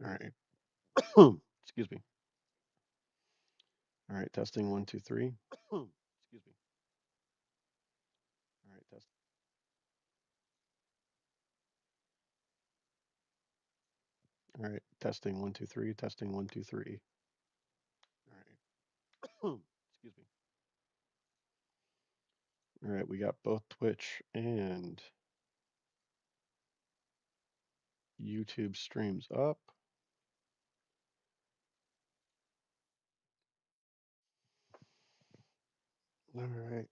All right. Excuse me. All right. Testing one, two, three. Excuse me. All right. Test. All right. Testing one, two, three. Testing one, two, three. All right. Excuse me. All right. We got both Twitch and YouTube streams up. All right.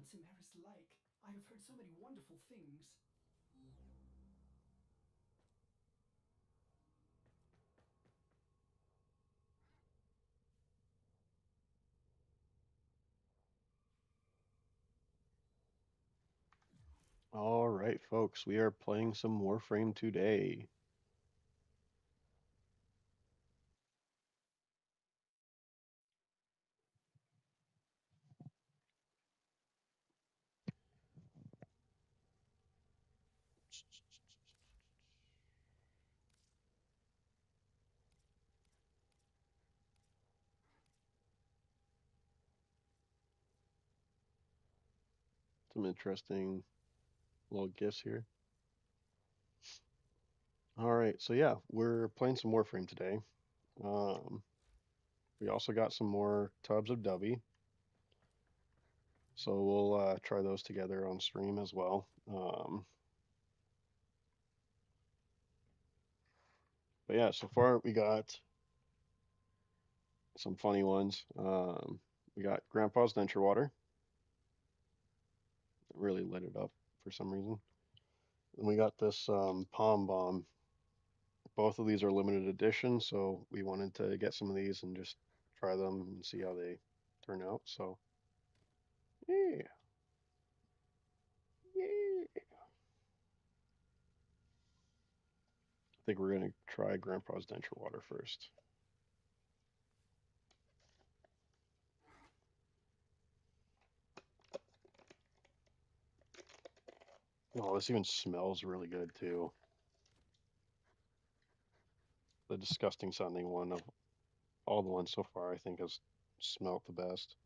what's Eris like? I have heard so many wonderful things. All right, folks, we are playing some Warframe today. Some interesting little gifts here. All right, so yeah, we're playing some Warframe today. Um, we also got some more tubs of Dubby, so we'll try those together on stream as well. But yeah, so far we got some funny ones. We got Grandpa's Denture Water. It really lit it up for some reason. And we got this Palm Bomb. Both of these are limited edition, so we wanted to get some of these and just try them and see how they turn out. So yeah, yeah. I think we're gonna try Grandpa's Denture Water first. Oh, this even smells really good too. The disgusting sounding one of all the ones so far, I think, has smelt the best.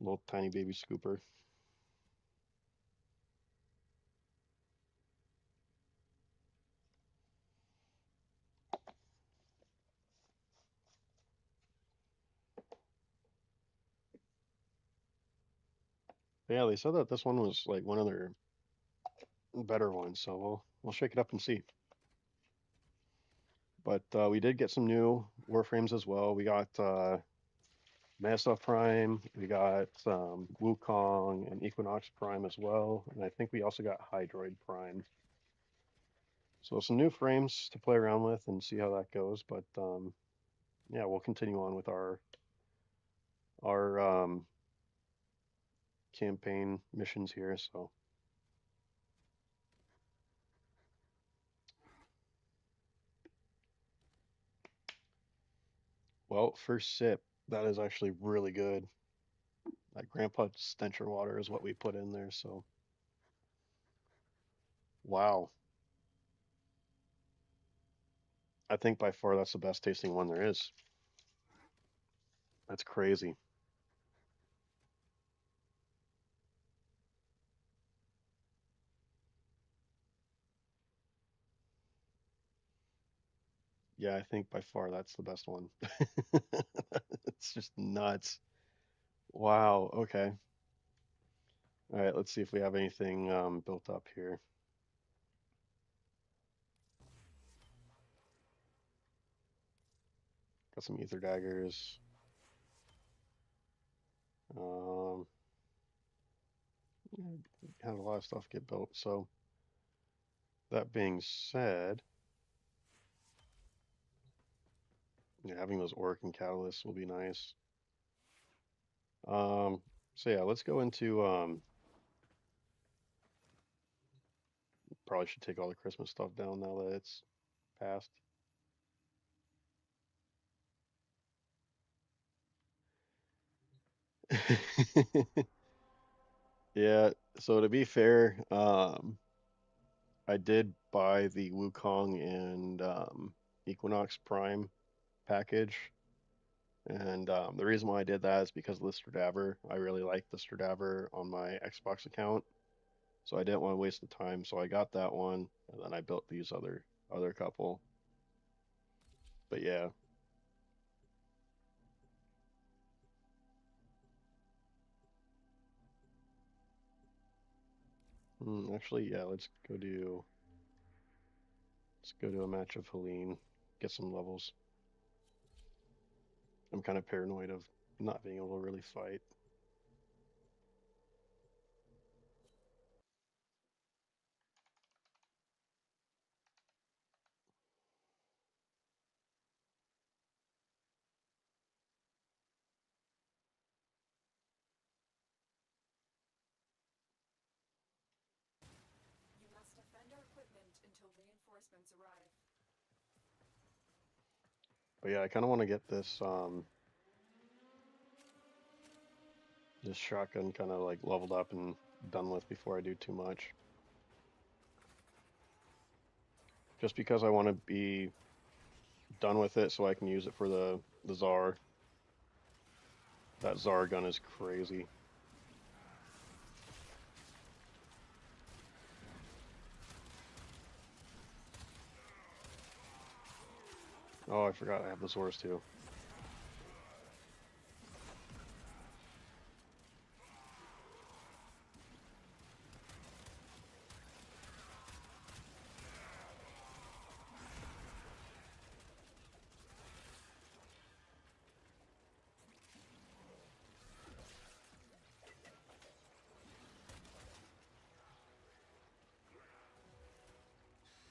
Little tiny baby scooper. But yeah, they said that this one was like one of their better ones, so we'll shake it up and see. But we did get some new Warframes as well. We got Mesa Prime, we got Wukong and Equinox Prime as well, and I think we also got Hydroid Prime. So some new frames to play around with and see how that goes. But yeah, we'll continue on with our campaign missions here. So, well, first sip, that is actually really good. That Grandpa Stencher water is what we put in there. So, wow, I think by far that's the best tasting one there is. That's crazy. Yeah, I think by far that's the best one. It's just nuts. Wow. Okay. All right. Let's see if we have anything built up here. Got some ether daggers. Um, yeah, had a lot of stuff get built. So that being said, yeah, having those Oracle catalysts will be nice. Um, so yeah, let's go into probably should take all the Christmas stuff down now that it's past. Yeah, so to be fair, I did buy the Wukong and Equinox Prime package, and the reason why I did that is because of the Stradaver. I really like the Stradaver on my Xbox account, so I didn't want to waste the time. So I got that one, and then I built these other couple. But yeah, actually, yeah, let's go do a match of Helene, get some levels. I'm kind of paranoid of not being able to really fight. But yeah, I kind of want to get this shotgun kind of like leveled up and done with before I do too much. Just because I want to be done with it so I can use it for the Czar. That Czar gun is crazy. Oh, I forgot I have the Zors too.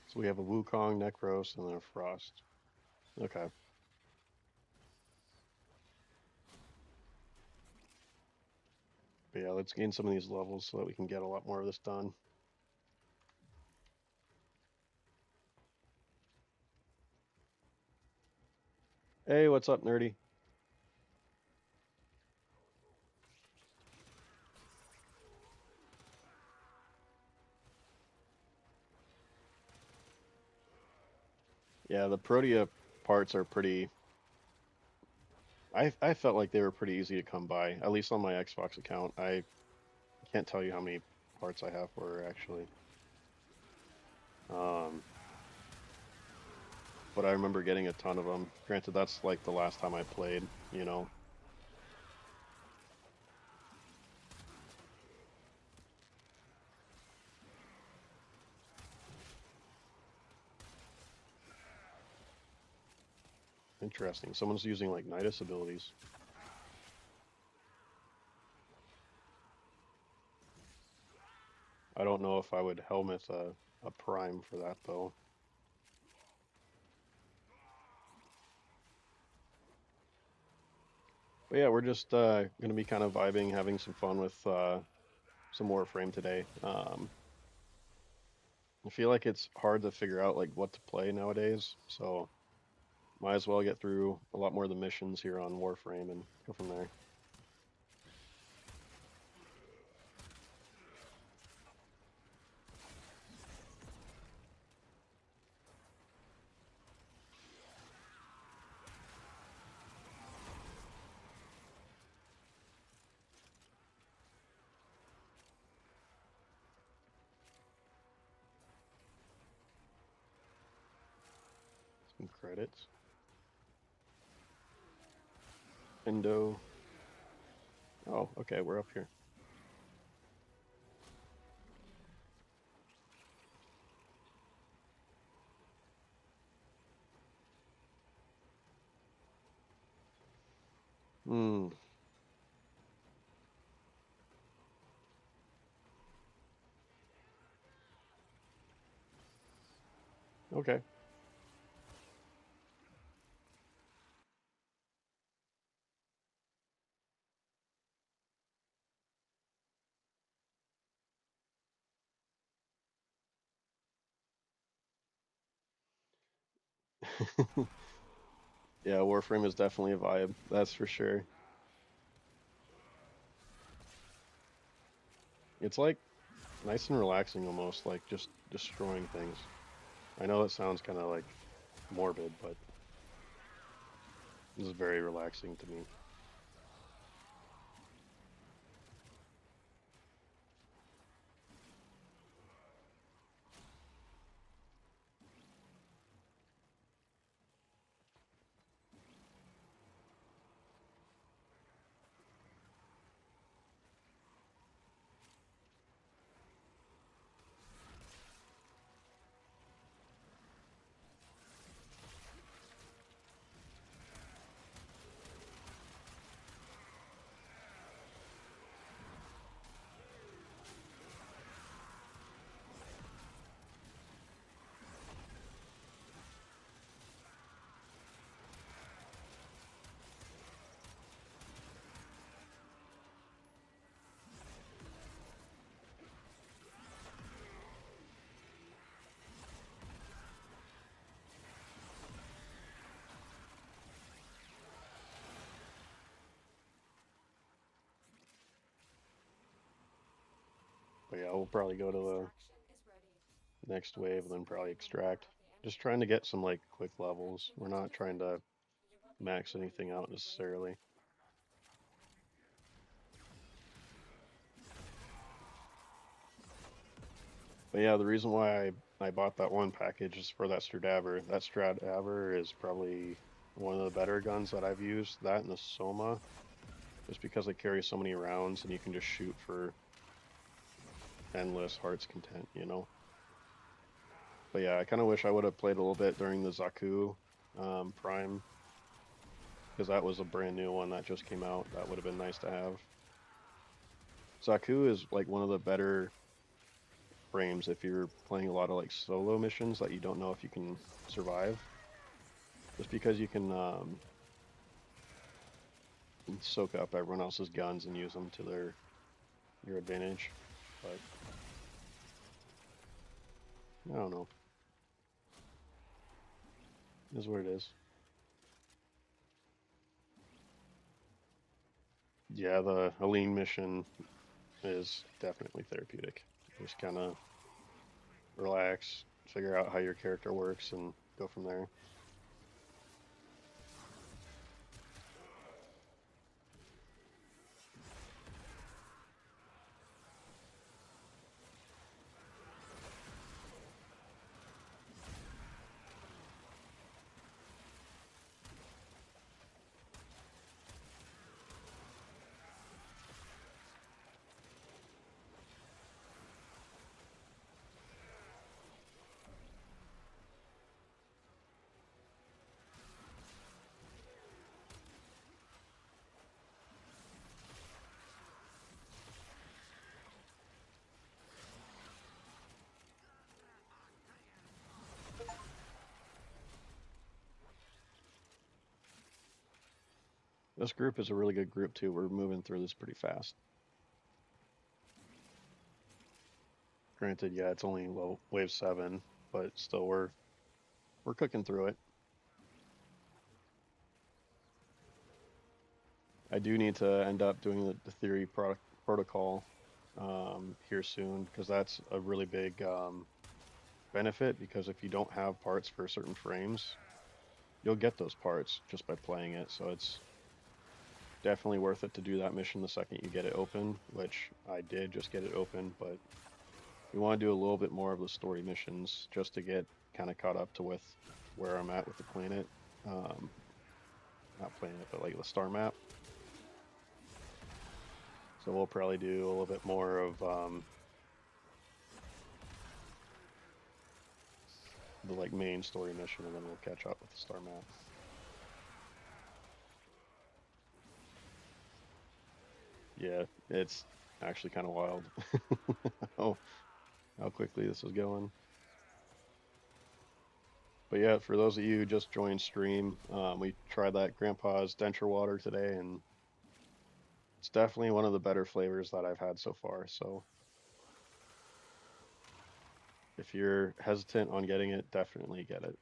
So we have a Wukong, Necros, and then a Frost. Okay. But yeah, let's gain some of these levels so that we can get a lot more of this done. Hey, what's up, nerdy? Yeah, the Protea parts are pretty. I felt like they were pretty easy to come by, at least on my Xbox account. I can't tell you how many parts I have for her actually. Um, but I remember getting a ton of them. Granted, that's like the last time I played, you know. Interesting. Someone's using like Nidus abilities. I don't know if I would helmet a prime for that though. But yeah, we're just gonna be kind of vibing, having some fun with some warframe today. I feel like it's hard to figure out like what to play nowadays, so might as well get through a lot more of the missions here on warframe and go from there. Some credits. Indo. Oh, okay, we're up here. Hmm. Okay. Yeah, warframe is definitely a vibe. That's for sure. It's like nice and relaxing almost, like just destroying things. I know it sounds kind of like morbid, but this is very relaxing to me. But yeah, we'll probably go to the next wave and then probably extract. Just trying to get some like quick levels. We're not trying to max anything out necessarily. But yeah, the reason why I bought that one package is for that Stradaver. That Stradaver is probably one of the better guns that I've used. That and the Soma, just because it carries so many rounds and you can just shoot for endless heart's content, you know. But yeah, I kind of wish I would have played a little bit during the Zaku Prime because that was a brand new one that just came out. That would have been nice to have. Zaku is like one of the better frames if you're playing a lot of like solo missions that you don't know if you can survive. Just because you can soak up everyone else's guns and use them to your advantage. But I don't know. It is what it is. Yeah, the Aline mission is definitely therapeutic. Just kind of relax, figure out how your character works, and go from there. This group is a really good group too. We're moving through this pretty fast. Granted, yeah, it's only wave 7, but still we're cooking through it. I do need to end up doing the theory protocol here soon because that's a really big benefit. Because if you don't have parts for certain frames, you'll get those parts just by playing it. So it's definitely worth it to do that mission the second you get it open, which I did just get it open. But we want to do a little bit more of the story missions just to get kind of caught up to with where I'm at with the planet. Um, Not planet, but like the star map. So we'll probably do a little bit more of the like main story mission, and then we'll catch up with the star map. Yeah, it's actually kind of wild. Oh, how quickly this is going. But yeah, for those of you who just joined stream, we tried that Grandpa's denture water today, and it's definitely one of the better flavors that I've had so far. So if you're hesitant on getting it, definitely get it.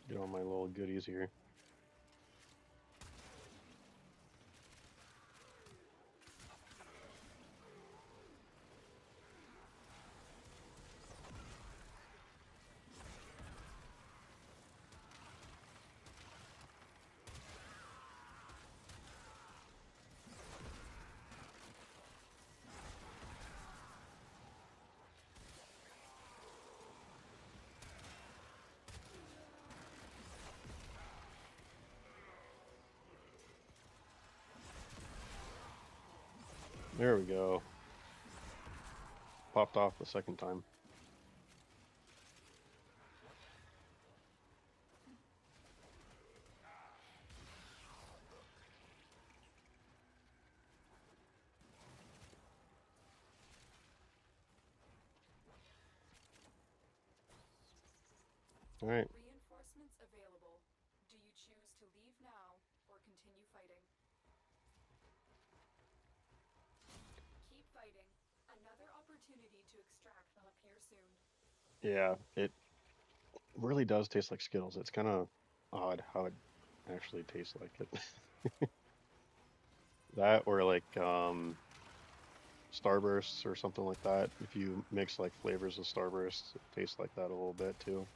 Get all my little goodies here. There we go. Popped off the second time. All right. Reinforcements available. Do you choose to leave now or continue fighting? Keep fighting. Another opportunity to extract will appear soon. Yeah, it really does taste like Skittles. It's kind of odd how it actually tastes like it. That or like Starbursts or something like that. If you mix like flavors of Starbursts, it tastes like that a little bit too.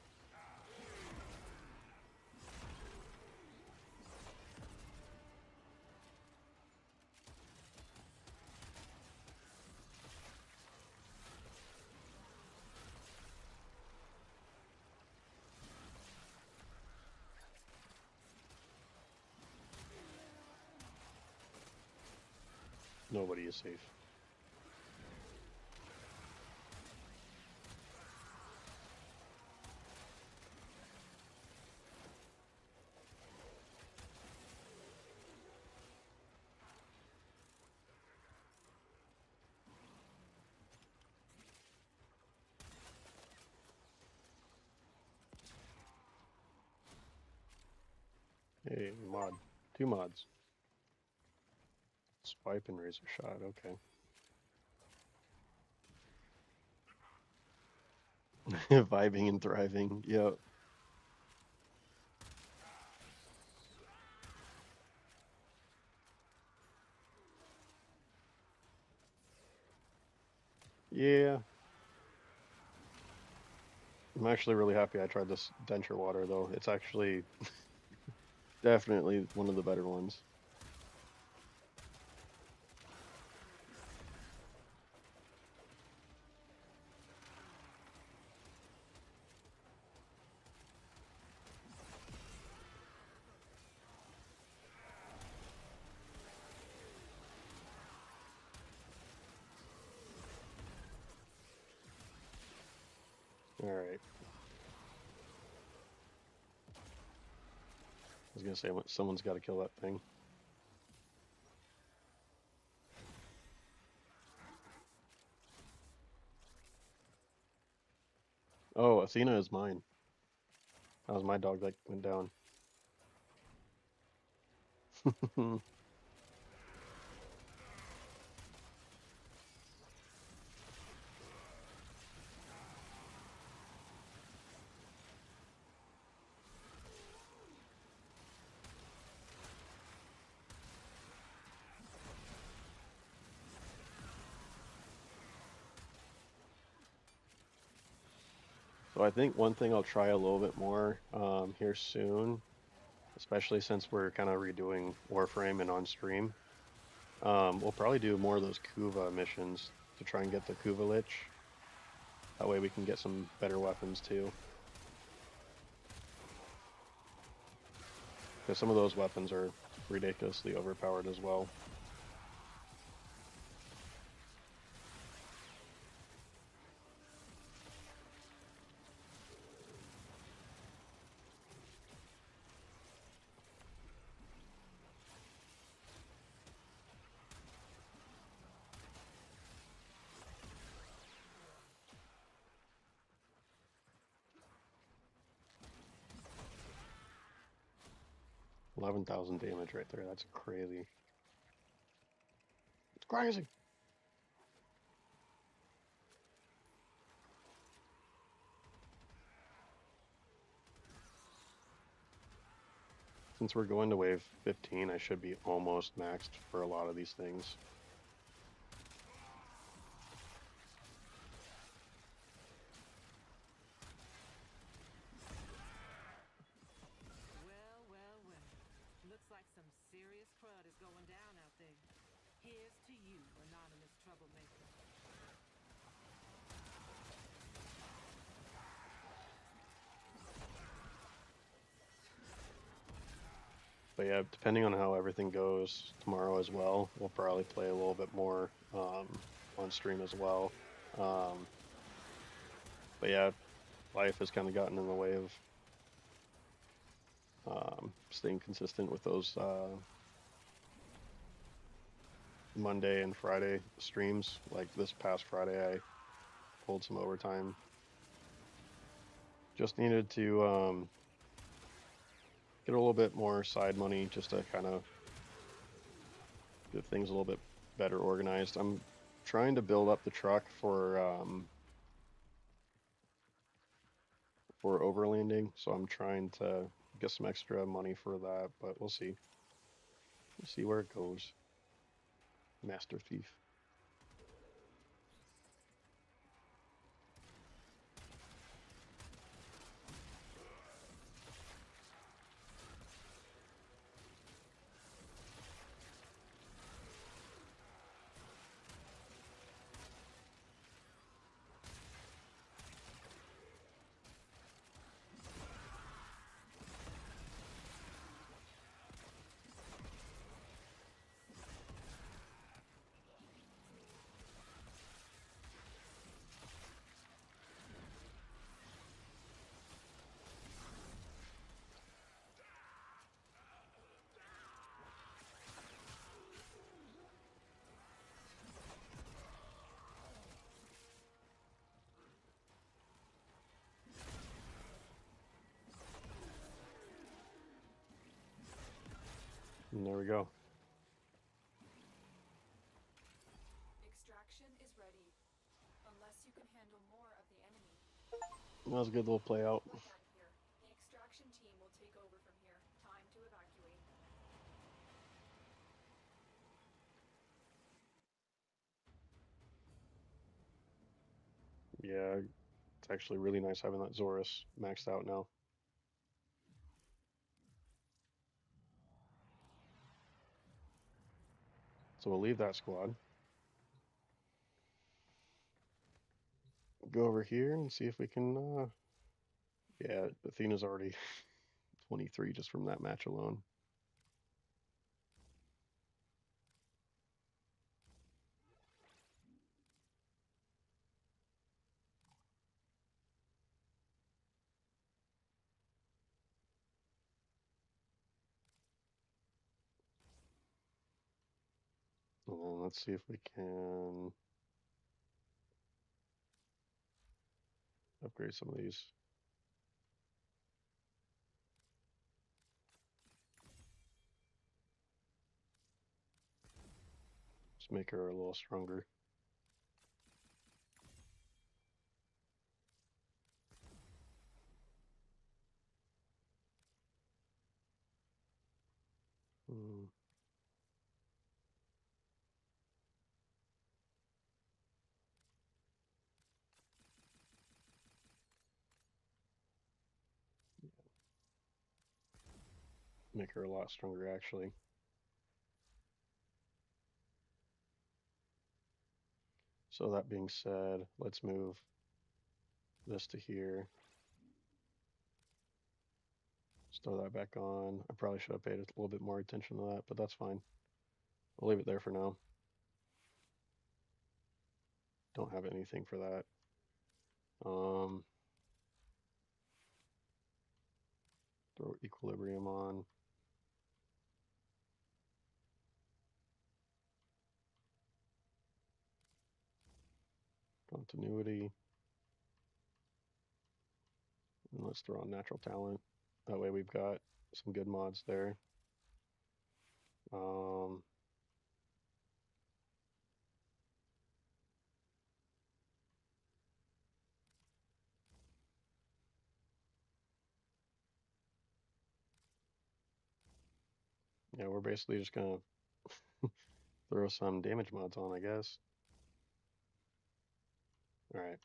Nobody is safe. Hey, mod. Two mods. Swipe and razor shot. Okay. Vibing and thriving. Yep. Yeah. I'm actually really happy I tried this denture water though. It's actually definitely one of the better ones. All right. I was gonna say someone's got to kill that thing. Oh, Athena is mine. That was my dog that went down. So I think one thing I'll try a little bit more here soon, especially since we're kind of redoing Warframe and on stream. We'll probably do more of those Kuva missions to try and get the Kuva Lich. That way we can get some better weapons too. Because some of those weapons are ridiculously overpowered as well. 11,000 damage right there. That's crazy. It's crazy. Since we're going to wave 15, I should be almost maxed for a lot of these things. Well, well, well. Looks like some serious crud is going down out there. Here's to you, anonymous troublemaker. But yeah, depending on how everything goes tomorrow as well, we'll probably play a little bit more on stream as well. Um, but yeah, life has kind of gotten in the way of staying consistent with those Monday and Friday streams. Like this past Friday, I pulled some overtime. Just needed to get a little bit more side money just to kind of get things a little bit better organized. I'm trying to build up the truck for overlanding, so I'm trying to get some extra money for that, but we'll see. We'll see where it goes. Master Thief. And there we go. Extraction is ready. Unless you can handle more of the enemy. That was a good little play out. Well done here. The extraction team will take over from here. Time to evacuate. Yeah, it's actually really nice having that Zorus maxed out now. So we'll leave that squad. Go over here and see if we can. Yeah, Athena's already 23 just from that match alone. And then let's see if we can upgrade some of these. Just make her a little stronger. Hmm. Make her a lot stronger, actually. So that being said, let's move this to here. Just throw that back on. I probably should have paid a little bit more attention to that, but that's fine. I'll leave it there for now. Don't have anything for that. Throw equilibrium on. Continuity. And let's throw on natural talent. That way we've got some good mods there. Um, yeah, we're basically just gonna throw some damage mods on, I guess. All right.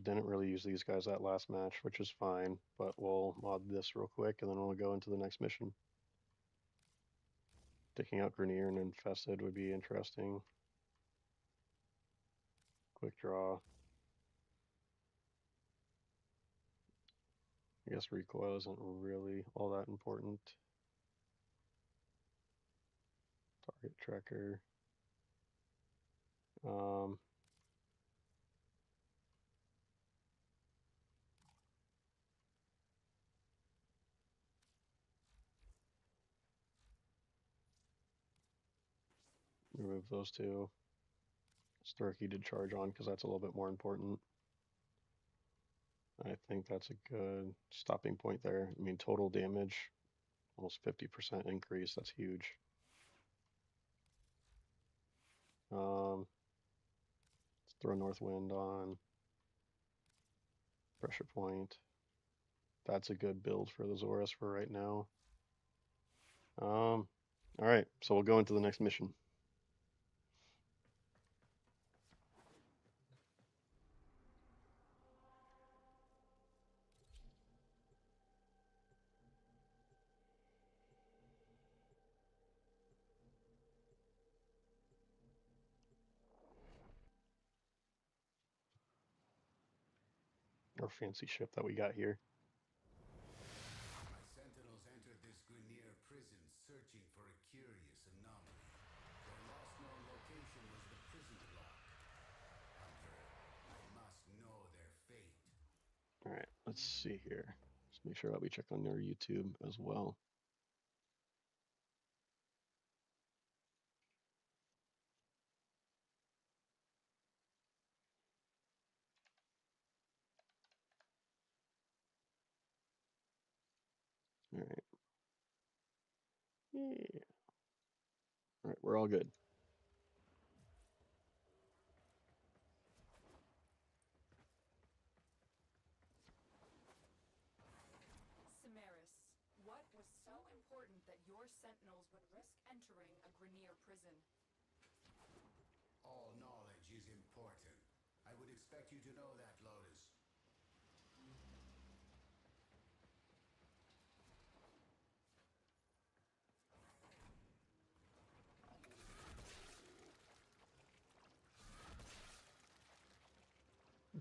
Didn't really use these guys that last match, which is fine, but we'll mod this real quick and then we'll go into the next mission. Taking out Grenier and Infested would be interesting. Quick draw. I guess recoil isn't really all that important. Target tracker. Um, remove those two. Sturkey did charge on because that's a little bit more important. I think that's a good stopping point there. I mean, total damage, almost 50% increase. That's huge. Let's throw North Wind on. Pressure point. That's a good build for the Zorus for right now. All right, so we'll go into the next mission. Our fancy ship that we got here. My sentinels entered this Grenier prison searching for a curious anomaly. Their last known location was the prison block. Hunter, I must know their fate. All right, let's see here. Just make sure that we check on their YouTube as well. All right. Yeah. All right, we're all good. Samaris, what was so important that your sentinels would risk entering a Grenier prison? All knowledge is important. I would expect you to know that, Lotus.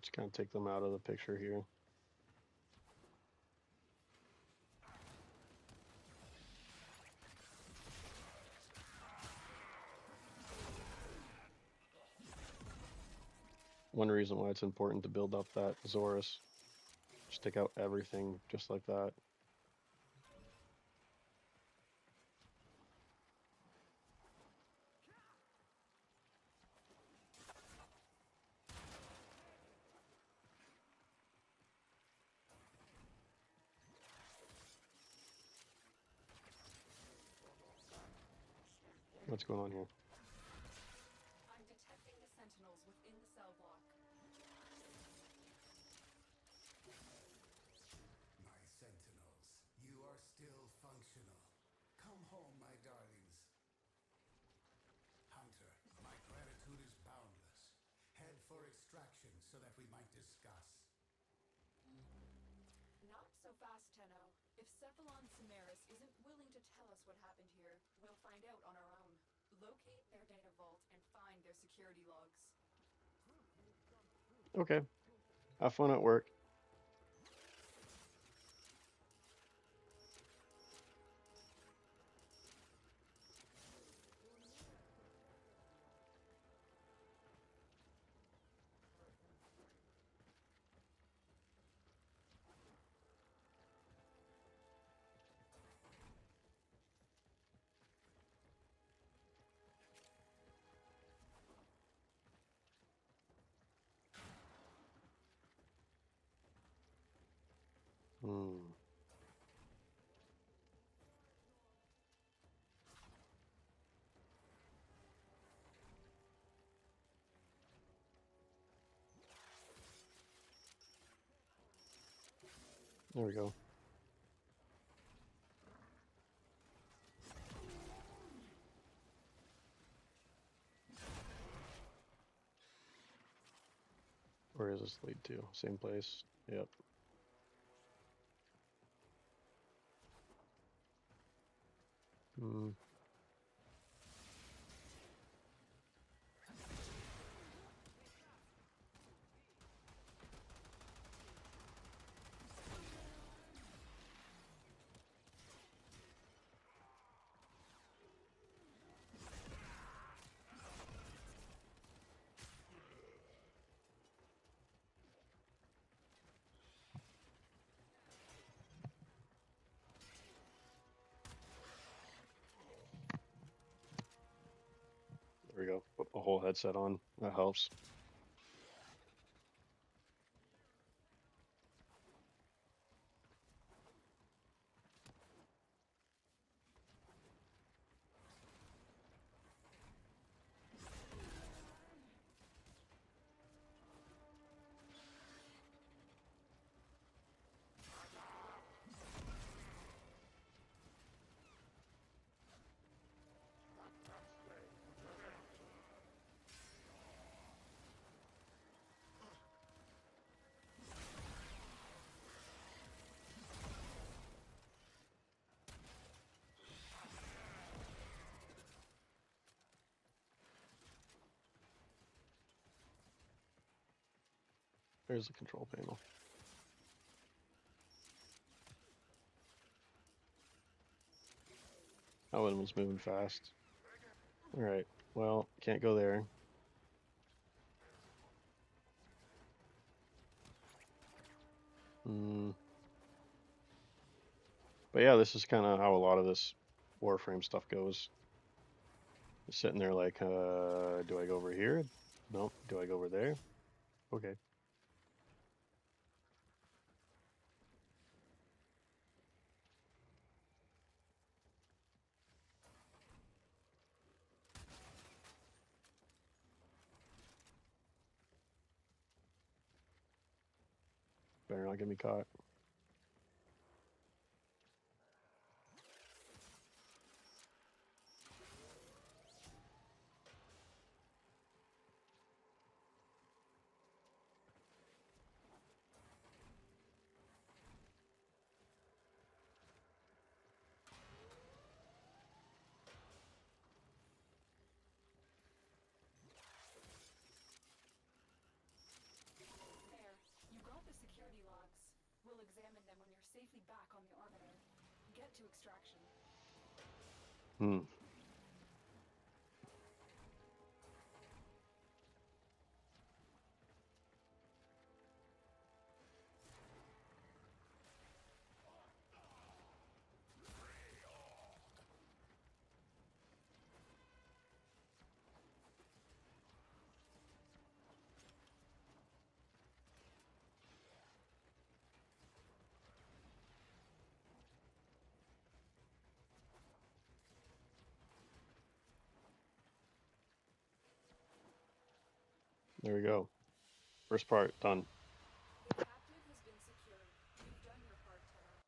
Just kind of take them out of the picture here. One reason why it's important to build up that Zorus. Just take out everything just like that. What's going on here? I'm detecting the sentinels within the cell block. My sentinels, you are still functional. Come home, my darlings. Hunter, my gratitude is boundless. Head for extraction so that we might discuss. Not so fast, Tenno. If Cephalon Samaris isn't willing to tell us what happened here, we'll find out on our own. Locate their data vault and find their security logs. Okay. Have fun at work. Hmm. There we go. Where does this lead to? Same place? Yep. Hmm. full headset on. That helps. There's the control panel. That one was moving fast. Alright, well, can't go there. But yeah, this is kind of how a lot of this warframe stuff goes. Just sitting there like, do I go over here? Nope. Do I go over there? Okay. Better not get me caught. There. You got the security logs. We'll examine them when you're safely back on the orbiter. Get to extraction. Hmm. There we go. First part done. The captive has been secured. You've done your part, Tenno.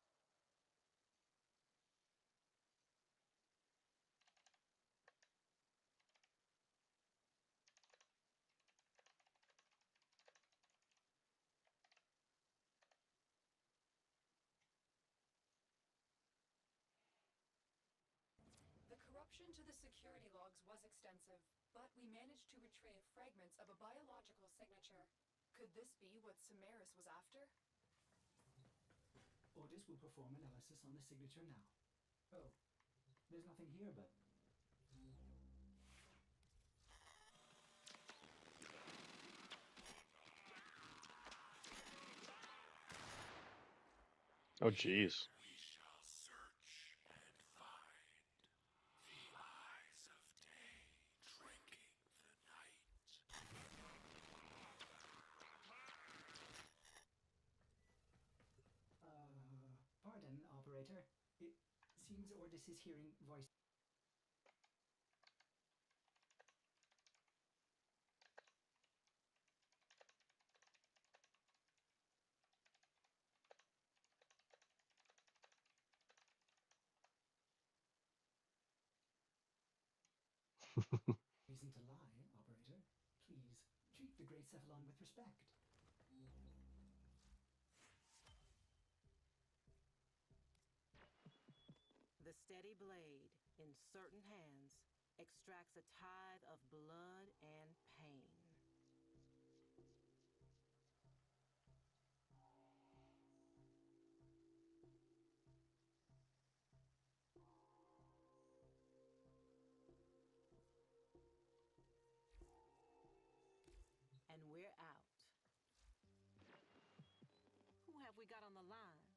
The corruption to the security logs was extensive, but we managed to retrieve fragments of a biological signature. Could this be what Samaris was after? Otis will perform analysis on the signature now. Oh, there's nothing here but... Oh, jeez. We shall search and find the eyes of day drinking the night. Pardon, operator. It seems Ordis is hearing voice. Reason to lie, operator. Please, treat the great Cephalon with respect. The steady blade, in certain hands, extracts a tithe of blood and pain. And we're out. Who have we got on the line?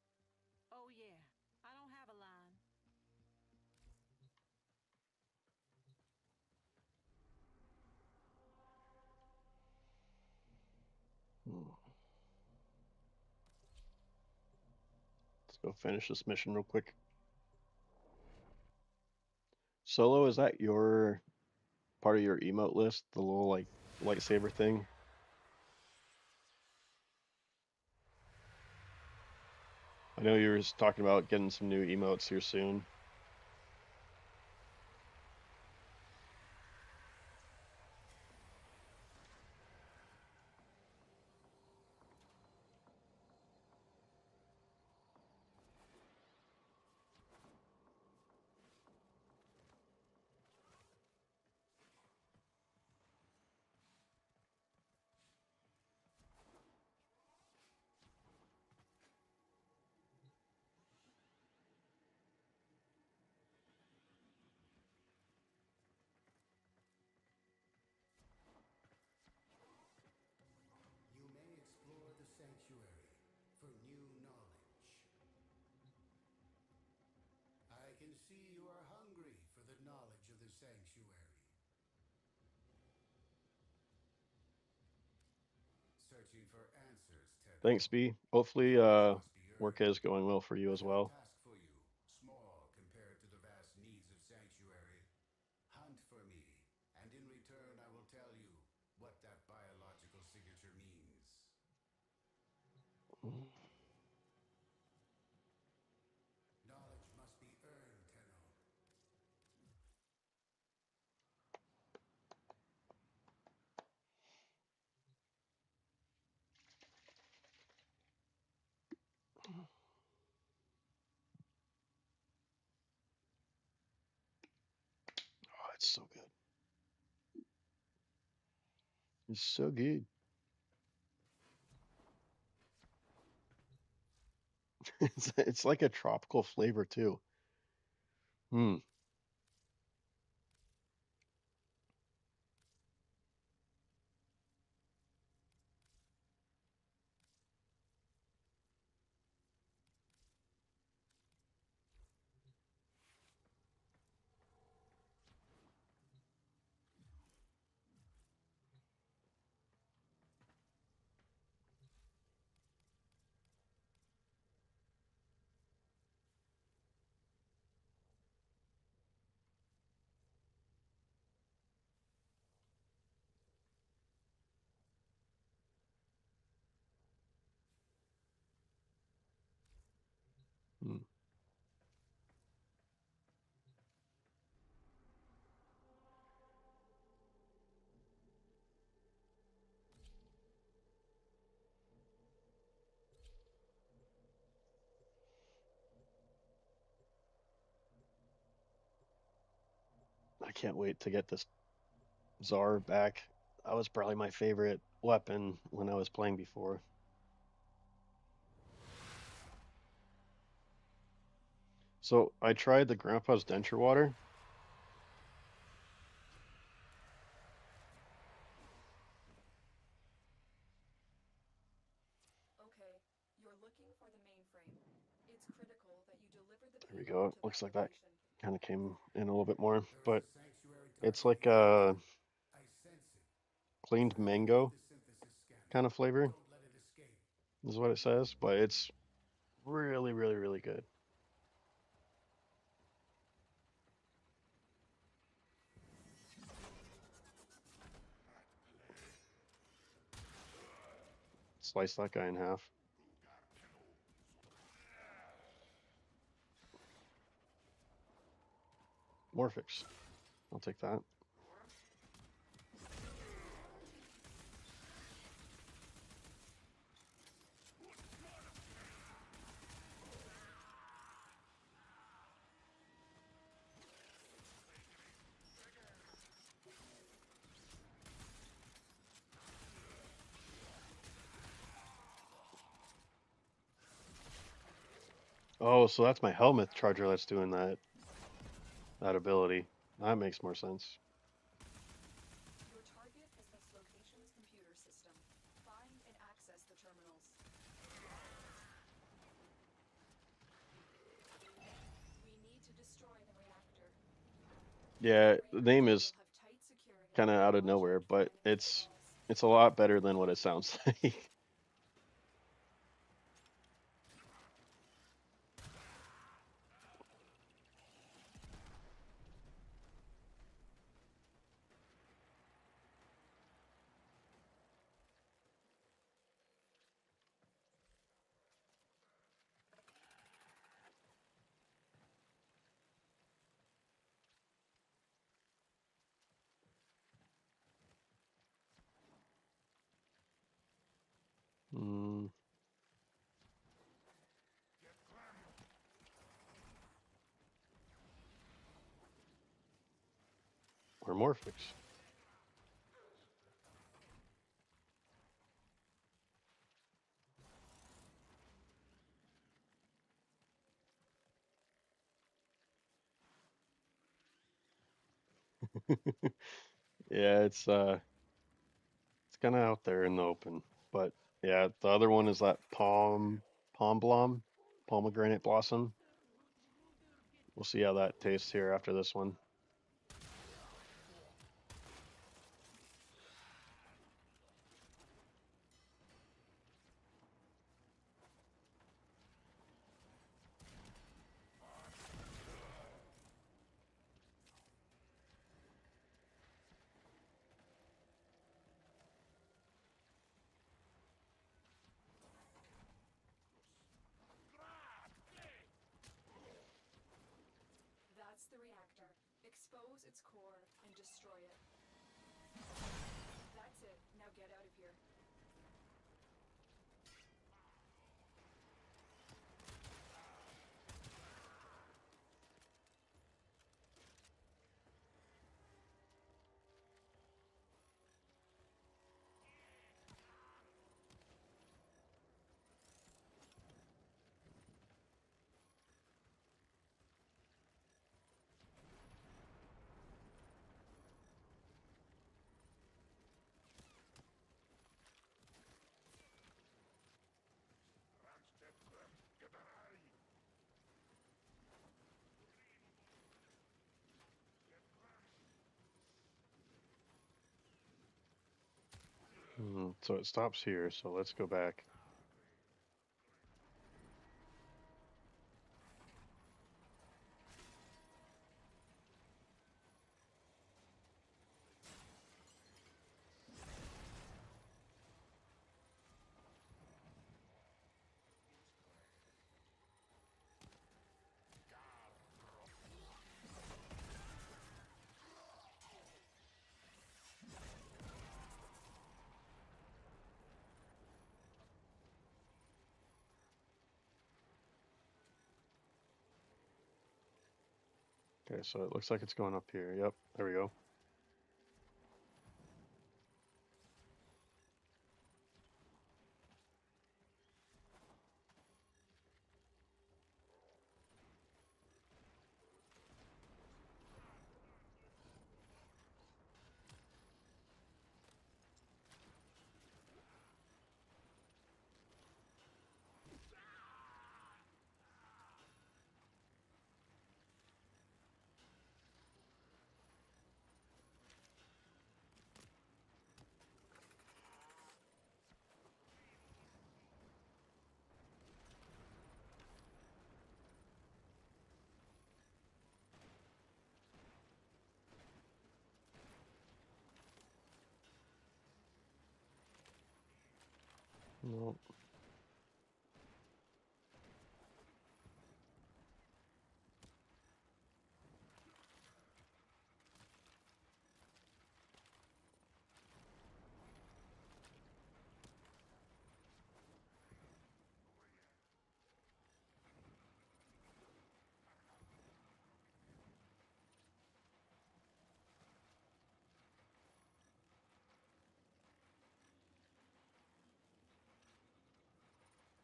Oh, yeah, I don't have a line. Let's go finish this mission real quick. Solo, is that your part of your emote list? The little like lightsaber thing? I know you were just talking about getting some new emotes here soon. You may explore the sanctuary for new knowledge. I can see you are hungry for the knowledge of the sanctuary. Searching for answers, Tenno. Thanks, B. Hopefully, Knowledge must be work earned. is going well for you I as have a well. task for you, small compared to the vast needs of Sanctuary. Hunt for me, and in return I will tell you what that biological signature means. Knowledge must be earned, Tenno. Oh, it's so good. It's so good. It's like a tropical flavor too. Hmm. Hmm. I can't wait to get this Czar back. That was probably my favorite weapon when I was playing before. So I tried the Grandpa's Denture Water. Okay, you're looking for the mainframe. It's critical that you deliver the There we payload go. to that Looks like that location. kind of came in a little bit more, There is but a sanctuary it's target like being a active. I sense it. cleaned Activate mango the synthesis scanner. kind of flavor, Don't let it escape. is what it says, but it's really, really, really good. Slice that guy in half. Morphix. I'll take that. Oh, so that's my helmet charger that's doing that ability. That makes more sense. Your target is this location's computer system. Find and access the terminals. We need to destroy the reactor. Yeah, The the name reactor is will have tight security, kind of out of nowhere, logic, but and it's protocols. it's a lot better than what it sounds like. Mm, or Morphix. Yeah, it's kind of out there in the open, but yeah, the other one is that palm blom, pomegranate blossom. We'll see how that tastes here after this one. That's the reactor. Expose its core and destroy it. That's it. Now get out of here. So it stops here, so let's go back. Okay, so it looks like it's going up here. Yep, there we go. No,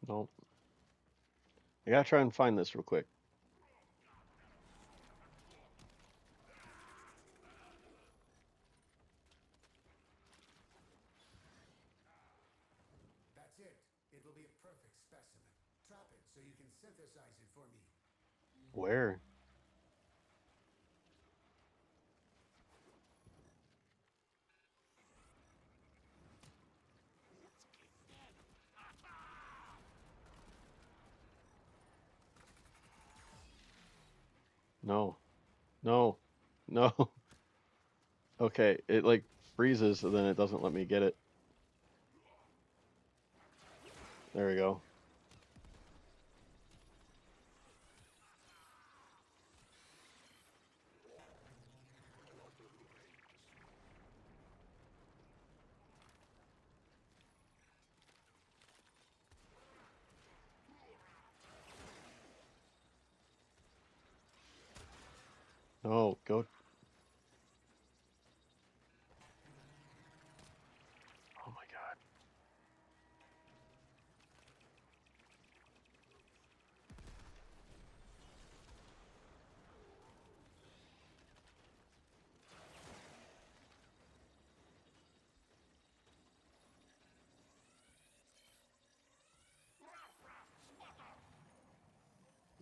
no. I gotta try and find this real quick. That's it. It will be a perfect specimen. Trap it so you can synthesize it for me. Where? No, no, no. Okay, it like freezes, and then it doesn't let me get it. There we go. Oh, go. Oh my God.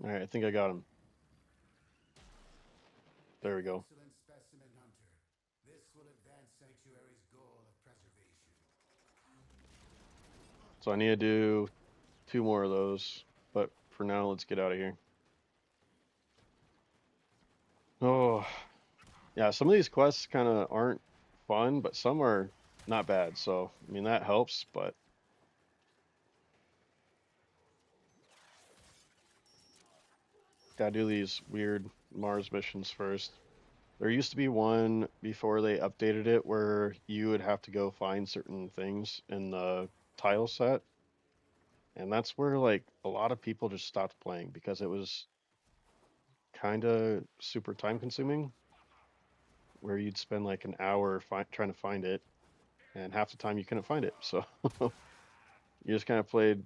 All right, I think I got him. There we go. Excellent specimen, Hunter. This will advance Sanctuary's goal of preservation. So I need to do two more of those. But for now, let's get out of here. Oh, yeah. Some of these quests kind of aren't fun, but some are not bad. So, I mean, that helps, but gotta do these weird Mars missions first. There used to be one before they updated it where you would have to go find certain things in the tile set. And that's where like a lot of people just stopped playing because it was kind of super time consuming where you'd spend like an hour trying to find it and half the time you couldn't find it. So you just kind of played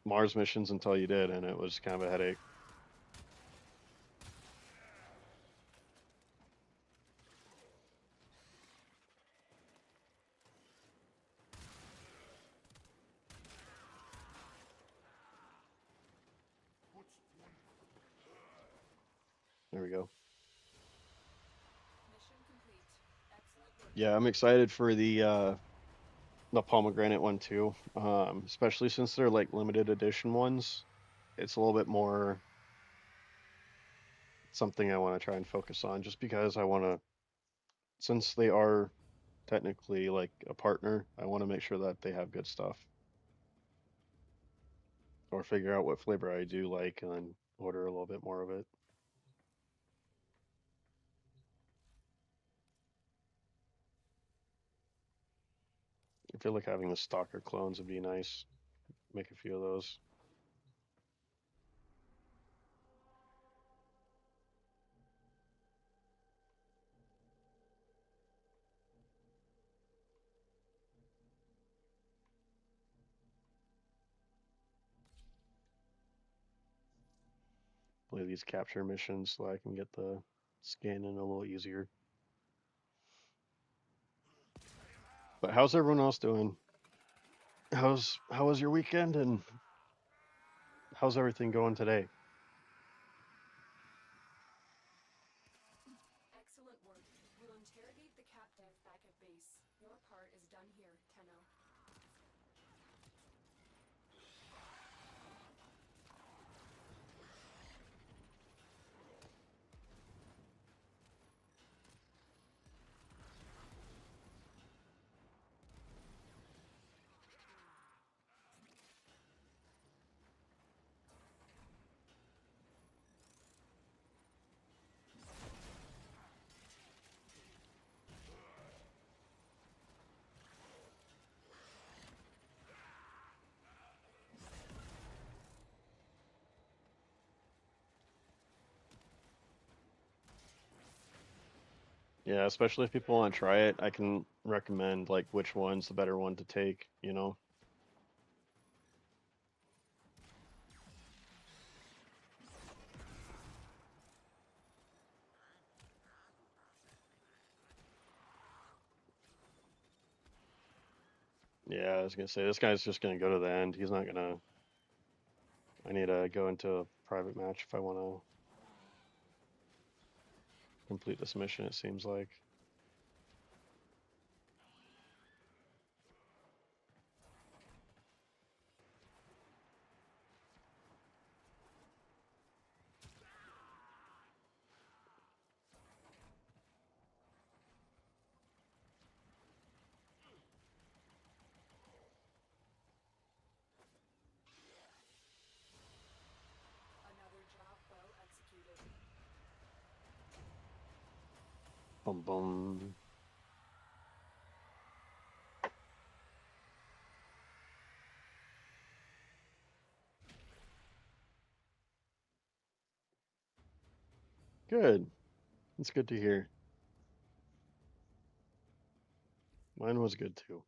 Mars missions until you did and it was kind of a headache. There we go. Mission complete. Excellent work. Yeah, I'm excited for the pomegranate one too. Especially since they're like limited edition ones. It's a little bit more something I want to try and focus on just because I want to, since they are technically like a partner, I want to make sure that they have good stuff or figure out what flavor I do like and then order a little bit more of it. I feel like having the stalker clones would be nice. Make a few of those. Play these capture missions so I can get the scanning a little easier. But how's everyone else doing? How was your weekend and how's everything going today? Excellent work. We'll interrogate the captive back at base. Your part is done here, Tenno. Yeah, especially if people want to try it, I can recommend like which one's the better one to take, you know? Yeah, I was gonna say this guy's just gonna go to the end. He's not gonna. I need to go into a private match if I want to complete this mission. It seems like. Another job well executed. Boom, boom. Good. It's good to hear. Mine was good too.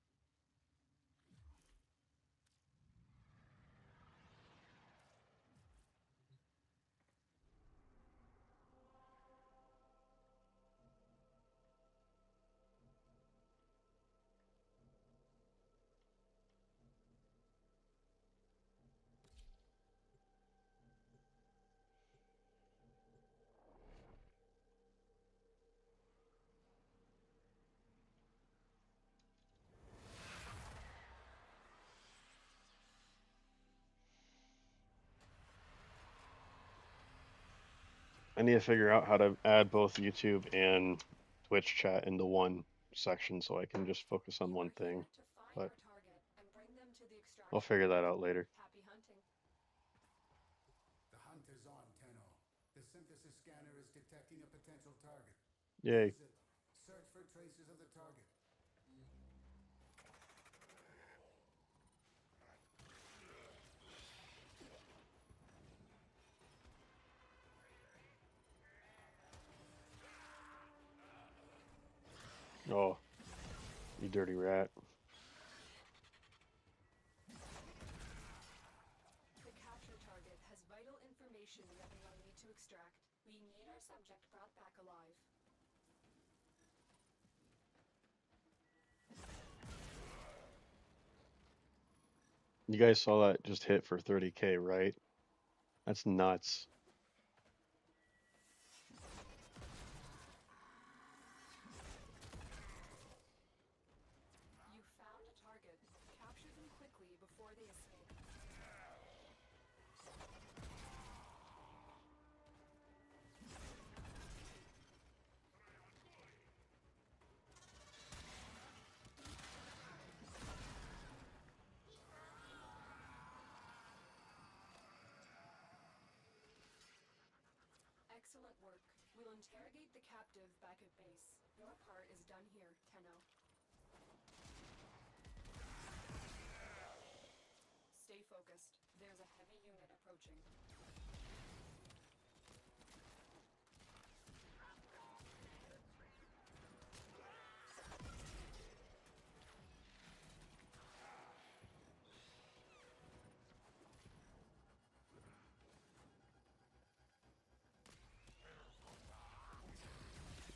I need to figure out how to add both YouTube and Twitch chat into one section so I can just focus on You one are here thing. to find But our target and bring them to the I'll extraction figure that point. out later. Happy hunting. The hunt is on, Tenno. The synthesis scanner is detecting a potential target. Yay. Use it. Search for traces of the target. Oh, you dirty rat. The capture target has vital information that we will need to extract. We need our subject brought back alive. You guys saw that just hit for 30K, right? That's nuts. You found a target. Capture them quickly before they escape. Excellent work. We'll interrogate the captive back at base. Your part is done here, Tenno. Stay focused. There's a heavy unit approaching.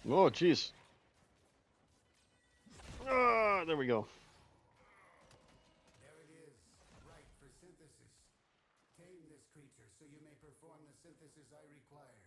Oh, jeez. Ah, there we go. There it is. Right for synthesis. Tame this creature so you may perform the synthesis I require.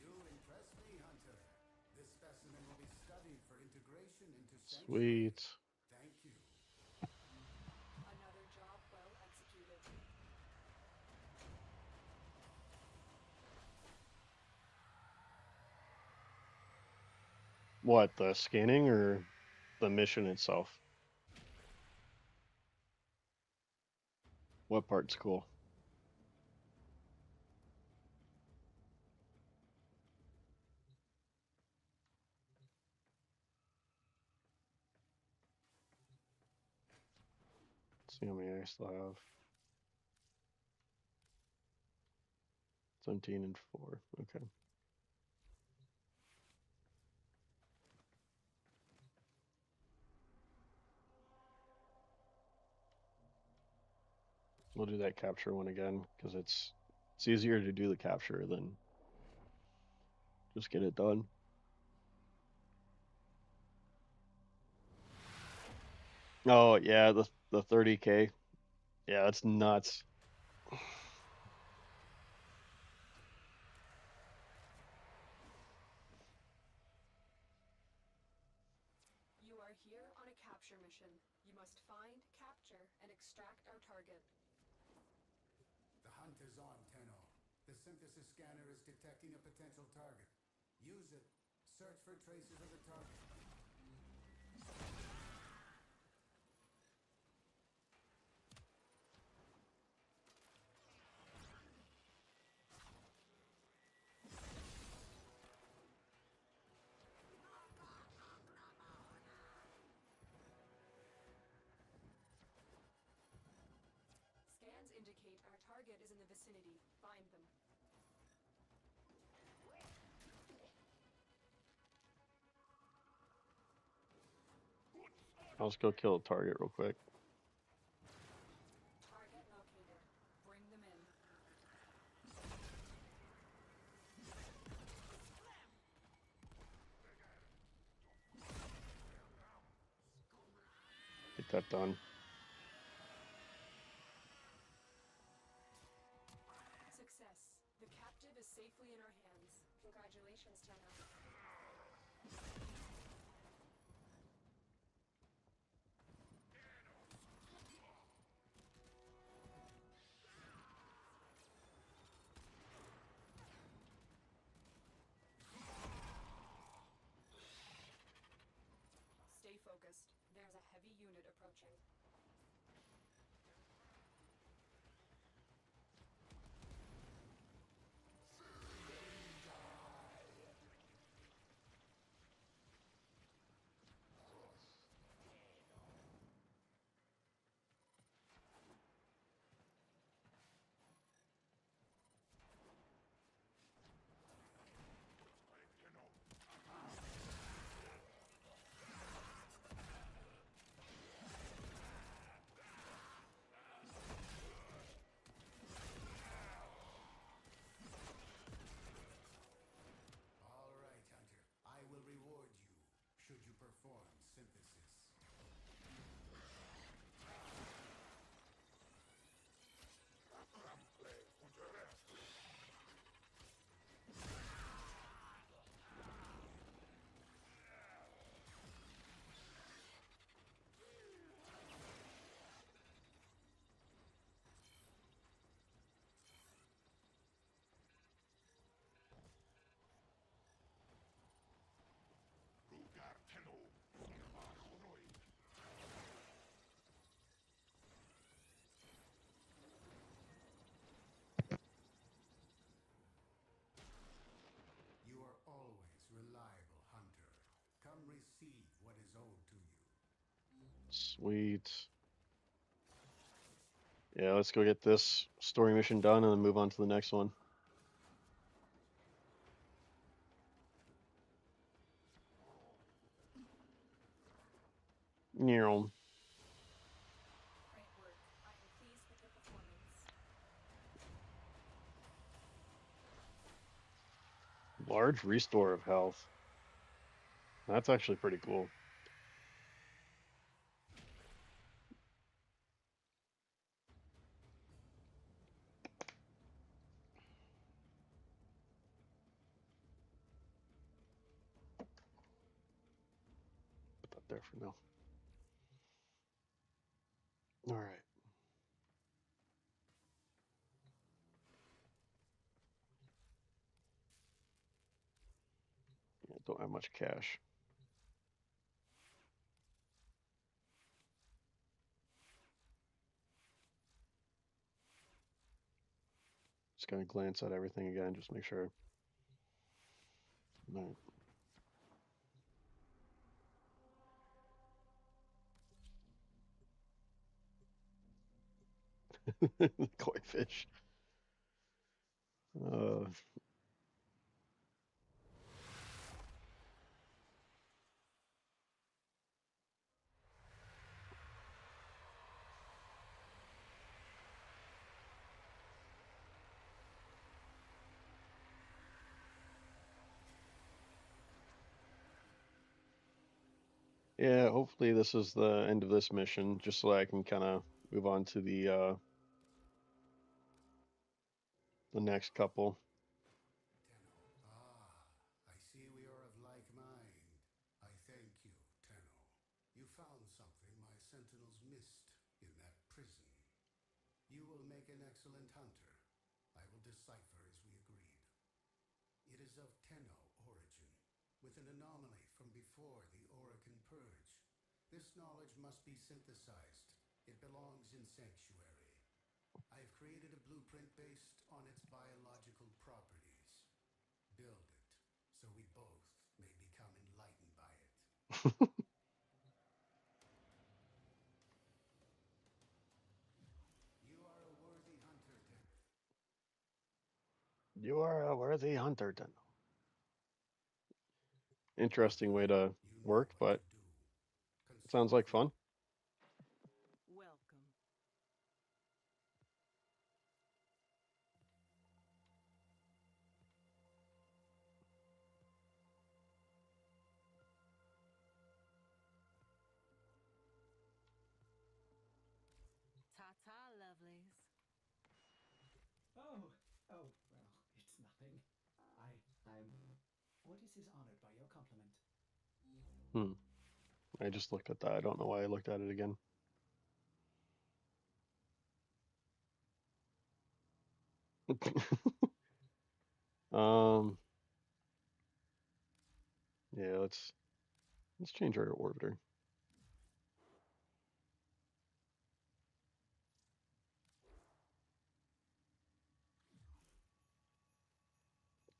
You impress me, Hunter. This specimen will be studied for integration into Sanctuary. Sweet. Thank you. Another job well executed. What, the scanning or the mission itself? What part's cool? Let's see how many I still have. 17 and 4. Okay. We'll do that capture one again because it's easier to do the capture than just get it done. Oh yeah, the 30K. Yeah, that's nuts. You are here on a capture mission. You must find, capture, and extract our target. The hunt is on, Tenno. The synthesis scanner is detecting a potential target. Use it. Search for traces of the target. Scans indicate our target is in the vicinity. Find them. I'll just go kill a target real quick. Target located. Bring them in. Get that done. Success. The captive is safely in our hands. Congratulations, Tenno. Stay focused. There's a heavy unit approaching. All right, Hunter. I will reward you should you perform synthesis. You are always reliable, Hunter. Come receive what is owed to you. Sweet. Yeah, let's go get this story mission done and then move on to the next one. Neural. Great work. I am pleased with your performance. Large restore of health. That's actually pretty cool. Put that there for now. All right. Yeah, don't have much cash. Just gonna glance at everything again, just make sure. All right. Koi fish. Uh, yeah, hopefully this is the end of this mission, just so I can kind of move on to the next couple. Tenno. Ah, I see we are of like mind. I thank you, Tenno. You found something my sentinels missed in that prison. You will make an excellent hunter. I will decipher as we agreed. It is of Tenno origin, with an anomaly from before the Orokin Purge. This knowledge must be synthesized. It belongs in Sanctuary. I have created a blueprint based on its biological properties. Build it, so we both may become enlightened by it. You are a worthy hunter, Tenno. You are a worthy hunter, Tenno. Good Interesting way work. to You know work, what to but do. sounds Consult like with fun. Welcome. Ta-ta, lovelies. Oh, oh, well, it's nothing. I'm. What is honored by your compliment? Hmm. I just looked at that. I don't know why I looked at it again. um. Yeah. Let's change our orbiter.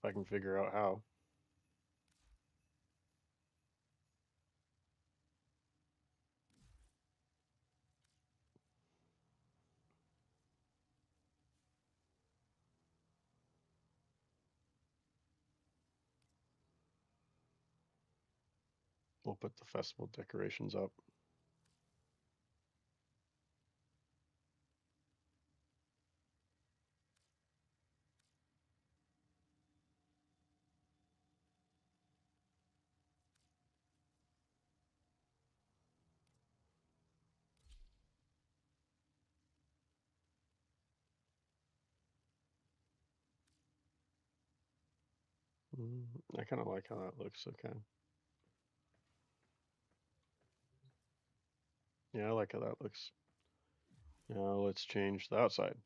If I can figure out how. We'll put the festival decorations up. I kind of like how that looks. Okay. Yeah, I like how that looks. Now let's change the outside.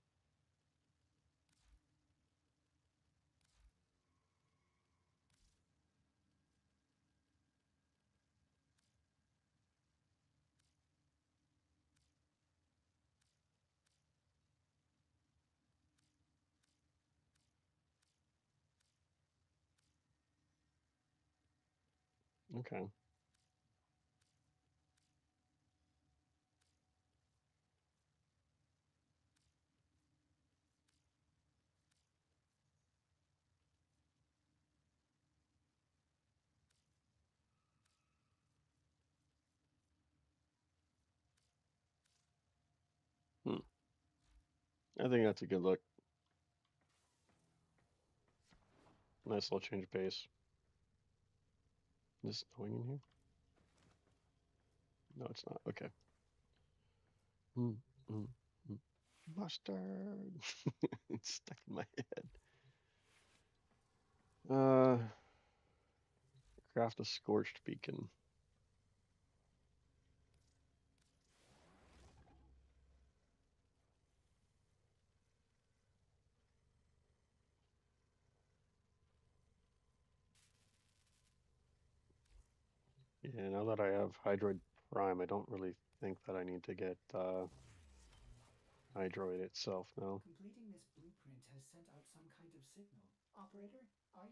Okay. Hmm. I think that's a good look. Nice little change of pace. Is this snowing in here? No, it's not. Okay. Mm, mm, mm. Mustard. It's stuck in my head. Uh, craft a scorched beacon. Yeah, now that I have Hydroid Prime, I don't really think that I need to get Hydroid itself now. Completing this blueprint has sent out some kind of signal. Operator, I.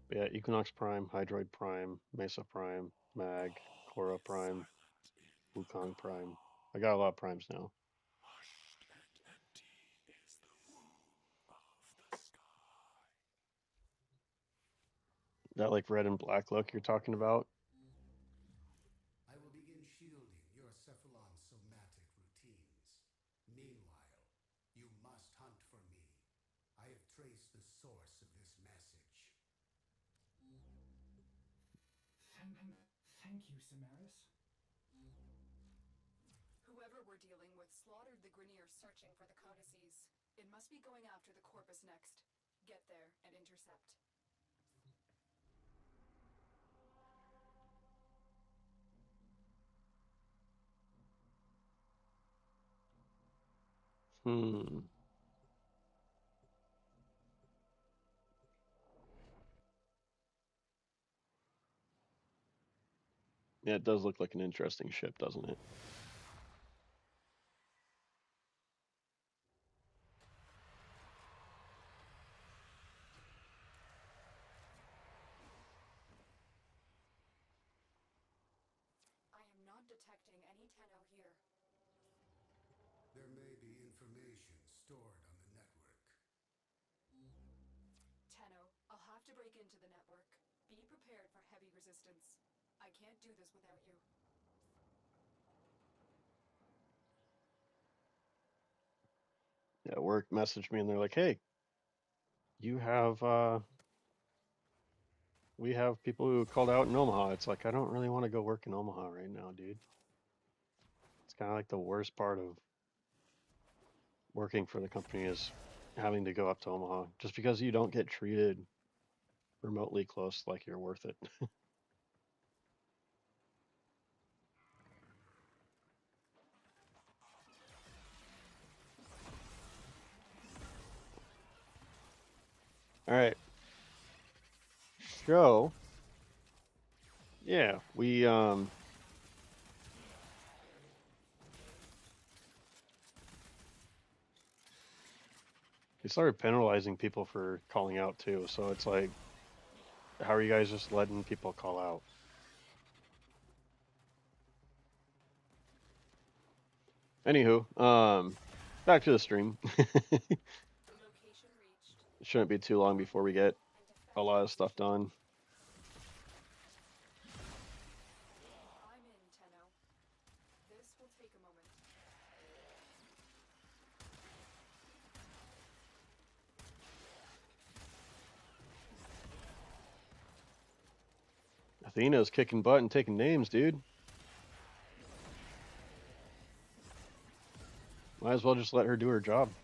But yeah, Equinox Prime, Hydroid Prime, Mesa Prime, Mag, Cora Prime, Wukong Prime. I got a lot of primes now. Hushed and empty is the womb of the sky. That like red and black look you're talking about? I will begin shielding your Cephalon somatic routines. Meanwhile, you must hunt for me. I have traced the source of this message. Thank you, Samaris. Whoever we're dealing with slaughtered the Grineer searching for the codices. It must be going after the corpus next. Get there and intercept. Hmm. Yeah, it does look like an interesting ship, doesn't it? I am not detecting any Tenno here. There may be information stored on the network. Tenno, I'll have to break into the network. Be prepared for heavy resistance. I can't do this without you. Yeah, work messaged me and they're like, "Hey, you have we have people who called out in Omaha." It's like I don't really want to go work in Omaha right now, dude. It's kind of like the worst part of working for the company is having to go up to Omaha just because you don't get treated remotely close like you're worth it. All right. So, yeah, we started penalizing people for calling out too. So it's like, how are you guys just letting people call out? Anywho, back to the stream. Location reached. It shouldn't be too long before we get And a defend. lot of stuff done. I'm in, Tenno. This will take a moment. Athena's kicking butt and taking names, dude. Might as well just let her do her job.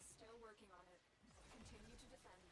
Still working on it. Continue to defend.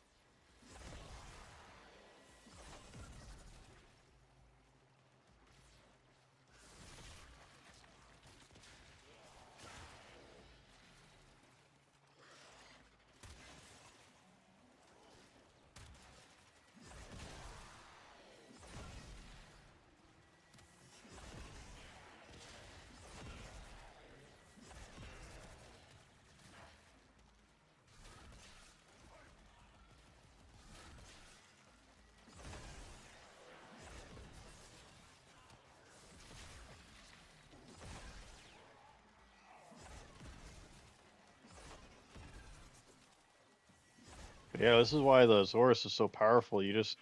But yeah, this is why the Zorus is so powerful. You just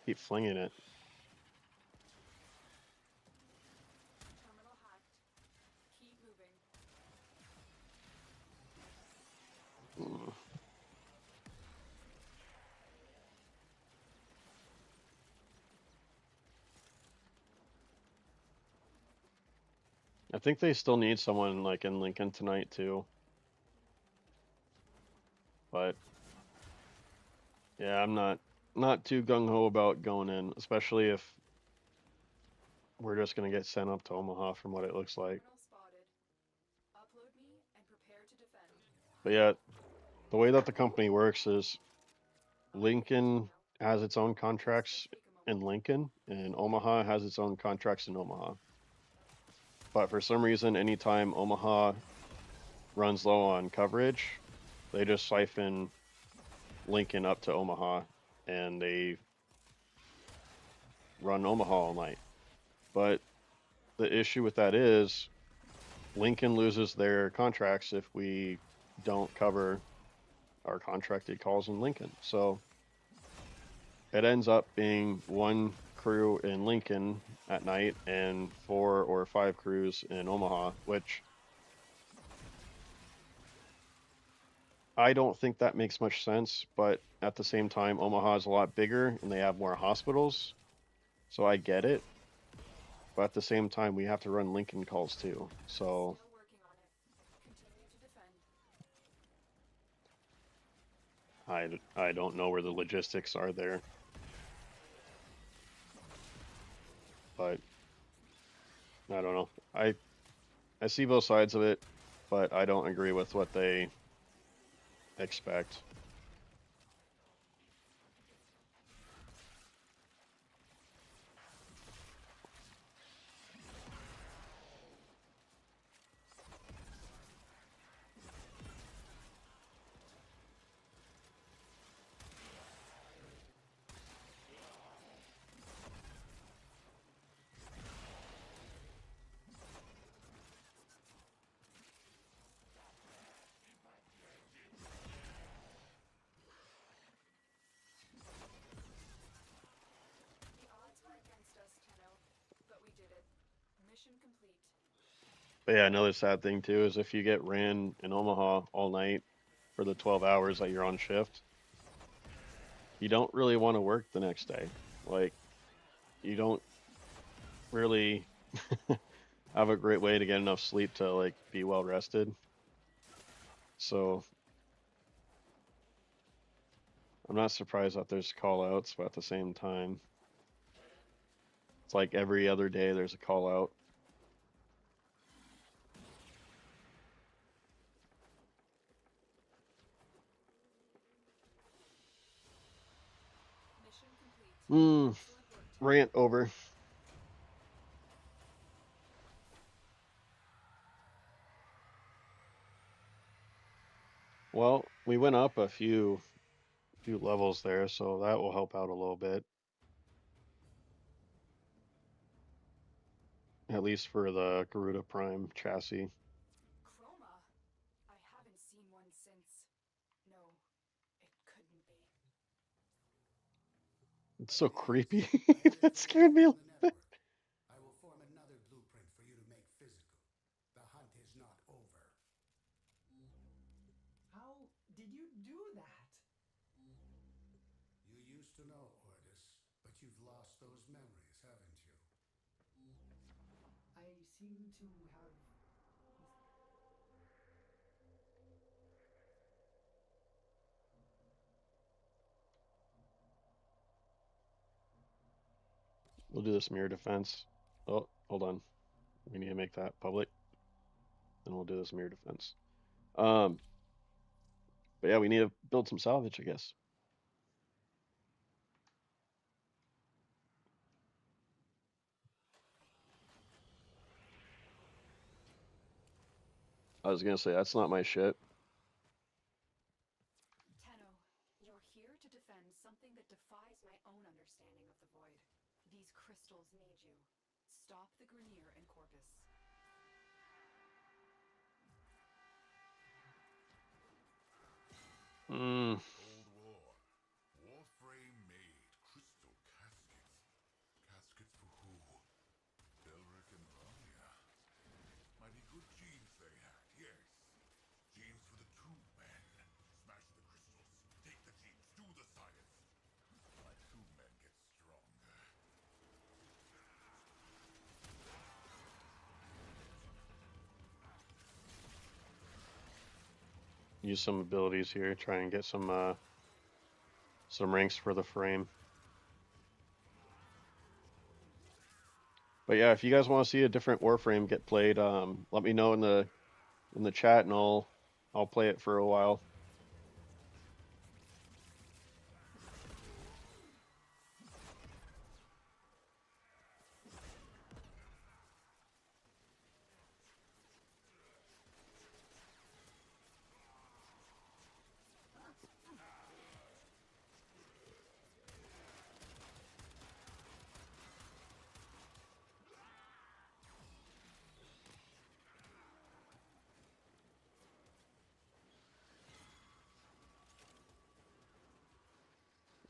keep flinging it. Terminal hacked. Keep moving. Mm. I think they still need someone like in Lincoln tonight too. But yeah, I'm not too gung ho about going in, especially if we're just gonna get sent up to Omaha from what it looks like. Terminal spotted. Upload me and prepare to defend. But yeah, the way that the company works is I'm in, Lincoln Tenno. has its own This will contracts take a in moment. Lincoln, and Omaha has its own contracts in Omaha. But for some reason, anytime Omaha runs low on coverage, they just siphon Lincoln up to Omaha, and they run Omaha all night. But the issue with that is Lincoln loses their contracts if we don't cover our contracted calls in Lincoln. So it ends up being one crew in Lincoln at night and 4 or 5 crews in Omaha, which I don't think that makes much sense, but at the same time, Omaha is a lot bigger and they have more hospitals, so I get it. But at the same time, we have to run Lincoln calls too. So Still working on it. Continue to defend. I don't know where the logistics are there, but I don't know. I see both sides of it, but I don't agree with what they expect. The odds were against us, Tenno, but we did it. Mission complete. But yeah, another sad thing too is if you get ran in Omaha all night for the 12 hours that you're on shift, you don't really want to work the next day. Like, you don't really have a great way to get enough sleep to like be well rested. So I'm not surprised that there's call outs, but at the same time, it's like every other day there's a call out. Mission complete. Hmm, Excellent work, Tenno. rant over. Well, we went up a few levels there, so that will help out a little bit, at least for the Garuda Prime chassis. Chroma? I haven't seen one since. No, it couldn't be. It's so Again, creepy. I hear That training scared me a on little the bit. network. I will form another blueprint for you to make physical. The hunt is not over. How did you do that? You used to know, Ordis, but you've lost those memories, haven't you? I seem to have. We'll do this mirror defense. Oh, hold on. We need to make that public. Then we'll do this mirror defense. Um, but yeah, we need to build some salvage, I guess. I was gonna say that's not my shit. Tenno, you're here to defend something that defies my own understanding of the void. These crystals need you. Stop the Grineer and Corpus. Mm, Cold War. Warframe made crystal caskets. Caskets for who? Delric and Lamia. Mighty good genes they had, yes. Genes for the two men. Smash the crystals, take the genes, do the science. My two men get stronger. use some abilities here. Try and get some ranks for the frame. But yeah, if you guys want to see a different Warframe get played, let me know in the chat, and I'll play it for a while.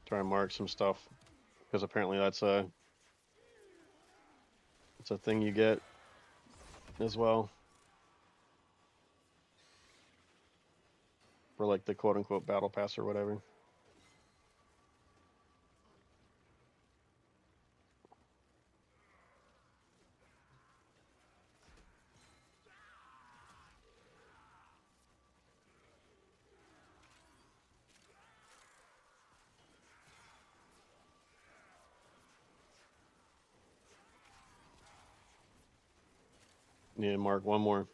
Try and mark some stuff because apparently it's a thing you get as well. for like the quote unquote battle pass or whatever. Yeah, Mark, one more.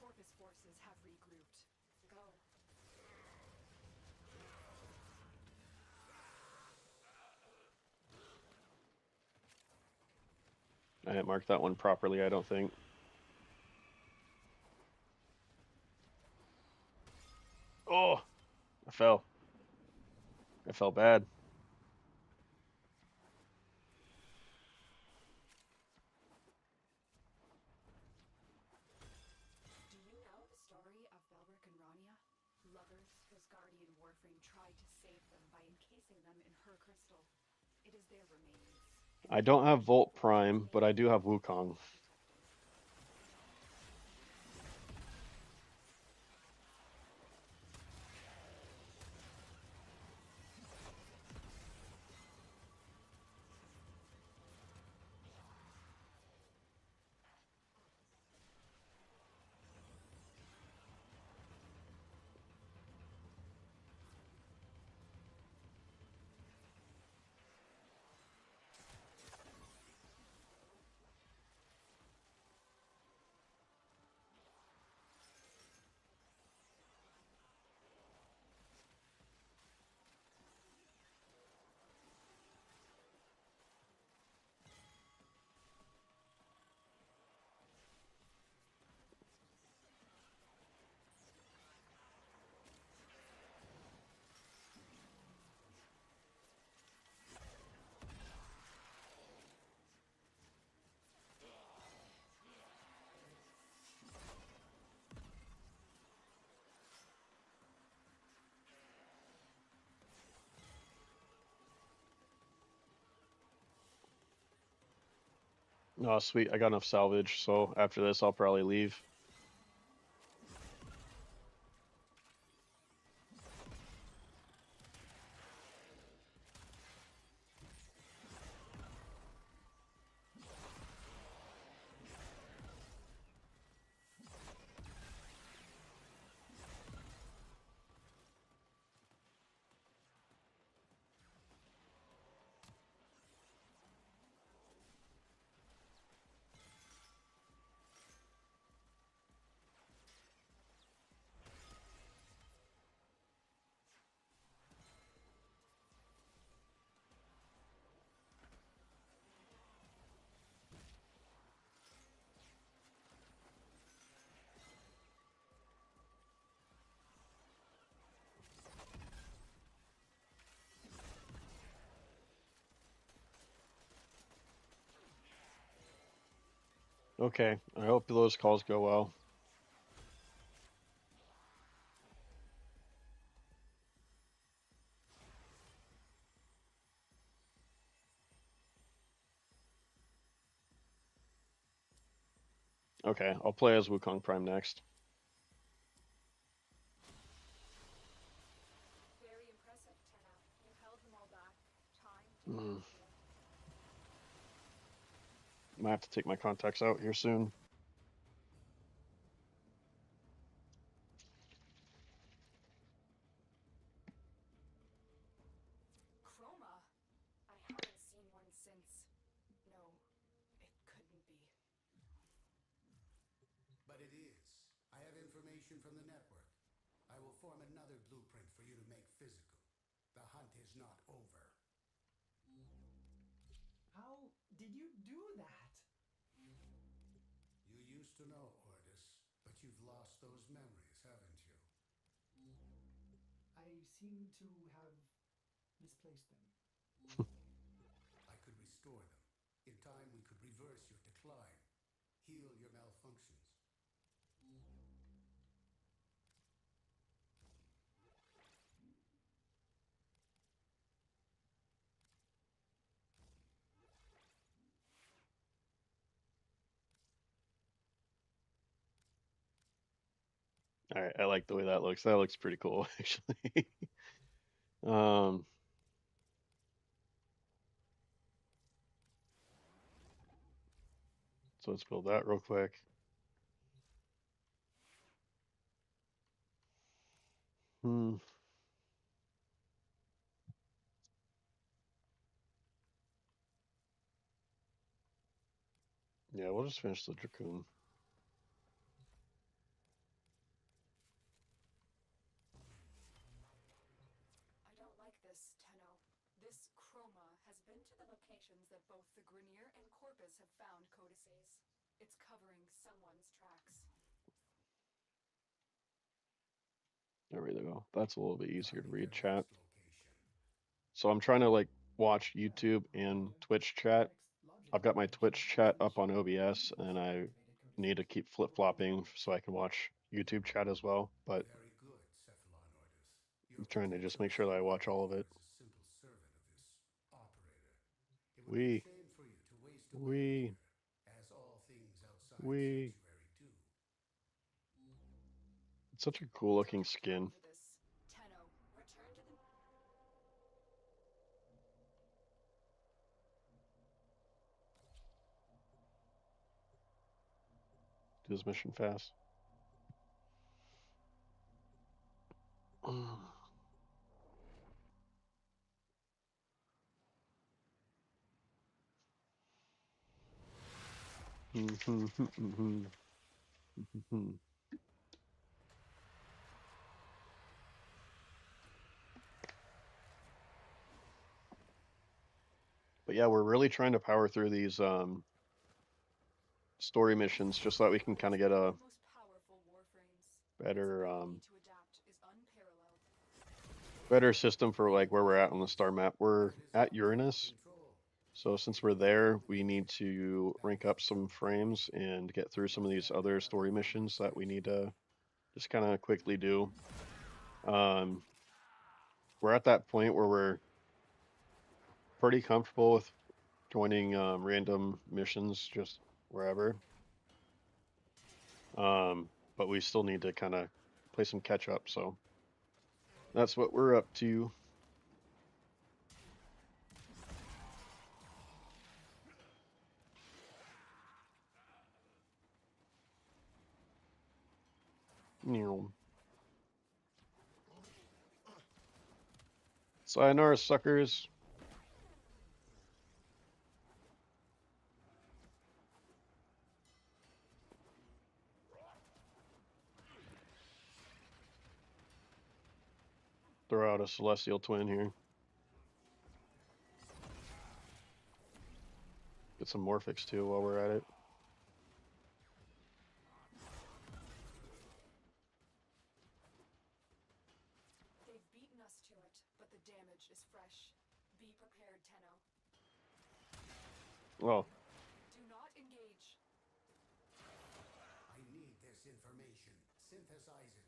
Corvus forces have regrouped. Go. I didn't mark that one properly, I don't think. Oh, I fell. I fell bad. Do you know the story of Belric and Rania? Lovers whose guardian warframe tried to save them by encasing them in her crystal. It is their remains. I don't have Volt Prime, but I do have Wukong. Oh, sweet. I got enough salvage, so after this, I'll probably leave. Okay, I hope those calls go well. Okay, I'll play as Wukong Prime next. Very impressive, Tenna. You held them all back. Time to Mm. finish you. Might have to take my contacts out here soon. Chroma? I haven't seen one since. No, it couldn't be. But it is. I have information from the network. I will form another blueprint for you to make physical. The hunt is not over. How did you do that? You to know, Ordis, but you've lost those memories, haven't you? I seem to have misplaced them. I could restore them. In time, we could reverse your decline, heal your malfunctions. All right, I like the way that looks. That looks pretty cool, actually. um, so let's build that real quick. Hmm. Yeah, we'll just finish the Dracoon. I don't like this, Tenno. This chroma has been to the locations that both the Grenier and Corpus have found codices. It's covering someone's tracks. There we go. That's a little bit easier to Find read their chat. next location. So I'm trying to like watch Yeah, YouTube and well, Twitch the chat. next I've logical got my location Twitch is chat up reached on by OBS, these and I activated need to codices. keep flip flopping so I can watch YouTube chat as well. But Very good, Cephalon Ordis. Your I'm trying to just potential make is sure that I watch all of significant it. as a simple servant of this operator. It would be a We, shame for you to waste away we, here, as all things outside we. Sanctuary do. It's such a cool We looking don't have time skin. for this. Tenno, return to the... Do this mission fast. But yeah, we're really trying to power through these story missions just so that we can kind of get One a of the most powerful warframes. Its better ability to adapt is unparalleled. better system for like where we're at on the star map. We're Mechanism at under Uranus, control. so since we're Capable of there, we moving. need to rank up some frames and get through some of these Must have other another story missions that we need conversation. to just kind of quickly do. Um, we're at that point where we're pretty comfortable with joining random missions just wherever. But we still need to kind of play some catch up. So that's what we're up to. Sayonara, suckers. Throw out a celestial twin here. Get some morphics too while we're at it. They've beaten us to it, but the damage is fresh. Be prepared, Tenno. Well, Do not engage. I need this information. Synthesize it.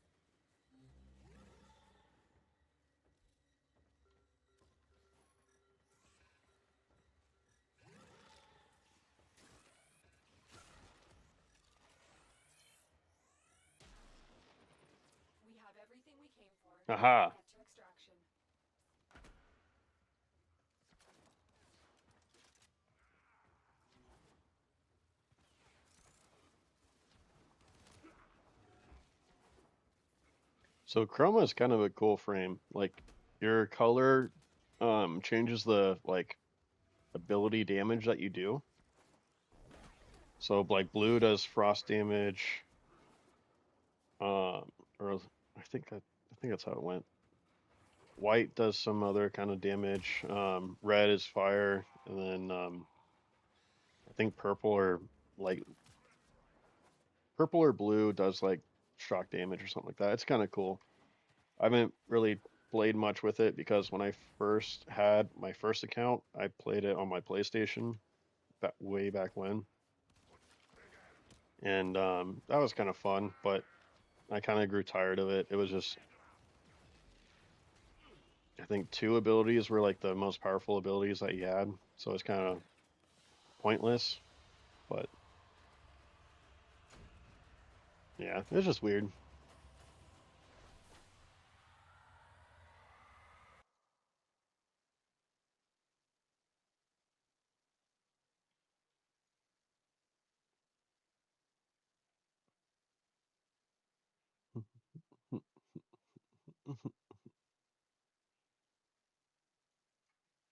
We have everything we came for. aha. Get to extraction. So chroma is kind of a cool frame. Like your color changes the like ability damage that you do. So like blue does frost damage. Or I think that's how it went. White does some other kind of damage. Red is fire, and then I think purple or light purple or blue does like shock damage or something like that. It's kind of cool. I haven't really played much with it because when I first had my first account, I played it on my PlayStation way back when, and that was kind of fun. But I kind of grew tired of it. It was just, I think two abilities were like the most powerful abilities that you had, so it's kind of pointless. But yeah, it's just weird.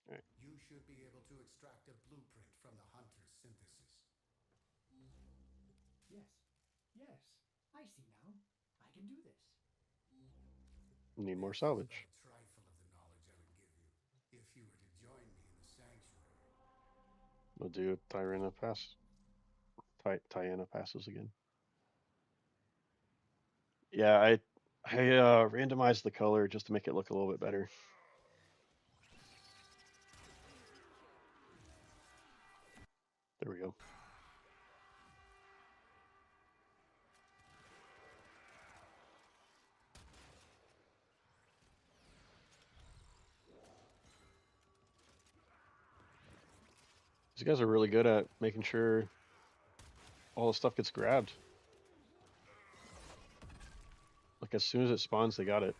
Alright. You should be able to extract a blueprint from the hunter's synthesis. Yes. Yes. I see now. I can do this. Need more This is but salvage. a trifle of the knowledge I would give you if you were to join me in the sanctuary. We'll do Tyrana pass. Tiana passes again. Yeah, I randomized the color just to make it look a little bit better. There we go. These guys are really good at making sure all the stuff gets grabbed. Like as soon as it spawns, they got it.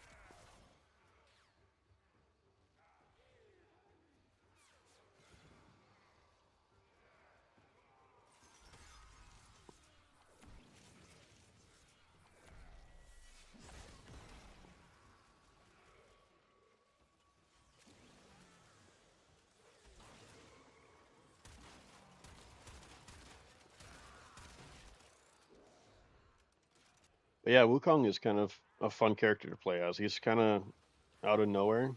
But yeah, Wukong is kind of a fun character to play as. He's kind of out of nowhere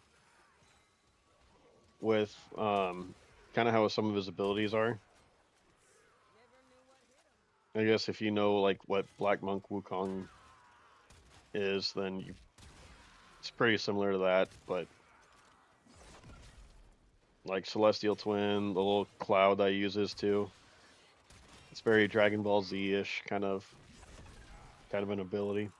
with kind of how some of his abilities are. I guess if you know like what Black Monk Wukong is, then it's pretty similar to that. But like Celestial Twin, the little cloud that he uses too, it's very Dragon Ball Z-ish kind of an ability.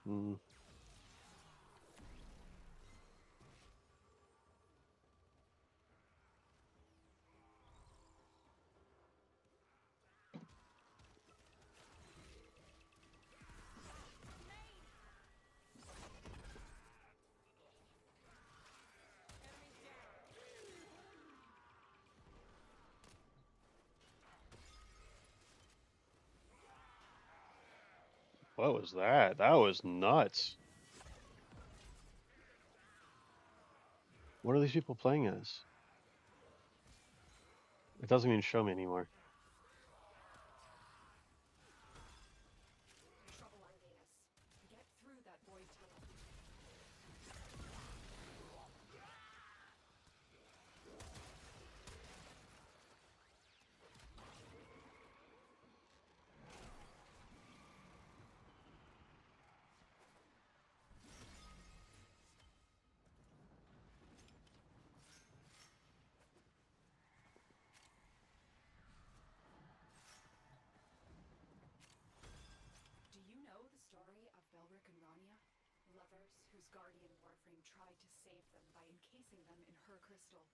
Mm. What was that? That was nuts. What are these people playing as? It doesn't even show me anymore. Trouble on Venus. Get through that void tunnel. Do you know the story of Belric and Rania? Lovers whose guardian warframe tried to save them by encasing them in her crystal.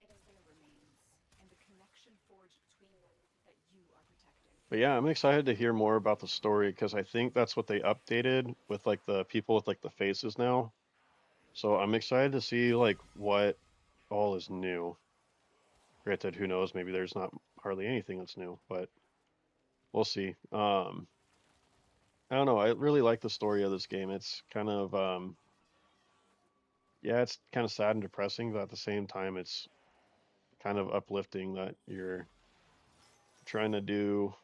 It is their remains, and the connection forged between them that you are protecting. But yeah, I'm excited to hear more about the story because I think that's what they updated with like the people with like the faces now. So I'm excited to see like what all is new. Granted, who knows? Maybe there's not hardly anything that's new, but we'll see. I don't know. I really like the story of this game. It's kind of yeah, it's kind of sad and depressing, but at the same time, it's kind of uplifting that you're trying to do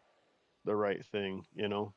the right thing, you know?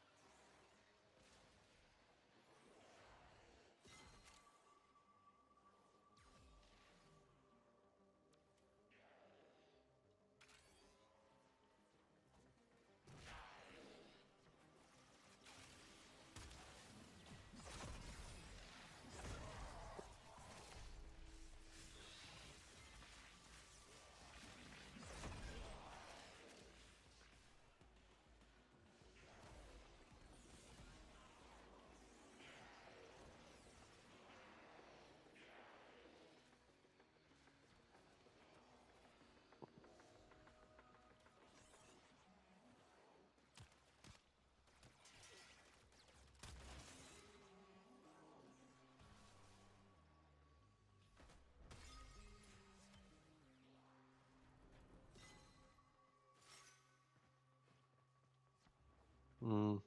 Mm.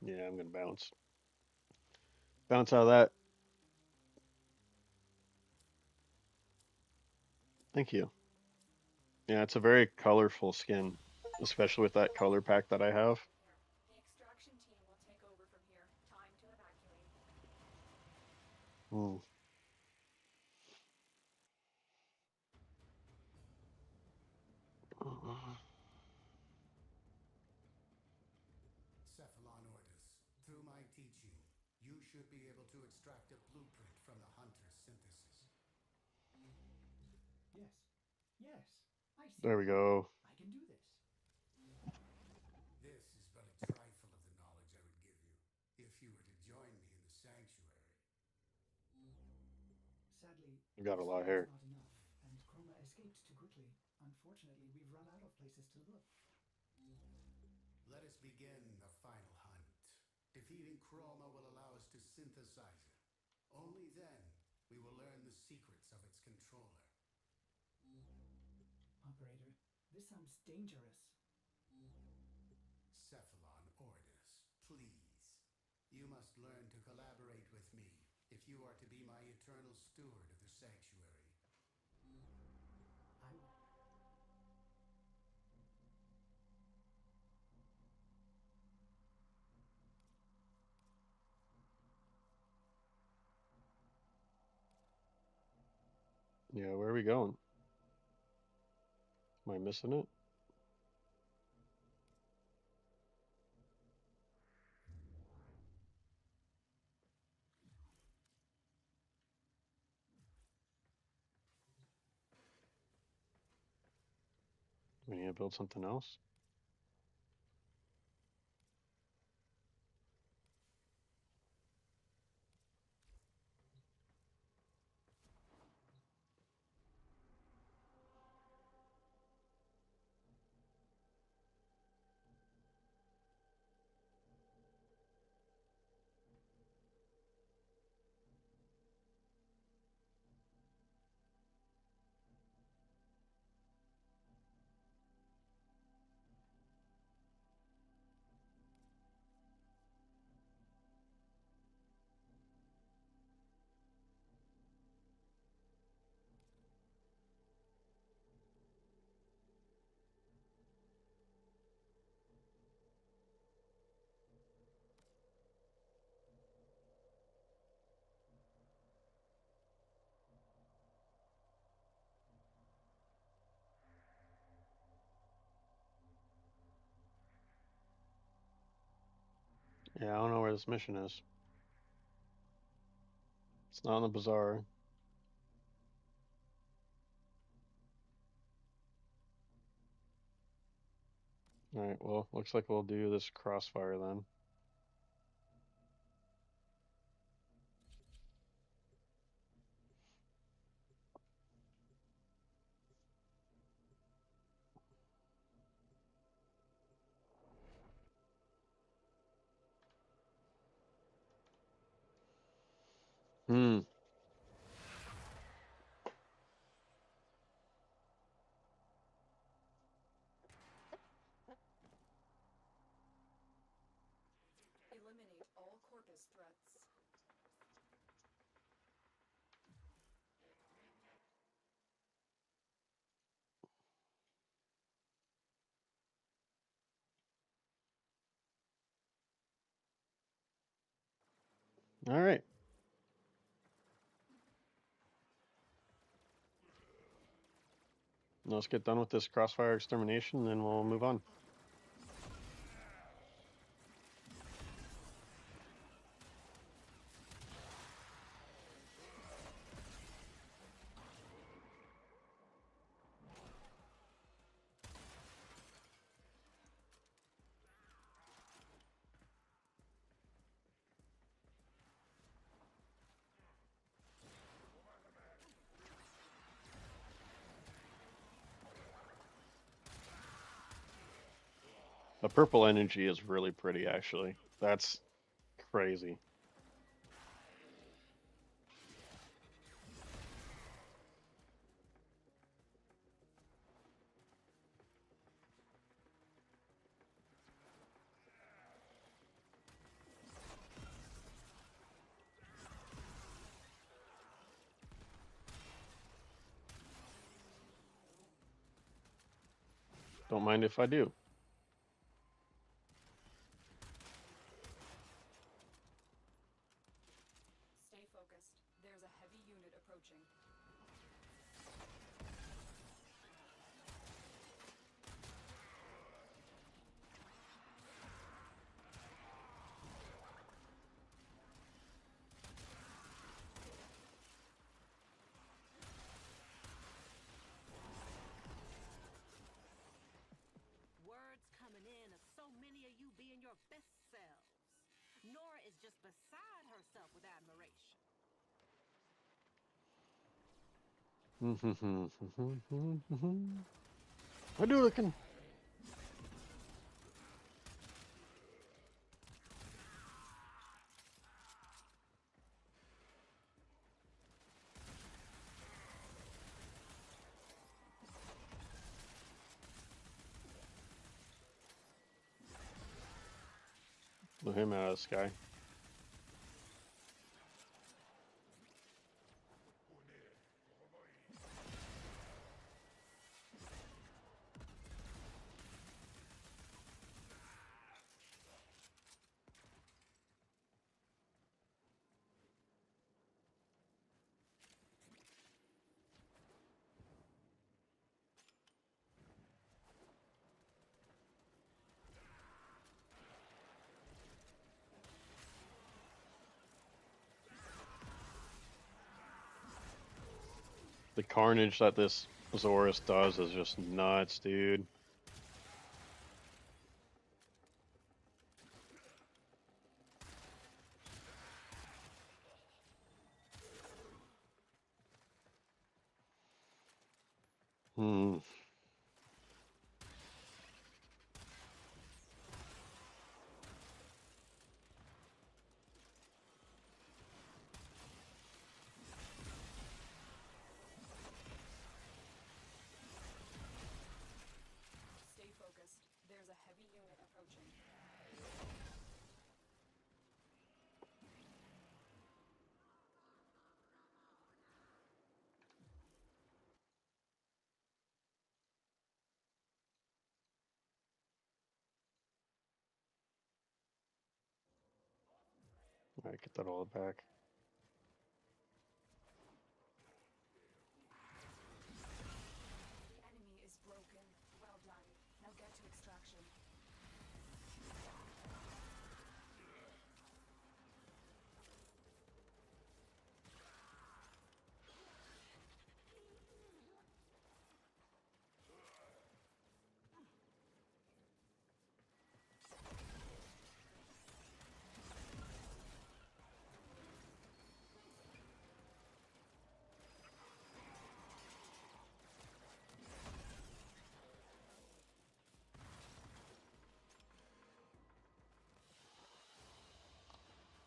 Yeah, I'm gonna bounce. Bounce out of that. Thank you. Yeah, it's a very colorful skin, especially with that color pack that I have. Here, the extraction team will take over from here. Time to evacuate. Mm. Cephalon Ordis, through my teaching, you should be able to extract a blueprint from the hunter's synthesis. Yes. Yes. I see There we now. go. I can do this. This is but a trifle of the knowledge I would give you if you were to join me in the sanctuary. Sadly, I got a this lot of field is hair. not enough, and Chroma escaped too quickly. Unfortunately, we've run out of places to look. Let us begin the final hunt. Defeating Chroma will allow us to synthesize it. Only then we will learn the secrets of its controller. Operator, this sounds dangerous. Cephalon Ordis, please. You must learn to collaborate with me if you are to be my eternal steward of the sanctuary. I. Yeah, where are we going? Am I missing it? We need to build something else. Yeah, I don't know where this mission is. It's not in the bazaar. All right, well, looks like we'll do this crossfire then. Hmm. Eliminate all corpus threats. All right. Let's get done with this crossfire extermination, then we'll move on. The purple energy is really pretty, actually. That's crazy. Don't mind if I do. Stay focused. There's a heavy unit approaching. Words coming in of so many of you being your best selves. Nora is just beside herself with admiration. I do looking. Blew him out of the sky. The carnage that this Zorus does is just nuts, dude. Hmm. Stay focused. There's a heavy unit approaching. Alright, get that all back. The enemy is broken. Well done. Now get to extraction.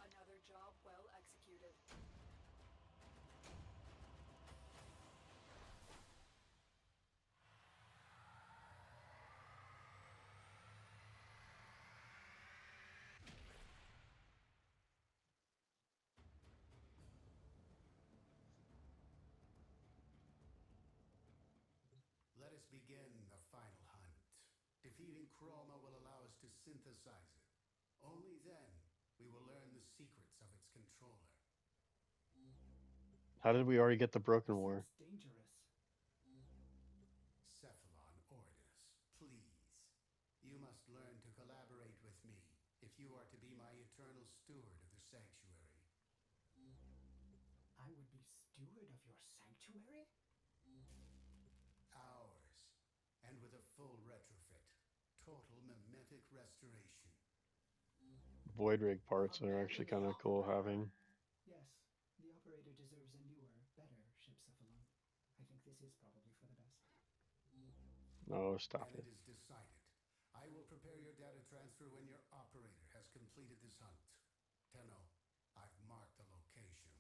Another job well executed. Let us begin the final hunt. Defeating Chroma will allow us to synthesize it. Only then we will learn the secrets of its controller. How did we already get the Broken This War? seems dangerous. must learn to collaborate with me if you are to be my eternal steward of the sanctuary. I would be steward of your sanctuary? Ours. And with a full retrofit. Total mimetic restoration. Void rig parts are Abandon actually the kind of cool operator. having. Yes, the operator deserves a newer, better Shipcephalon. I think this is probably for the best. No, stop Then it. it is decided. I will prepare your data transfer when your operator has completed this hunt. Tenno, I've marked the location.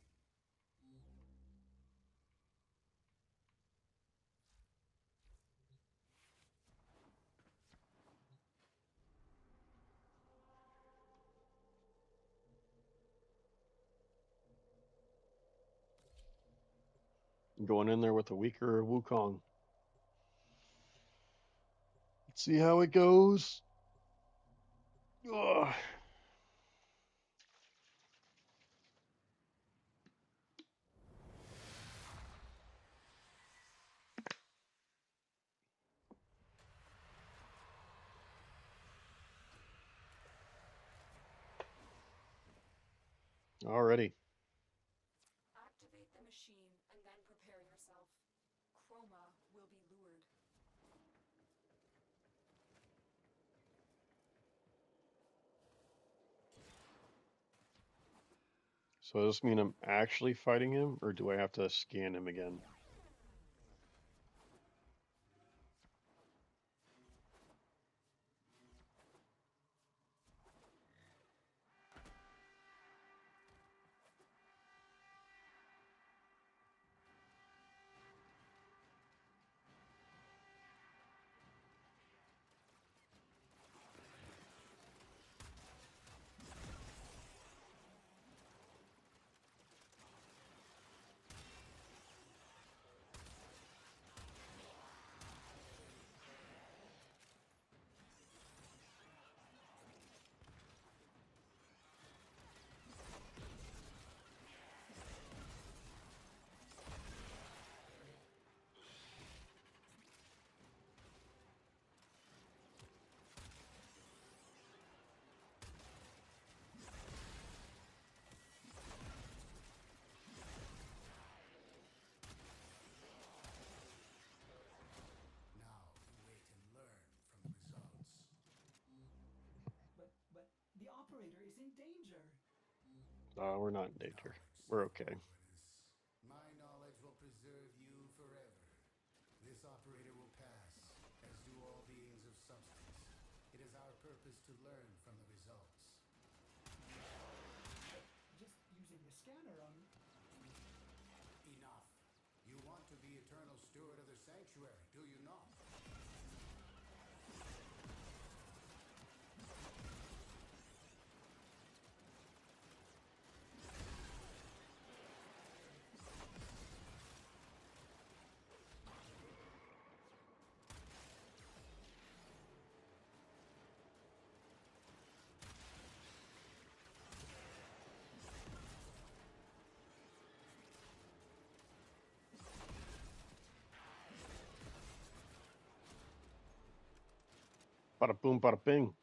Going in there with a weaker Wukong. Let's see how it goes. Ugh. Alrighty. Activate the machine and then prepare yourself. Chroma will be lured. So does this mean I'm actually fighting him, or do I have to scan him again? Now you wait and learn from the results. But the operator is in danger. We're not in danger. Knowledge, We're Sith okay. Lordiness. My knowledge will preserve you forever. This operator will pass, as do all beings of substance. It is our purpose to learn from the results. But just using the scanner on... Enough. You want to be eternal steward of the sanctuary, do you not? Bada boom, bada bing.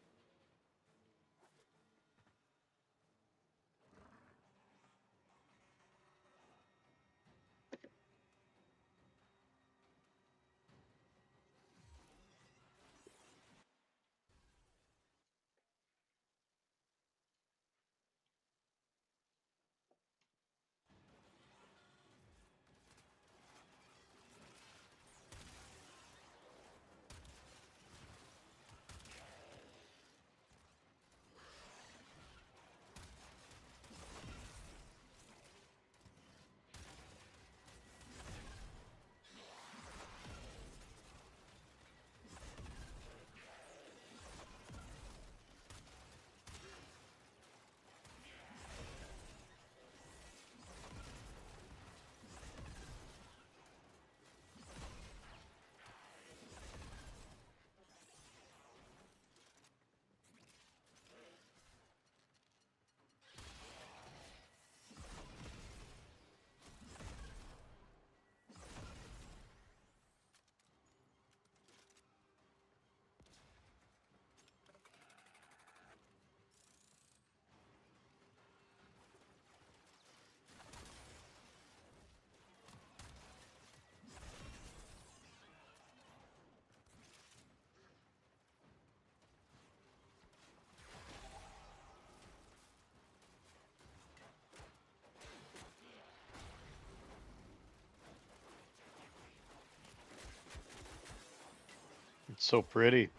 It's so pretty.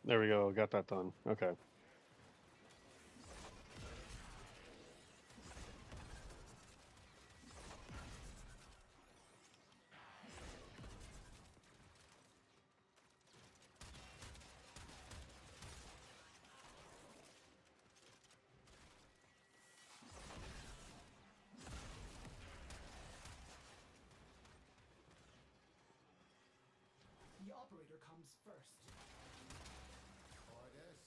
There we go. Got that done. Okay. The operator comes first. Ordis,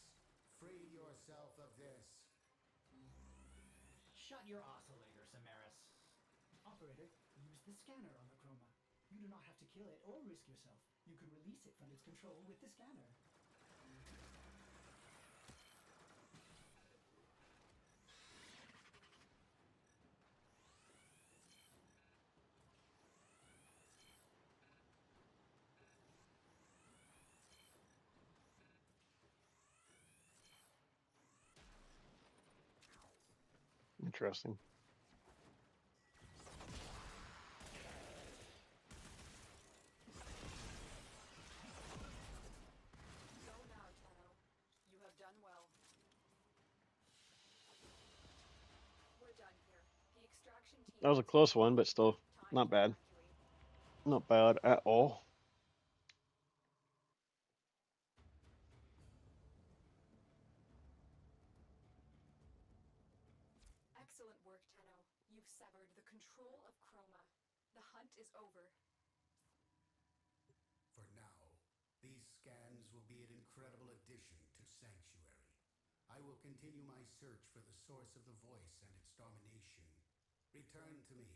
free yourself of this. Shut your oscillator, Samaris. Operator, use the scanner on the chroma. You do not have to kill it or risk yourself. You can release it from its control with the scanner. Interesting. Go now, Tenno. You have done well. We're done here. The extraction team That was a is close one, complete. but still Time not to bad. evacuate. Not bad at all. Excellent work, Tenno. You've severed the control of Chroma. The hunt is over. For now, these scans will be an incredible addition to Sanctuary. I will continue my search for the source of the voice and its domination. Return to me,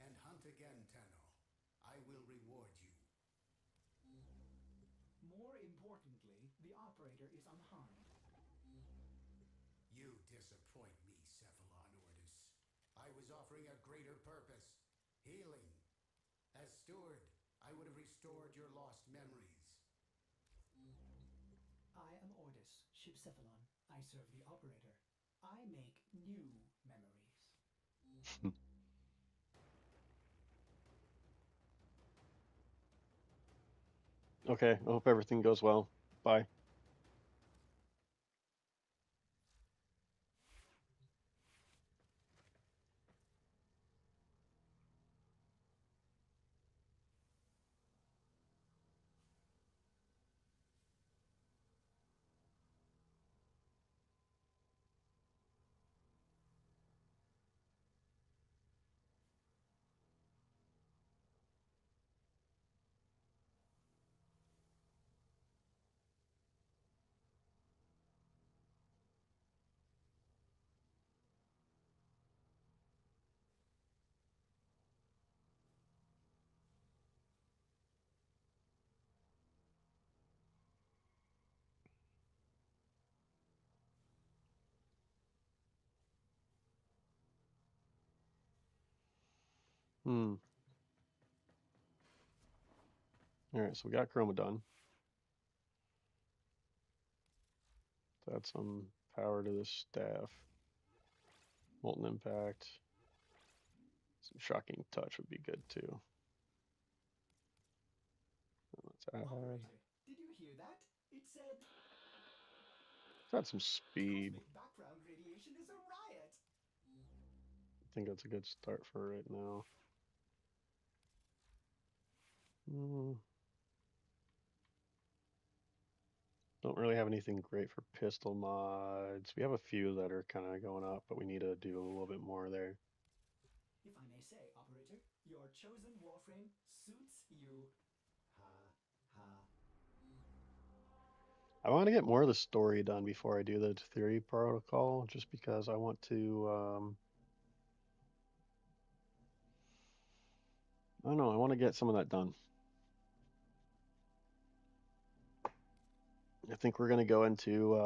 and hunt again, Tenno. I will reward you. More importantly, the operator is unharmed. You disappoint me, Cephalon Ordis. I was offering a greater purpose, healing. As steward, I would have restored your lost memories. I am Ordis, Ship Cephalon. I serve the operator. I make new memories. Okay. I hope everything goes well. Bye. Hmm. All right. So we got Chroma done. Add some power to this staff. Molten impact. Some shocking touch would be good too. Let's add. Operator, did you hear that? It said Let's add some speed. cosmic background radiation think that's a good start for right now. Mm, don't really have anything great for pistol mods. We have a few that are kind of going up, but we need to do a little bit more there. If I may say, operator, your chosen warframe suits you. Ha ha. I want to get more of the story done before I do the theory protocol, just because I want to. I don't know. I want to get some of that done. I think we're gonna go into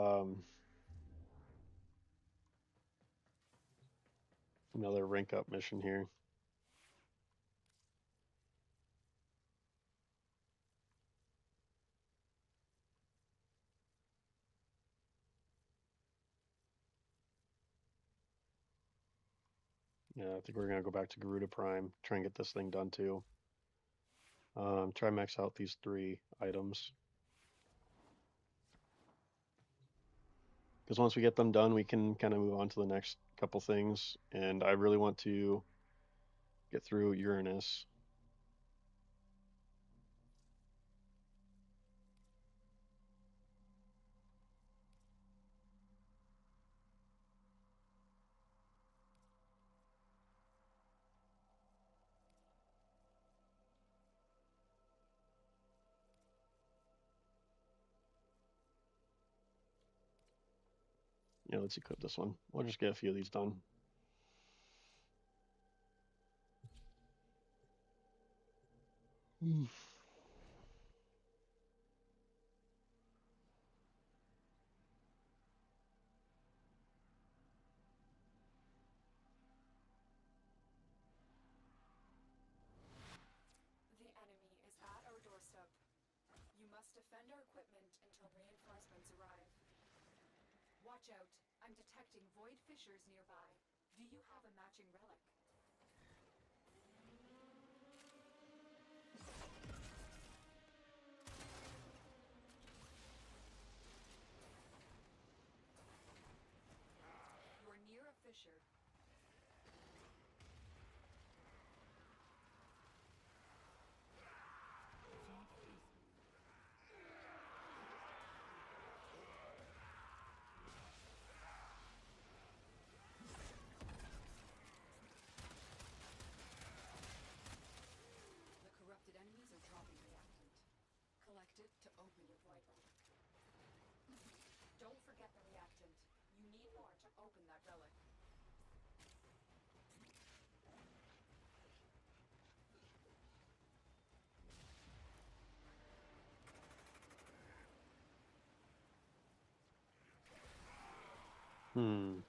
another rank up mission here. Yeah, I think we're gonna go back to Garuda Prime, try and get this thing done too. Try max out these 3 items. Because once we get them done, we can kind of move on to the next couple things. And I really want to get through Uranus. Yeah, let's equip this one. We'll just get a few of these done. Mm. The enemy is at our doorstep. You must defend our equipment until reinforcements arrive. Watch out. I'm detecting void fissures nearby. Do you have a matching relic? You're near a fissure. The corrupted enemies are dropping reactant. Collect it to open your void relic. Don't forget the reactant. You need more to open that relic. Hmm.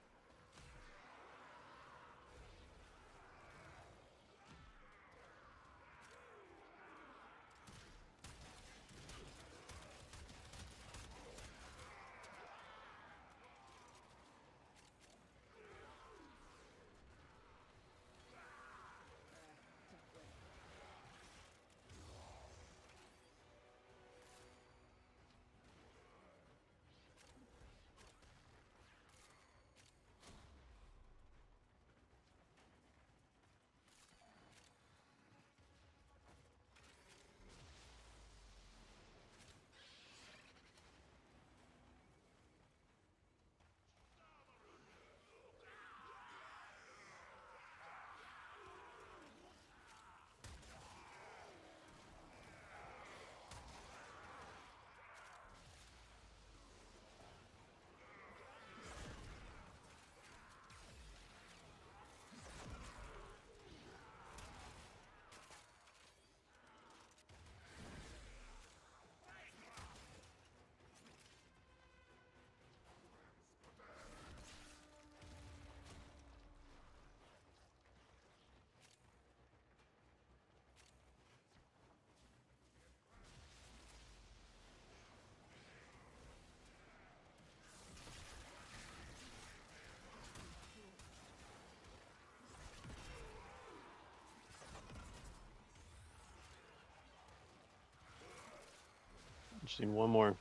Just need one more.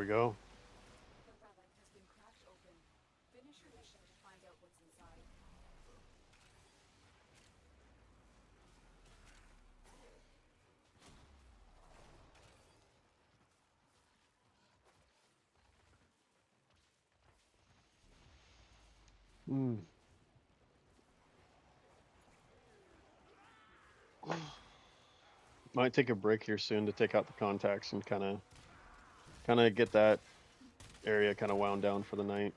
we go. The relic has been cracked open. Finish your mission to find out what's inside. Hmm. Might take a break here soon to take out the contacts and kind of get that area kind of wound down for the night.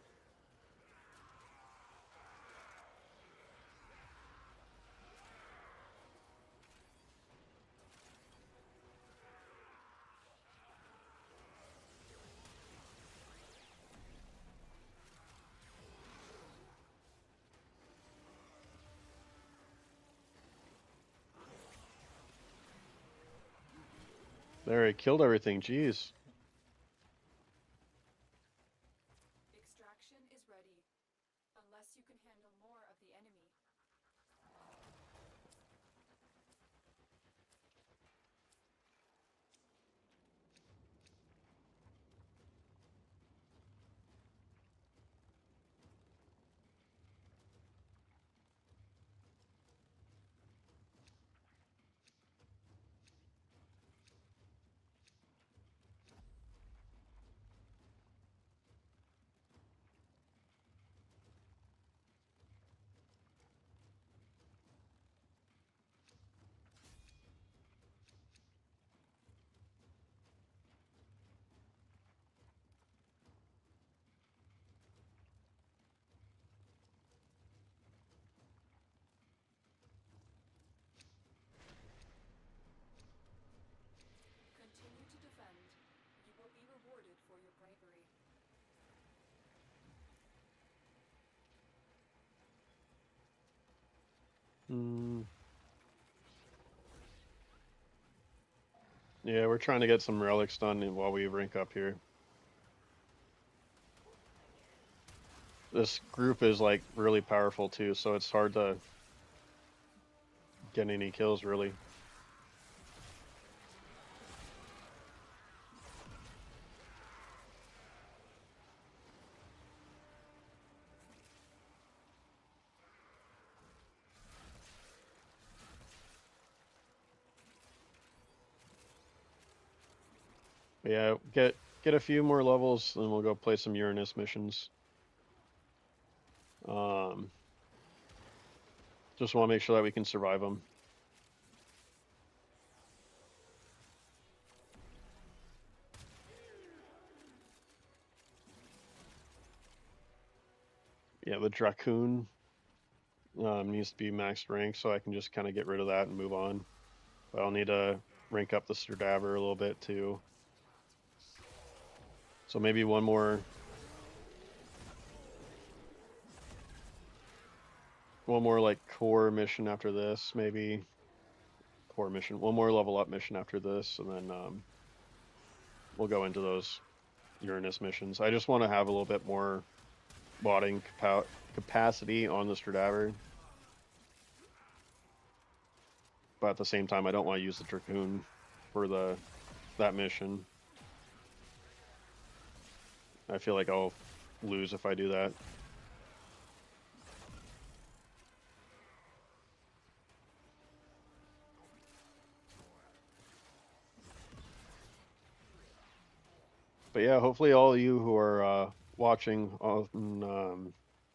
There, he killed everything. Jeez. Extraction is ready. Unless you can handle more of the enemy. Continue to defend. You will be rewarded for your bravery. Hmm. Yeah, we're trying to get some relics done while we rank up here. This group is like really powerful too, so it's hard to get any kills really. But yeah, get a few more levels, then we'll go play some Uranus missions. Um, just want to make sure that we can survive them. Yeah, the Dracoon needs to be maxed rank, so I can just kind of get rid of that and move on. But I'll need to rank up the Stradaver a little bit too. So maybe one more like core mission after this, maybe core mission, one more level up mission after this, and then we'll go into those Uranus missions. I just want to have a little bit more botting capacity on the Stradaver, but at the same time, I don't want to use the Dracoon for that mission. I feel like I'll lose if I do that. But yeah, hopefully all of you who are watching on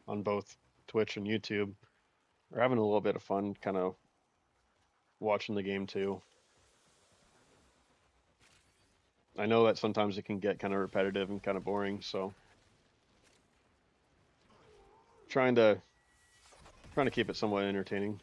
both Twitch and YouTube are having a little bit of fun kind of watching the game too. I know that sometimes it can get kind of repetitive and kind of boring, so trying to keep it somewhat entertaining.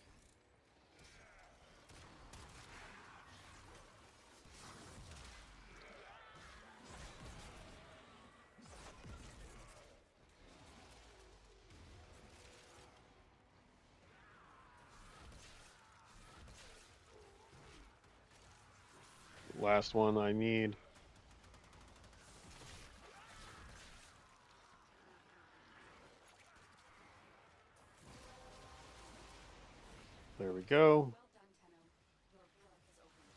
Last one I need. There we go. Well done, Tenno. Your relic is open.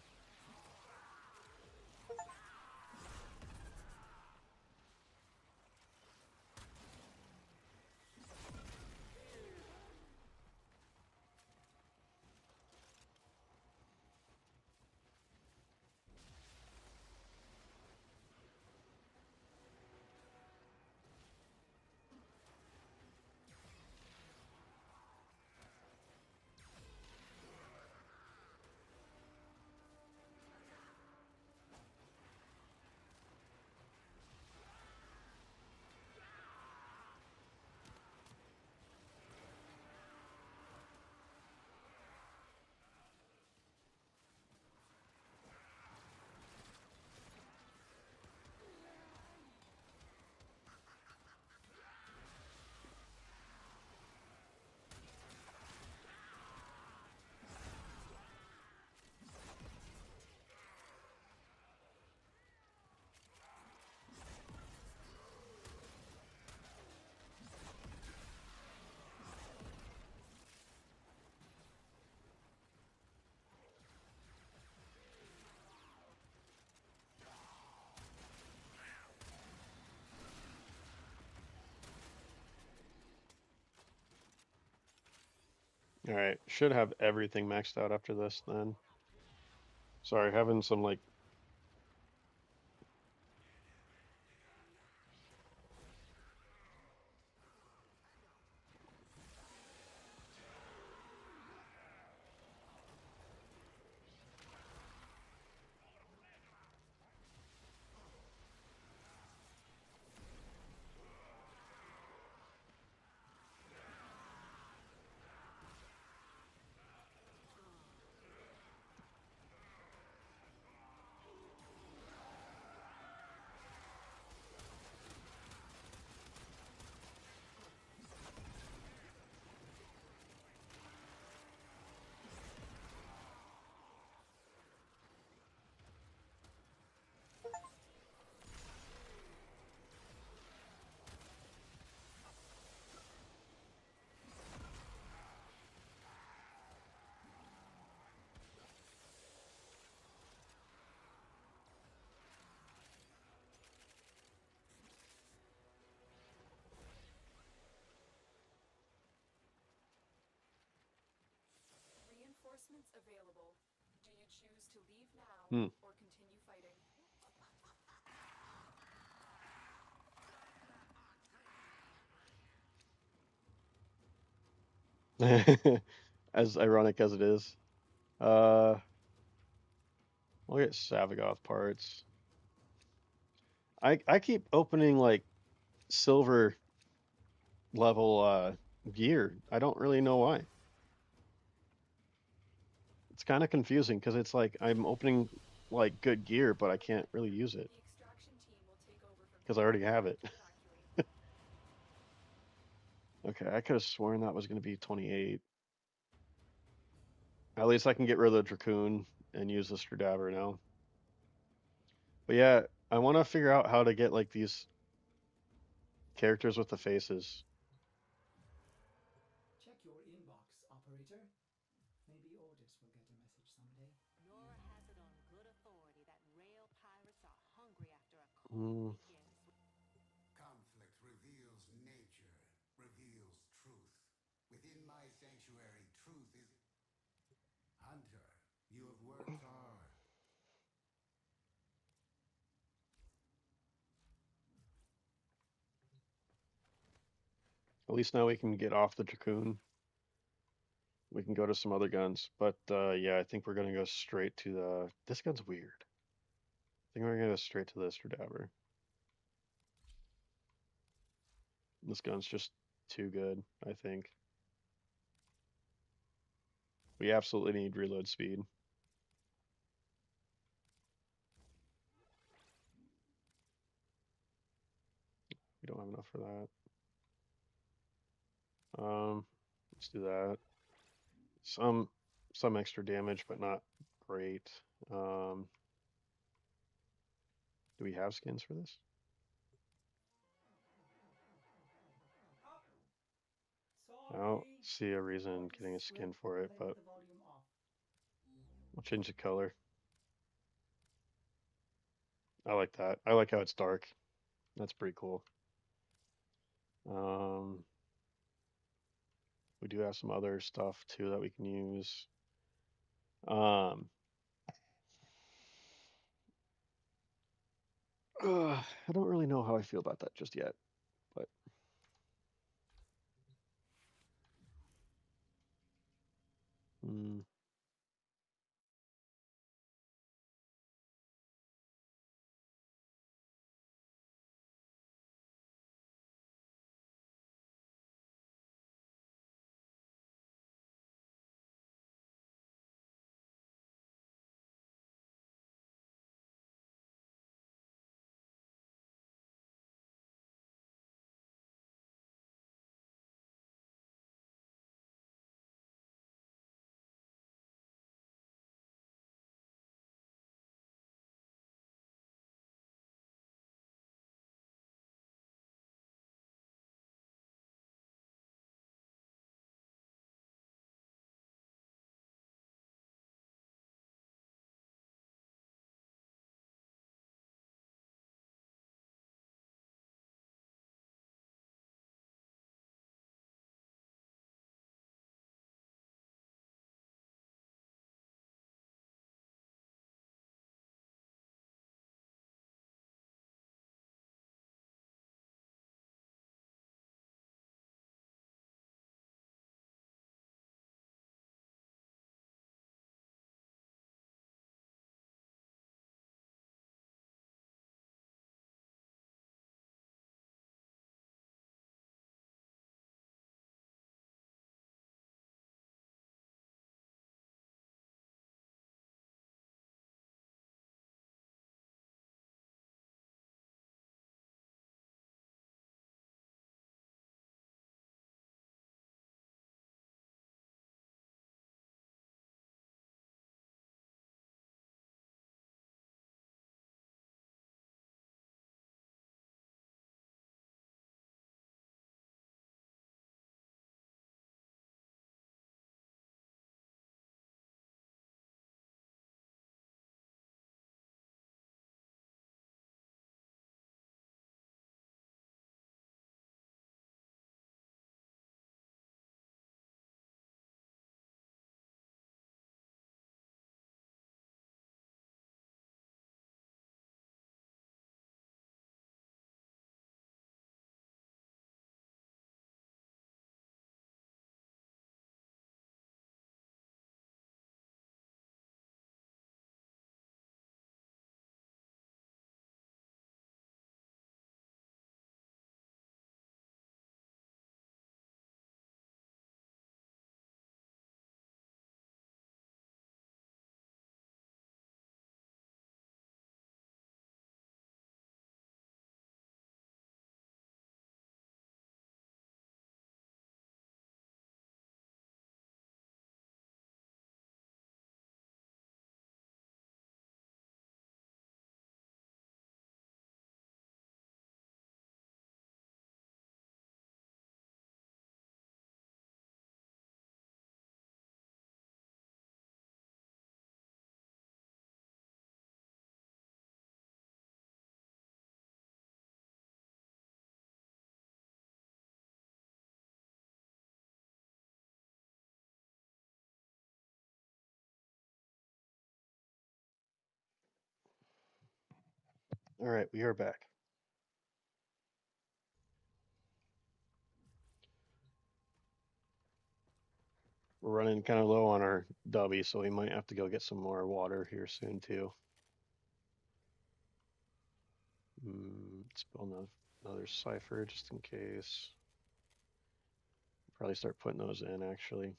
All right, should have everything maxed out after this then. Sorry, having some like Reinforcements available. Do you choose to leave now hmm. or continue fighting? As ironic as it is. Uh, we'll get Savagoth parts. I keep opening like silver level gear. I don't really know why. It's kind of confusing because it's like I'm opening like good gear, but I can't really use it The extraction team will take over from because I here. already have it. Evacuate. Okay, I could have sworn that was going to be 28. At least I can get rid of the Dracoon and use the Stradaver now. But yeah, I want to figure out how to get like these characters with the faces. Check your inbox, operator. Maybe Audits will get a message someday. Nora has it on good authority that rail pirates are hungry after a cold Mm, weekend. Conflict reveals nature, reveals truth. Within my sanctuary, truth is. Hunter, you have worked hard. at least now we can get off the Dracoon. We can go to some other guns. But yeah, I think we're gonna go straight to the. This gun's weird. I think we're gonna go straight to the Stradaver. This gun's just too good, I think. We absolutely need reload speed. We don't have enough for that. Let's do that. Some some extra damage, but not great. Um, do we have skins for this? I don't Sorry. see a reason Focus getting a split skin for it, playing but with the volume off. we'll change the color. I like that. I like how it's dark. That's pretty cool. Um, we do have some other stuff too that we can use. Um, I don't really know how I feel about that just yet, but mm, All right, we are back. We're running kind of low on our dubby, so we might have to go get some more water here soon too. Let's build another cipher just in case. Probably start putting those in actually.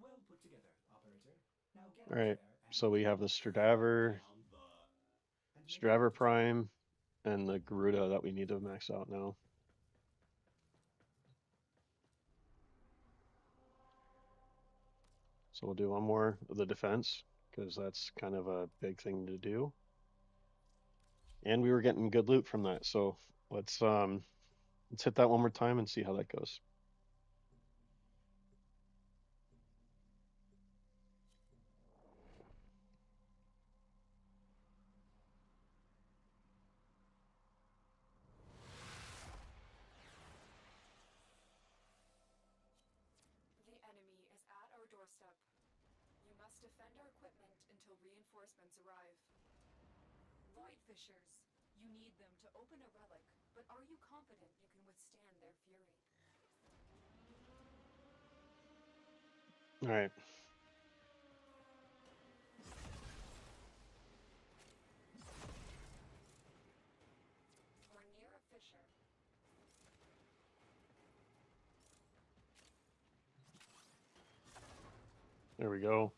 Well put together, operator. Now get All out right, there and so we have the Stradaver, and make it Stradaver work. Prime, and the Garuda that we need to max out now. So we'll do one more of the defense because that's kind of a big thing to do. And we were getting good loot from that, so let's hit that one more time and see how that goes. The enemy is at our doorstep. You must defend our equipment until reinforcements arrive. Void Fishers. You need them to open a relic, but are you confident you can withstand their fury? All right. We're near a fissure. There we go.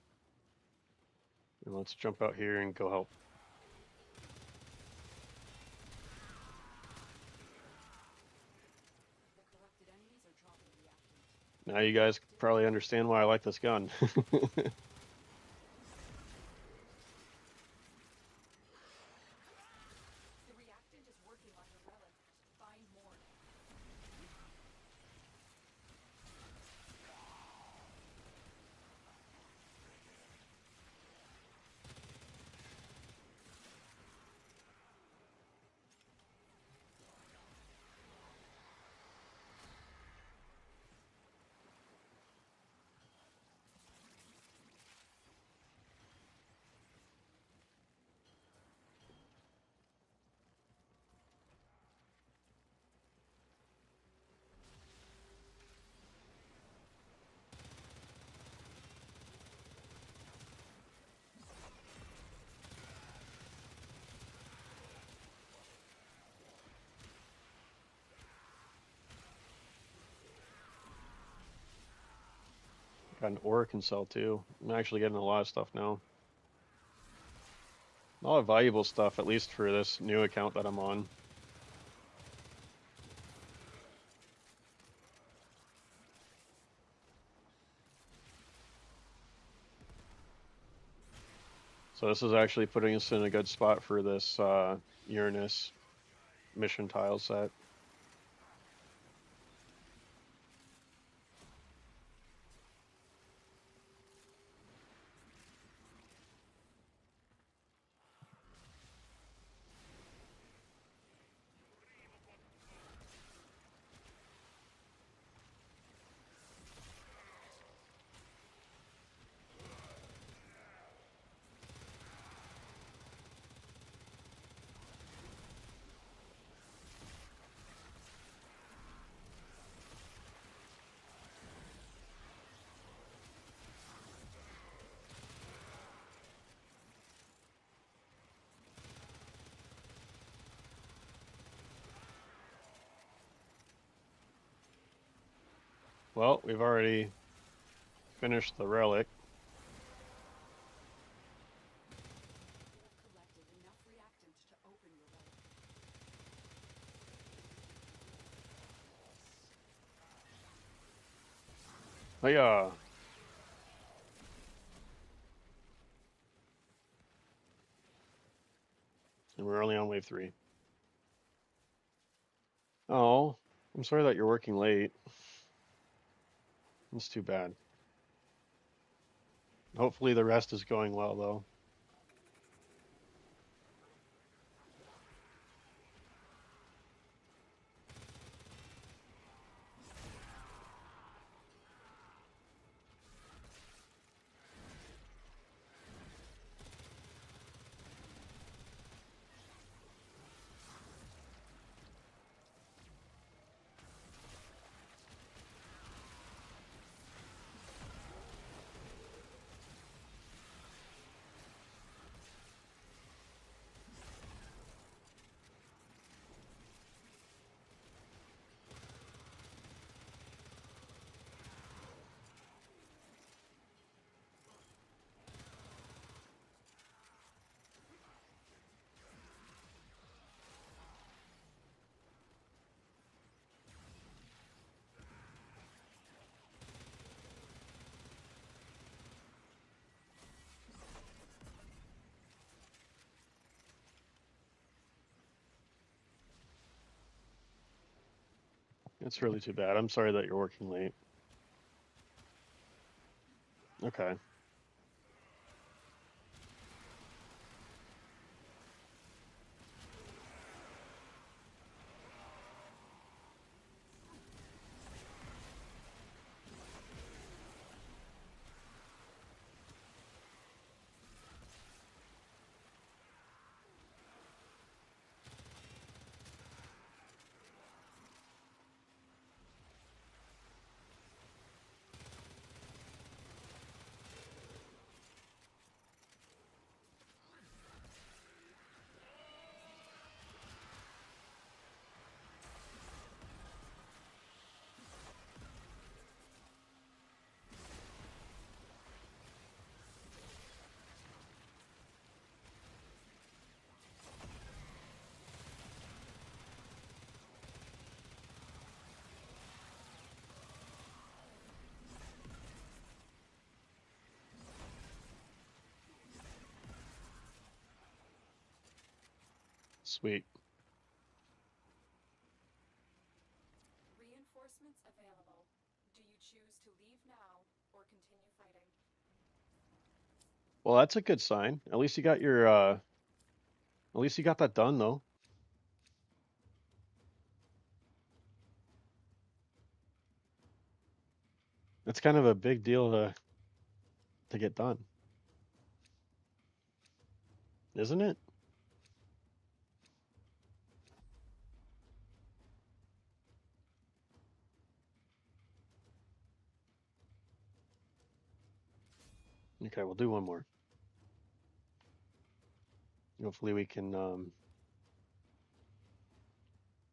And let's jump out here and go help. The corrupted enemies are dropping reactant. Now you guys probably understand why I like this gun. The reactant is working on your relic. Find more. Got an ore can sell too. I'm actually getting a lot of stuff now. A lot of valuable stuff, at least for this new account that I'm on. So this is actually putting us in a good spot for this Uranus mission tile set. Well, we've already finished the relic. You have collected enough reactant to open your relic. Hiya! And we're only on wave 3. Oh, I'm sorry that you're working late. It's too bad. Hopefully the rest is going well though. It's really too bad. I'm sorry that you're working late. Okay. Sweet. Reinforcements available. Do you choose to leave now or continue fighting? Well, that's a good sign. At least you got your at least you got that done though. It's kind of a big deal to get done, isn't it? Okay, we'll do one more. Hopefully we can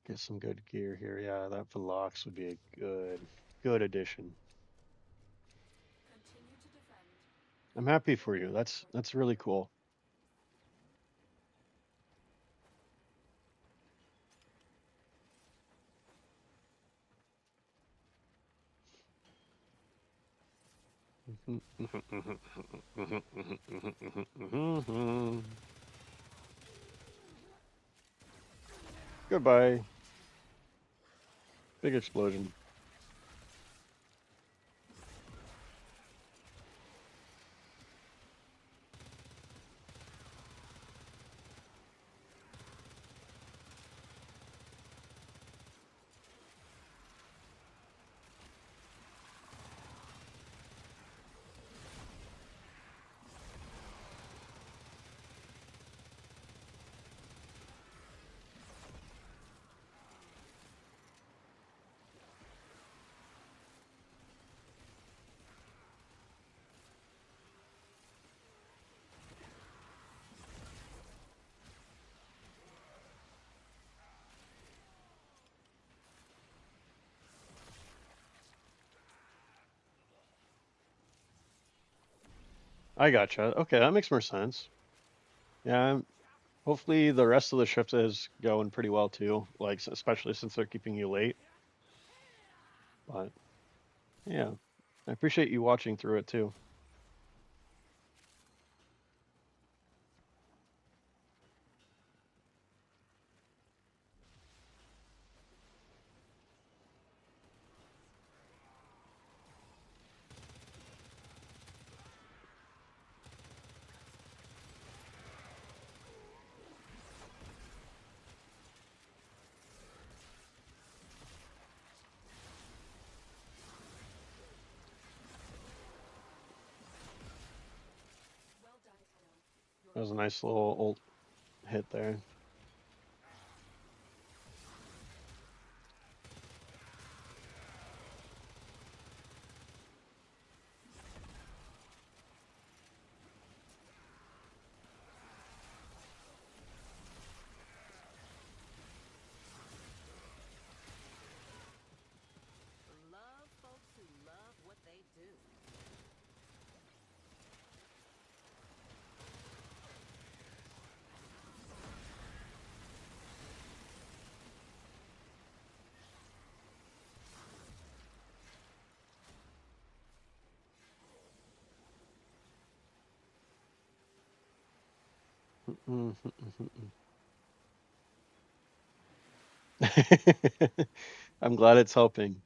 get some good gear here. Yeah, that Velox would be a good addition. Continue to defend. I'm You will happy gain for you. points for That's really victory. cool. Goodbye. Big explosion. I gotcha. Okay, that makes more sense. Yeah, hopefully the rest of the shift is going pretty well too. Like especially since they're keeping you late. But yeah, I appreciate you watching through it too. was a nice little ult hit there. Love folks who love what they do. I'm glad it's helping.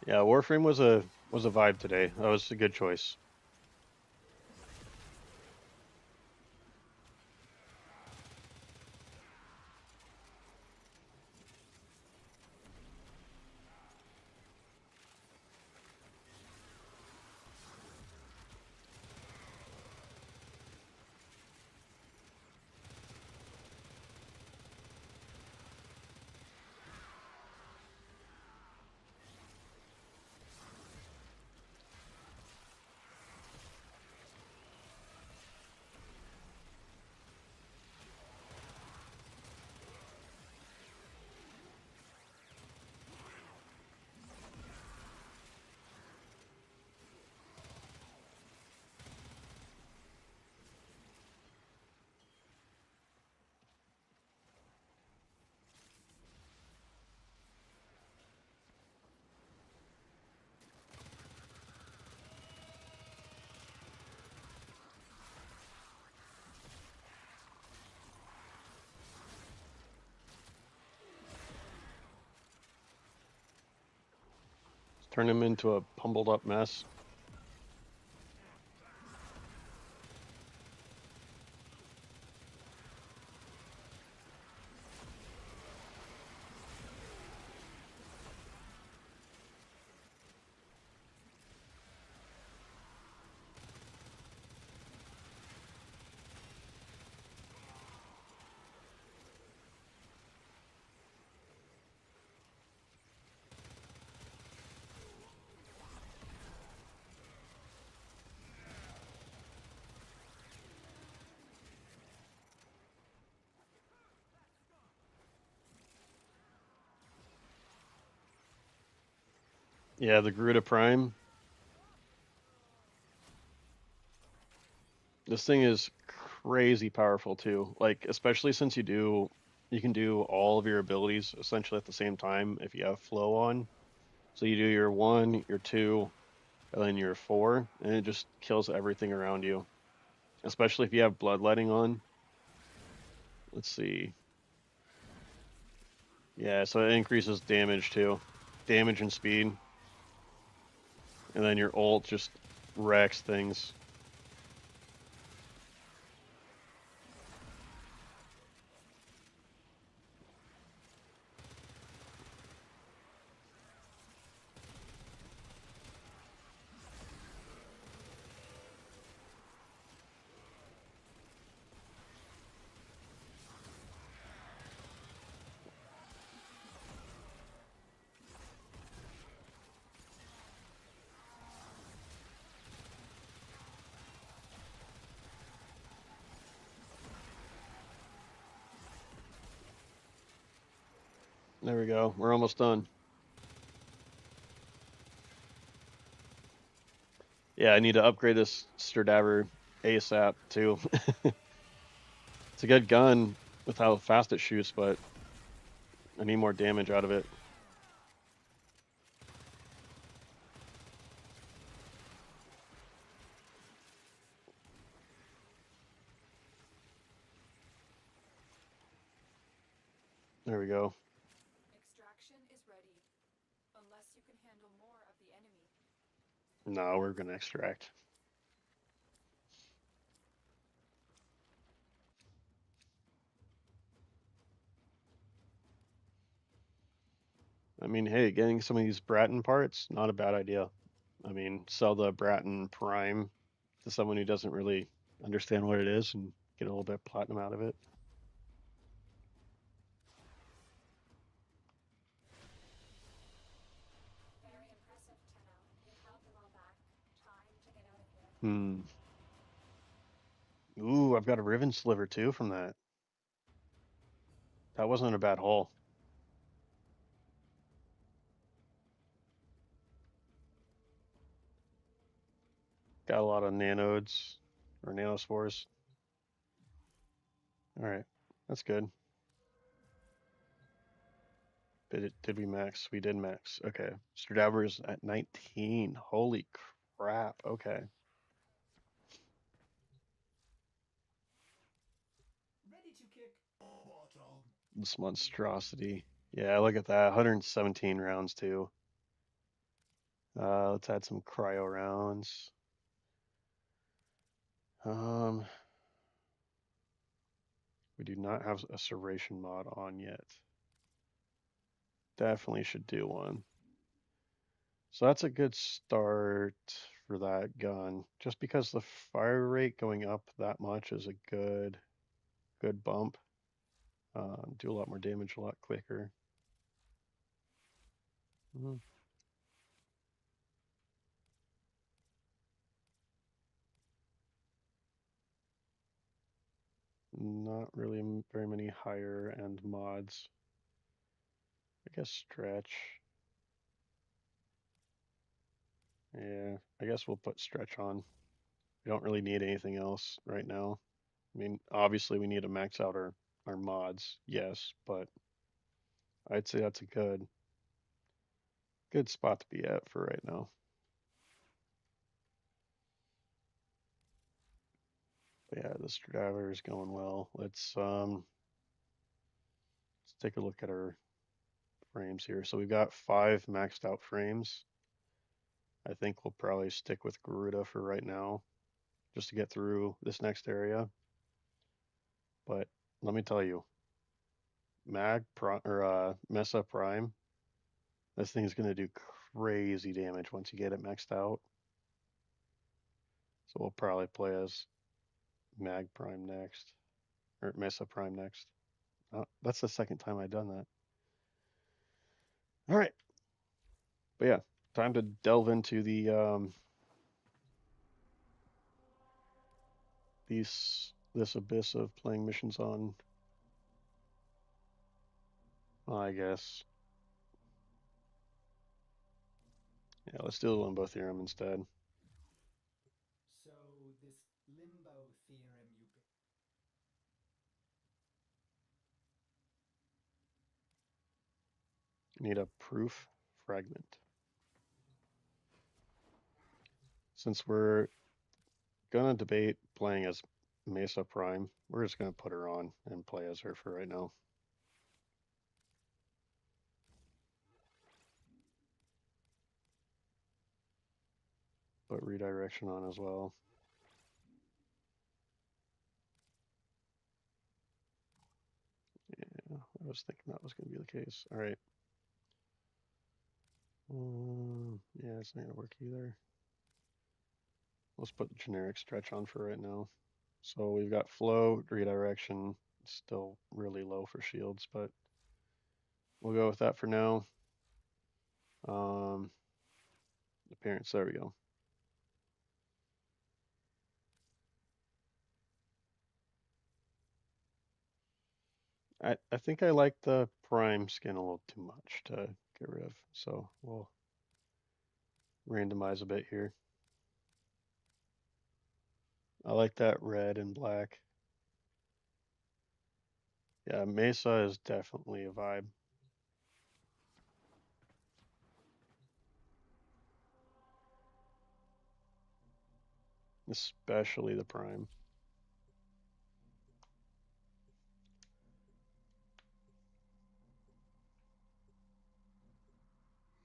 Yeah, Warframe was a vibe today. That was a good choice. Turn him into a pummeled up mess. Yeah, the Garuda Prime. This thing is crazy powerful too. Like especially since you can do all of your abilities essentially at the same time if you have flow on. So you do your 1, your 2, and then your 4, and it just kills everything around you. Especially if you have bloodletting on. Let's see. Yeah, so it increases damage too. Damage and speed. And then your ult just wrecks things. There we go. We're almost done. Yeah, I need to upgrade this Sturdaver ASAP too. It's a good gun with how fast it shoots, but I need more damage out of it. There we go. Extraction is ready. Unless you can handle more of the enemy. No, we're gonna extract. I mean, hey, getting some of these Bratton parts, not a bad idea. I mean, sell the Bratton Prime to someone who doesn't really understand what it is and get a little bit of platinum out of it. Very impressive, Tenno. You held them all back. Time to get out of here. Hmm. Ooh, I've got a Riven Sliver too from that. That wasn't a bad haul. Got a lot of nanodes or nanospores. All right, that's good. Did we max? We did max. Okay. Stradaver's at 19. Holy crap. Okay. Ready to kick. Bottom. This monstrosity. Yeah, look at that. 117 rounds too. Let's add some cryo rounds. Um, we do not have a serration mod on yet. Definitely should do one. So that's a good start for that gun. Just because the fire rate going up that much is a good bump. Do a lot more damage a lot quicker. Mhm. Not really very many higher end mods. I guess stretch. Yeah, I guess we'll put stretch on. We don't really need anything else right now. I mean, obviously we need to max out our mods, yes, but I'd say that's a good spot to be at for right now. But yeah, this driver is going well. Let's take a look at our frames here. So we've got 5 maxed out frames. I think we'll probably stick with Garuda for right now, just to get through this next area. But let me tell you, Mesa Prime, this thing is going to do crazy damage once you get it maxed out. So we'll probably play as Mag Prime next, or Mesa Prime next. That's the second time I've done that. All right, but yeah, time to delve into this abyss of playing missions on. I guess, yeah, let's do the Limbo Theorem instead. So this limbo theorem you Need a proof fragment. Since we're gonna debate playing as Mesa Prime, we're just gonna put her on and play as her for right now. Put redirection on as well. Yeah, I was thinking that was gonna be the case. All right. Yeah, it's not gonna work either. Let's put the generic stretch on for right now. So we've got flow, redirection, still really low for shields, but we'll go with that for now. Um, Appearance, there we go. I think I like the prime skin a little too much to get rid of, so we'll randomize a bit here. I like that red and black. Yeah, Mesa is definitely a vibe, especially the prime.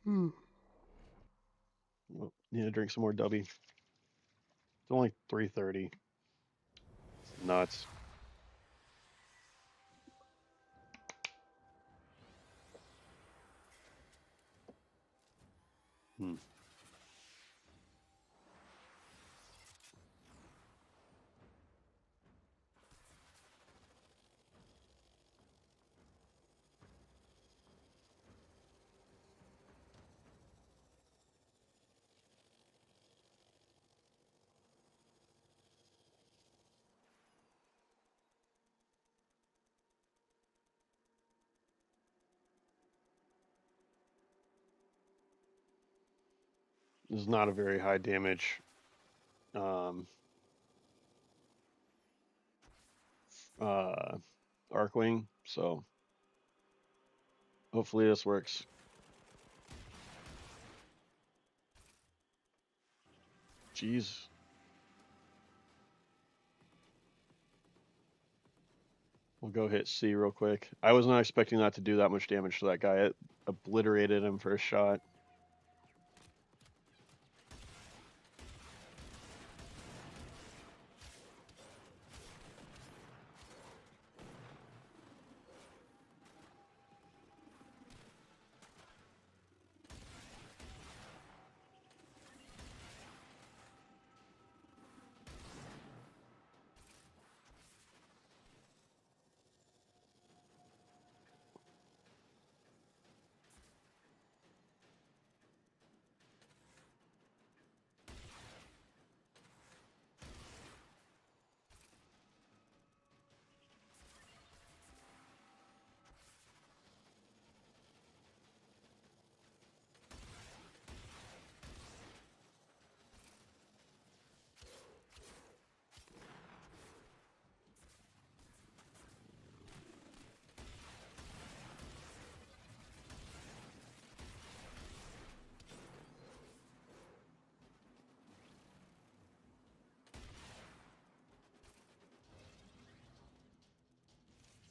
Hmm. Oh, need to drink some more Dubby. It's only 3:30. It's nuts. Hmm. This is not a very high damage um, uh, Arcwing, so hopefully this works. Jeez. We'll go hit C real quick. I was not expecting that to do that much damage to that guy. It obliterated him for a shot.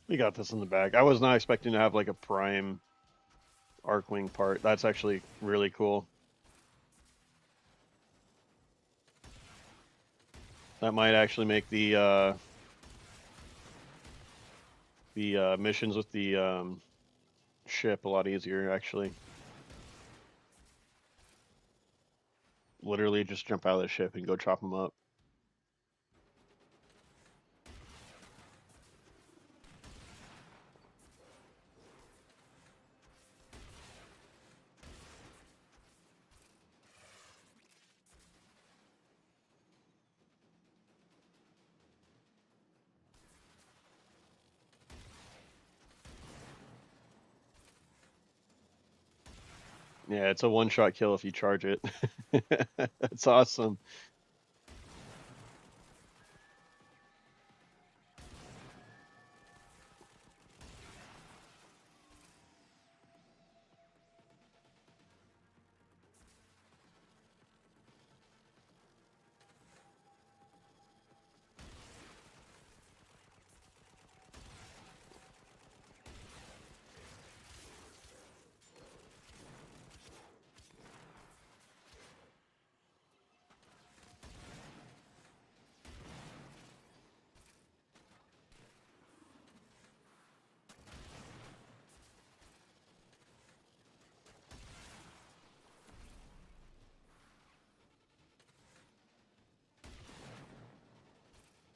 We got this in the bag. I was not expecting to have like a prime Arcwing part. That's actually really cool. That might actually make the missions with the ship a lot easier. Actually, literally just jump out of the ship and go chop them up. Yeah, it's a one-shot kill if you charge it. It's awesome.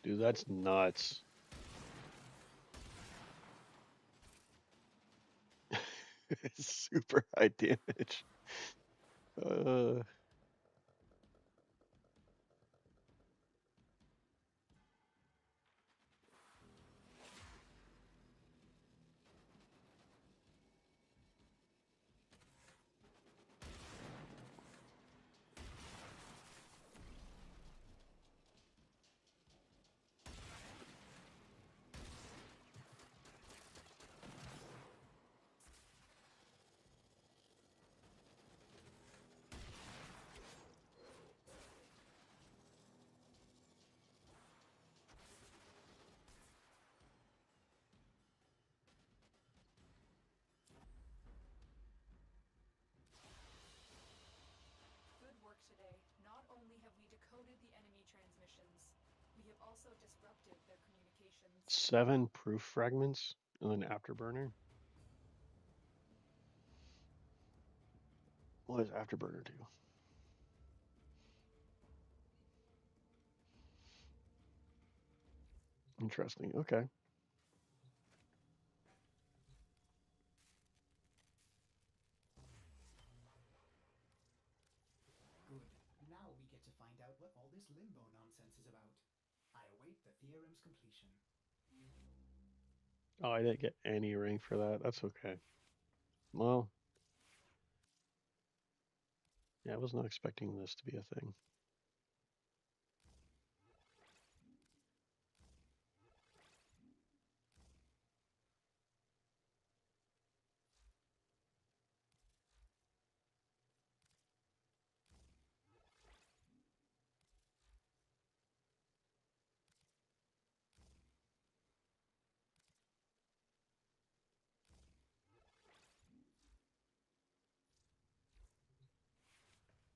Dude, that's nuts. It's super high damage. Uh, Good work today. Not only have we decoded the enemy transmissions, we have also disrupted their communications. 7 proof fragments and then afterburner. What is Afterburner do? Interesting. Okay. Good. Now we get to find out what all this limbo nonsense is about. I await the theorem's completion. Oh, I didn't get any ring for that. That's okay. Well, yeah, I was not expecting this to be a thing.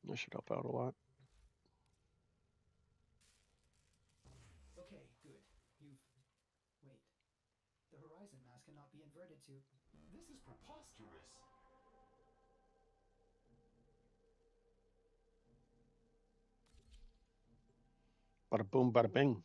That should help out a lot. Okay, good. You've. Wait. The horizon mass cannot be inverted to. This is preposterous. Bada boom, bada bing.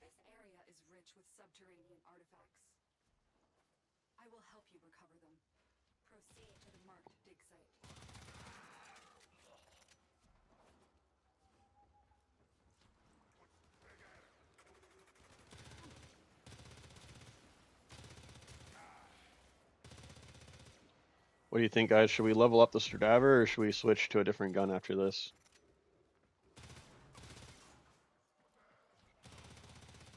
This area is rich with subterranean artifacts. I will help you recover them. Proceed to the marked dig site. What do you think, guys? Should we level up the Stradaver or should we switch to a different gun after this?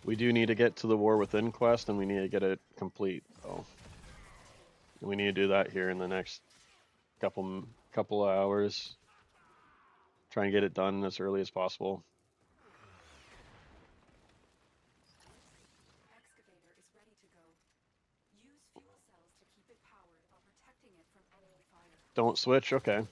We do need to get to the War Within quest and we need to get it complete, though. We need to do that here in the next couple of hours. Try and get it done as early as possible. Excavator is ready to go. Use fuel cells to keep it powered while protecting it from enemy fire. Don't switch? Okay.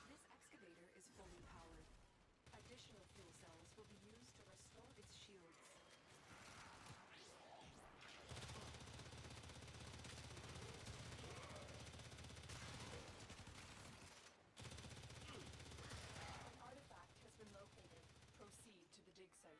This excavator is fully powered. Additional fuel cells will be used to restore its shields. An artifact has been located. Proceed to the dig site.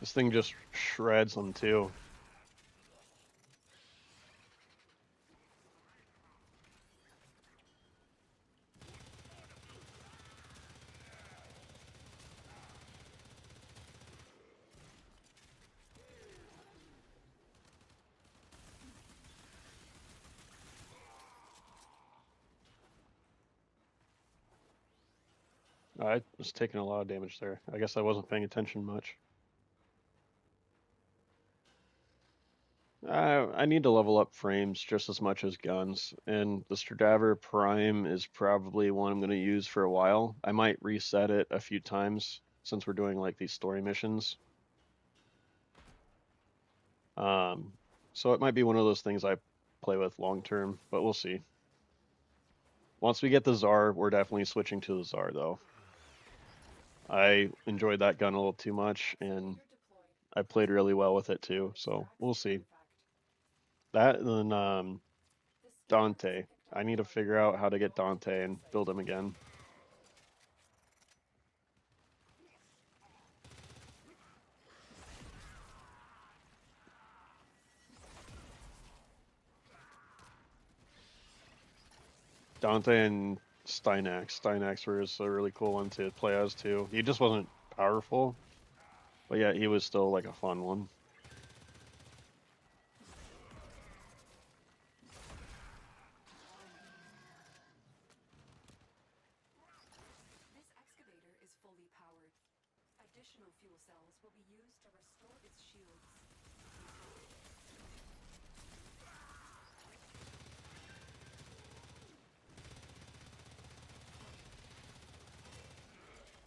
This thing just shreds them too. I was taking a lot of damage there. I guess I wasn't paying attention much. I need to level up frames just as much as guns, and the Stradaver Prime is probably one I'm going to use for a while. I might reset it a few times since we're doing like these story missions. Um, so it might be one of those things I play with long term, but we'll see. Once we get the Tsar, we're definitely switching to the Tsar though. I enjoyed that gun a little too much, and You're deployed. I played really well with it too. What So exactly we'll is the see. artifact? That and then The scanner has Dante. picked up I the need to target figure out how to coordinates get logged at the Dante dig and site. build him again. Dante and Steinax. Steinax was a really cool one to play as too. He just wasn't powerful, but yeah, he was still like a fun one. This excavator is fully powered. Additional fuel cells will be used to restore its shields.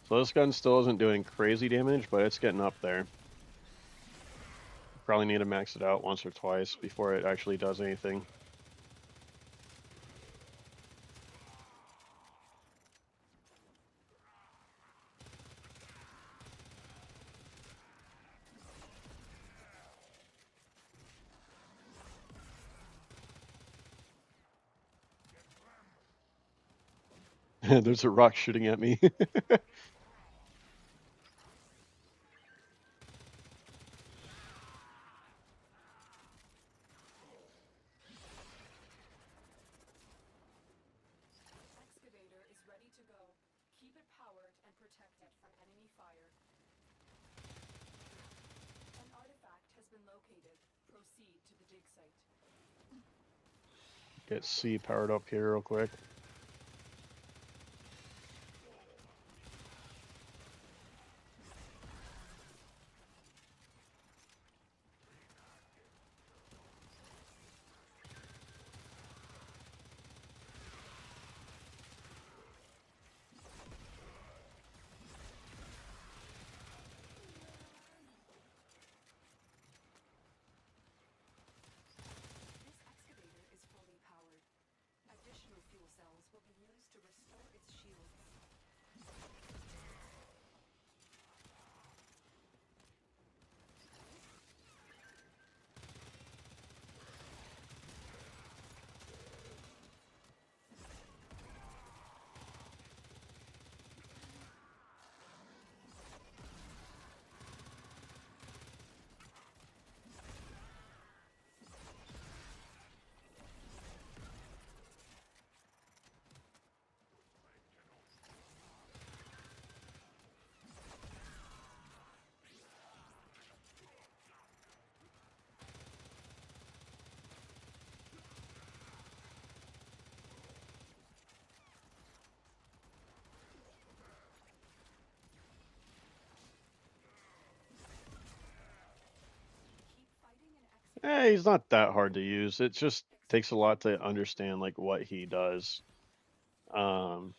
So this gun still isn't doing crazy damage, but it's getting up there. Probably need to max it out once or twice before it actually does anything. There's a rock shooting at me. Excavator is ready to go. Keep it powered and protect it from enemy fire. An artifact has been located. Proceed to the dig site. Get C powered up here real quick. This excavator is fully powered. Additional fuel cells will be used to restore its shields. Keep fighting an excavator. He's not that hard to use. It just takes a lot to understand like what he does. Um,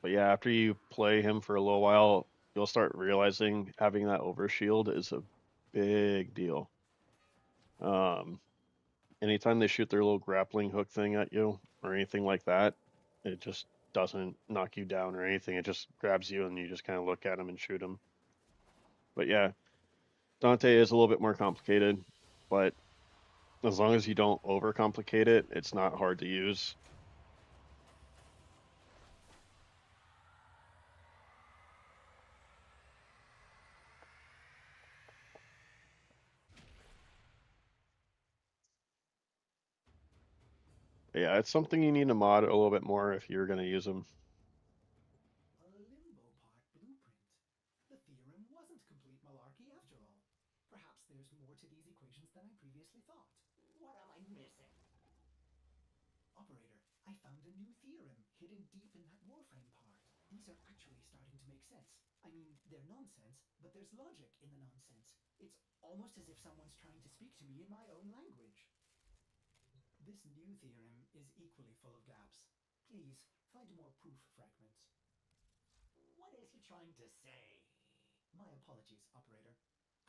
but yeah, after you play him for a little while, you'll start realizing having that overshield is a big deal. Um, Anytime they shoot their little grappling hook thing at you or anything like that, it just doesn't knock you down or anything. It just grabs you and you just kind of look at him and shoot him. But yeah, Dante is a little bit more complicated, but as long as you don't overcomplicate it, it's not hard to use. But yeah, it's something you need to mod a little bit more if you're going to use them. A limbo part blueprint. The theorem wasn't complete malarkey after all. Perhaps there's more to these equations than I previously thought. What am I missing? Operator, I found a new theorem hidden deep in that warframe part. These are actually starting to make sense. I mean, they're nonsense, but there's logic in the nonsense. It's almost as if someone's trying to speak to me in my own language. This new theorem is equally full of gaps. Please, find more proof fragments. What is he trying to say? My apologies, operator.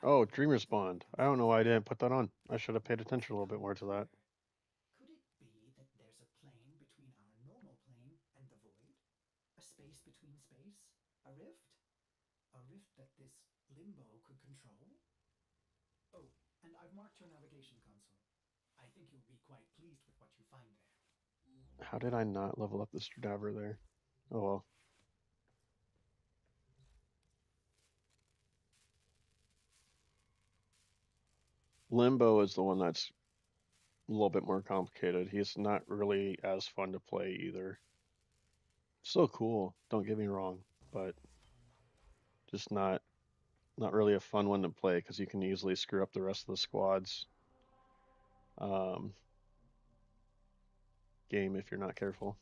I Oh, forgot Dream to tell you Respond. the I don't know why I consensus. didn't put that on. I should have paid attention a Sit little bit down, more to that. operator. Could it be that there's a plane between our normal plane and the void? A space between space? A rift? A rift that this limbo could control? Oh, and I've marked your navigation console. I think you'll be quite pleased with what you find there. How did I not level up the Stradaver there? Oh well. Limbo is the one that's a little bit more complicated. He's not really as fun to play either. Still cool, don't get me wrong, but just not really a fun one to play because you can easily screw up the rest of the squad's um, game if you're not careful.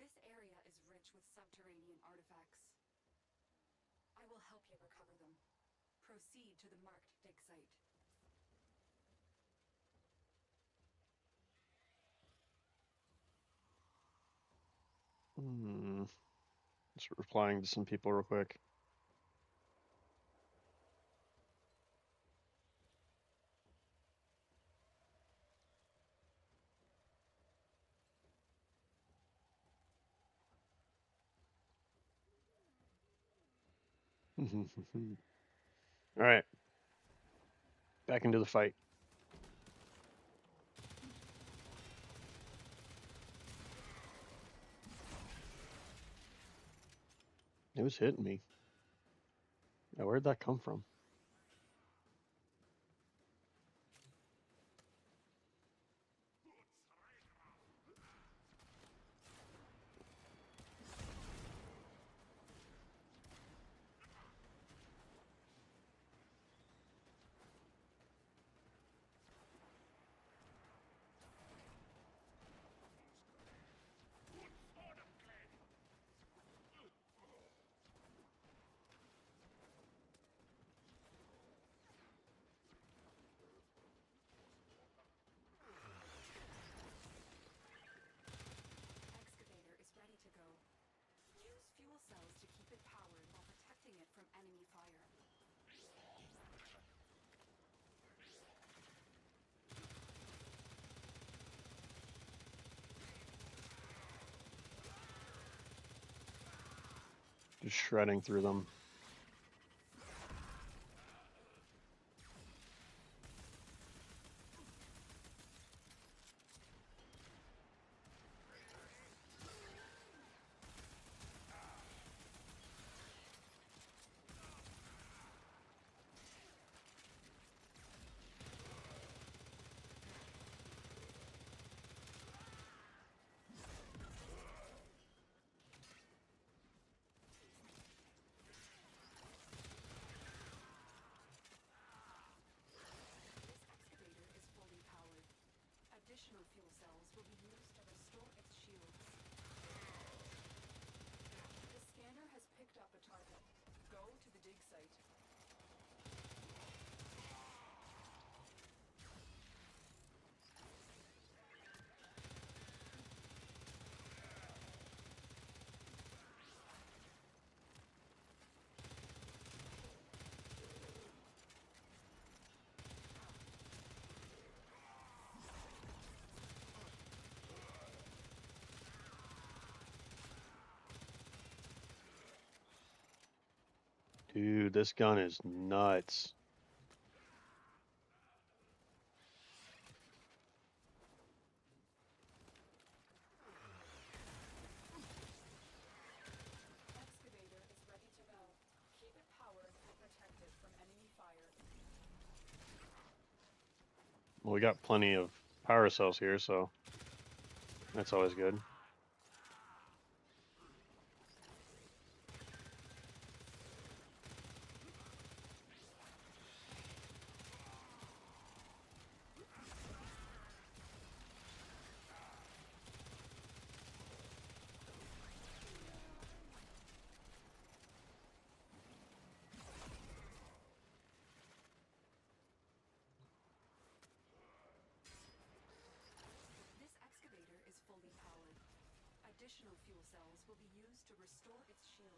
This area is rich with subterranean artifacts. I will help you recover them. Proceed to the marked dig site. Just replying to some people real quick. All right, back into the fight. It was hitting me. Yeah, where'd that come from? Excavator is ready to go. Use fuel cells to keep it powered while protecting it from enemy fire. Just shredding through them. This excavator is fully powered. Additional fuel cells will be used to restore its shields. The scanner has picked up a target. Go to the dig site. Dude, this gun is nuts. Excavator is ready to go. Keep it powered and protected from enemy fire. Well, we got plenty of power cells here, so that's always good. additional fuel cells will be used to restore its shields.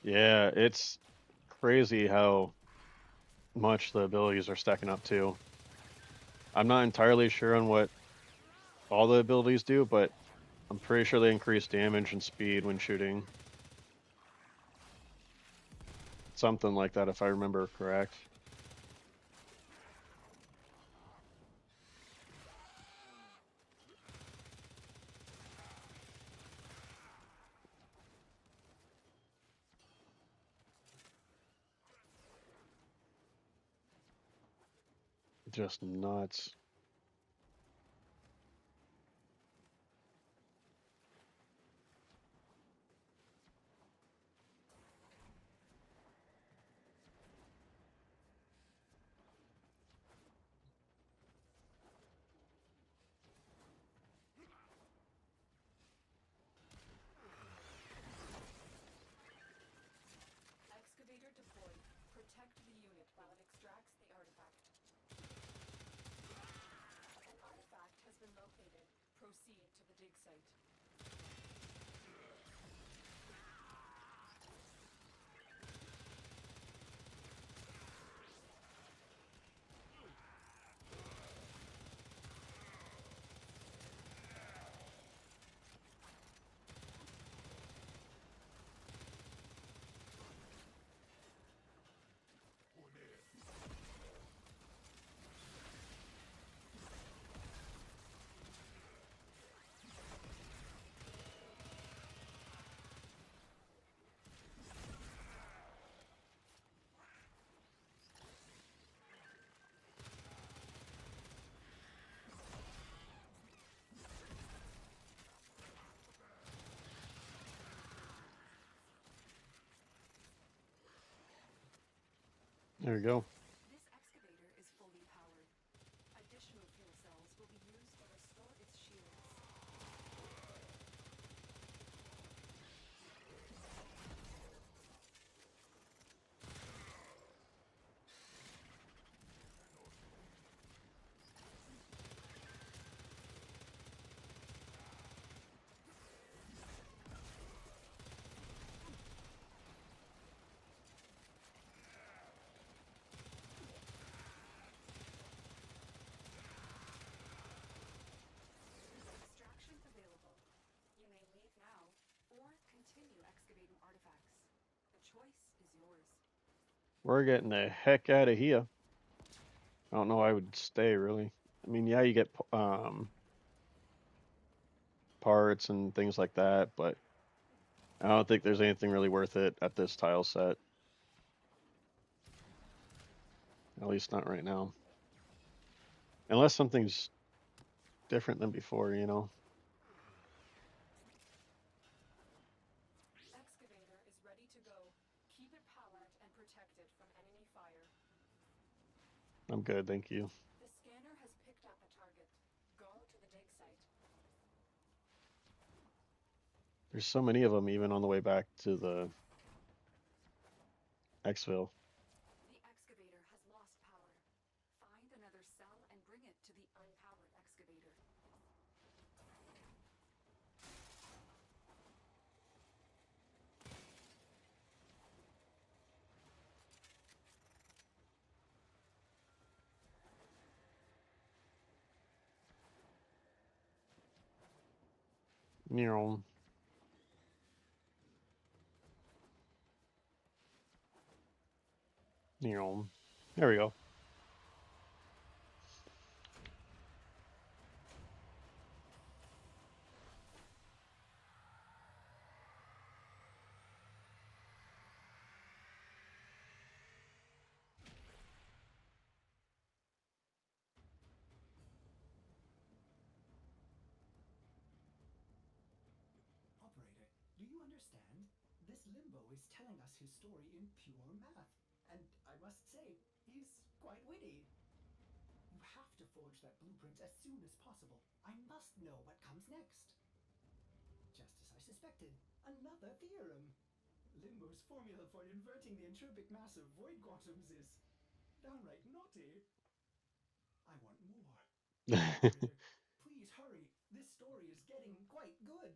Yeah, it's crazy how much the abilities are stacking up too. I'm not entirely sure on what all the abilities do, but I'm pretty sure they increase damage and speed when shooting. Something like that, if I remember correct. Just nuts. Excavator deployed. Protect the unit while it extracts the artifact. An artifact has been located. Proceed to the dig site. There we go. This excavator is fully powered. Additional fuel cells will be used to restore its shields. Extraction available. You may leave now, or continue excavating artifacts. The choice is yours. We're getting the heck out of here. I don't know. I would stay really. I mean, yeah, you get parts and things like that, but I don't think there's anything really worth it at this tile set. At least not right now. Unless something's different than before, you know. Excavator is ready to go. Keep it powered and protected from enemy fire. I'm good, thank you. The scanner has picked up a target. Go to the dig site. There's so many of them even on the way back to the Xville. The excavator has lost power. Find another cell and bring it to the unpowered excavator. Neuron. Neuron. There we go. understand, this Limbo is telling us his story in pure math. And I must say, he's quite witty. You have to forge that blueprint as soon as possible. I must know what comes next. Just as I suspected, another theorem. Limbo's formula for inverting the entropic mass of void quantums is downright naughty. I want more. Operator, please hurry. This story is getting quite good.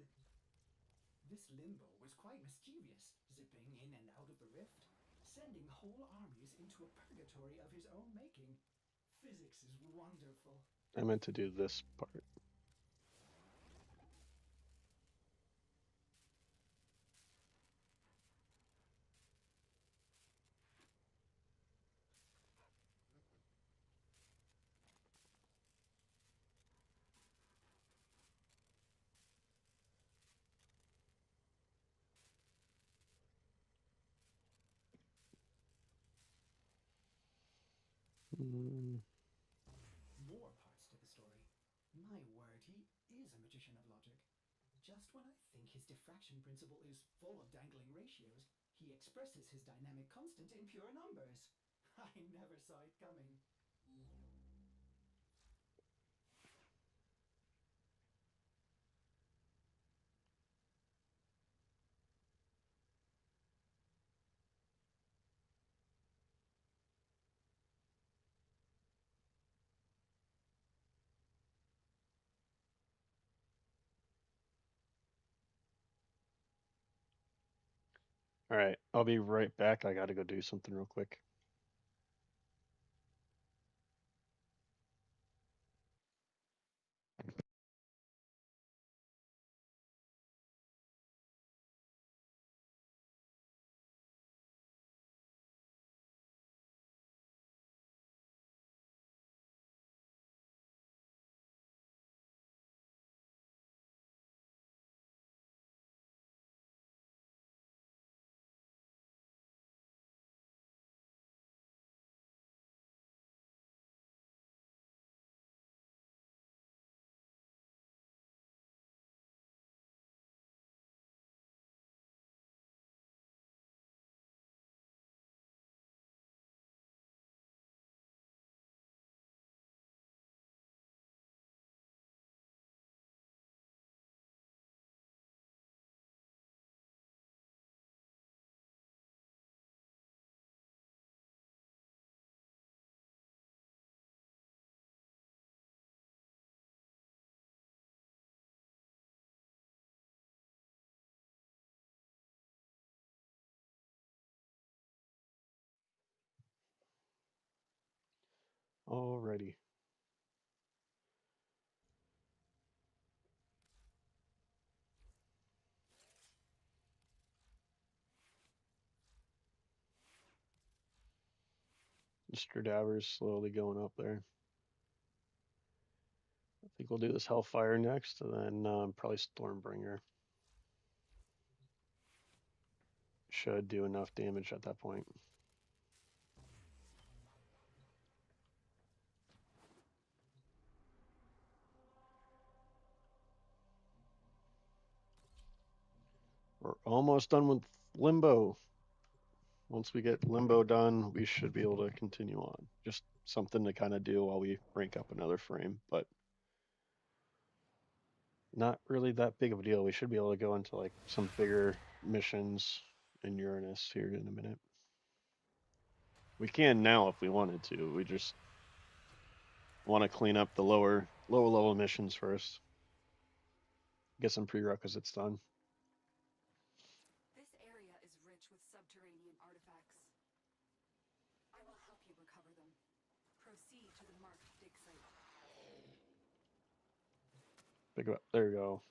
This Limbo was quite mischievous, zipping in and out of the rift, sending whole armies into a purgatory of his own making. Physics is wonderful. I meant to do this part. Mm. More parts to the story. My word, he is a magician of logic. Just when I think his diffraction principle is full of dangling ratios, he expresses his dynamic constant in pure numbers. I never saw it coming. All right, I'll be right back. I got to go do something real quick. Alrighty. Mr. Daver's slowly going up there. I think we'll do this Hellfire next, and then probably Stormbringer. Should do enough damage at that point. We're almost done with Limbo. Once we get Limbo done, we should be able to continue on. Just something to kind of do while we rank up another frame, but not really that big of a deal. We should be able to go into like some bigger missions in Uranus here in a minute. We can now if we wanted to. We just want to clean up the lower level missions first. Get some prerequisites done. This area is rich with subterranean artifacts. I will help you recover them. Proceed to the marked dig site. Pick up. There you go.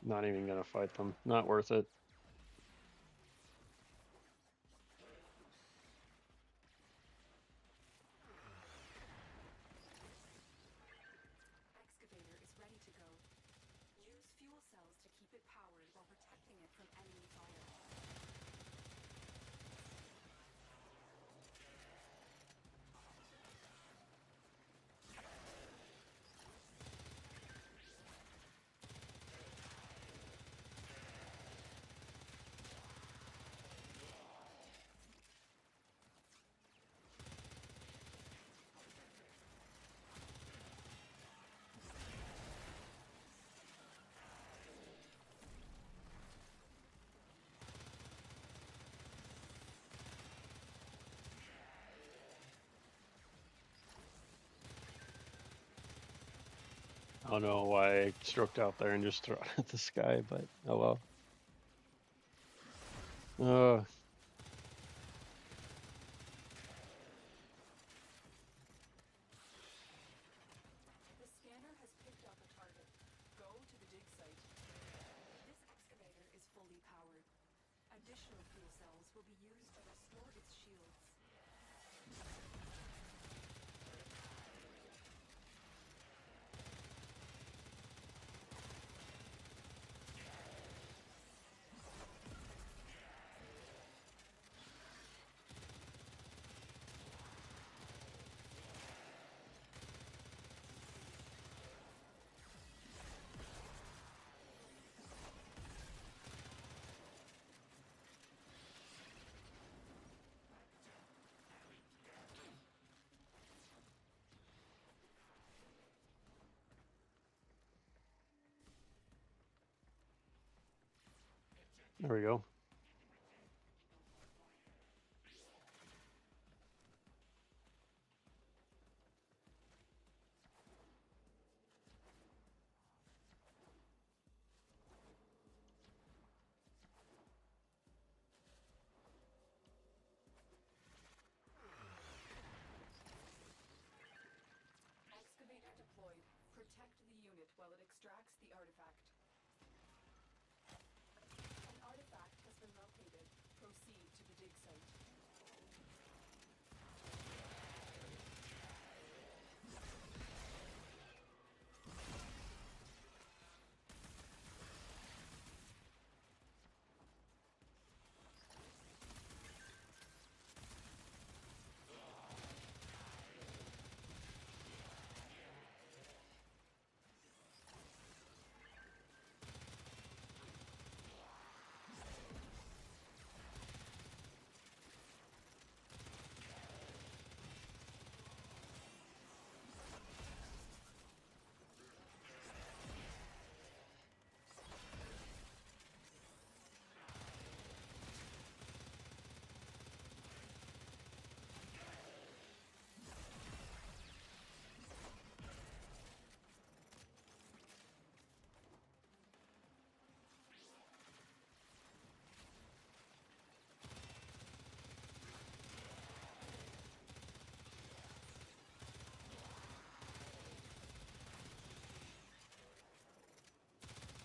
Not even gonna fight them. Not worth it. Excavator is ready to go. Use fuel cells to keep it powered while protecting it from enemy fire. I don't know why I stroked out there and just threw it at the sky, but oh well. Uh, The scanner has picked up a target. Go to the dig site. This excavator is fully powered. Additional fuel cells will be used to restore its shields. there we go. Excavator deployed. Protect the unit while it extracts the artifact. An artifact has been located. Proceed to the dig site.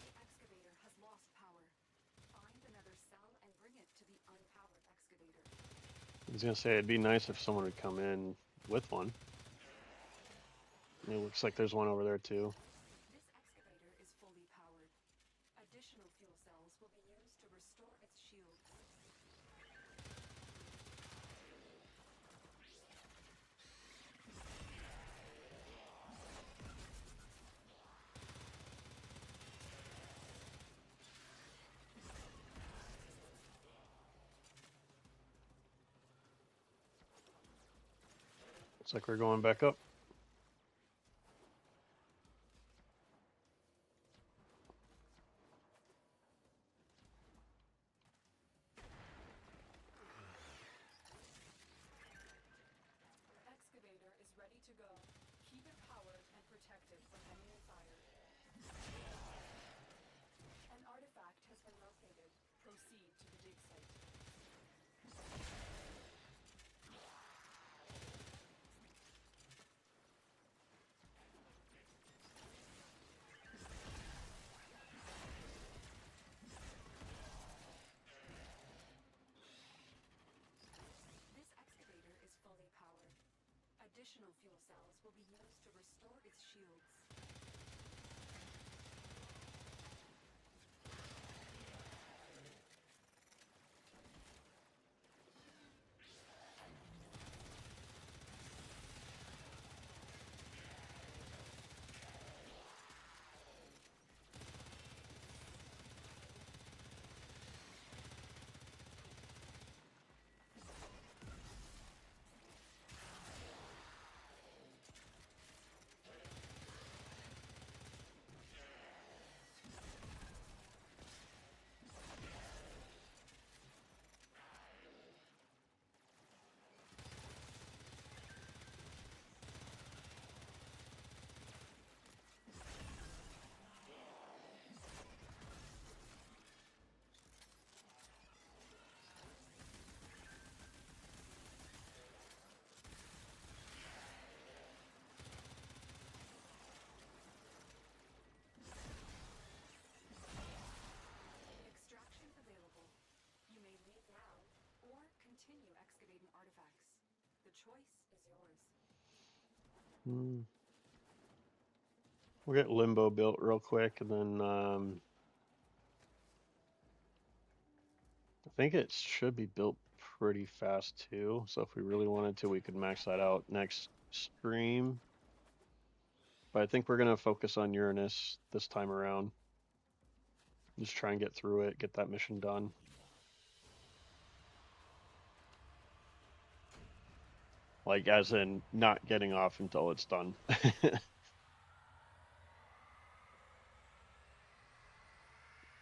The excavator has lost power. Find another cell and bring it to the unpowered excavator. I was gonna say it'd be nice if someone would come in with one. It looks like there's one over there too. This excavator is fully powered. Additional fuel cells will be used to restore its shields. Looks like we're going back up. Excavator is ready to go. Keep it powered and protected from enemy fire. An artifact has been located. Proceed to the dig site. This excavator is fully powered. Additional fuel cells will be used to restore its shields. The choice is yours. Hmm. We'll get Limbo built real quick, and then I think it should be built pretty fast too. So if we really wanted to, we could max that out next stream. But I think we're gonna focus on Uranus this time around. Just try and get through it, get that mission done. Like as in not getting off until it's done.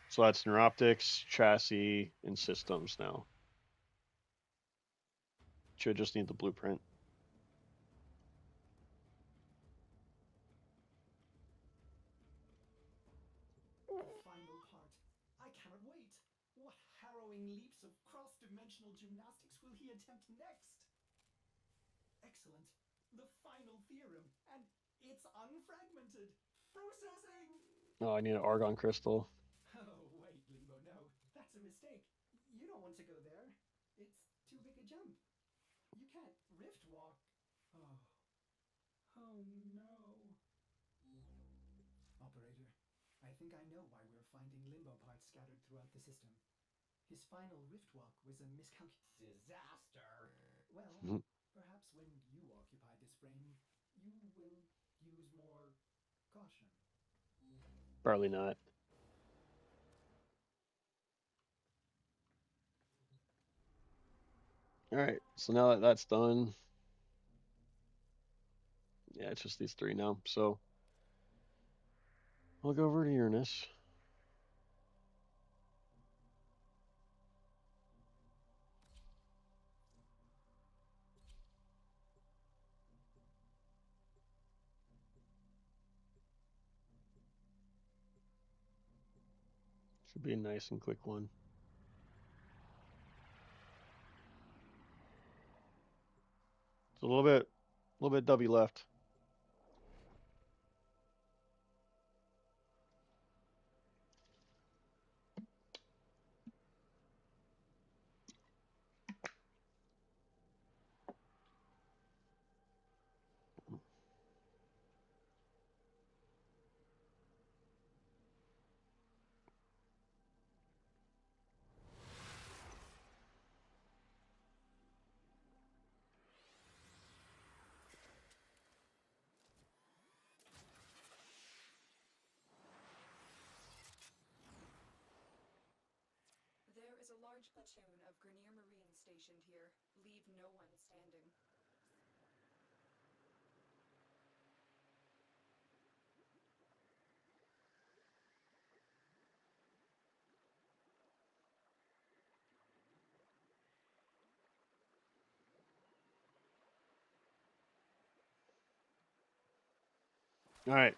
So that's neuroptics, chassis, and systems now. Should just need the blueprint. The final part. I cannot wait. What harrowing leaps of cross-dimensional gymnastics will he attempt next? Excellent. The final theorem, and it's unfragmented. Processing! Oh, I need an argon crystal. Oh, wait, Limbo, no. That's a mistake. You don't want to go there. It's too big a jump. You can't rift walk. Oh. Oh no. Operator, I think I know why we're finding Limbo parts scattered throughout the system. His final rift walk was a disaster. Well, perhaps when you occupy this frame, you will use more caution. Probably not. All right, so now that that's done, yeah, it's just these three now. So I'll go over to Uranus. Should be a nice and quick one. It's a little bit W left. There is a large platoon of Grenier Marines stationed here. Leave no one standing. All right.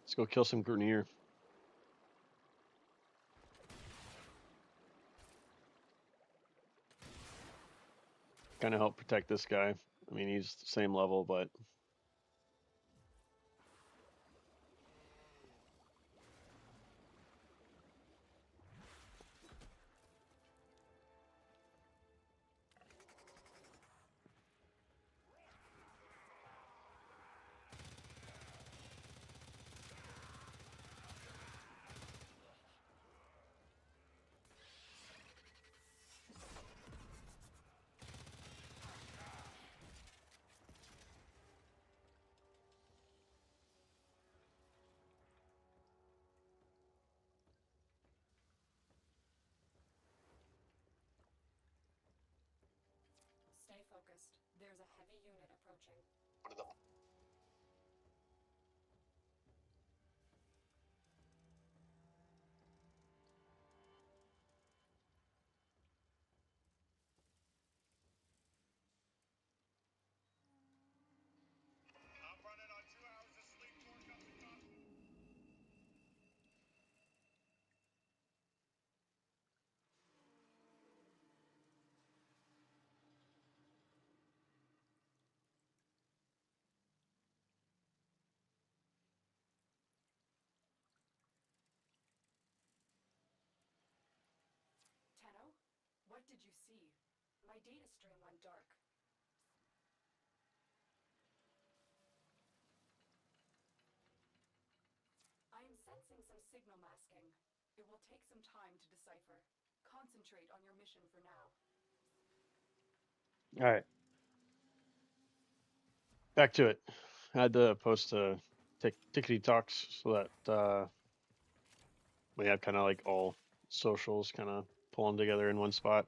Let's go kill some Grenier. Kind of help protect this guy. I mean, he's the same level, but Stay focused. There's a heavy unit approaching. I'm running on 2 hours of sleep. Torque up the top. What did you see? My data stream went dark. I am sensing some signal masking. It will take some time to decipher. Concentrate on your mission for now. All right, back to it. I had to post a tickety talks so that we have kind of like all socials kind of pulling together in one spot.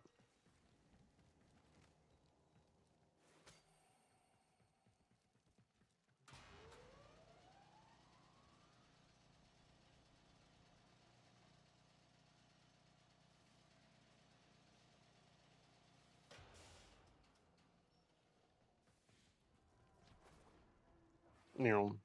You know,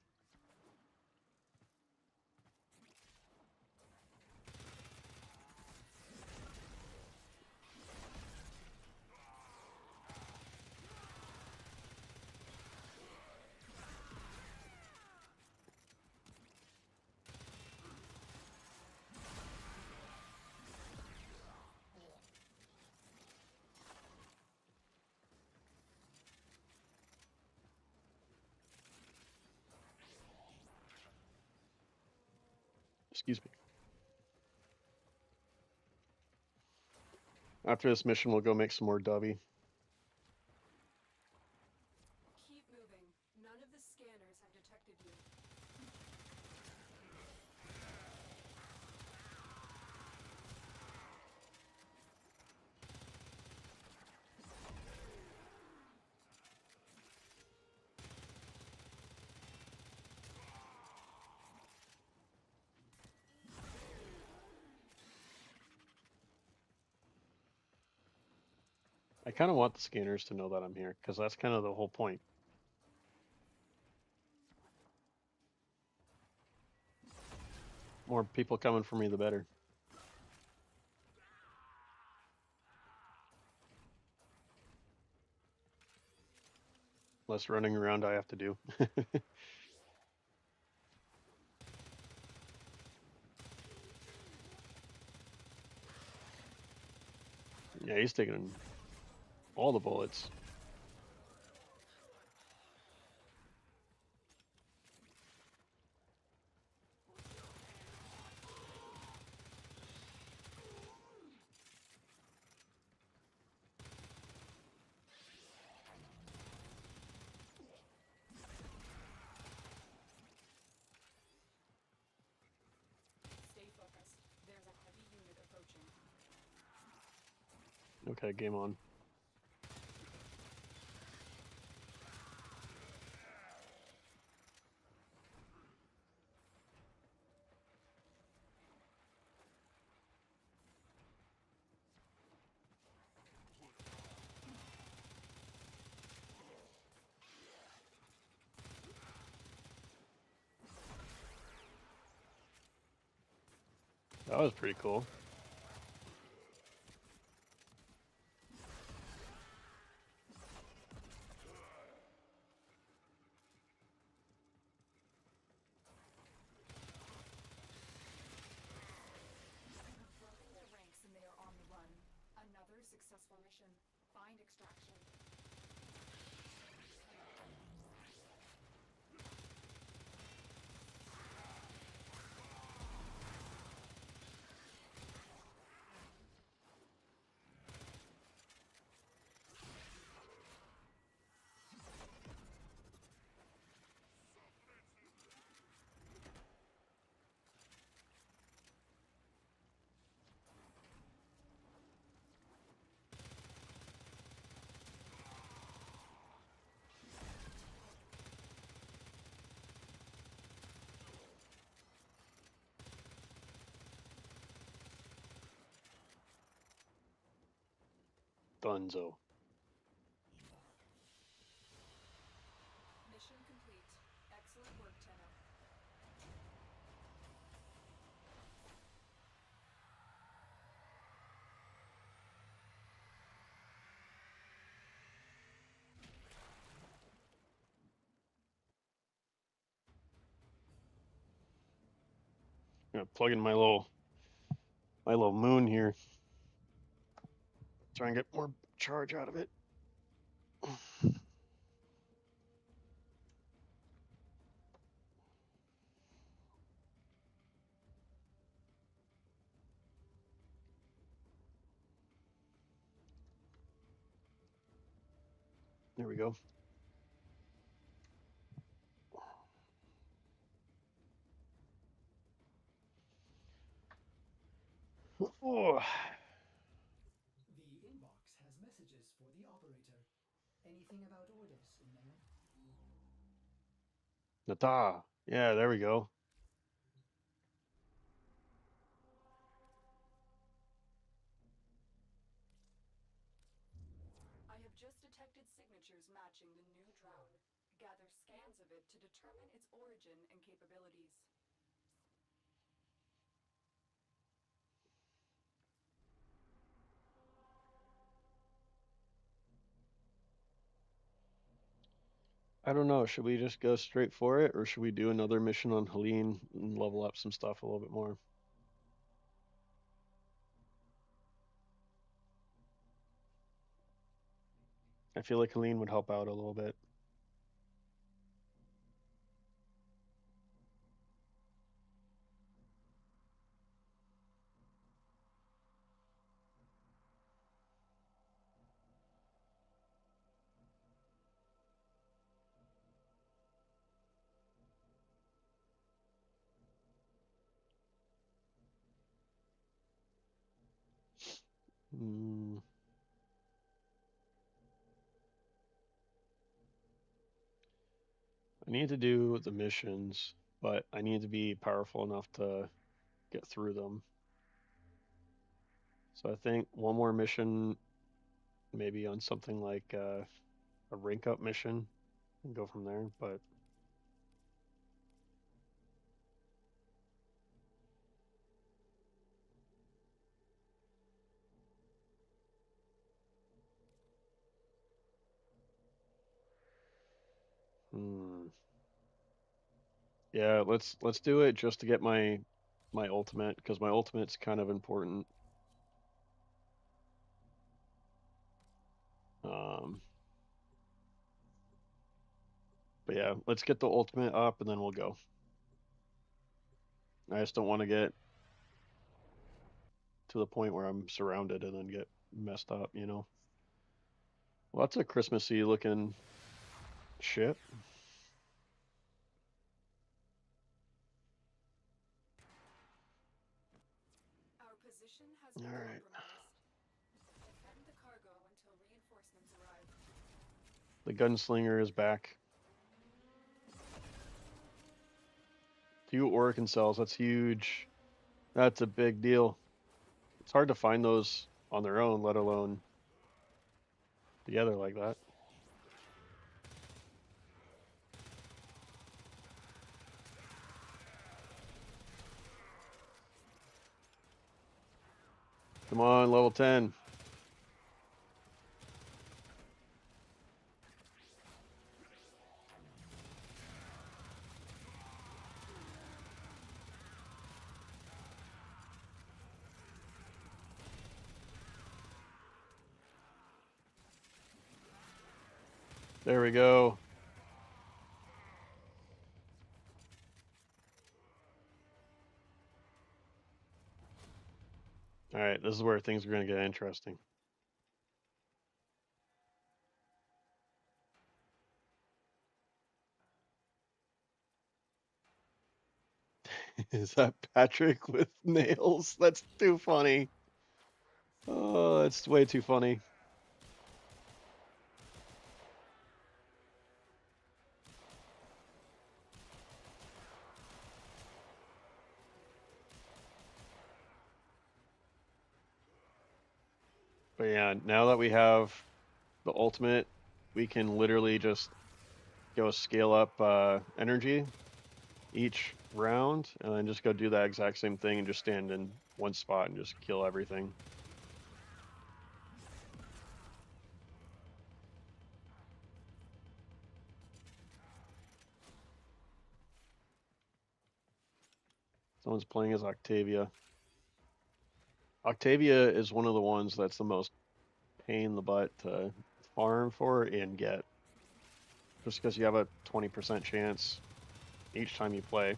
excuse me. After this mission, we'll go make some more dubby. Keep moving. None of the scanners have detected you. I kind of want the scanners to know that I'm here because that's kind of the whole point. More people coming for me, the better. Less running around I have to do. Yeah, he's taking all the bullets. Stay focused. There's a heavy unit approaching. Okay, game on. That was pretty cool. We've broken their ranks and they are on the run. Another successful mission. Find extraction. Dunzo. Mission complete. Excellent work, Tenno. I'm gonna plug in my little moon here. Try and get more charge out of it. There we go. Oh, The inbox has messages for the operator. Anything about orders in there? Nata. Yeah, there we go. I have just detected signatures matching the new drone. Gather scans of it to determine its origin and capabilities. I don't know. Should we just go straight for it, or should we do another mission on Helene and level up some stuff a little bit more? I feel like Helene would help out a little bit. Mm, I need to do the missions, but I need to be powerful enough to get through them. So I think one more mission, maybe on something like a rank up mission, and go from there. But hmm, yeah, let's do it just to get my ultimate because my ultimate's kind of important. Um, but yeah, let's get the ultimate up and then we'll go. I just don't want to get to the point where I'm surrounded and then get messed up, you know. Well, that's a Christmassy looking ship. Our position has All been right. compromised. Defend the cargo until reinforcements arrive. The gunslinger is back. 2 Orican cells. That's huge. That's a big deal. It's hard to find those on their own, let alone together like that. Come on, level 10. There we go. All right, this is where things are going to get interesting. Is that Patrick with nails? That's too funny. Oh, that's way too funny. But yeah, now that we have the ultimate, we can literally just go scale up energy each round and then just go do that exact same thing and just stand in one spot and just kill everything. Someone's playing as Octavia. Octavia is one of the ones that's the most pain in the butt to farm for and get, just because you have a 20% chance each time you play.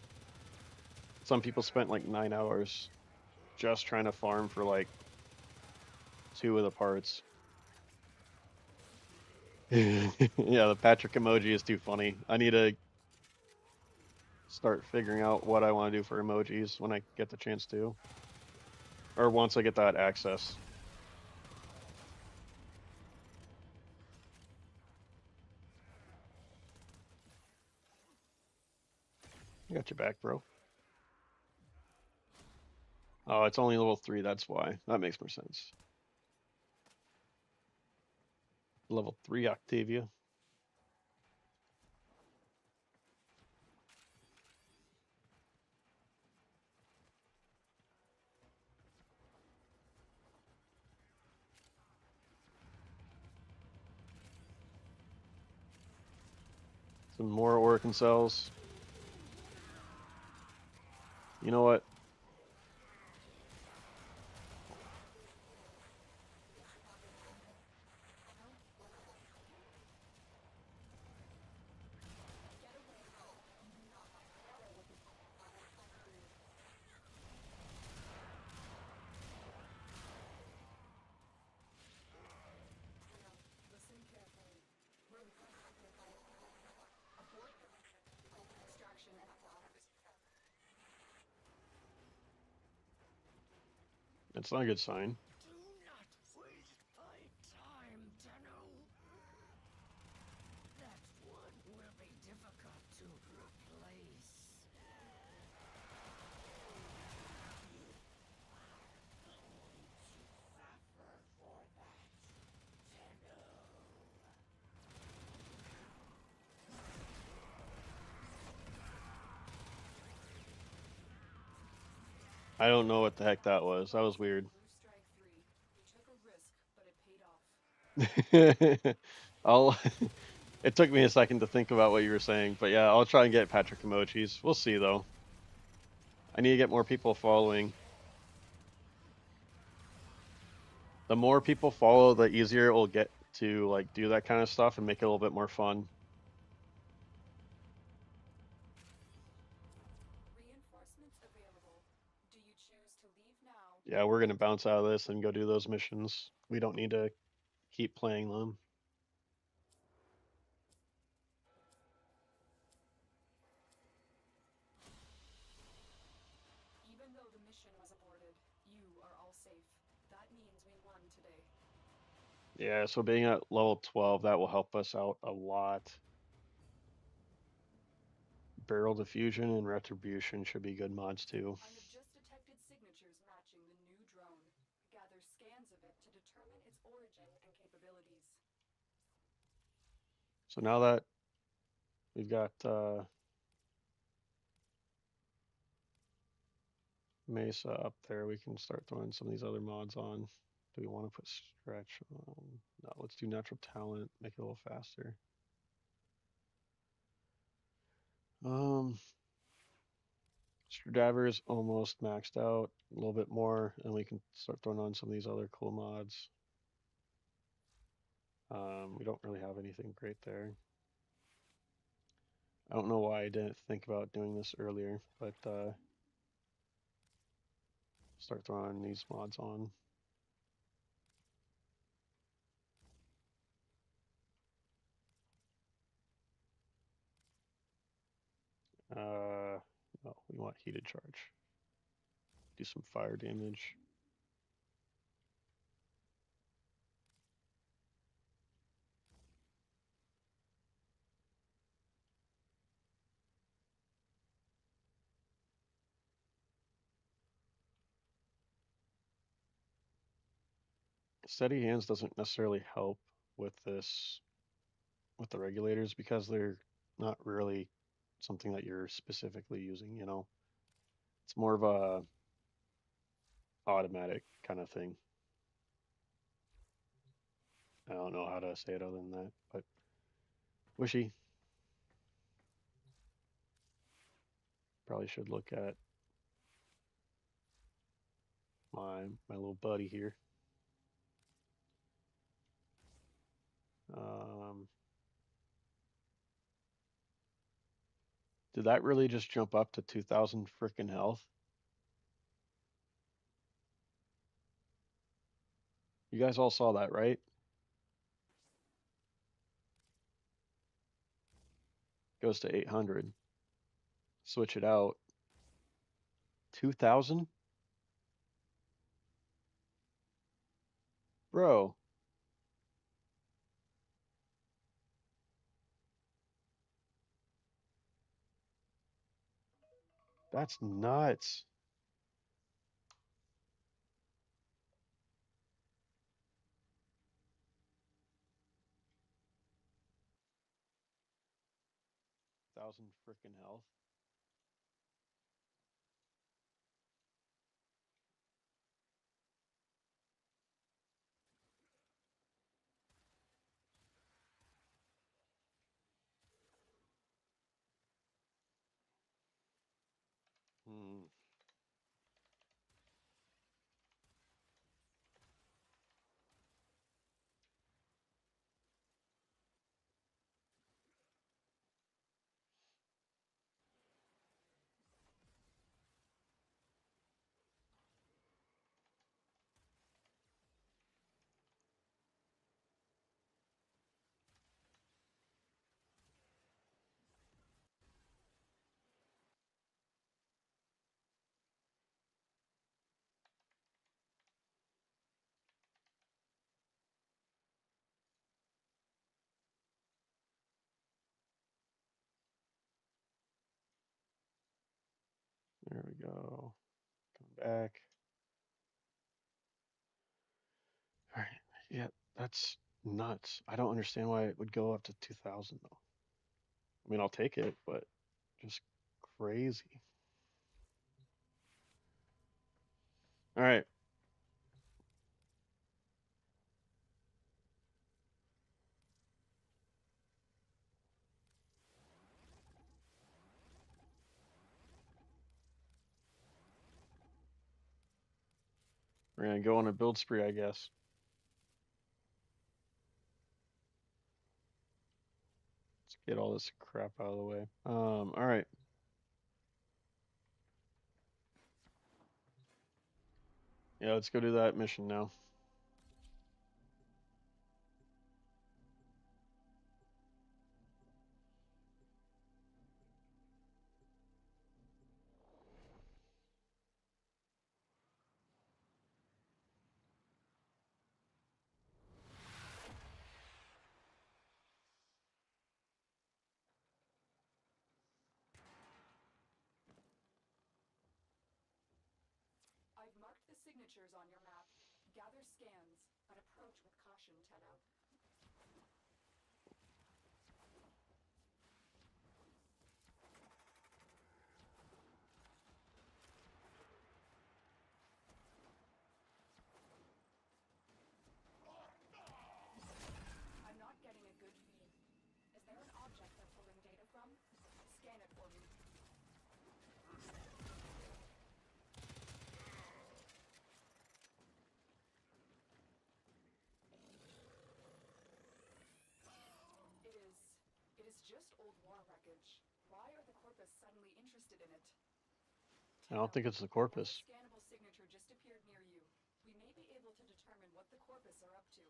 Some people spent like 9 hours just trying to farm for like two of the parts. Yeah, the Patrick emoji is too funny. I need to start figuring out what I want to do for emojis when I get the chance to, or once I get that access. I got your back, bro. Oh, it's only level 3, that's why. That makes more sense. Level 3 Octavia. Some more Oricon cells. You know what? Listen carefully. We're extraction and It's not a good sign. Do not waste my time, Tenno. That one will be difficult to replace. I don't know what the heck that was. That was weird. Blue Strike 3. We took a risk, but it paid off. I'll. It took me a second to think about what you were saying, but yeah, I'll try and get Patrick emojis. We'll see though. I need to get more people following. The more people follow, the easier it will get to like do that kind of stuff and make it a little bit more fun. Reinforcements available. Do you choose to leave now? Yeah, we're gonna bounce out of this and go do those missions. We don't need to keep playing them. Even though the mission was aborted, you are all safe. That means we won today. Yeah, so being at level 12, that will help us out a lot. Barrel diffusion and retribution should be good mods too. I have just detected signatures matching the new drone. Gather scans of it to determine its origin and capabilities. So now that we've got Mesa up there, we can start throwing some of these other mods on. Do we want to put stretch on? No, let's do natural talent, make it a little faster. Um, Screwdriver is almost maxed out, a little bit more, and we can start throwing on some of these other cool mods. We don't really have anything great there. I don't know why I didn't think about doing this earlier, but start throwing these mods on. No, we want heated charge. Do some fire damage. Steady hands doesn't necessarily help with this, with the regulators, because they're not really something that you're specifically using, you know? It's more of a automatic kind of thing. I don't know how to say it other than that, but wishy. Probably should look at my little buddy here. Um, did that really just jump up to 2,000 freaking health? You guys all saw that, right? Goes to 800. Switch it out. 2,000? Bro, that's nuts. Thousand freaking health. Hmm. There we go. Come back. All right. Yeah, that's nuts. I don't understand why it would go up to 2,000 though. I mean, I'll take it, but just crazy. All right. We're going to go on a build spree, I guess. Let's get all this crap out of the way. All right. Yeah, let's go do that mission now. I've marked the signatures on your map. Gather scans, but approach with caution, Tenno. I'm not getting a good feed. Is there an object they're pulling data from? Scan it for me. It is... It is just old war wreckage. Why are the Corpus suddenly interested in it? I don't Tenno, think it's the another Corpus. scannable signature just appeared near you. We may be able to determine what the Corpus are up to.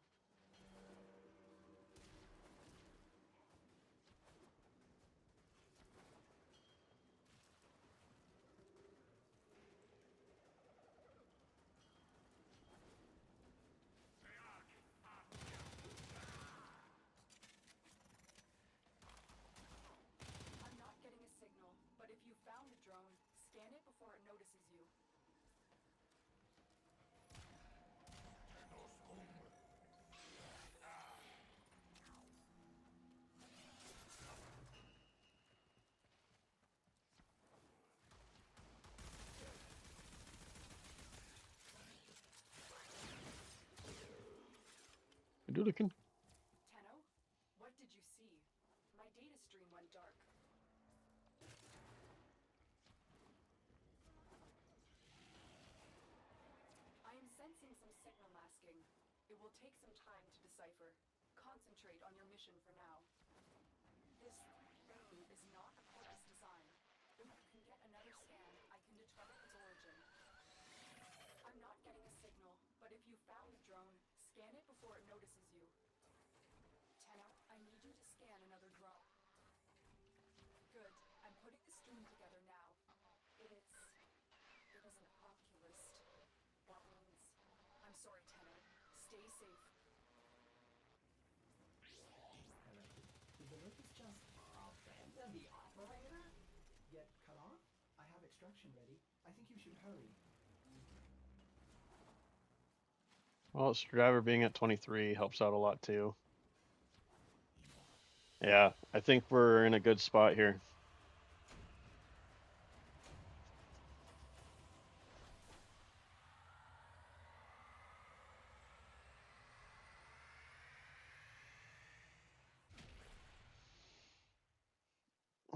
I'm not getting a signal, but if you found a drone, scan it before it notices you. Dudekin. Tenno, what did you see? My data stream went dark. I am sensing some signal masking. It will take some time to decipher. concentrate on your mission for now. This thing is not a Corvus design. If you can get another scan, I can determine its origin. I'm not getting a signal, but if you found the drone, scan it before it notices you. Tenno, I need you to scan another drone. Good. I'm putting the stream together now. It is an oculist. That means... I'm sorry, Tenno. Stay safe. Corrected. Did the locust just abandon the operator? Get cut off? I have extraction ready. I think you should hurry. Well, Stradaver being at 23 helps out a lot too. Yeah, I think we're in a good spot here.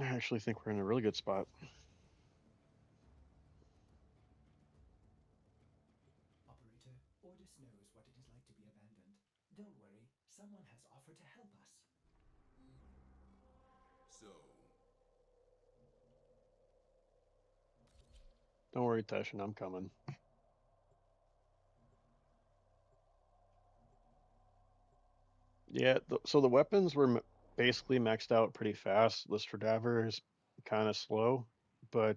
I actually think we're in a really good spot. Operator, Ordis knows what it is like to be abandoned. Don't worry, someone has offered to help us. So, Don't worry, Teshin, I'm coming. Yeah, so the weapons were basically maxed out pretty fast. The Stradaver is kind of slow, but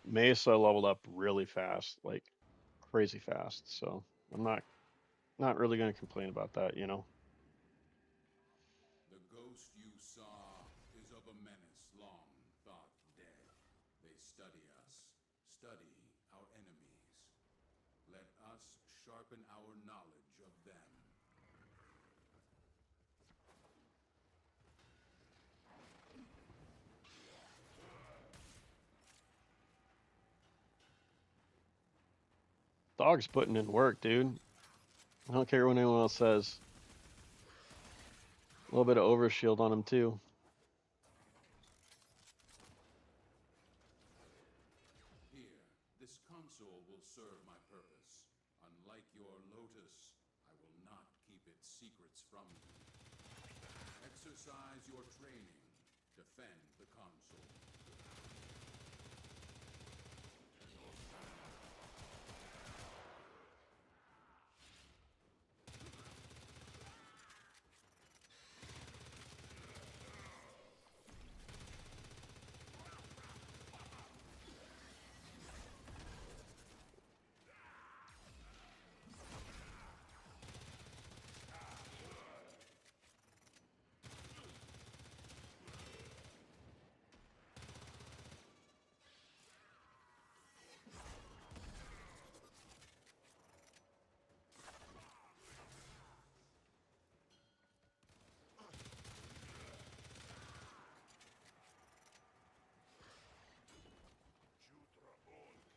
Mesa leveled up really fast, like crazy fast. So I'm not really going to complain about that, you know. the ghost you saw is of a menace long thought dead. They study us, study our enemies. Let us sharpen our knowledge of them. Dog's putting in work, dude. I don't care what anyone else says. A little bit of overshield on him too. Here, this console will serve my purpose. Unlike your Lotus, I will not keep its secrets from you. Exercise your training. Defend the console.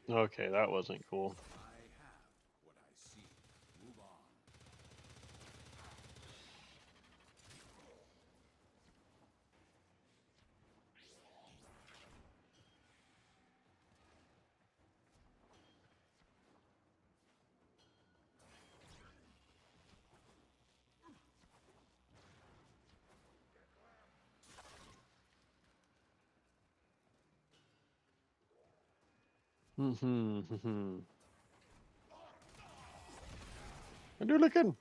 Okay, that wasn't cool. I have what I see. Move on. Mm-hmm. I do looking.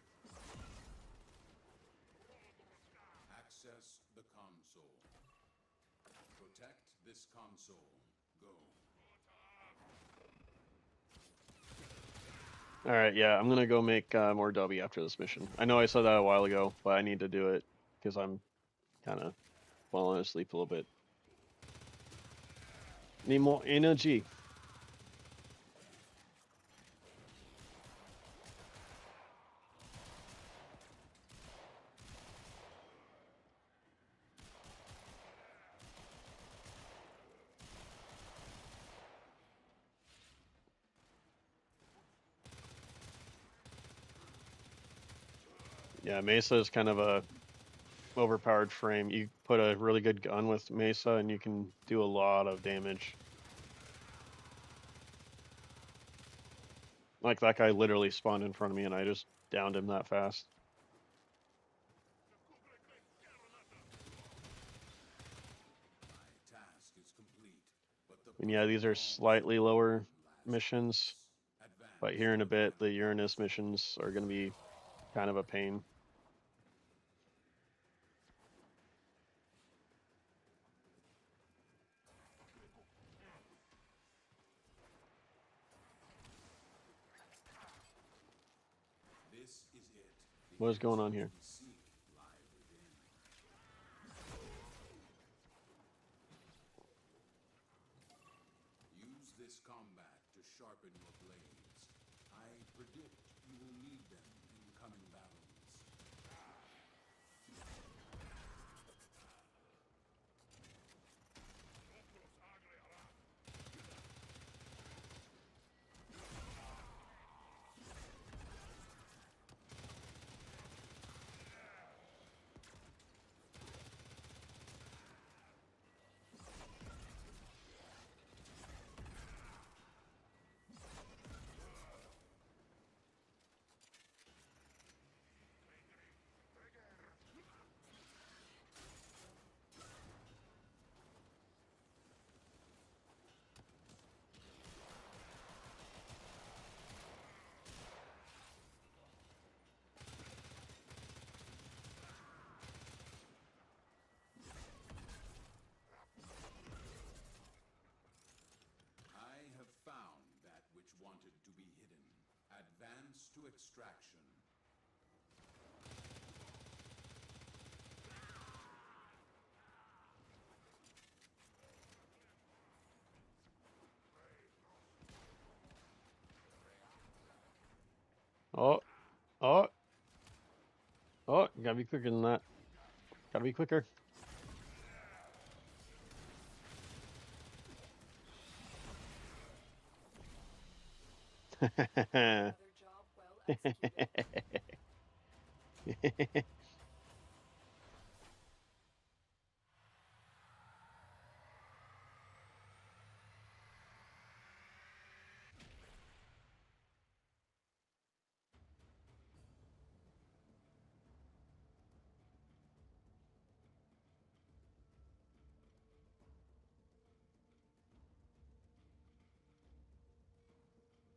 Access the console. Protect this console. Go. All right, yeah, I'm gonna go make more W after this mission. I know I said that a while ago, but I need to do it because I'm kind of falling asleep a little bit. Need more energy. Yeah, Mesa is kind of a overpowered frame. You put a really good gun with Mesa and you can do a lot of damage. Like that guy literally spawned in front of me and I just downed him that fast. My task is complete, but the And yeah, puzzle these are calls slightly for lower one last missions, piece. but Advance here to in a the bit, the final Uranus boss. missions are going to be kind of a pain. This is it. The What is going on answers here? we seek lie within. Use this combat to sharpen your blades. I predict you will need them in coming battles. I have found that which wanted to be hidden. Advance to extraction. Oh, oh, oh, you gotta be quicker than that. Gotta be quicker. Another job well executed.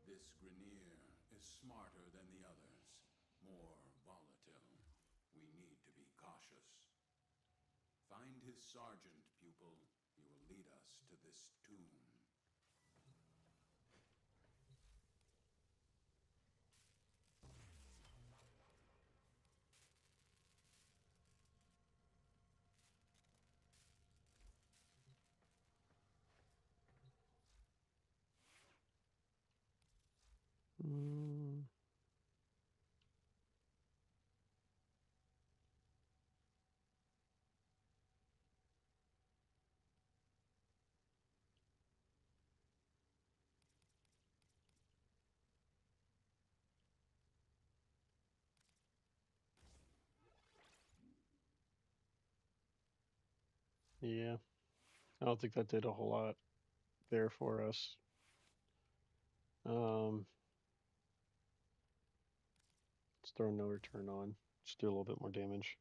This Grenier is smarter than the others, more volatile. We need to be cautious. Find his sergeant, pupil. He will lead us to this tomb. Mm, yeah, I don't think that did a whole lot there for us. Um, let's throw no return on. Just do a little bit more damage.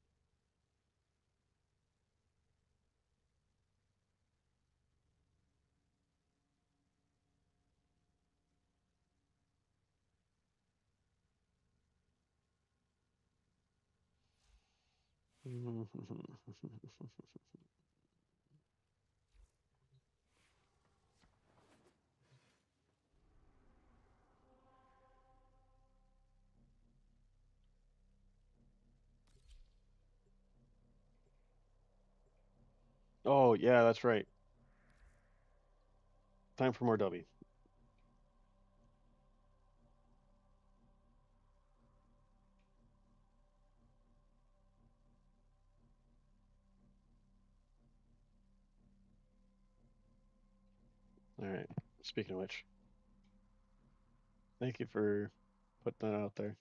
Oh, yeah, that's right. Time for more W. All right. Speaking of which, thank you for putting that out there.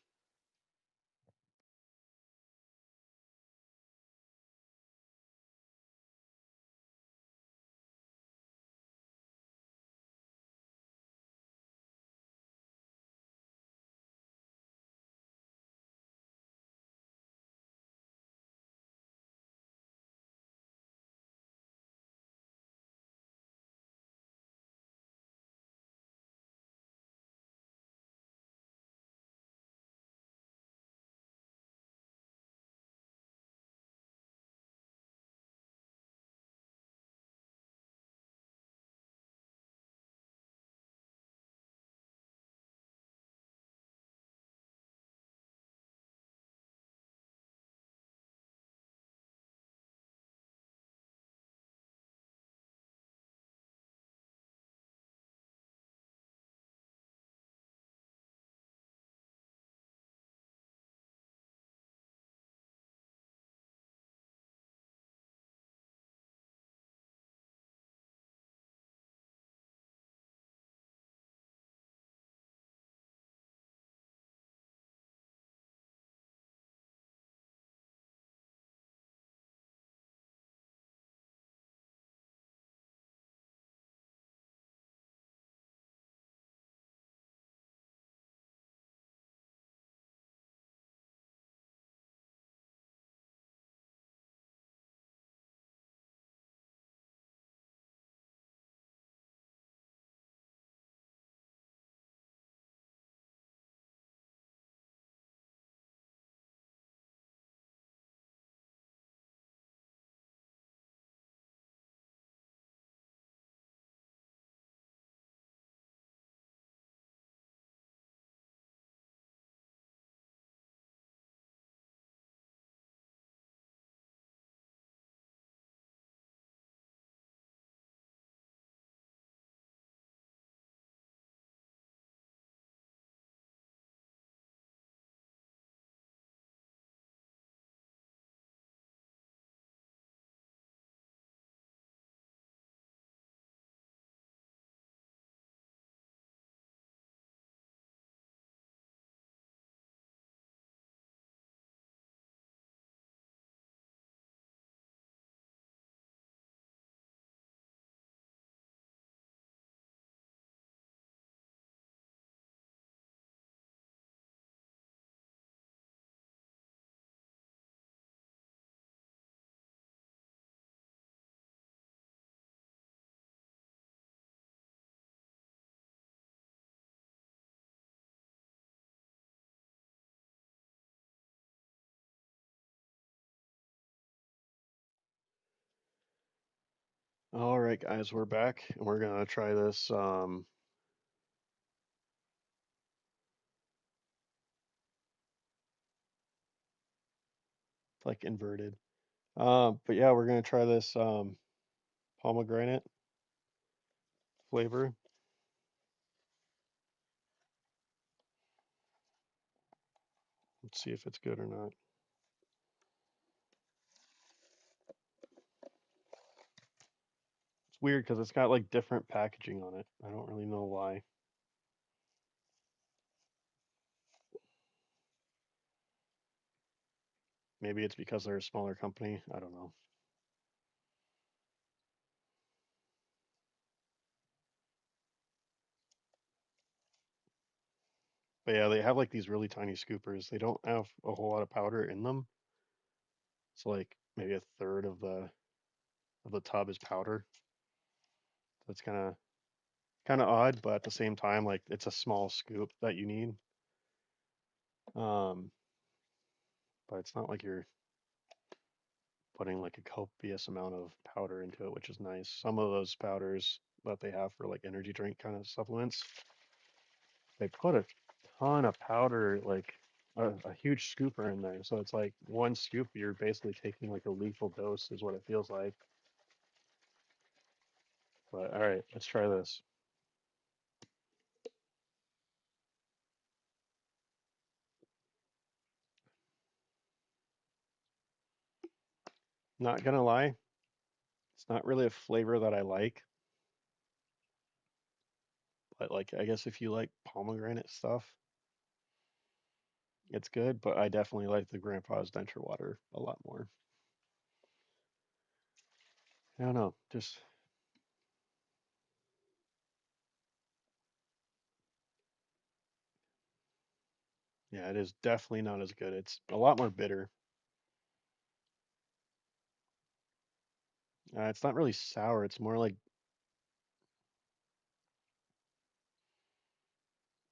All right, guys, we're back and we're gonna try this. Like inverted. But yeah, we're gonna try this pomegranate flavor. Let's see if it's good or not. It's weird because it's got like different packaging on it. I don't really know why. Maybe it's because they're a smaller company. I don't know. But yeah, they have like these really tiny scoopers. They don't have a whole lot of powder in them. So like maybe a third of the tub is powder. So it's kind of odd, but at the same time, like it's a small scoop that you need. Um, but it's not like you're putting like a copious amount of powder into it, which is nice. Some of those powders that they have for like energy drink kind of supplements, they put a ton of powder, like a huge scooper in there. So it's like one scoop, you're basically taking like a lethal dose, is what it feels like. But all right, let's try this. Not gonna lie, it's not really a flavor that I like. But like, I guess if you like pomegranate stuff, it's good. But I definitely like the Grandpa's Denture Water a lot more. I don't know, just yeah, it is definitely not as good. It's a lot more bitter. It's not really sour. It's more like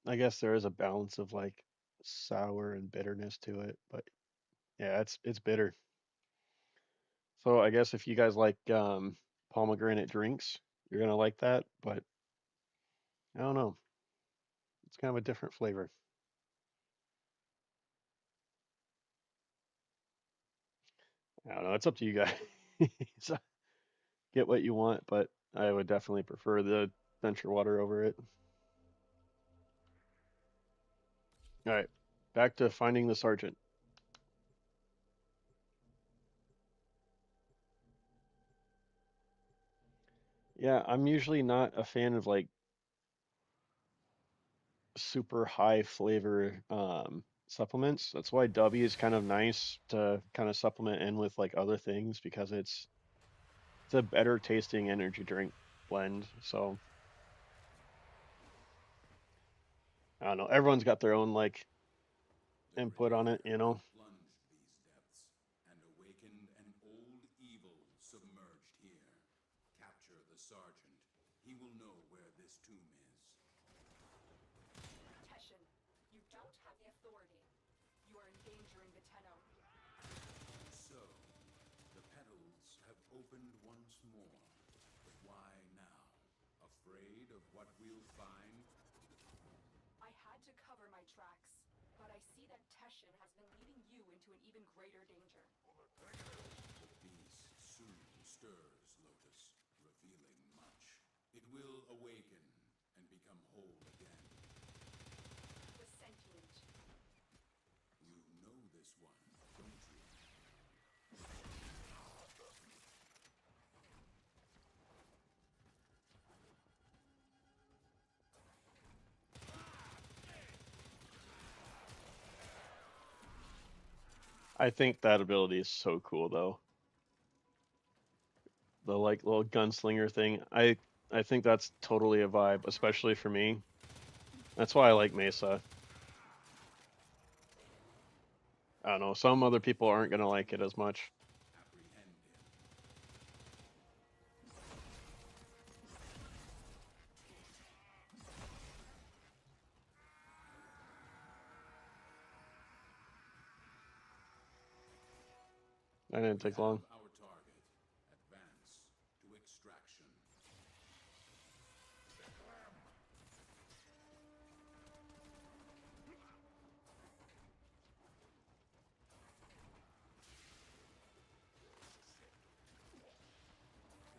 I guess there is a balance of like sour and bitterness to it, but yeah, it's bitter. So I guess if you guys like pomegranate drinks, you're gonna like that, but I don't know. It's kind of a different flavor. I don't know. It's up to you guys. So get what you want, but I would definitely prefer the Venture Water over it. All right, back to finding the sergeant. Yeah, I'm usually not a fan of like super high flavor supplements. That's why W is kind of nice to kind of supplement in with like other things because it's a better tasting energy drink blend. So I don't know. Everyone's got their own like The input on it, Creator you has know. plunged these depths and awakened an old evil submerged here. Capture the Sergeant. He will know where this tomb is. Teshin, you don't have the authority. You are endangering the Tenno. So, the petals have opened once more. But why now? Afraid of what we'll find? I had to cover my tracks, but I see that Teshin has been leading you into an even greater danger. The beast soon stirs, Lotus, revealing much. It will awaken and become whole again. The sentient. You know this one, don't you? I think that ability is so cool though. The like little gunslinger thing. I think that's totally a vibe, especially for me. That's why I like Mesa. I don't know. Some other people aren't gonna like it as much. Apprehend him. That didn't We take have long. our target. Advance to extraction.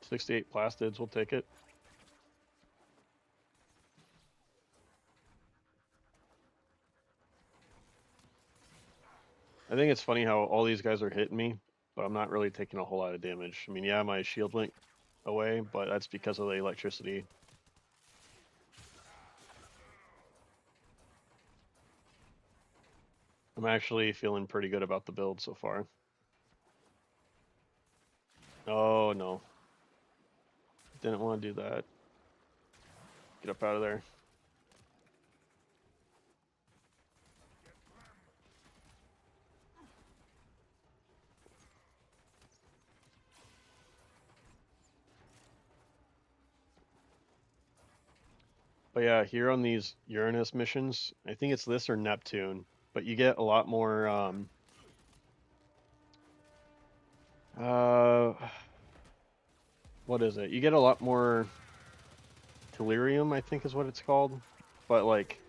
68 plastids, we'll take it. I think it's funny how all these guys are hitting me, but I'm not really taking a whole lot of damage. I mean, yeah, my shield went away, but that's because of the electricity. I'm actually feeling pretty good about the build so far. Oh no. Didn't want to do that. Get up out of there. But yeah, here on these Uranus missions, I think it's this or Neptune, but you get a lot more uh what is it? You get a lot more Tellurium, I think is what it's called. But like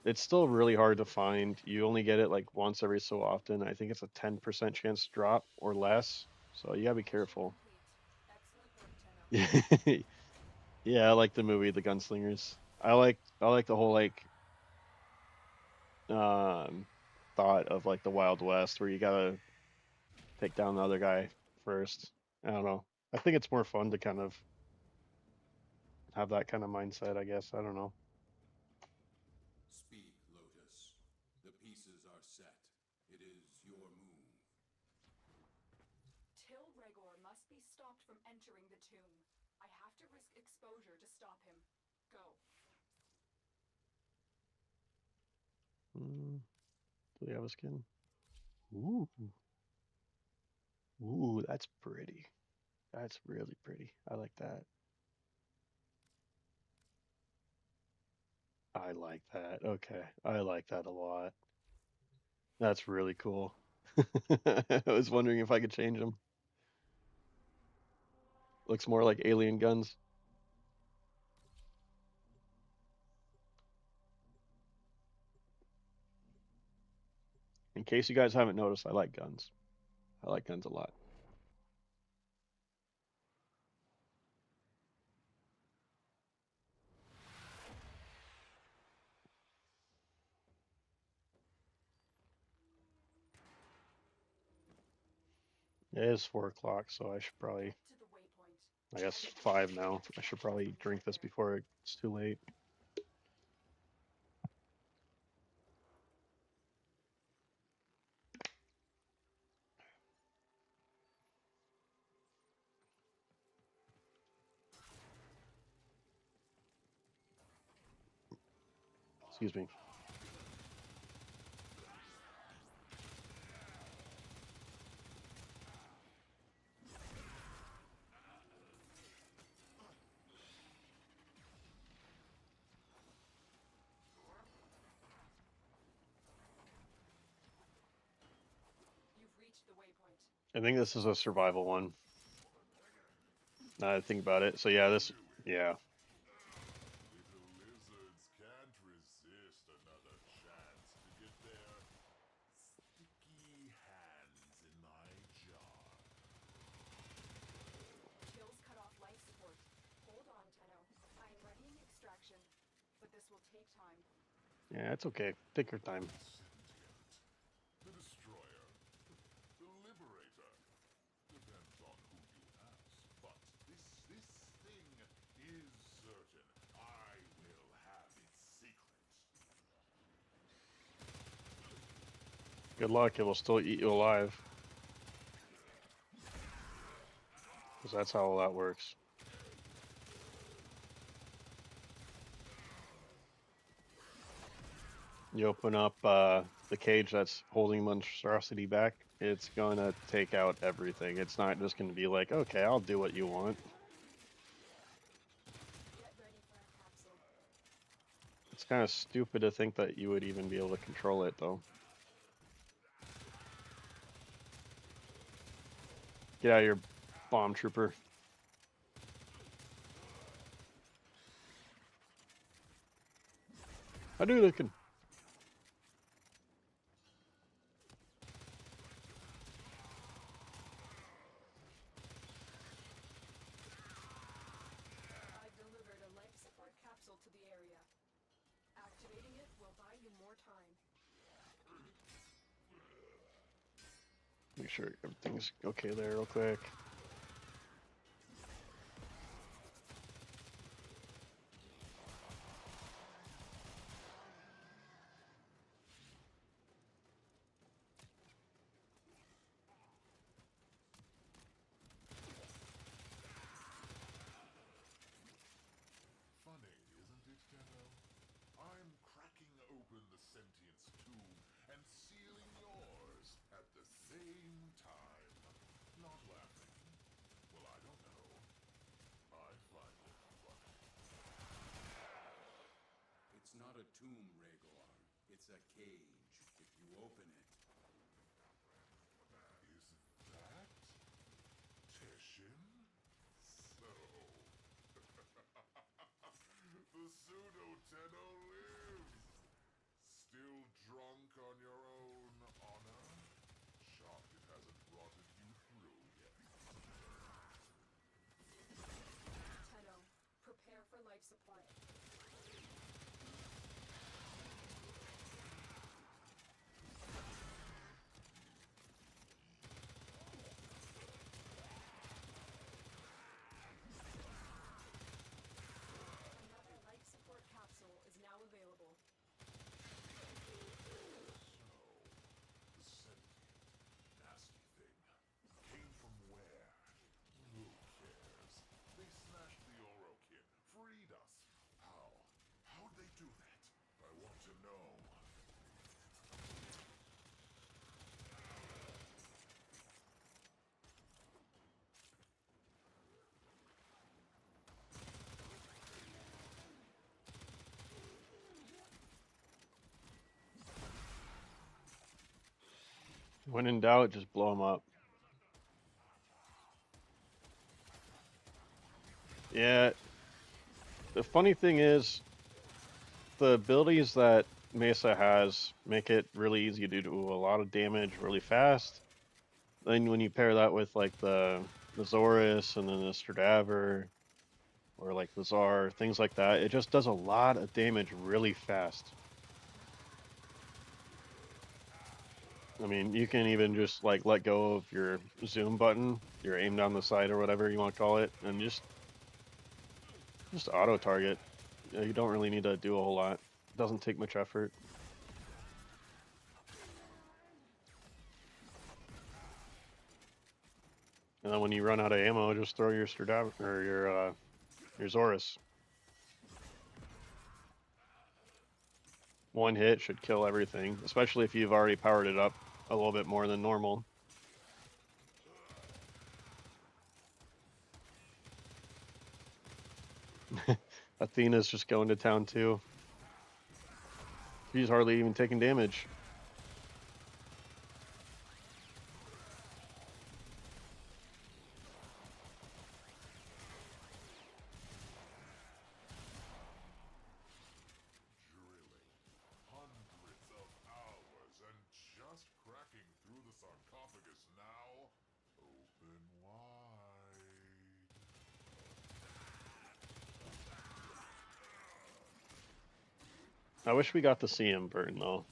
it's still really hard to find. You only get it like once every so often. I think it's a 10% chance to drop or less. So you gotta be careful. Yeah, I like the movie The Gunslingers. I like the whole like um thought of like the Wild West where you gotta take down the other guy first. I don't know. I think it's more fun to kind of have that kind of mindset, I guess. I don't know. Speak, Lotus. The pieces are set. It is your move. Till Regor must be stopped from entering the tomb. I have to risk exposure to stop him. Go. Do we have a skin? Ooh. Ooh, that's pretty. That's really pretty. I like that. I like that. Okay. I like that a lot. That's really cool. I was wondering if I could change them. Looks more like alien guns. In case you guys haven't noticed, I like guns. I like guns a lot. It is 4 o'clock, so I should probably, Get to the waypoint. I guess 5 now. I should probably drink this before it's too late. Excuse me. You've reached the waypoint. I think this is a survival one. Now that I think about it. So yeah, this, yeah. Little lizards can't resist another chance to get their sticky hands in my jar. Till's cut off life support. Hold on, Tenno. I'm readying extraction, but this will take time. Yeah, it's okay. Take your time. Sentient. The destroyer. The liberator. Depends on who you ask. But this thing is certain. I will have its secret. Good luck. It will still eat you alive. Because that's how that works. You open up the cage that's holding monstrosity back, it's gonna take out everything. It's not just gonna be like, okay, I'll do what you want. Get ready for a capsule. It's kind of stupid to think that you would even be able to control it, though. Get out of here, bomb trooper. Hadouken! Activating it will buy you more time. Make sure everything's okay there real quick. Funny, isn't it, Tenno? I'm cracking open the sentience tomb and sealing yours at the same time. Not laughing. Well, I don't know. I find it funny. It's not a tomb, Rhaegar. It's a cage. If you open it, Is that Teshin? So, the pseudo-Tenno lives! Still drunk on your own honor? Shocked it hasn't rotted you through yet. Tenno, prepare for life support. Another life support capsule is now available. So, the sentient, nasty thing. Came from where? Who cares? They smashed the Orokin, freed us. How? How'd they do that? I want to know. When in doubt, just blow them up. Yeah. The funny thing is, the abilities that Mesa has make it really easy to do a lot of damage really fast. Then when you pair that with like the Zorus and then the Stradaver or like the Tsar, things like that, it just does a lot of damage really fast. I mean, you can even just like let go of your zoom button, your aim down the sight or whatever you want to call it, and just auto target. You don't really need to do a whole lot. It doesn't take much effort. And then when you run out of ammo, just throw your Stradav or your Zorus. One hit should kill everything, especially if you've already powered it up a little bit more than normal. Athena's just going to town too. She's hardly even taking damage. Drilling. Hundreds of hours and just cracking through the sarcophagus now. Open wide. I wish we got to see him burn though.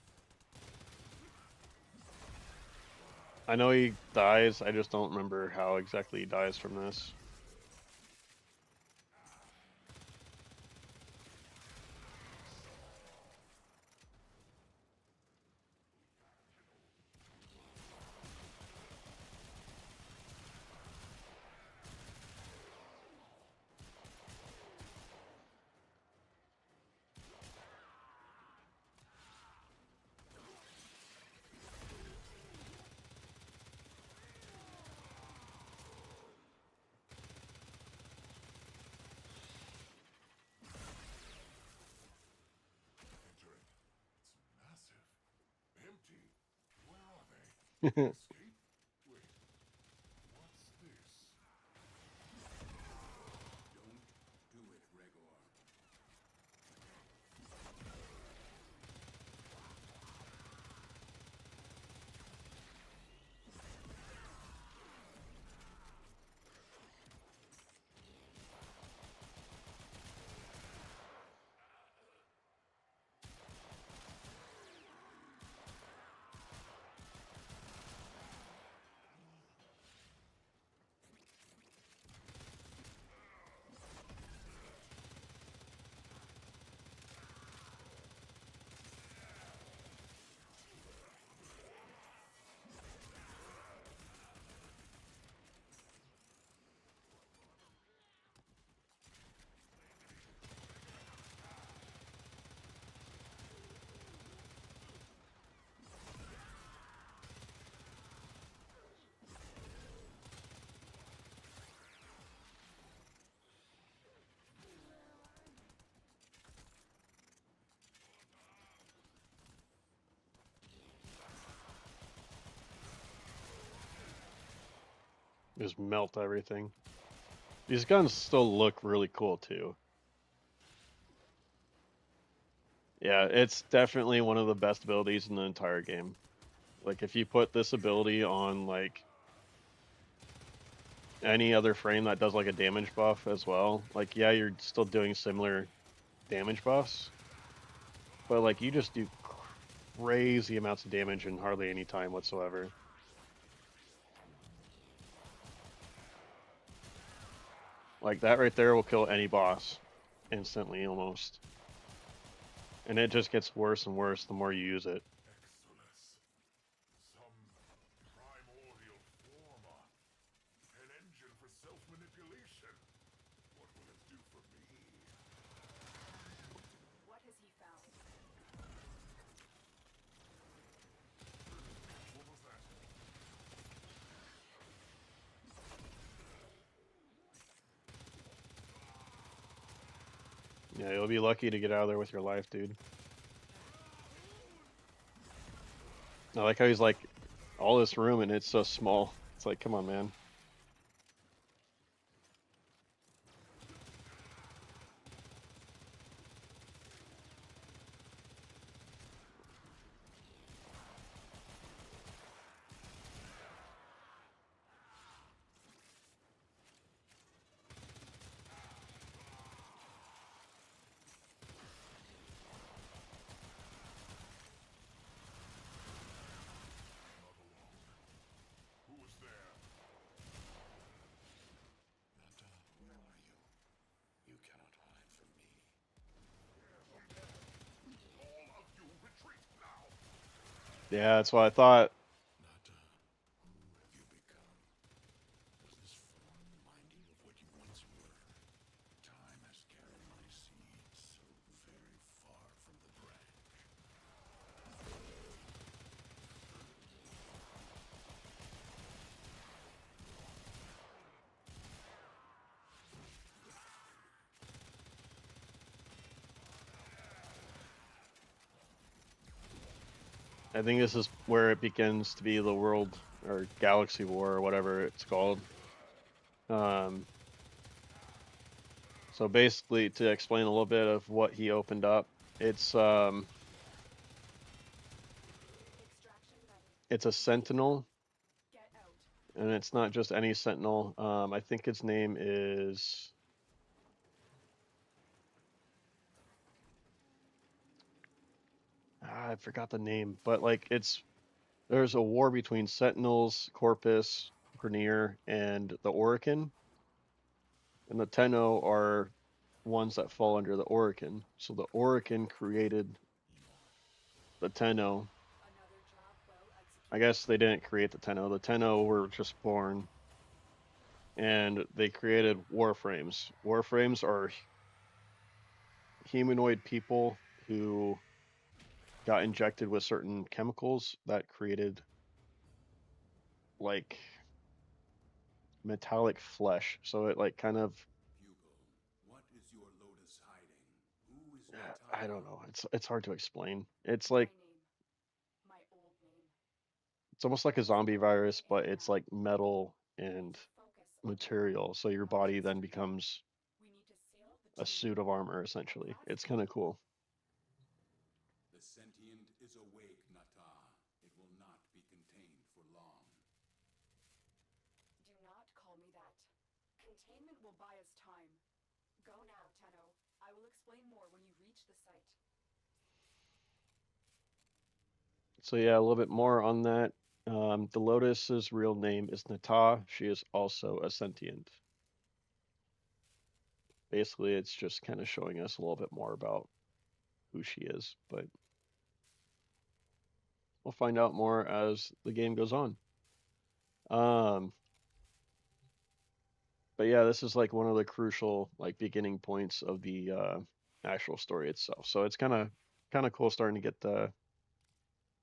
I know he dies, I just don't remember how exactly he dies from this. Entering. It's massive. Empty. Where are they? Escape? Wait. What's this? don't do it, Rhaegar. Just melt everything. These guns still look really cool too. Yeah, it's definitely one of the best abilities in the entire game. Like if you put this ability on like any other frame that does like a damage buff as well, like yeah, you're still doing similar damage buffs, but like you just do crazy amounts of damage in hardly any time whatsoever. Like that right there will kill any boss instantly almost. And it just gets worse and worse the more you use it. Exodus. Some primordial forma. An engine for self-manipulation. What will it do for me? What has he found? What was that? Yeah, you'll be lucky to get out of there with your life, dude. I like how he's like all this room and it's so small. It's like, come on, man. Not alone. Who was there? Nata, where are you? You cannot hide from me. All of you retreat now! Yeah, that's what I thought. Nata, who have you become? Does this form remind you of what you once were? Time has carried my seeds so very far from the branch. I think this is where it begins to be the world or galaxy war or whatever it's called. Um, so basically, to explain a little bit of what he opened up, it's Extraction ready. it's a sentinel, Get out. and it's not just any sentinel. I think its name is I forgot the name, but like it's there's a war between Sentinels, Corpus, Grineer, and the Orican, and the Tenno are ones that fall under the Orican. So the Orican created the Tenno. Another job well I executed. guess they didn't create the Tenno. The Tenno were just born, and they created warframes. Warframes are humanoid people who got injected with certain chemicals that created like metallic flesh. So it like kind of Pupil, what is your lotus hiding? Who is I Nata? don't know. It's hard to explain. It's My like name. My old name. it's almost like a It's zombie not virus, in but ink it's now. like metal We need and to focus on material. So your body then electricity. becomes We need to sail the a tube. suit of armor A essentially. It's plasma. kind of cool. The sentient is awake, Nata. It will not be contained for long. Do not call me that. Containment will buy us time. Go now, Tenno. I will explain more when you reach the site. So yeah, a little bit more on that. The Lotus's real name is Nata. She is also a sentient. Basically, it's just kind of showing us a little bit more about who she is, but we'll find out more as the game goes on. Um, but yeah, this is like one of the crucial like beginning points of the actual story itself. So it's kind of cool starting to get the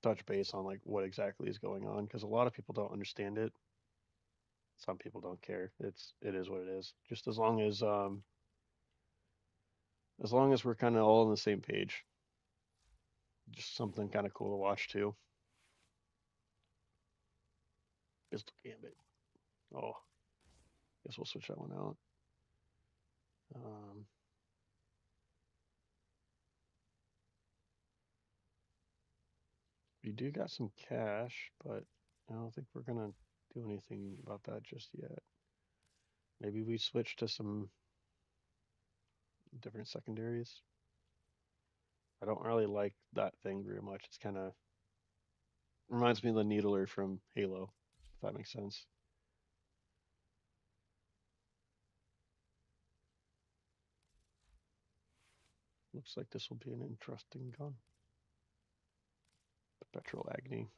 touch base on like what exactly is going on because a lot of people don't understand it. Some people don't care. It is what it is. Just as long as we're kind of all on the same page, just something kind of cool to watch too. Pistol Gambit. Oh. Guess we'll switch that one out. Um, we do got some cash, but I don't think we're gonna do anything about that just yet. Maybe we switch to some different secondaries. I don't really like that thing very much. It's kind of reminds me of the needler from Halo, if that makes sense. Looks like this will be an interesting gun. Perpetual Agony,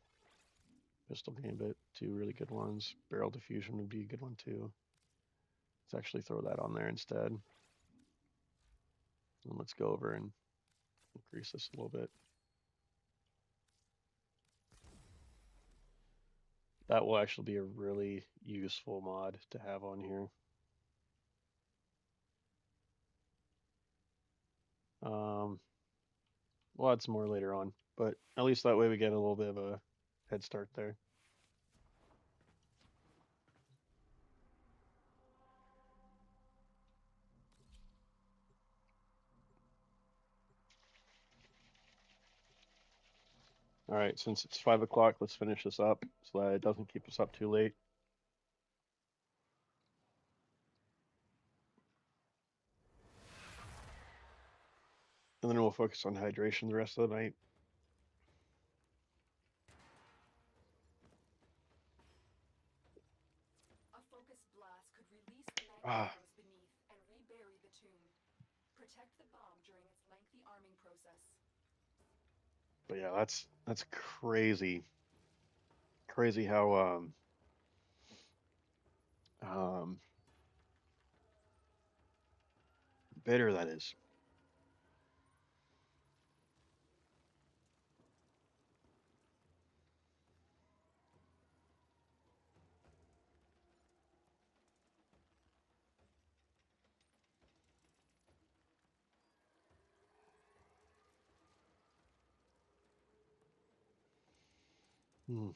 Pistol Gambit, two really good ones. Barrel Diffusion would be a good one too. Let's actually throw that on there instead. And let's go over and increase this a little bit. That will actually be a really useful mod to have on here. We'll add some more later on, but at least that way we get a little bit of a head start there. All right, since it's 5 o'clock, let's finish this up so that it doesn't keep us up too late. And then we'll focus on hydration the rest of the night. A focused blast could release the Ah, magnetos beneath and rebury the tomb. Protect the bomb during its lengthy arming process. but yeah, that's crazy, crazy how um bitter that is. Hmm.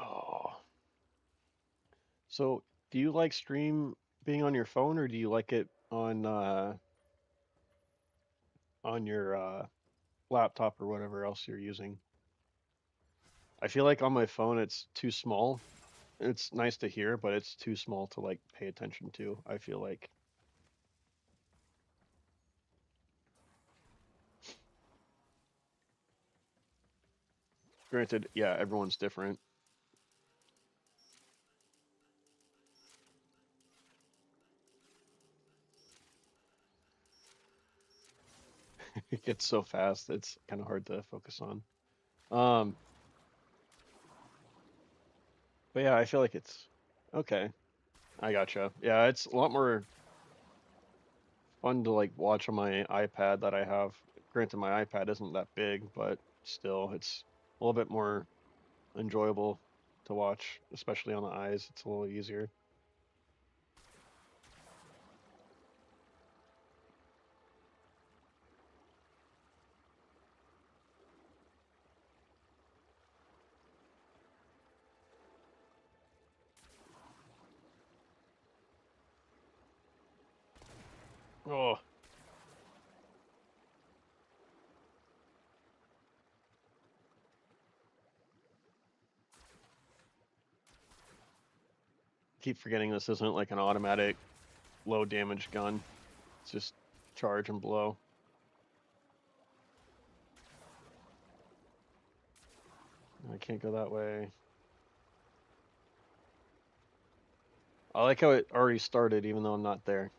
Oh, so do you like stream being on your phone or do you like it on your laptop or whatever else you're using? I feel like on my phone it's too small. It's nice to hear, but it's too small to like pay attention to. I feel like. Granted, yeah, everyone's different. It gets so fast, it's kind of hard to focus on. Um, but yeah, I feel like it's okay. I gotcha. Yeah, it's a lot more fun to like watch on my iPad that I have. Granted, my iPad isn't that big, but still, it's a little bit more enjoyable to watch, especially on the eyes. It's a little easier. Oh, keep forgetting this isn't like an automatic low damage gun. It's just charge and blow. I can't go that way. I like how it already started, even though I'm not there.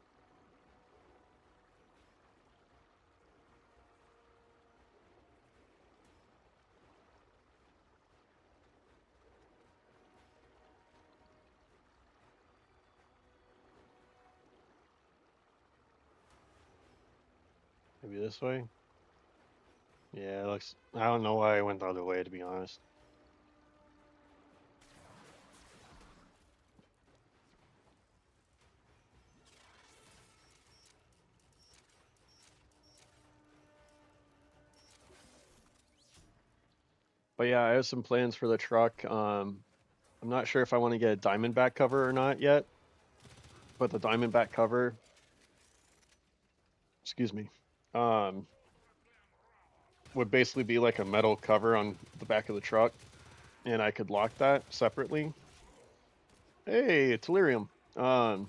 Maybe this way? Yeah, it looks... I don't know why I went the other way, to be honest. But yeah, I have some plans for the truck. I'm not sure if I want to get a Diamondback cover or not yet, but the Diamondback cover, excuse me, um, would basically be like a metal cover on the back of the truck, and I could lock that separately. Hey, Tellurium. But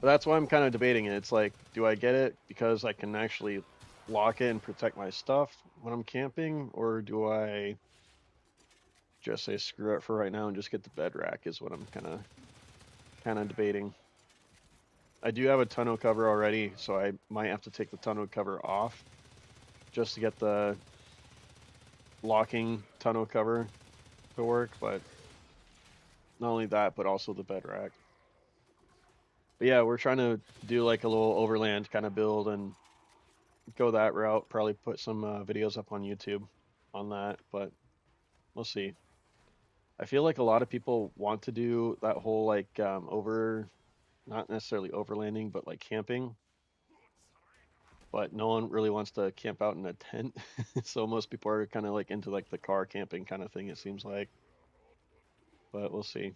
that's why I'm kind of debating it. It's like, do I get it because I can actually lock it and protect my stuff when I'm camping, or do I just say screw it for right now and just get the bed rack? Is what I'm kind of debating. I do have a tonneau cover already, so I might have to take the tonneau cover off just to get the locking tonneau cover to work. But not only that, but also the bed rack. But yeah, we're trying to do like a little overland kind of build and go that route. Probably put some videos up on YouTube on that, but we'll see. I feel like a lot of people want to do that whole like not necessarily overlanding, but like camping. But no one really wants to camp out in a tent. So most people are kind of like into like the car camping kind of thing, it seems like. But we'll see.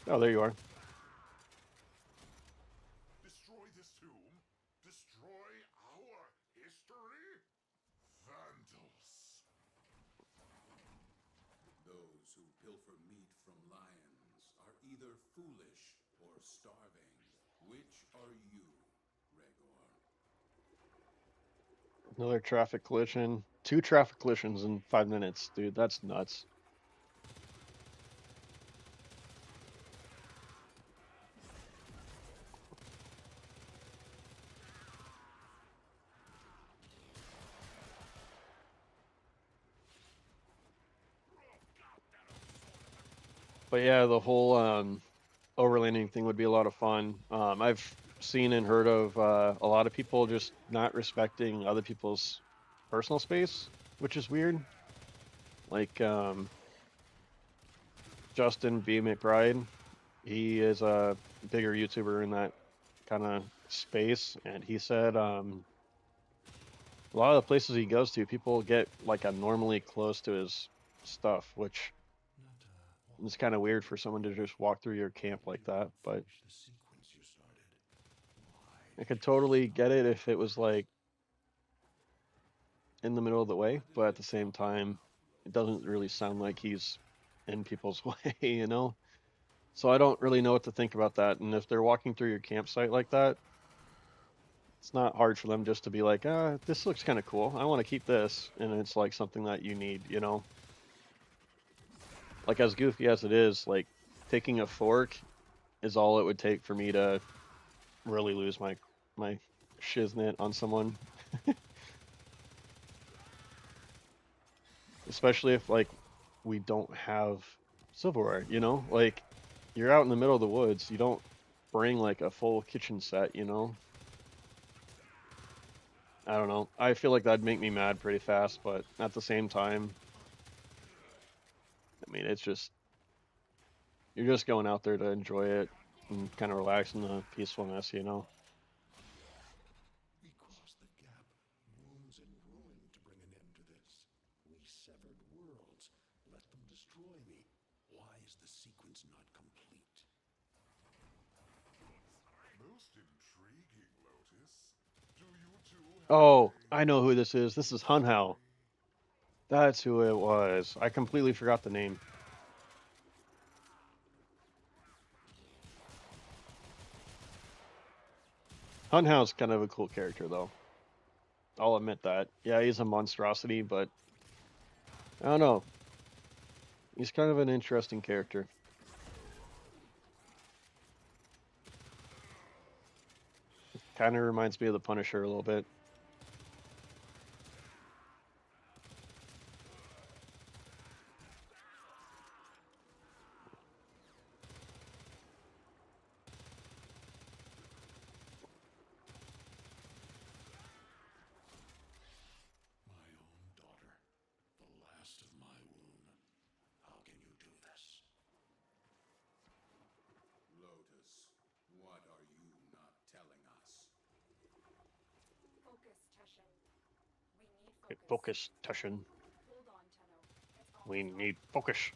Oh, there you are. Destroy this tomb? Destroy our history? Vandals. Those who pilfer meat from lions are either foolish or starving. Which are you, Regor? Another traffic collision. 2 traffic collisions in 5 minutes, dude. That's nuts. But yeah, the whole overlanding thing would be a lot of fun. I've seen and heard of a lot of people just not respecting other people's personal space, which is weird. Like Justin B. McBride, he is a bigger YouTuber in that kind of space, and he said a lot of the places he goes to, people get like abnormally close to his stuff, which is kind of weird for someone to just walk through your camp like that. But I could totally get it if it was like in the middle of the way, but at the same time, it doesn't really sound like he's in people's way, you know? So I don't really know what to think about that. And if they're walking through your campsite like that, it's not hard for them just to be like, this looks kind of cool. I want to keep this. And it's like something that you need, you know? Like as goofy as it is, like taking a fork is all it would take for me to really lose my shiznit on someone. Especially if like we don't have silverware, you know? Like you're out in the middle of the woods, you don't bring like a full kitchen set, you know? I don't know. I feel like that'd make me mad pretty fast, but at the same time, I mean, it's just you're just going out there to enjoy it and kind of relax in the peacefulness, you know? We crossed the gap, wounds and ruin to bring an end to this. We severed worlds, let them destroy me. Why is the sequence not complete? Most intriguing, Lotus. Do you two have Oh, a I know who this is. This is Hunhao. story? That's who it was. I completely forgot the name. Hunhao's kind of a cool character, though. I'll admit that. Yeah, he's a monstrosity, but I don't know. He's kind of an interesting character. Kind of reminds me of the Punisher a little bit. Get Focus. focus, Tushin. Hold on, Tenno. It's We almost need gone. focus.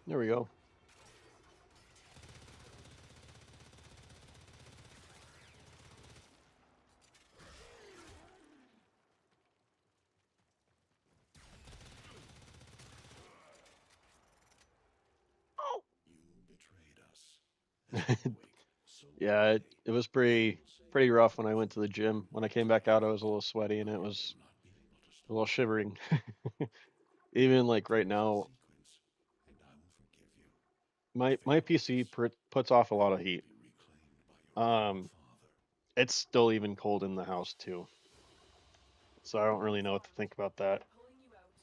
There we go. You betrayed us. As we awake, so Yeah, quickly. it was Some say pretty the rough when I world went to the will gym. When I not came back out, I survive. was a little sweaty and I it will was not be able to a stop little you. shivering. Even like right Finish the now, sequence, and I will forgive you. my Fail PC this, puts off a and lot of you will heat. be reclaimed by your own Um, father. it's still even cold in the house too, so I don't really It's know what to armed. think about that. I'm pulling you out.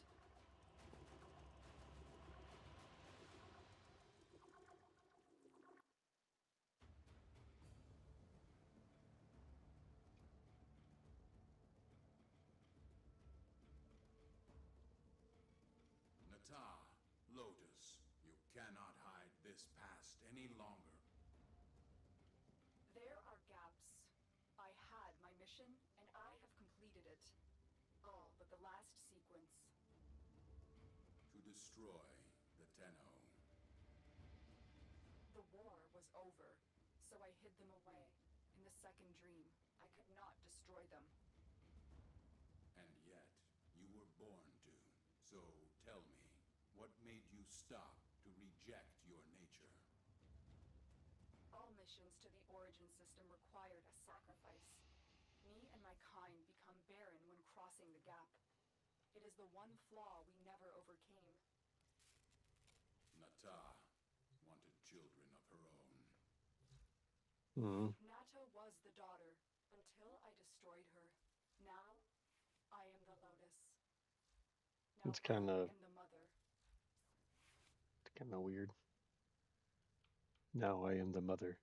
Nata, Lotus, you cannot hide this past any longer. There are gaps. I had my mission, and I have completed it. All but the last sequence. To destroy the Tenno. The war was over, so I hid them away. In the second dream, I could not destroy them. And yet, you were born to. So tell me, what made you stop to reject your nature? All missions to the origin system required a sacrifice. Me and my kind become barren when crossing the gap. It is the one flaw we never overcame. Nata wanted children of her own. Hmm. Nata was the daughter, until I destroyed her. Now, I am the Lotus. Now It's I am the mother. kind of weird. Now I am the mother.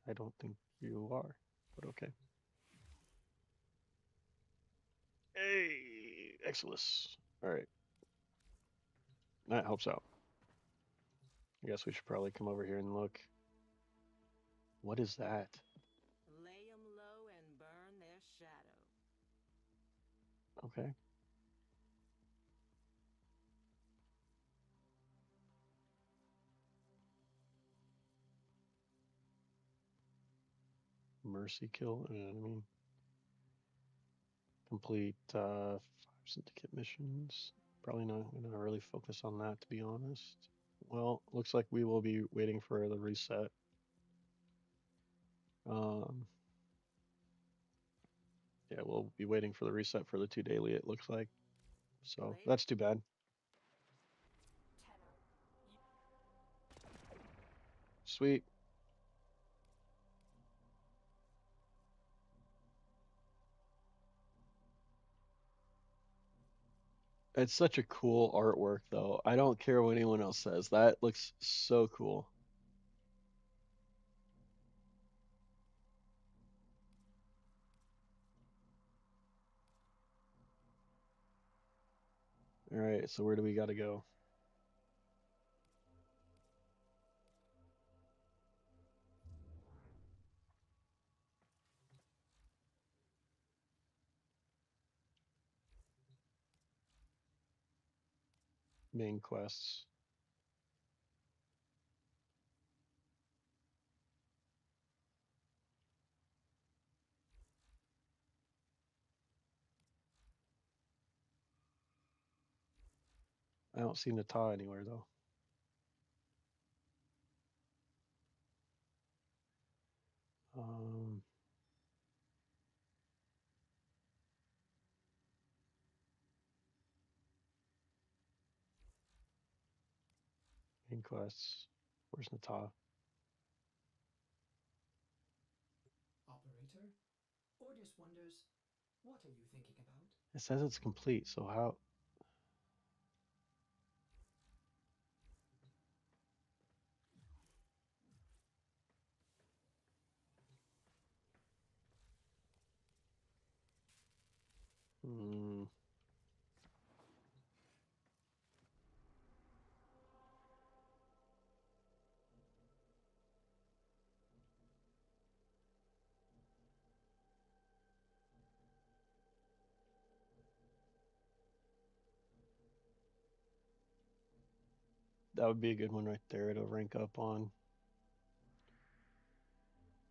I don't think you are, but okay. Hey, Exodus. All right, that helps out. I guess we should probably come over here and look. What is that? Lay 'em low and burn their shadow. Okay. Mercy kill an enemy. Complete 5 syndicate missions. Probably not going to really focus on that, to be honest. Well, looks like we will be waiting for the reset. Um, yeah, we'll be waiting for the reset for the 2 daily, it looks like. So Later. that's too bad. Tenno. Sweet. It's such a cool artwork, though. I don't care what anyone else says. That looks so cool. All right, so where do we got to go? Main quests. I don't see Nata anywhere, though. Um, Main quests. Where's Nata? Operator? Ordis wonders, what are you thinking about? It says it's complete, so how? Hmm. That would be a good one right there to rank up on.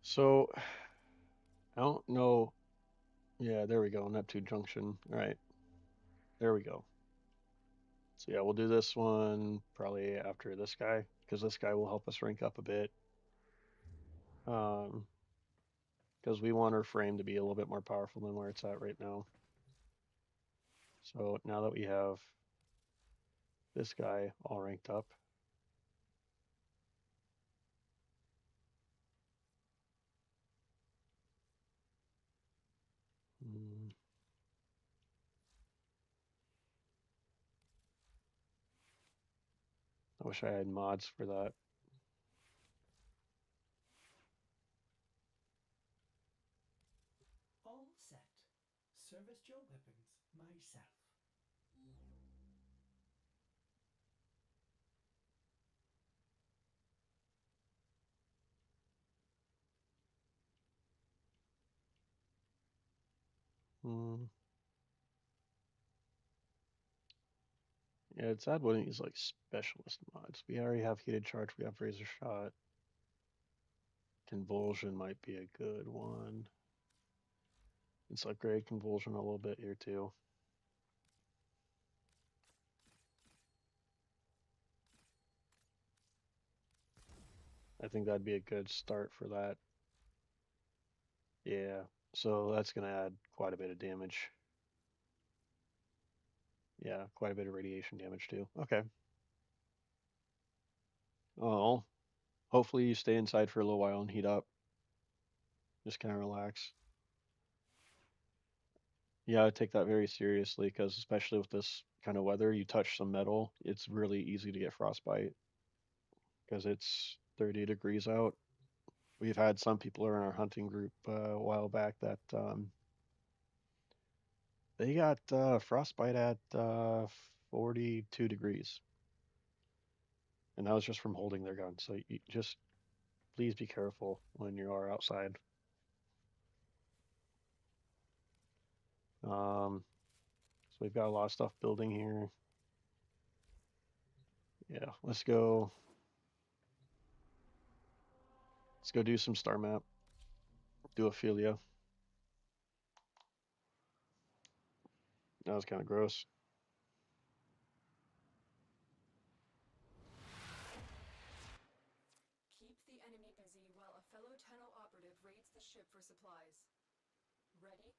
So I don't know. Yeah, there we go. Neptune Junction. All right, there we go. So yeah, we'll do this one probably after this guy because this guy will help us rank up a bit. Um, because we want our frame to be a little bit more powerful than where it's at right now. So now that we have this guy all ranked up, hmm, I wish I had mods for that. All set. Service your weapons myself. Hmm. Yeah, it's sad when these like specialist mods. We already have heated charge. We have razor shot. Convulsion might be a good one. Let's upgrade convulsion a little bit here too. I think that'd be a good start for that. Yeah. So that's gonna add quite a bit of damage. Yeah, quite a bit of radiation damage too. Okay. Oh, hopefully you stay inside for a little while and heat up. Just kind of relax. Yeah, I take that very seriously because especially with this kind of weather, you touch some metal, it's really easy to get frostbite because it's 30 degrees out. We've had some people in our hunting group a while back that they got frostbite at 42 degrees, and that was just from holding their gun. So you just please be careful when you are outside. So we've got a lot of stuff building here. Yeah, let's go. Let's go do some star map. Do Ophelia. That was kind of gross. Keep the enemy busy while a fellow Tenno operative raids the ship for supplies. Ready?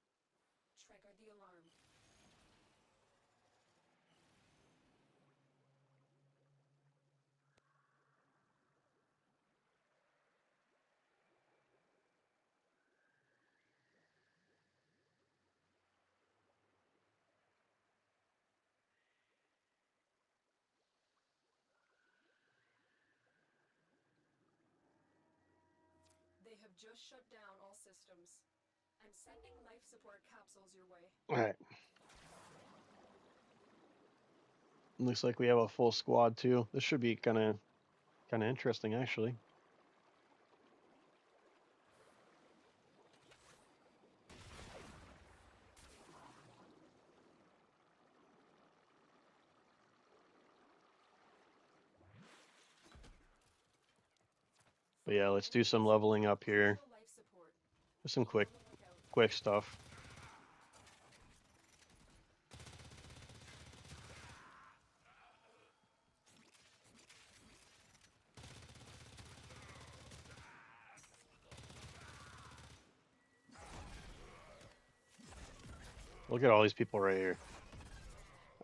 Trigger the alarm. They have just shut down all systems. I'm sending life support capsules your way. All right. Looks like we have a full squad too. This should be kind of interesting actually. But yeah, let's do some leveling up here. Critical life support. Just some Be on the lookout. quick stuff. Look at all these people right here,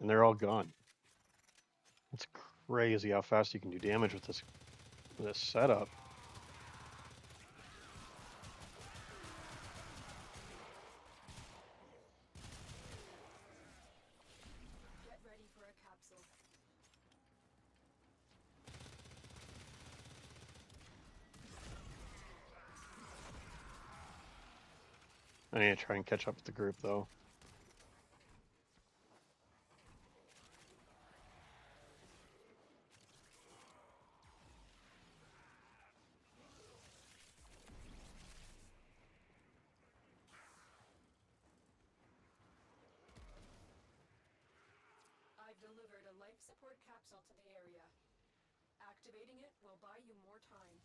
and they're all gone. That's crazy how fast you can do damage with this setup. Get ready for a capsule. I need to try and catch up with the group though. I've delivered a life support capsule to the area. Activating it will buy you more time.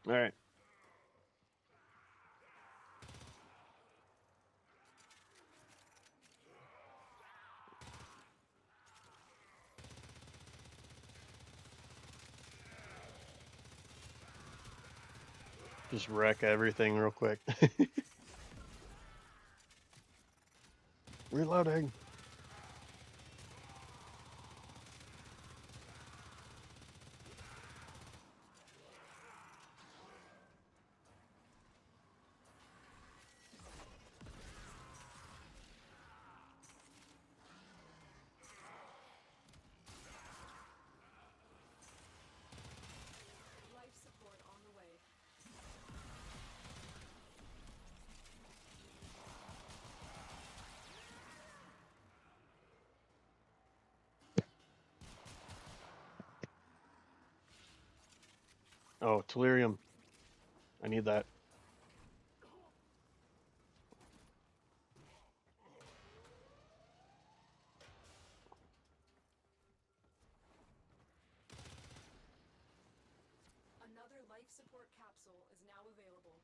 All right. Just wreck everything real quick. Reloading. Life support on the way. Oh, Delirium. I need that. Another life support capsule is now available.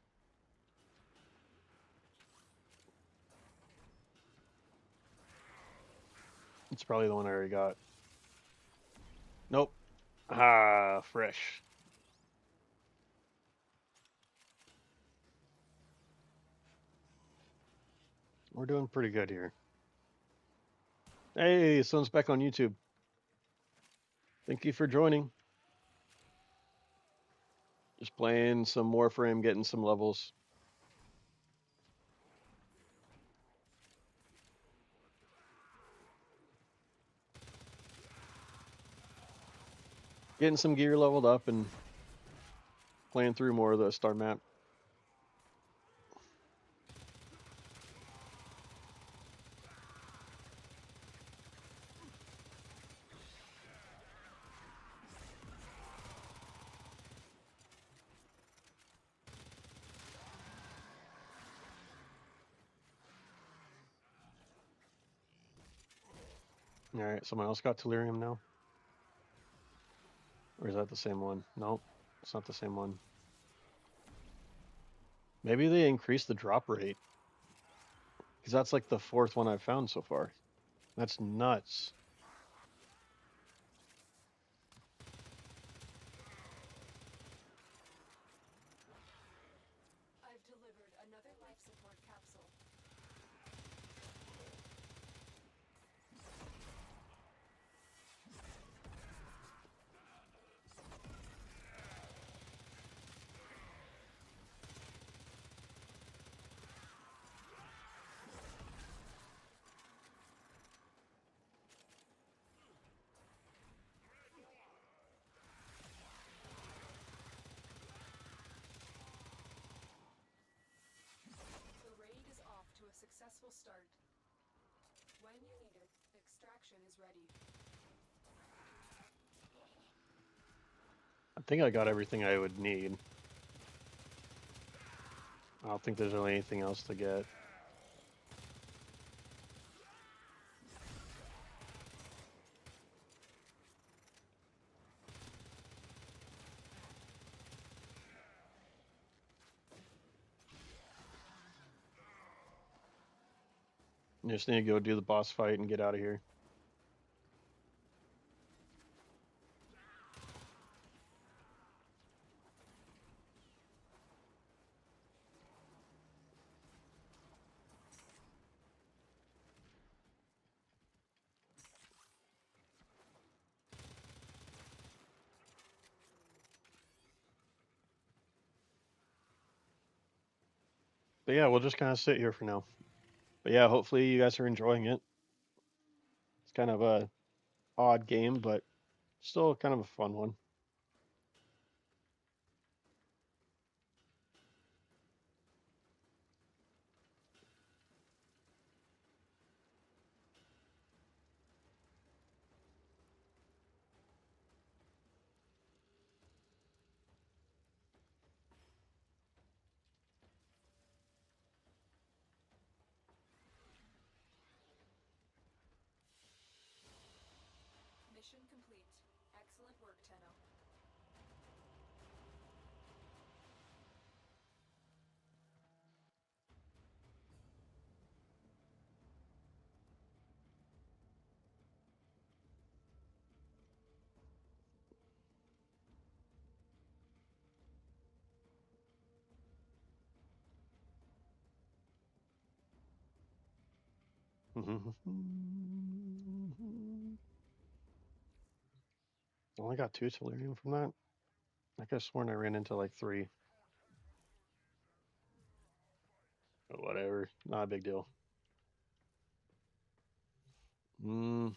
It's probably the one I already got. Nope. Ah, fresh. We're doing pretty good here. Hey, someone's back on YouTube. Thank you for joining. Just playing some Warframe, getting some levels. Getting some gear leveled up and playing through more of the star map. All right, someone else got Delirium now? Or is that the same one? Nope, it's not the same one. Maybe they increased the drop rate. Because that's like the fourth one I've found so far. That's nuts. I've delivered another life support capsule. The raid is off to a successful start. When you need it, extraction is ready. I think I got everything I would need. I don't think there's really anything else to get. You just need to go do the boss fight and get out of here. But yeah, we'll just kind of sit here for now. But yeah, hopefully you guys are enjoying it. It's kind of a odd game, but still kind of a fun one. Mission complete. Excellent work, Tenno. Only got two Tellurium from that. I could have sworn I ran into like three. But whatever, not a big deal. Mm,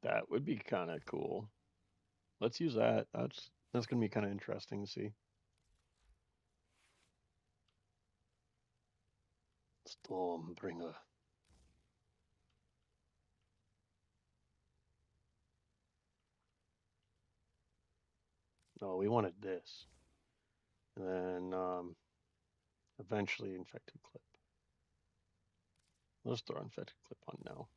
that would be kind of cool. Let's use that. That's gonna be kind of interesting to see. Stormbringer. No, we wanted this, and then eventually infected clip. Let's throw infected clip on now.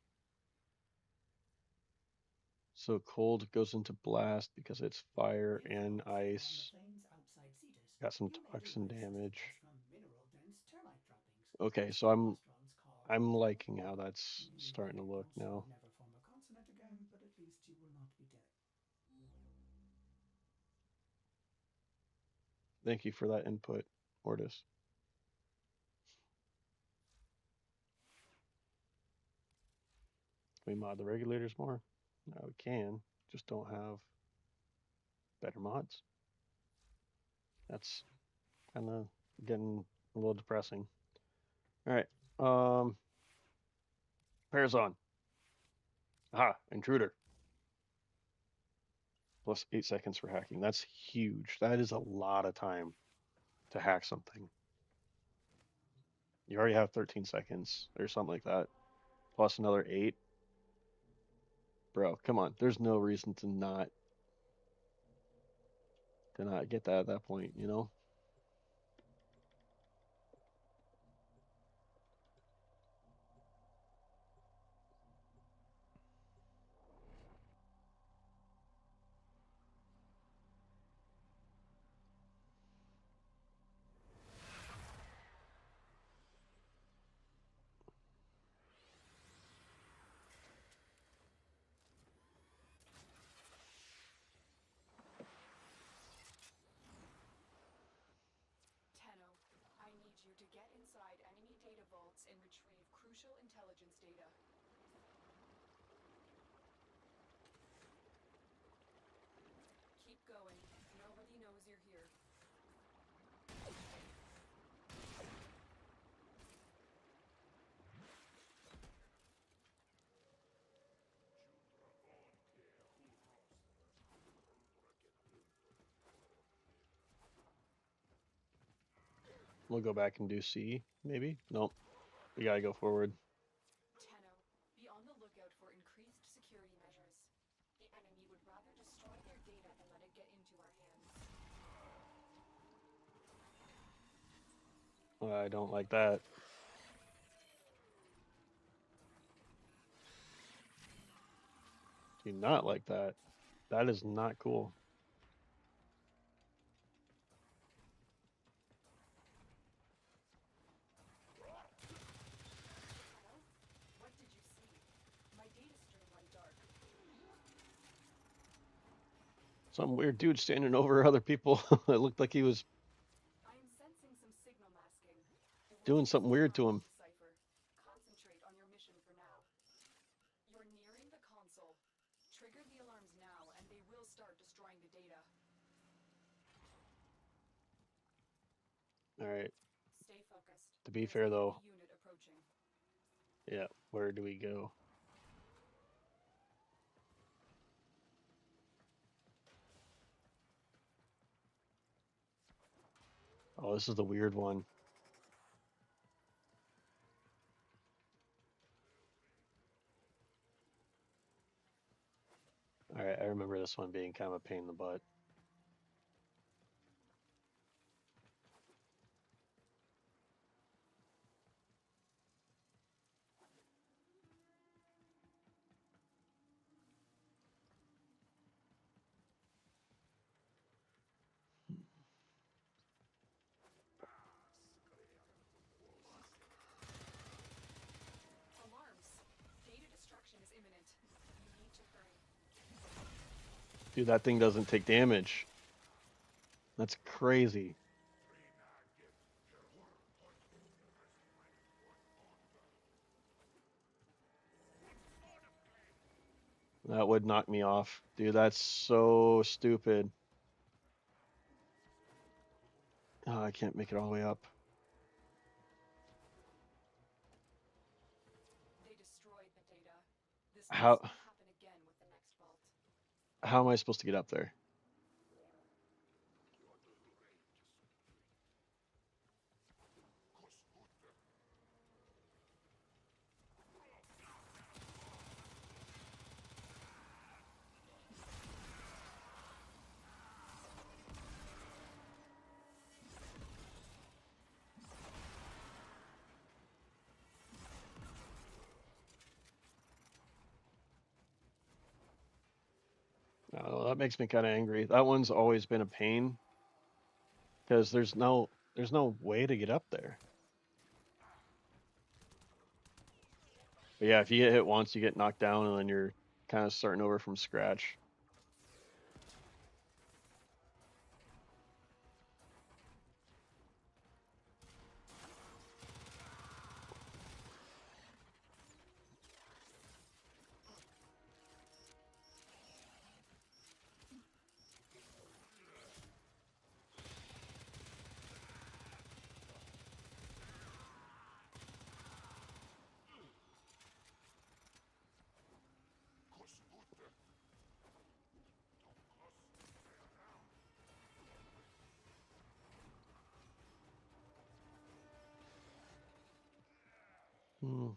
So cold goes into blast because it's fire and Influence on the ice. plains outside Cetus, Got some you may do toxin with damage. samples from mineral-dense termite droppings. Okay, This so the I'm Nostrons call I'm mineral liking how oil. that's You starting to might look also now. never form a consonant again, but at least you will not be dead. Thank you for that input, Mortis. Can we mod the regulators more? No, we can. Just don't have better mods. That's kind of getting a little depressing. All right. Parazon. Aha, intruder. Plus 8 seconds for hacking. That's huge. That is a lot of time to hack something. You already have 13 seconds or something like that. Plus another 8. Bro, come on. There's no reason to not get that at that point, you know? Tenno, I need you to get inside enemy data vaults and retrieve crucial intelligence data. Keep going. Nobody knows you're here. We'll go back and do C, maybe? Nope. We gotta go forward. Tenno, be on the lookout for increased security measures. The enemy would rather destroy their data than let it get into our hands. I don't like that. Do not like that. That is not cool. Tenno, what did you see? My data stream went dark. Some weird dude standing over other people. It looked like he was I am sensing some signal masking. It doing wasn't something easy weird for to us to him. decipher. All right. Stay focused. To be There's fair, an enemy though, unit approaching. yeah. Where do we go? Oh, this is the weird one. All right, I remember this one being kind of a pain in the butt. Alarms. Data destruction is imminent. You need to hurry. Dude, that thing doesn't take damage. That's crazy. That would knock me off. Dude, that's so stupid. Oh, I can't make it all the way up. They destroyed the data. This How must not happen again with the next vault. how am I supposed to get up there? Oh, that makes me kind of angry. That one's always been a pain because there's no way to get up there. But yeah, if you get hit once, you get knocked down, and then you're kind of starting over from scratch. Hmm.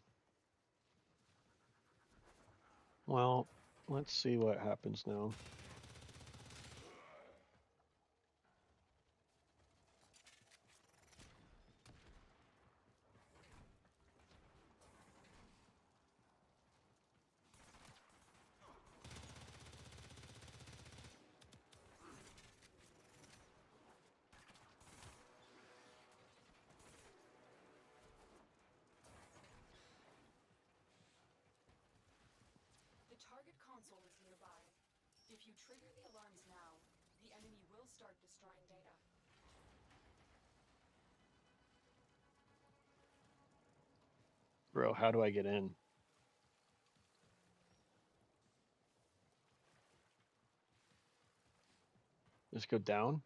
Well, let's see what happens now. The target console is nearby. If you trigger the alarms now, the enemy will start destroying data. Bro, how do I get in? Just go down?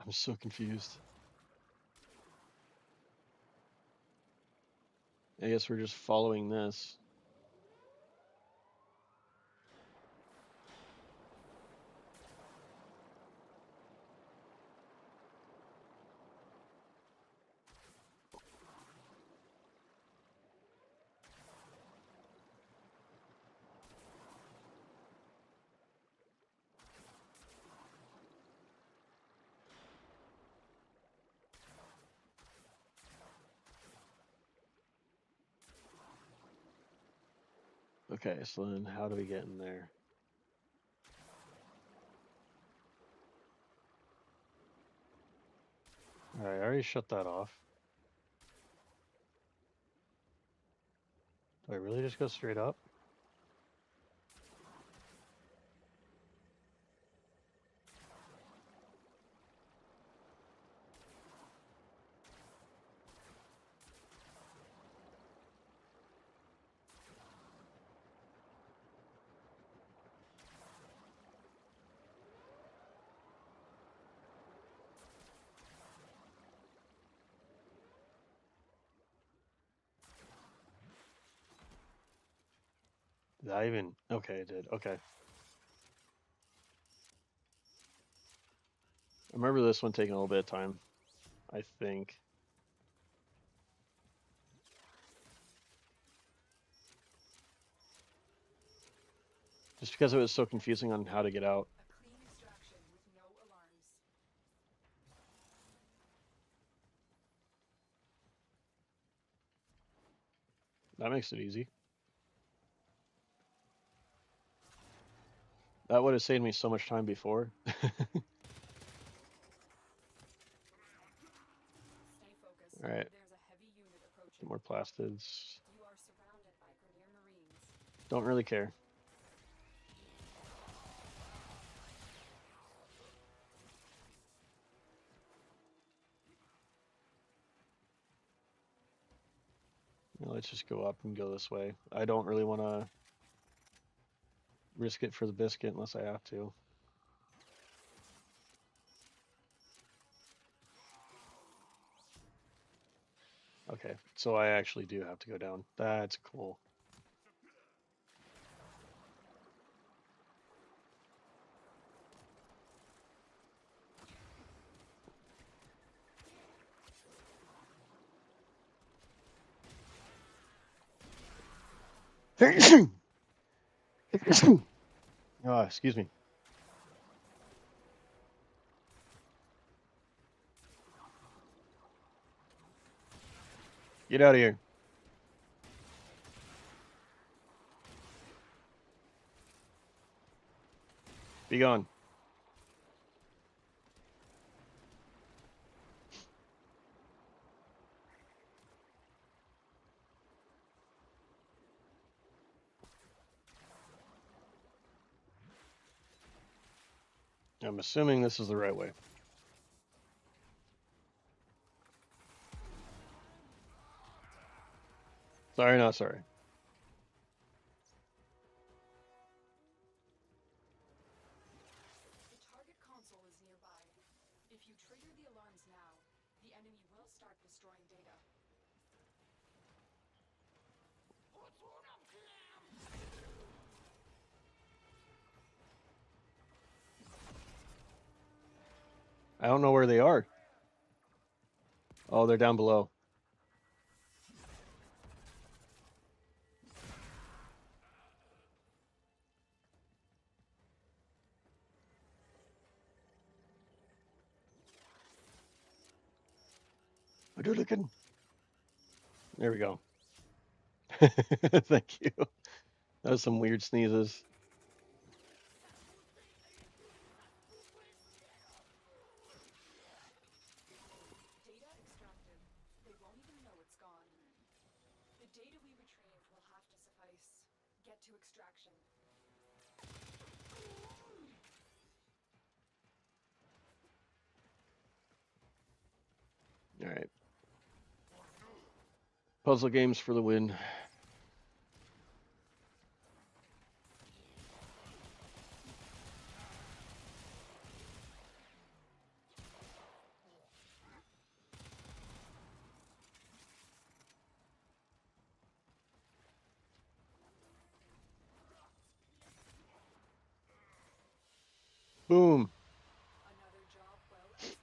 I'm so confused. I guess we're just following this. Okay, so then how do we get in there? Alright, I already shut that off. Do I really just go straight up? Did I even? Okay, I did. Okay. I remember this one taking a little bit of time, I think. Just because it was so confusing on how to get out. A clean extraction with no alarms. That makes it easy. That would have saved me so much time before. Stay focused. Alright, There's a heavy unit approaching. more plastids. You are surrounded by Grineer Marines. Don't really care. Let's just go up and go this way. I don't really want to risk it for the biscuit unless I have to. Okay, so I actually do have to go down. That's cool. Oh, excuse me. Get out of here. Be gone. I'm assuming this is the right way. Sorry, not sorry. The target console is nearby. If you trigger the alarms now, the enemy will start destroying data. I don't know where they are. Oh, they're down below. What are you looking? There we go. Thank you. That was some weird sneezes. Data extracted. They won't even know it's gone. The data we retrieved will have to suffice. Get to extraction. All right. Puzzle games for the win. Boom. Another job well executed.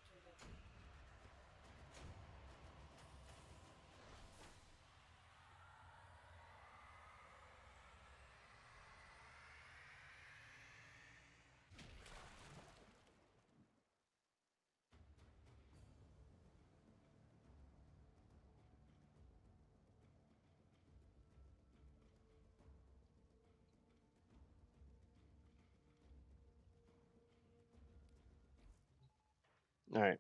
All right.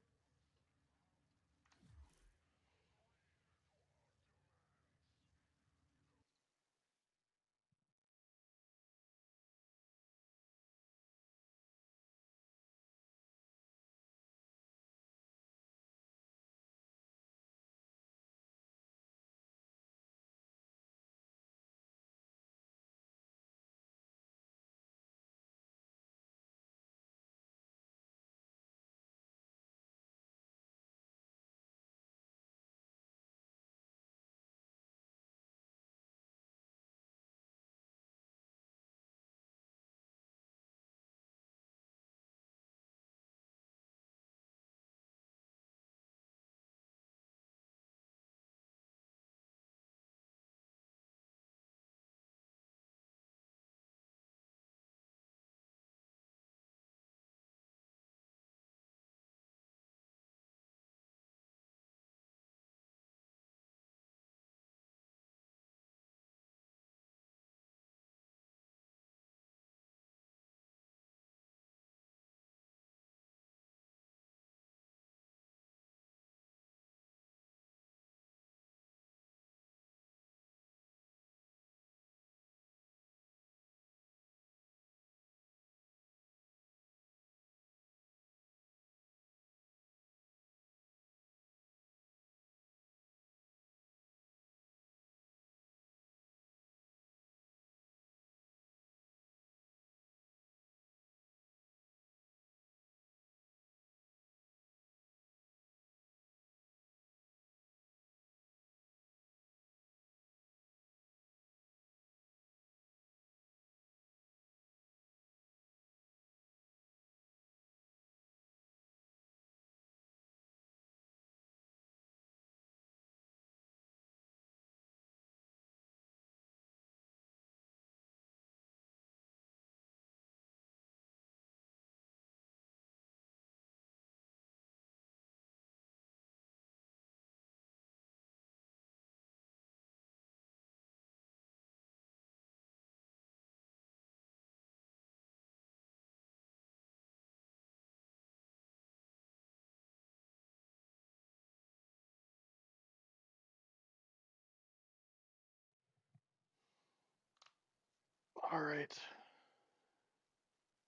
All right.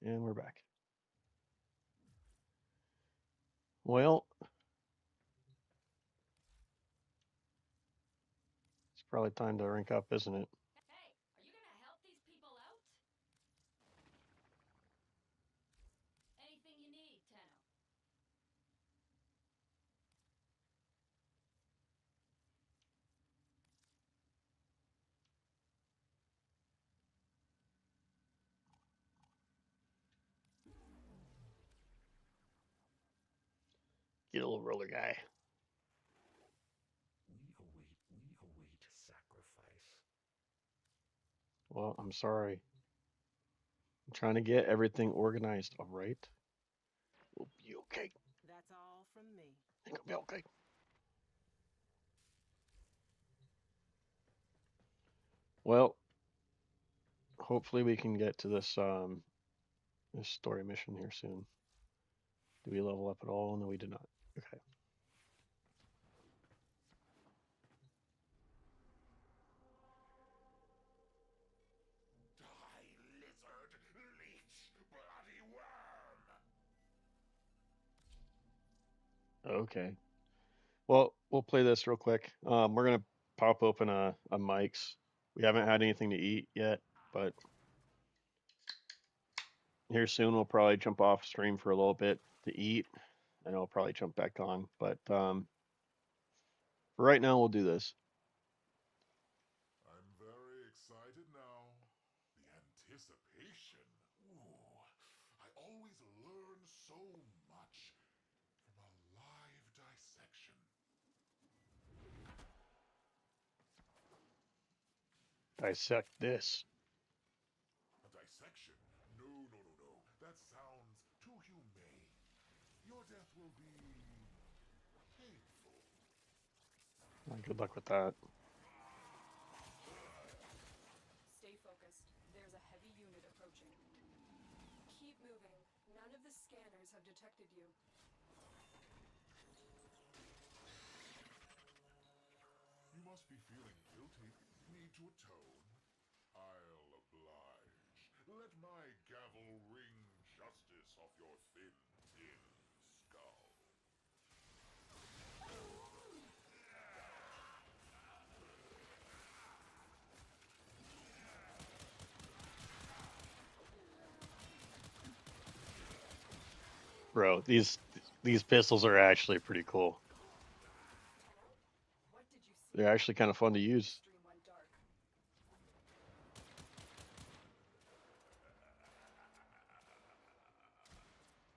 And we're back. Well, it's probably time to rank up, isn't it? Hey, are you gonna help these people out? Anything you need, Tenno. Get a little roller guy. We await sacrifice. Well, I'm sorry. I'm trying to get everything organized, all right? We'll be okay. That's all from me. I think we'll be okay. Well, hopefully we can get to this story mission here soon. Do we level up at all? No, we did not. Okay. Die, lizard, leech, bloody worm! Okay. Well, we'll play this real quick. We're gonna pop open a Mike's. We haven't had anything to eat yet, but here soon we'll probably jump off stream for a little bit to eat, and I'll probably jump back on. But for right now, we'll do this. I'm very excited now. The anticipation. Ooh, I always learn so much from a live dissection. Dissect this. A dissection? No, no, no, no. That sounds too humane. Your death will be painful. Good luck with that. Stay focused. There's a heavy unit approaching. Keep moving. None of the scanners have detected you. You must be feeling guilty. Need to atone? I'll oblige. Let my gavel wring justice off your thin tin skull. Bro, these pistols are actually pretty cool. Tenno, what did you see? They're actually kind of fun to use. Stream went dark.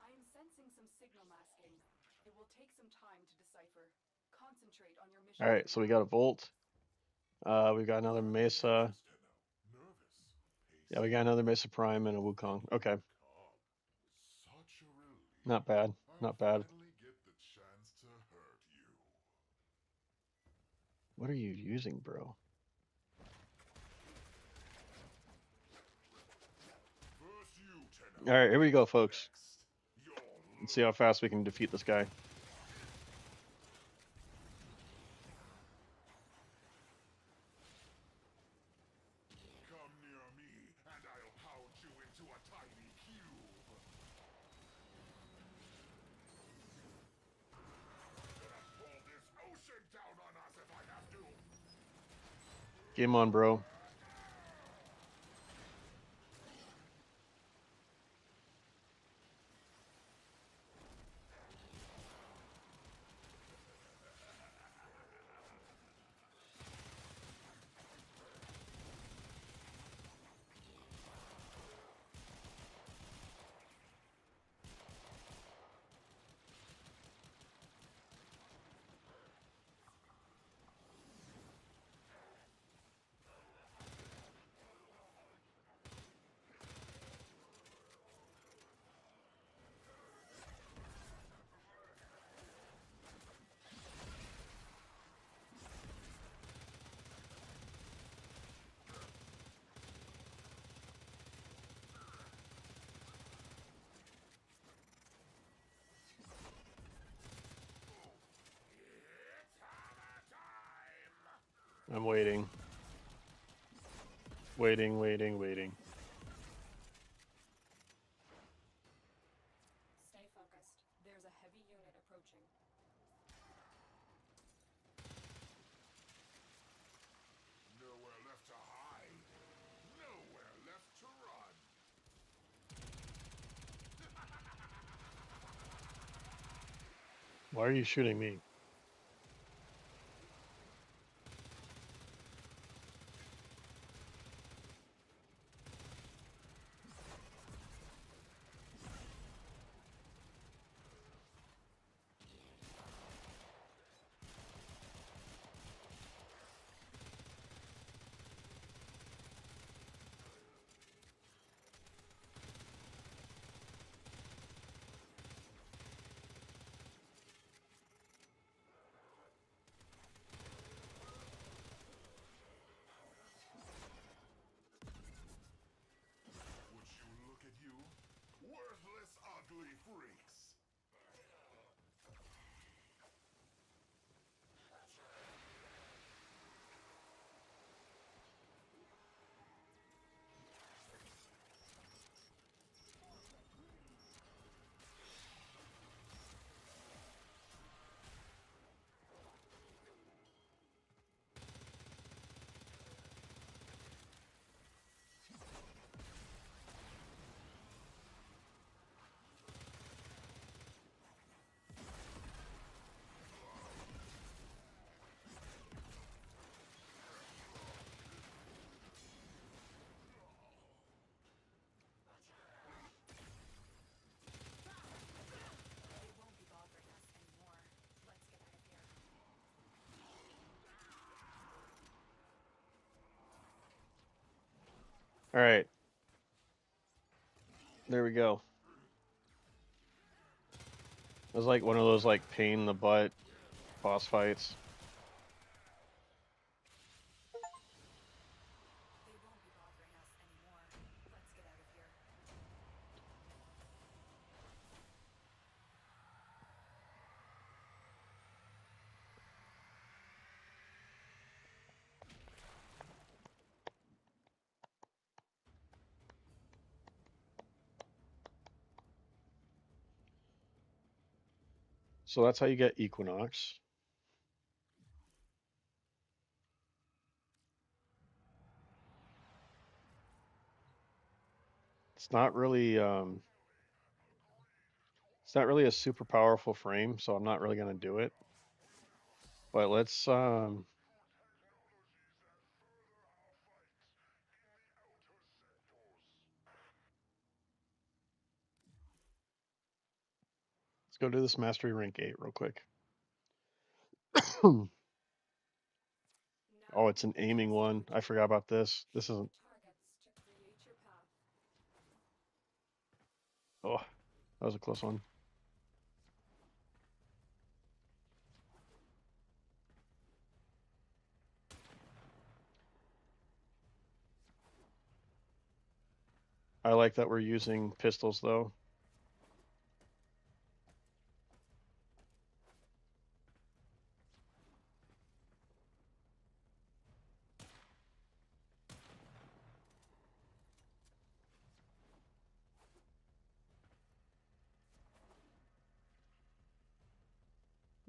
I am sensing some signal masking. It will take some time to decipher. Concentrate on your mission All for right, so we now. got a Volt. We've got another Why are you Mesa. anxious, Tenno? Nervous? Yeah, we Pacing? got another Mesa Prime and a Wukong. Okay, Calm. Such a relief. not bad. I'll Not bad. finally get the chance to hurt you. What are you using, bro? First you, Tenno. All right, here we go, folks. Next, your Let's see how fast we can defeat this guy. come near me, and I'll pound you into a tiny cube. Gonna pull this ocean down on us if I have to. Game on, bro. It's hammer time! I'm waiting. Waiting, waiting, waiting. Why are you shooting me? Would you look at you? Worthless, ugly freaks! They won't be bothering us anymore. Let's get out of here. All right, there we go. It was like one of those like pain in the butt boss fights. They won't be bothering us anymore. Let's get out of here. So that's how you get Equinox. It's not really it's not really a super powerful frame, so I'm not really gonna do it. But let's go do this mastery rank 8 real quick. Oh, Now, it's an aiming press one. I R2 forgot about this. This shoot isn't. targets to create your path. Oh, that was a close one. I like that we're using pistols though.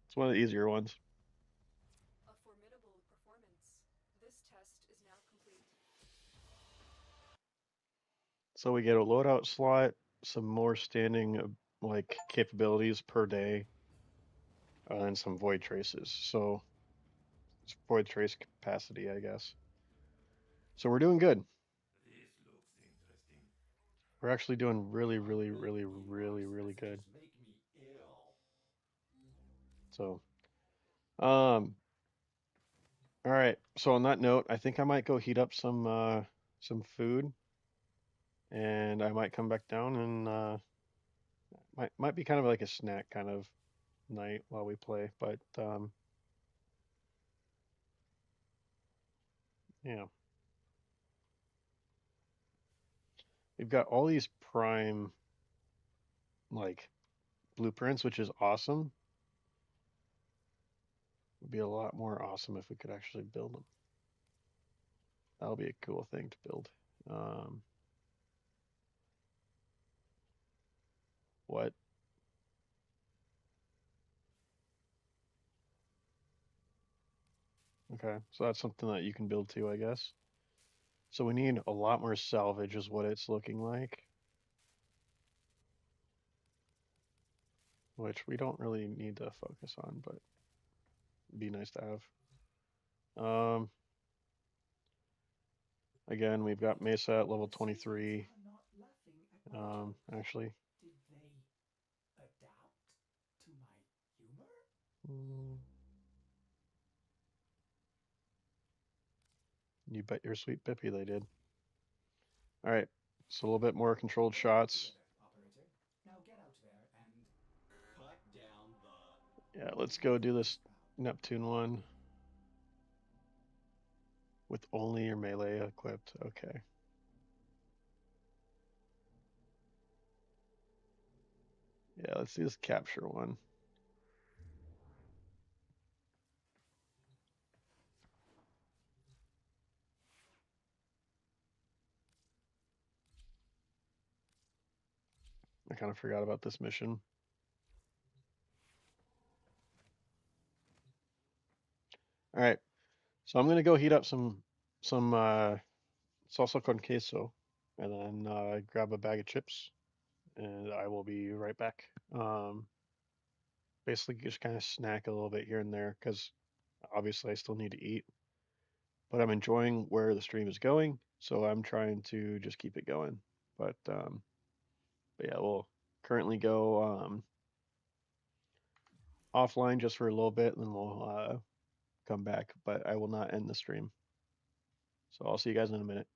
It's one of the easier ones. A formidable performance. This test is now complete. So we get a loadout slot, some more standing like capabilities per day, and some void traces. So it's void trace capacity, I guess. So we're doing good. This looks interesting. We're actually doing really, How really, many really, really, Ewoks really does good. this make me ill? So, um, all right. So on that note, I think I might go heat up some food, and I might come back down and might be kind of like a snack kind of night while we play. But yeah, we've got all these prime like blueprints, which is awesome. Would be a lot more awesome if we could actually build them. That'll be a cool thing to build. Um, what? Okay, so that's something that you can build too, I guess. So we need a lot more salvage, is what it's looking like. which we don't really need to focus on, but it'd be nice to have. Again, we've got Mesa at level Excuse me, 23. you're not laughing at my jokes. Actually, Did they adapt to my humor? mm, you bet your sweet Bippy they did. All right, so a little bit more controlled Get your act shots. together, operator. Now get out there and cut down the. Yeah, let's Don't go do be this proud. Neptune one with only your melee equipped. Okay. Yeah, let's do this capture one. I kind of forgot about this mission. All right, so I'm gonna go heat up some salsa con queso, and then grab a bag of chips, and I will be right back. Basically, just kind of snack a little bit here and there because obviously I still need to eat, but I'm enjoying where the stream is going, so I'm trying to just keep it going. But yeah, we'll currently go offline just for a little bit, and then we'll come back. But I will not end the stream. So I'll see you guys in a minute.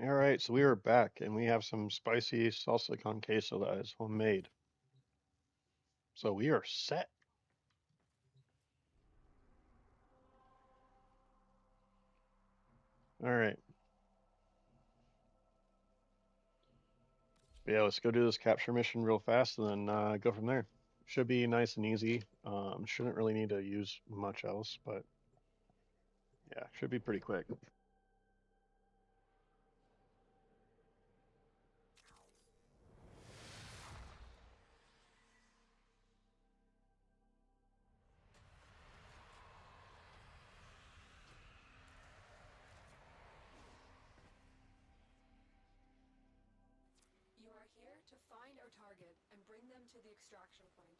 All right, so we are back and we have some spicy salsa con queso that is homemade. So we are set. All right. Yeah, let's go do this capture mission real fast and then go from there. Should be nice and easy. Shouldn't really need to use much else, but yeah, should be pretty quick. You are here to find our target and bring them to the extraction point.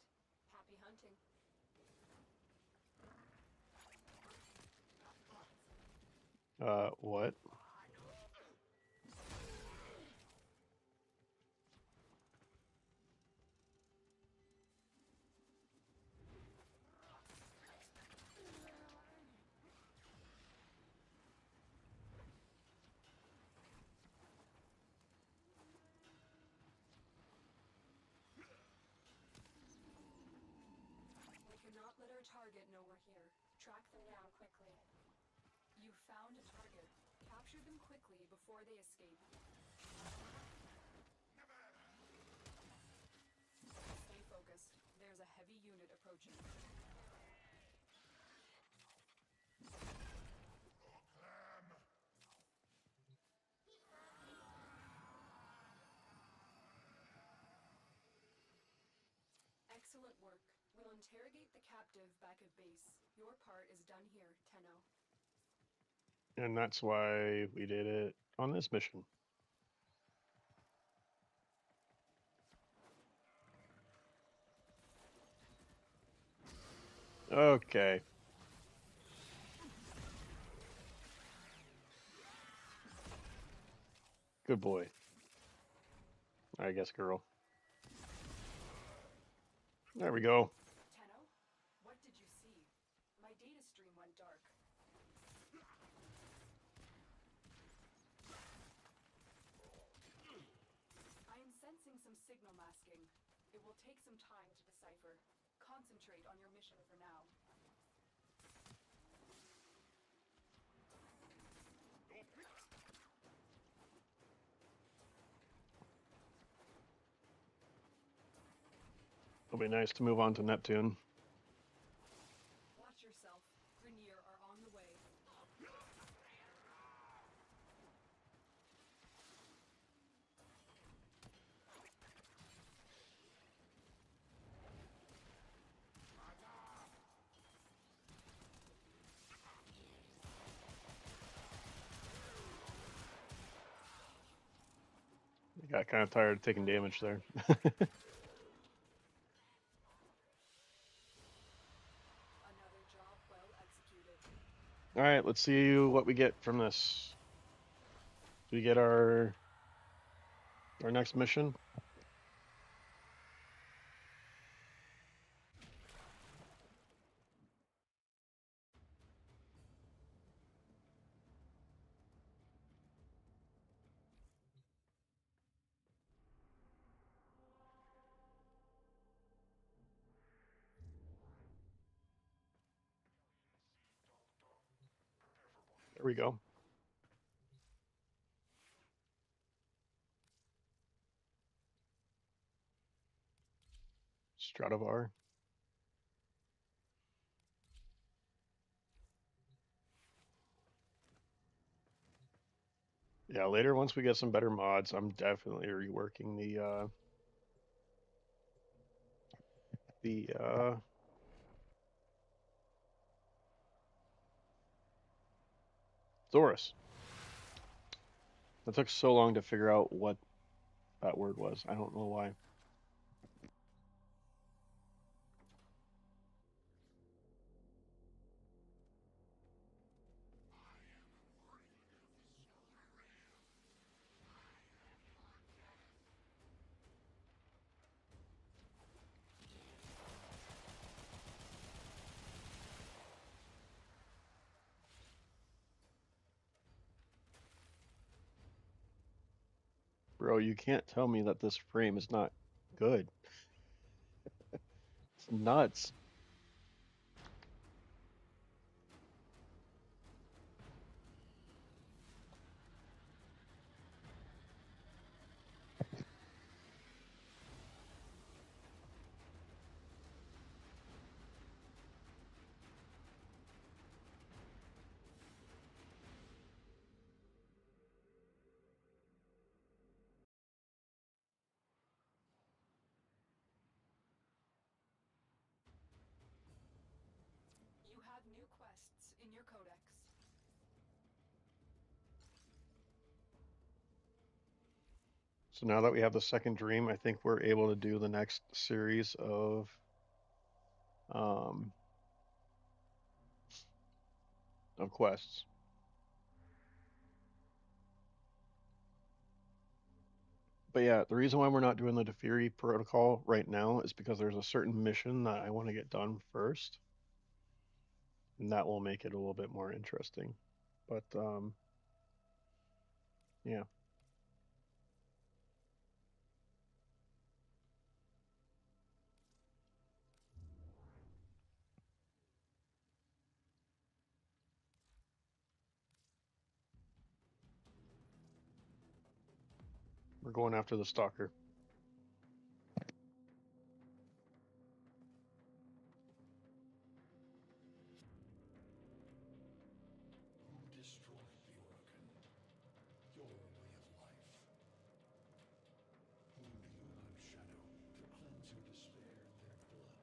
Happy hunting. What? We cannot let our target know we're here. Track them down quickly. You found a target. Capture them quickly before they escape. Stay focused. There's a heavy unit approaching. Excellent work. We'll interrogate the captive back at base. Your part is done here, Tenno. And that's why we did it on this mission. Okay. Good boy. I guess girl. There we go. Tenno, what did you see? My data stream went dark. I am sensing some signal masking. It will take some time to decipher. Concentrate on your mission for now. It'll be nice to move on to Neptune. Watch yourself. Grenier are on the way. I got kind of tired of taking damage there. Another job well executed. All right, let's see what we get from this. Do we get our next mission? There we go. Stradivar. Yeah, later once we get some better mods, I'm definitely reworking the Zorus. It took so long to figure out what that word was. I don't know why. Bro, you can't tell me that this frame is not good. It's nuts. You have new quests in your codex. So now that we have the second dream, I think we're able to do the next series um, of quests. But yeah, the reason why we're not doing the Defiri protocol right now is because there's a certain mission that I want to get done first, and that will make it a little bit more interesting. But yeah, we're going after the stalker. Who destroyed the Orokin? Your way of life. Whom do you hunt, Shadow, to cleanse your despair in their blood?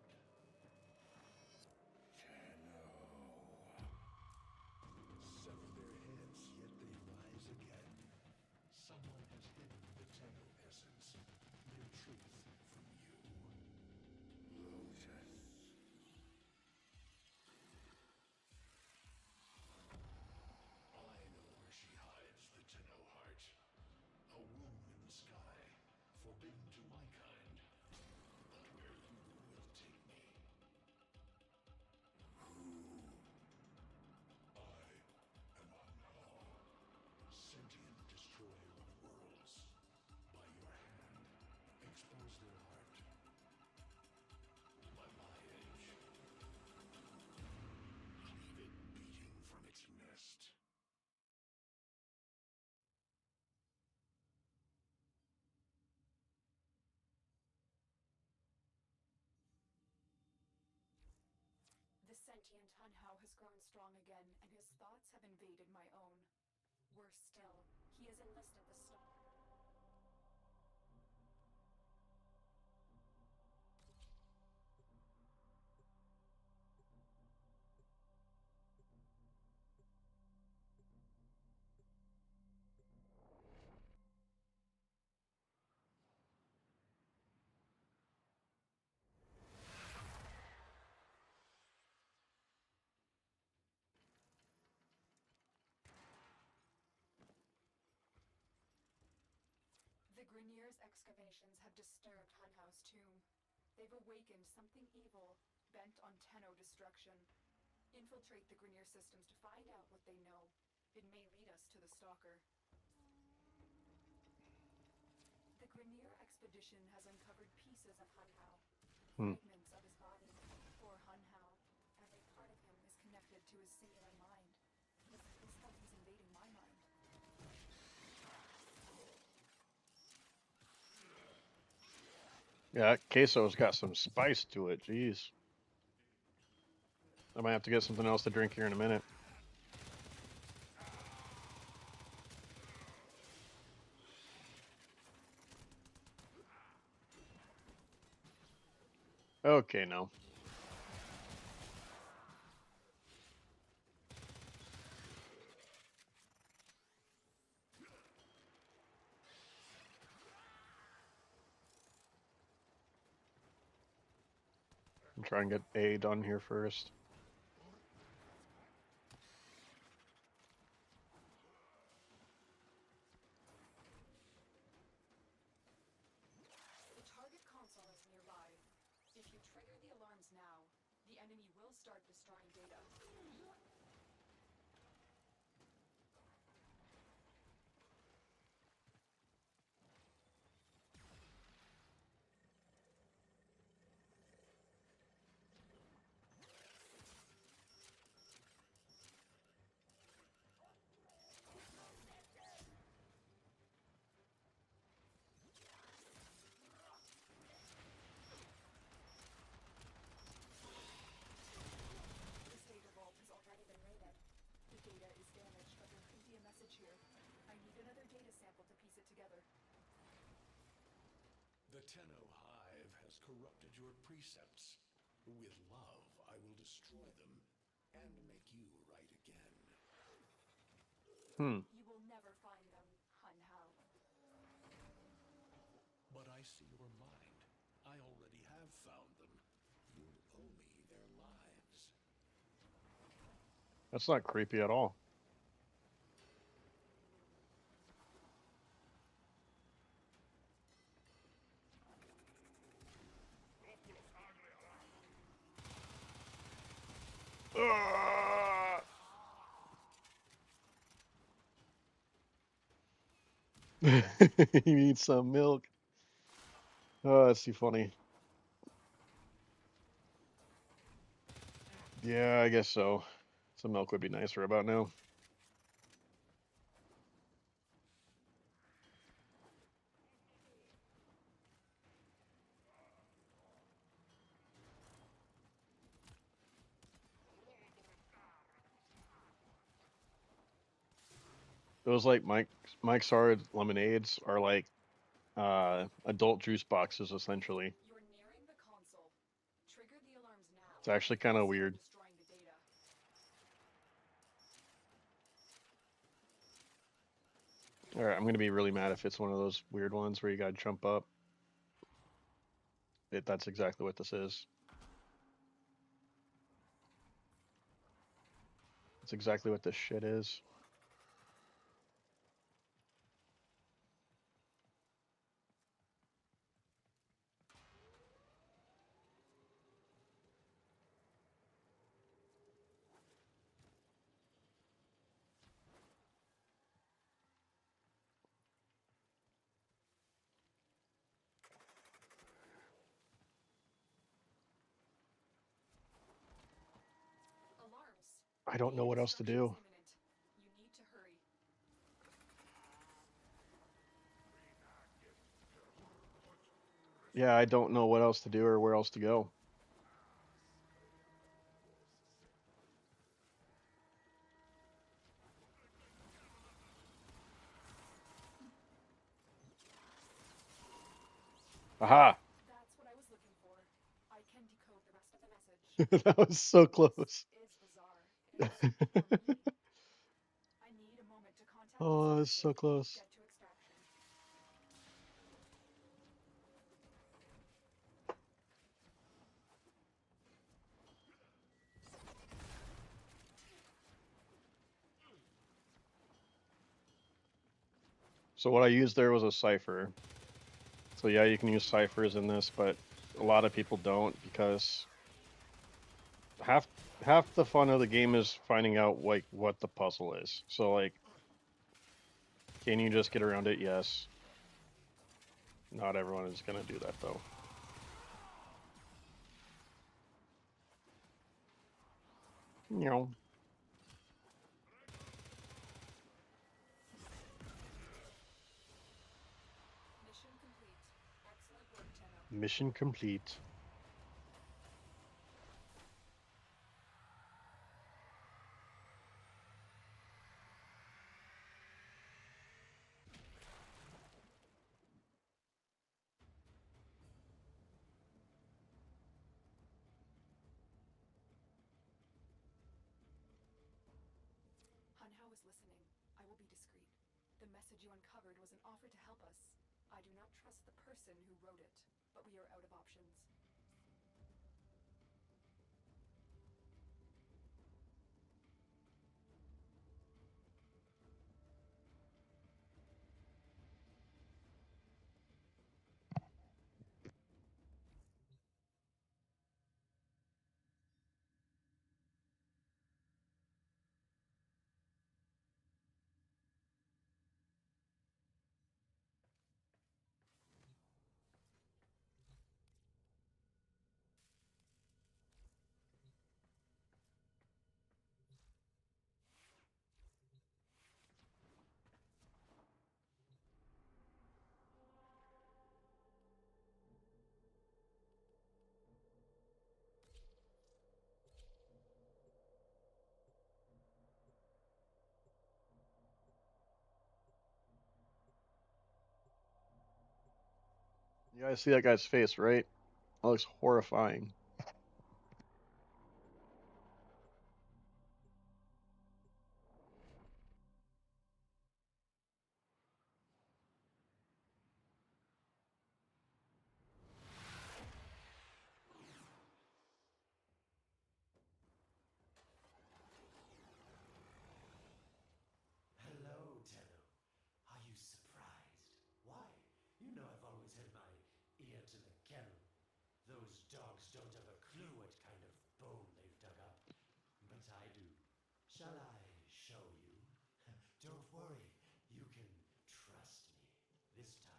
Sever their heads, yet they rise again. Someone has hidden the Tenno essence, their truth from you. I know where she hides, the Tenno heart. A womb in the sky, forbidden to my kind. But where you will take me. I am Hunhao, sentient destroyer of worlds. By your hand, expose their heart. By my edge, leave it beating from its nest. The sentient Hunhao has grown strong again, and his thoughts have invaded my own. Worse still, he has enlisted the stalker. The Grineer's excavations have disturbed Hunhao's tomb. They've awakened something evil, bent on Tenno destruction. Infiltrate the Grineer systems to find out what they know. It may lead us to the Stalker. The Grineer expedition has uncovered pieces of Hunhao, Hmm. fragments of his body. Poor Hunhao. Every part of him is connected to his singular mind. This stuff is invading my mind. Yeah, queso's got some spice to it. Jeez, I might have to get something else to drink here in a minute. Okay, no. I'm trying to get A done here first. The target console is nearby. If you trigger the alarms now, the enemy will start destroying data. The Tenno Hive has corrupted your precepts. With love, I will destroy them and make you right again. Hmm. You will never find them, Hun Hao. But I see your mind. I already have found them. You owe me their lives. That's not creepy at all. Ah! You need some milk. Oh, that's too funny. Yeah, I guess so. Some milk would be nicer about now. Those like Mike's Hard lemonades are like adult juice boxes essentially. You're nearing the console. Trigger the alarms now It's actually kind of before they start weird. destroying the data. All right, I'm gonna be really mad if it's one of those weird ones where you gotta jump up. That's exactly what this is. It's exactly what this shit is. Alarms. I don't know Data what else to destruction is do. imminent. You need to hurry. Yeah, I don't know what else to do or where else to go. Aha! That's what I was looking for. I can decode the rest of the message. That was so close. This is bizarre. It is for me. I need a moment to contact the Oh, space it's so station. close. Get to extraction. So what I used there was a cipher. So yeah, you can use ciphers in this, but a lot of people don't because half half the fun of the game is finding out like what the puzzle is. So like, can you just get around it? Yes. Not everyone is gonna do that though. You know, Mission complete. Excellent work, Tenno. mission complete. Hun Hao is listening. I will be discreet. The message you uncovered was an offer to help us. I do not trust the person who wrote it, but we are out of options. You guys see that guy's face, right? That looks horrifying. Hello, Tello. Are you surprised? Why? You know I've always had my ear to the kennel. Those dogs don't have a clue what kind of bone they've dug up. But I do. Shall I show you? Don't worry. You can trust me. This time.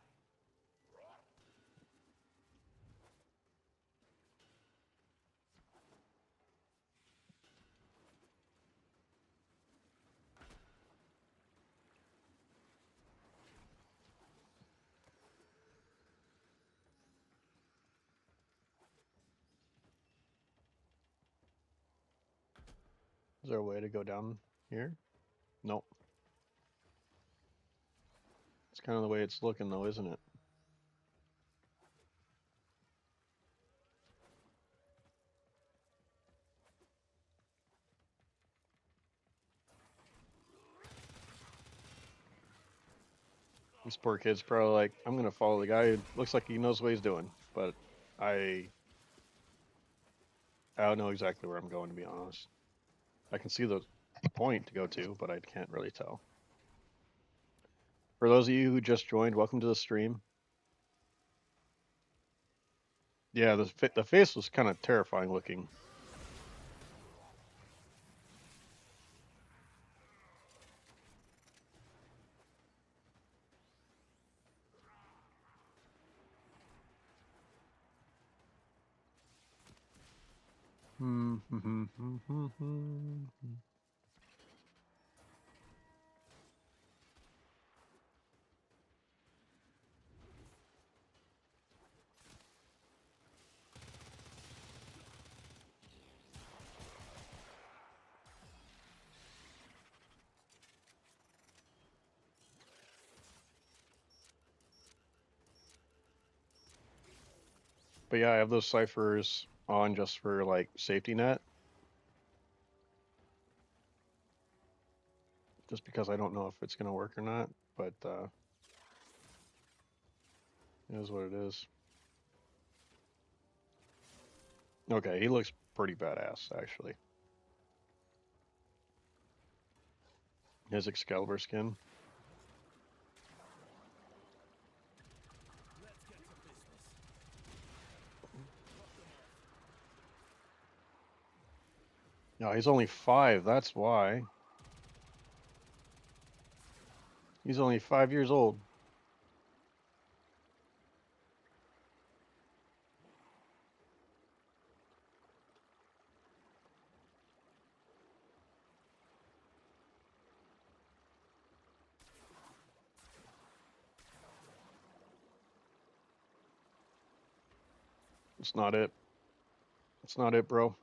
Is there a way to go down here? Nope. It's kind of the way it's looking, though, isn't it? These poor kids probably like, I'm gonna follow the guy who looks like he knows what he's doing, but I I don't know exactly where I'm going, to be honest. I can see the point to go to, but I can't really tell. For those of you who just joined, welcome to the stream. Yeah, the face was kind of terrifying looking. But yeah, I have those ciphers on just for like safety net, just because I don't know if it's gonna work or not. But it is what it is. Okay, he looks pretty badass actually. His Excalibur skin. No, he's only 5. That's why. He's only 5 years old. It's not it. It's not it, bro.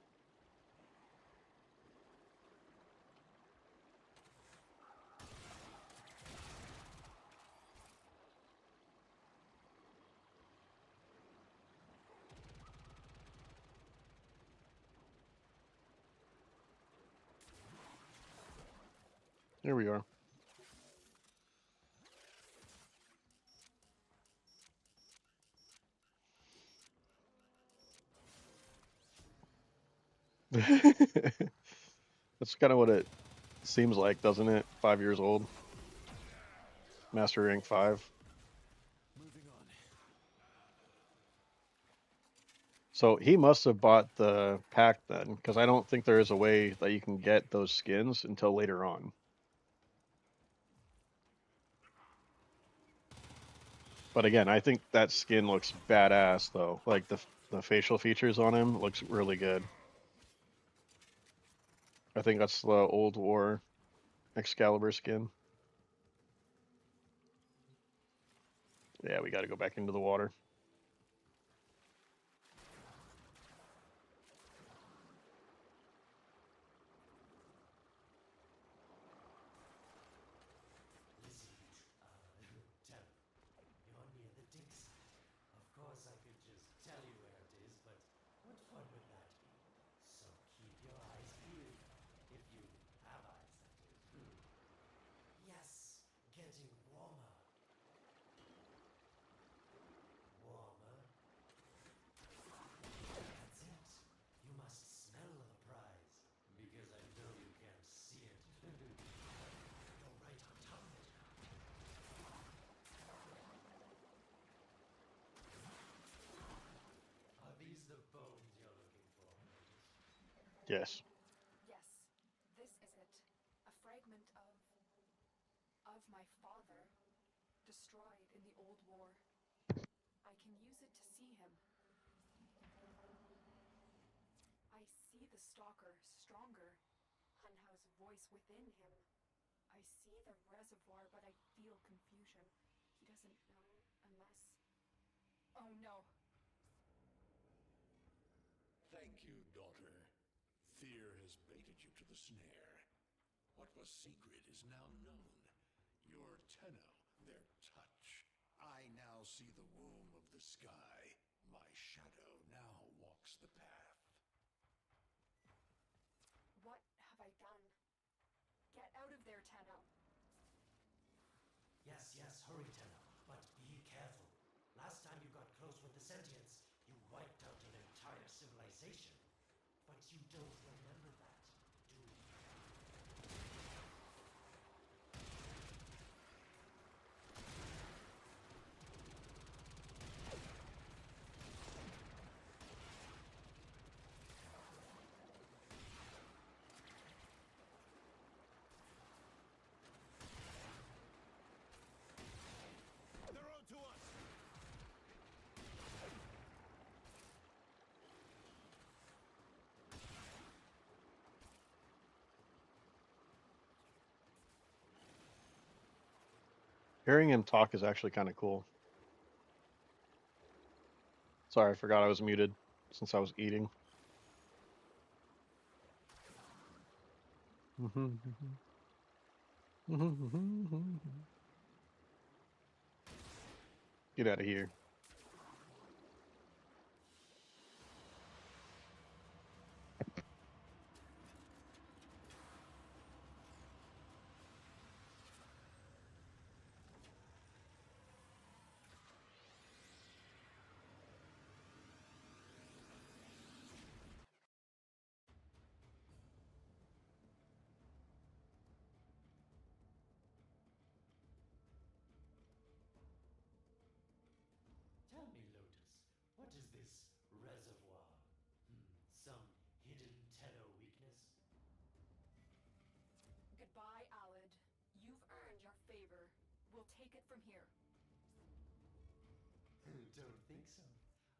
Here we are. That's kind of what it seems like, doesn't it? 5 years old. Master rank 5. So he must have bought the pack then, because I don't think there is a way that you can get those skins until later on. But again, I think that skin looks badass though. Like the facial features on him looks really good. I think that's the old war Excalibur skin. Yeah, we got to go back into the water. Listen, Tello. You're near the dig site. Of course, Yes. Yes, this is it. A fragment of my father, destroyed in the old war. I can use it to see him. I see the stalker stronger. Hunhow's voice within him. I see the reservoir, but I feel confusion. He doesn't know unless. Oh no. Thank you, daughter. Fear has baited you to the snare. What was secret is now known. Your Tenno, their touch. I now see the womb of the sky. My shadow now walks the path. What have I done? Get out of there, Tenno. Yes, yes, hurry, Tenno. But be careful. Last time you got close with the sentients, you wiped out an entire civilization. But you don't remember that, do you? They're on to us! Hearing him talk is actually kind of cool. Sorry, I forgot I was muted since I was eating. Get out of here. Tell me, Lotus, what is this reservoir? Some hidden Tenno weakness? Goodbye, Alad. You've earned your favor. We'll take it from here. Don't think so.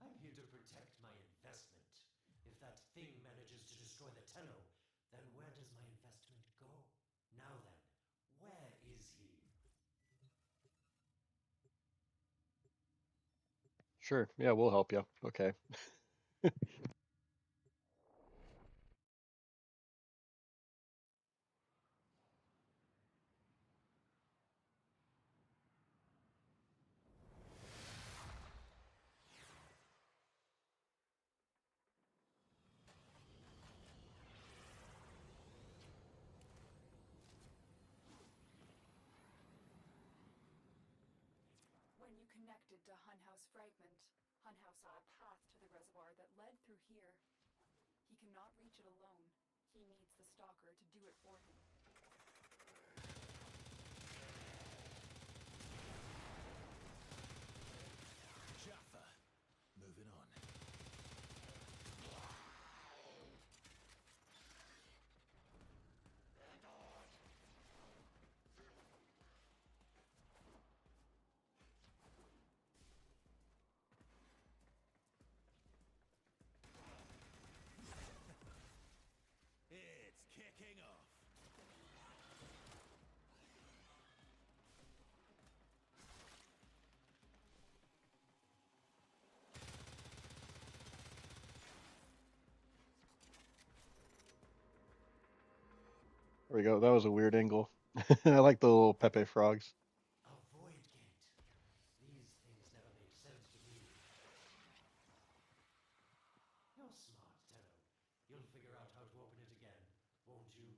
I'm here to protect my investment. If that thing manages to destroy the Tenno, then where does my investment go? Now then, where is he? Sure. Yeah, we'll help you. Okay. When you connected to Hunhow's fragment, Hunhow saw a path to the reservoir that led through here. He cannot reach it alone. He needs the stalker to do it for him. Jaffa, moving on. It's kicking off. There we go. That was a weird angle. I like the little Pepe frogs. A void gate. These things never made sense to me. You're smart, Tenno. You'll figure out how to open it again, won't you?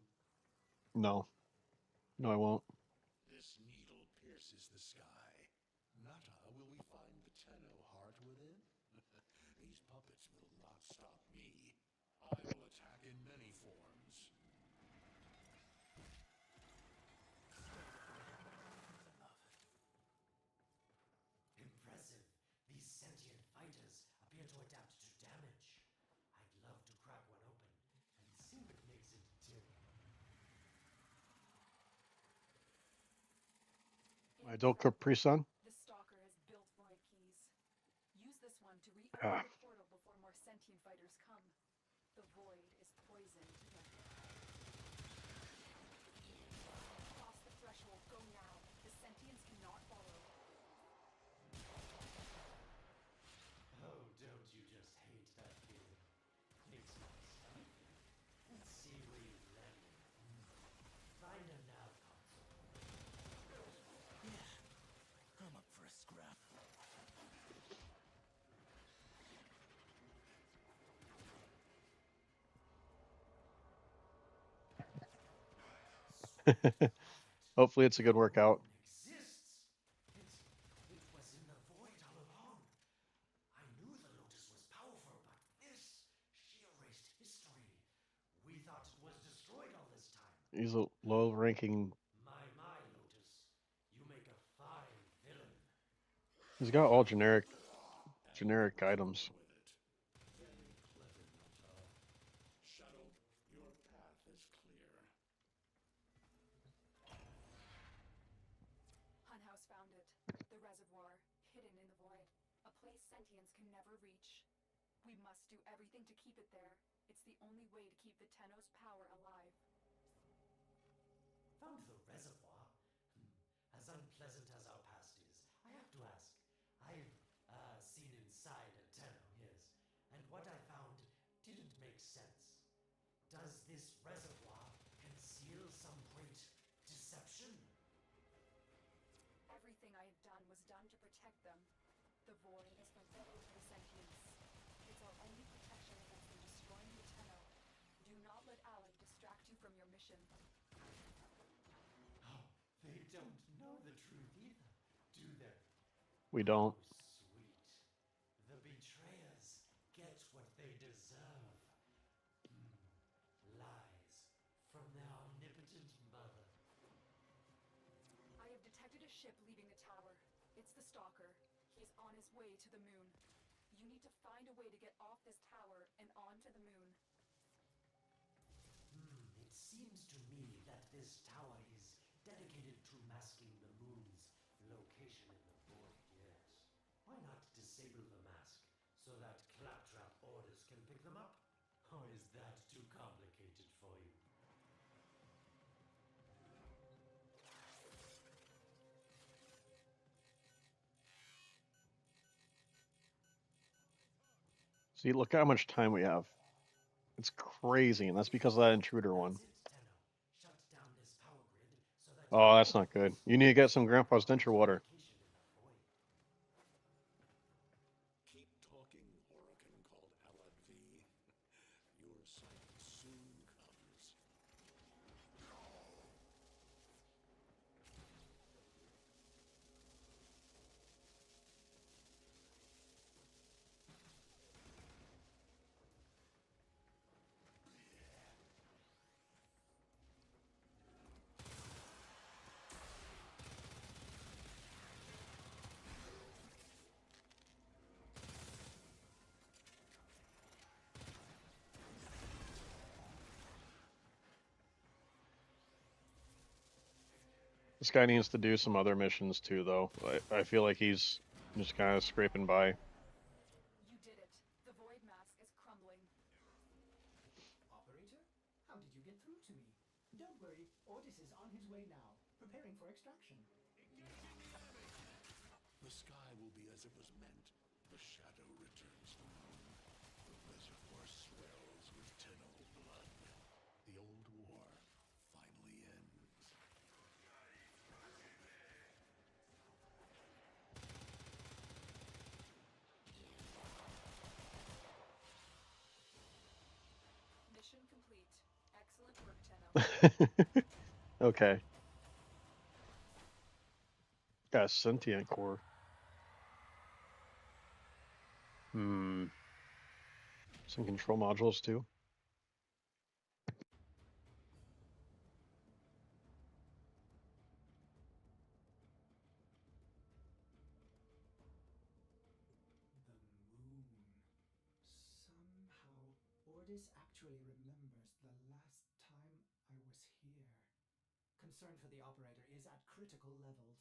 No. No, I won't. This needle pierces the sky. Nata, will we find the Tenno heart within? These puppets will not stop me. I will attack in many forms. Impressive. These sentient fighters appear to adapt to damage. I'd love to crack one open and Idol Capri Sun? The Stalker has built void keys. Use this one to reopen Ah, the portal before more sentient fighters come. The void is poisoned. Cross the threshold. Go now. The sentients cannot follow. Oh, don't you just hate that feeling? It's my stuff. Let's see where you've landed. Find a nav console. I'm up for a scrap. Sweet prophet. hopefully it's a The good workout. moon exists. It was in the void all along. I knew the Lotus was powerful, but this, she erased history. We thought it was destroyed all this time. He's a low-ranking. My, Lotus. You make a fine villain. He's got all And generic everything items. with it. Very clever, Natal. Shadow, your path is clear. Hunhouse found it. The reservoir, hidden in the void. A place sentients can never reach. We must do everything to keep it there. It's the only way to keep the Tenno's power alive. Found the reservoir? As unpleasant as our past is, I have to ask. I've seen inside a Tenno, yes, and what I found didn't make sense. Does this reservoir conceal some great deception? Everything I have done was done to protect them. The void is forbidden to the sentients. It's our only protection against them destroying the Tenno. Do not let Alec distract you from your mission. Oh, they don't know the truth either, do they? We How don't. sweet. The betrayers get what they deserve. Lies from their omnipotent mother. I have detected a ship leaving the tower. It's the Stalker. He's on his way to the moon. You need to find a way to get off this tower and onto the moon. It seems to me that this tower is dedicated to masking the moon's location in the void, yes. Why not disable the mask so that claptrap orders can pick them up? Or is that too complicated for you? See, look how much time we have. It's crazy, and that's because of that intruder That's one. it, Tenno. Shut down this power grid so that Oh, your that's not good. You need to get some Grandpa's denture water. location in the void. Keep talking, Orokin called Alad V. Your sight soon comes. This guy needs to do some other missions too, though. I feel like he's just kind of scraping by. You did it. The void mask is crumbling. Operator? How did you get through to me? Don't worry, Otis is on his way now, preparing for extraction. The sky will be as it was meant. The shadow returns to the moon. The reservoir swells with Tenno blood. The old war finally ends. Mission complete. Excellent work, Tenno. okay. Got a sentient core. Hmm. Some control modules too. The moon. Somehow, Ordis actually remembers the last time I was here. Concern for the operator is at critical levels.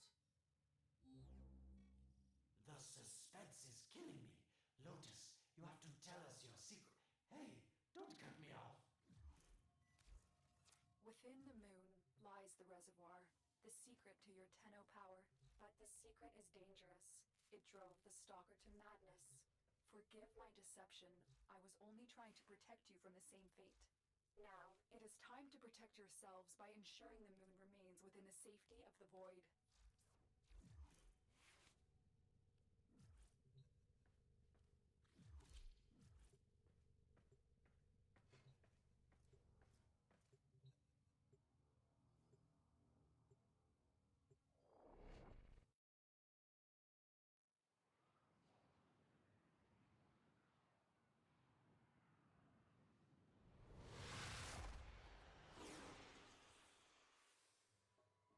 Lotus, you have to tell us your secret. Hey, don't cut me off. Within the moon lies the reservoir, the secret to your Tenno power. But the secret is dangerous. It drove the Stalker to madness. Forgive my deception. I was only trying to protect you from the same fate. Now, it is time to protect yourselves by ensuring the moon remains within the safety of the void.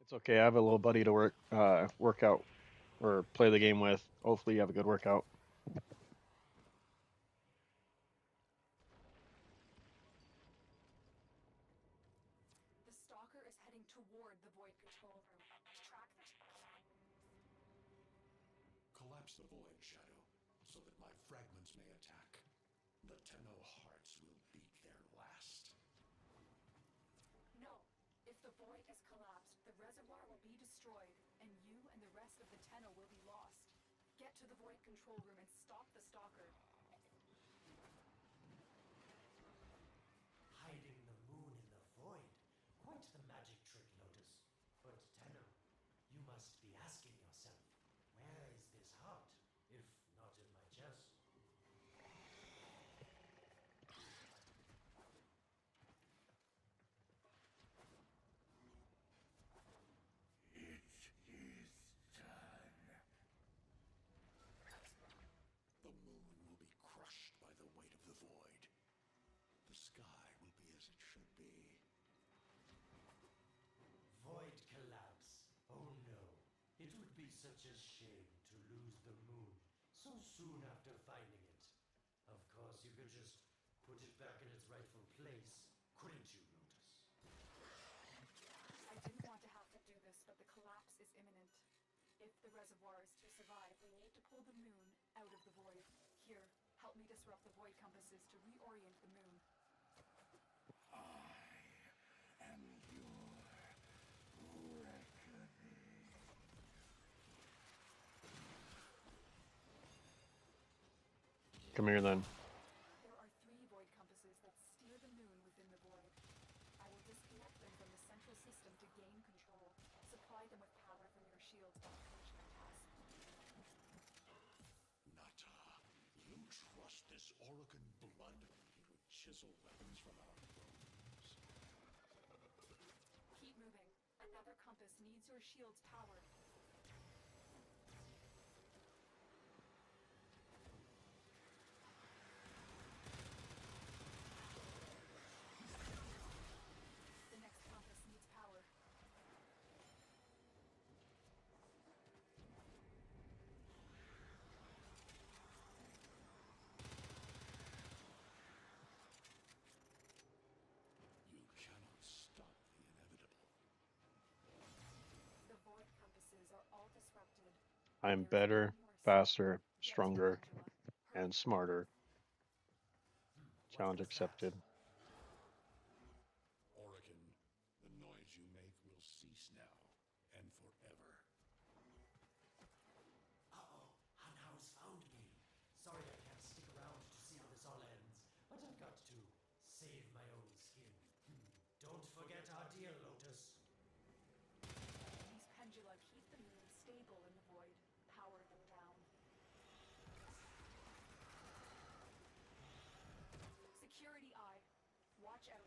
It's okay. I have a little buddy to work out or play the game with. Hopefully, you have a good workout. The Stalker is heading toward the void control room. Track the... Collapse the void, Shadow, so that my fragments may attack. The Tenno hearts will beat their last. No. If the void is collapsed, the reservoir will be destroyed, and you and the rest of the Tenno will be lost. Get to the void control room and stop the Stalker. Hiding the moon in the void. Quite the magic trick, Lotus. But Tenno, you must be asking yourself, where is this heart, if not in my chest? It is done. The moon will be crushed by the weight of the void. The sky will be as it should be. Void collapse. Oh no. It would be such a shame to lose the moon so soon after finding it. Of course, you could just put it back in its rightful place, couldn't you, Lotus? I didn't want to have to do this, but the collapse is imminent. If the reservoir is to survive, we need to pull the moon out of the void. Here, help me disrupt the void compasses to reorient the moon. I am your reckoning. Come here then. There are 3 void compasses that steer the moon within the void. I will disconnect them from the central system to gain control. Supply them with power from your shields while I finish my task. Nata, you trust this Orokin blood? He would chisel weapons from our bones. Keep moving. Another compass needs your shield's power. The next compass needs power. You cannot stop the inevitable. The void compasses are all disrupted. I'm There is better, one more step. faster, Get to the stronger, pendula. and Hurry. smarter. What Challenge was accepted. that? Orokin, the noise you make will cease now, and forever. Uh-oh, Hanau's found me. Sorry I can't stick around to see how this all ends, but I've got to save my own skin. Don't forget our deal, Lotus. These pendula keep the moon stable in the void. Power them down. Security eye. Watch out.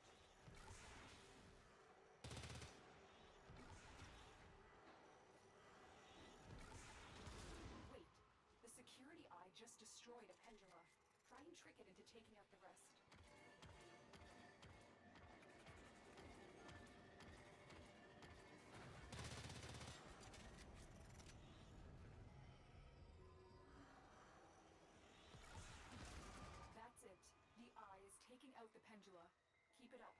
Wait. The security eye just destroyed a pendula. Try and trick it into taking out the rest. That's it. The eye is taking out the pendula. Keep it up.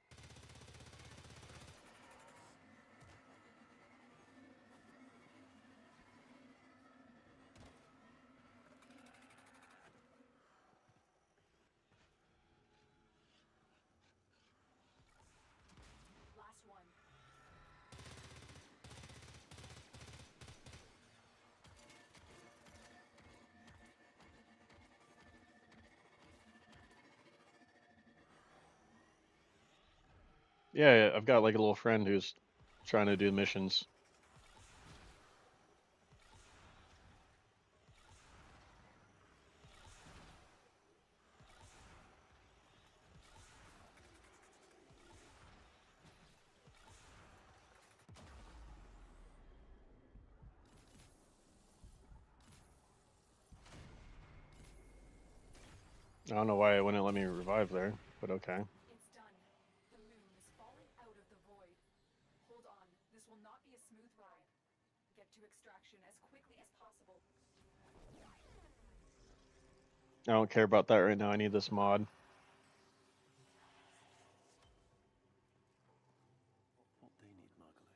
Yeah, I've got like a little friend who's trying to do missions. I don't know why it wouldn't let me revive there, but okay. It's done. The moon is falling out of the void. Hold on. This will not be a smooth ride. Get to extraction as quickly as possible. I don't care about that right now. I need this mod. What they need, Margulis,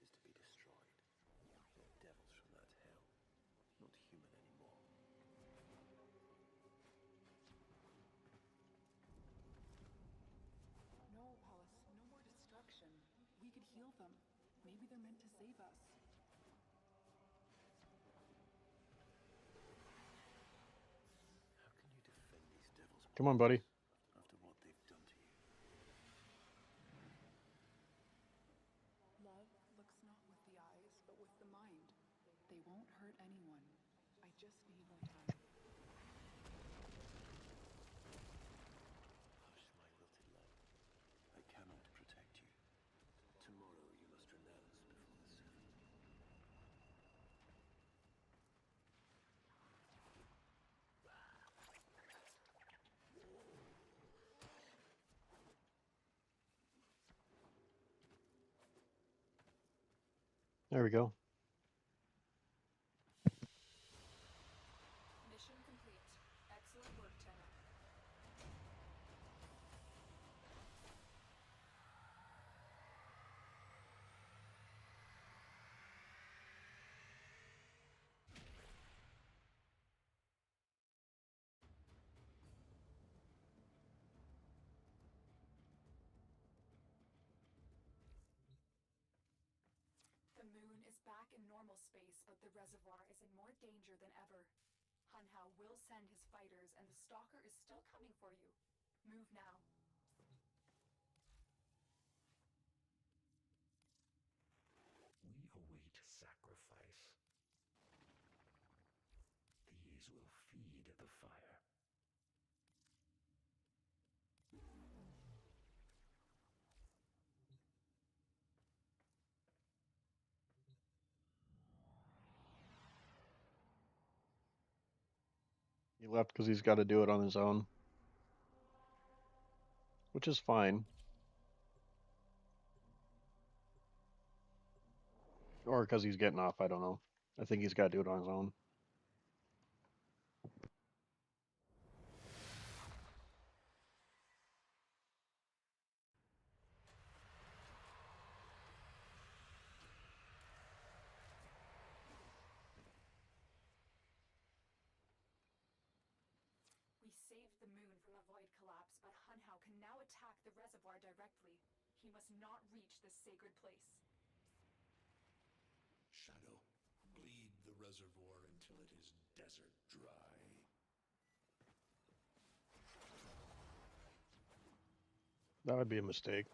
is to be destroyed. They're devils from that hell, not human anymore. No, Hollis, no more destruction. We could heal them. Maybe they're meant to save us. How can you defend these devils, Come on, buddy. Margulis, after what they've done to you? Love looks not with the eyes, but with the mind. They won't hurt anyone. I just need more time. Hush, my wilted love. I cannot protect you. Tomorrow you must renounce before the seven. There we go. Mission complete. Excellent work, Tenno. The moon is back in normal space, but the reservoir is in more danger than ever. Hunhao will send his fighters, and the Stalker is still coming for you. Move now. We await sacrifice. These will feed the fire. He left because he's got to do it on his own, which is fine. Or because he's getting off. I don't know. I think he's got to do it on his own. We saved the moon from a void collapse, but Hunhao can now attack the reservoir directly. He must not reach this sacred place. Shadow, bleed the reservoir until it is desert dry. That would be a mistake.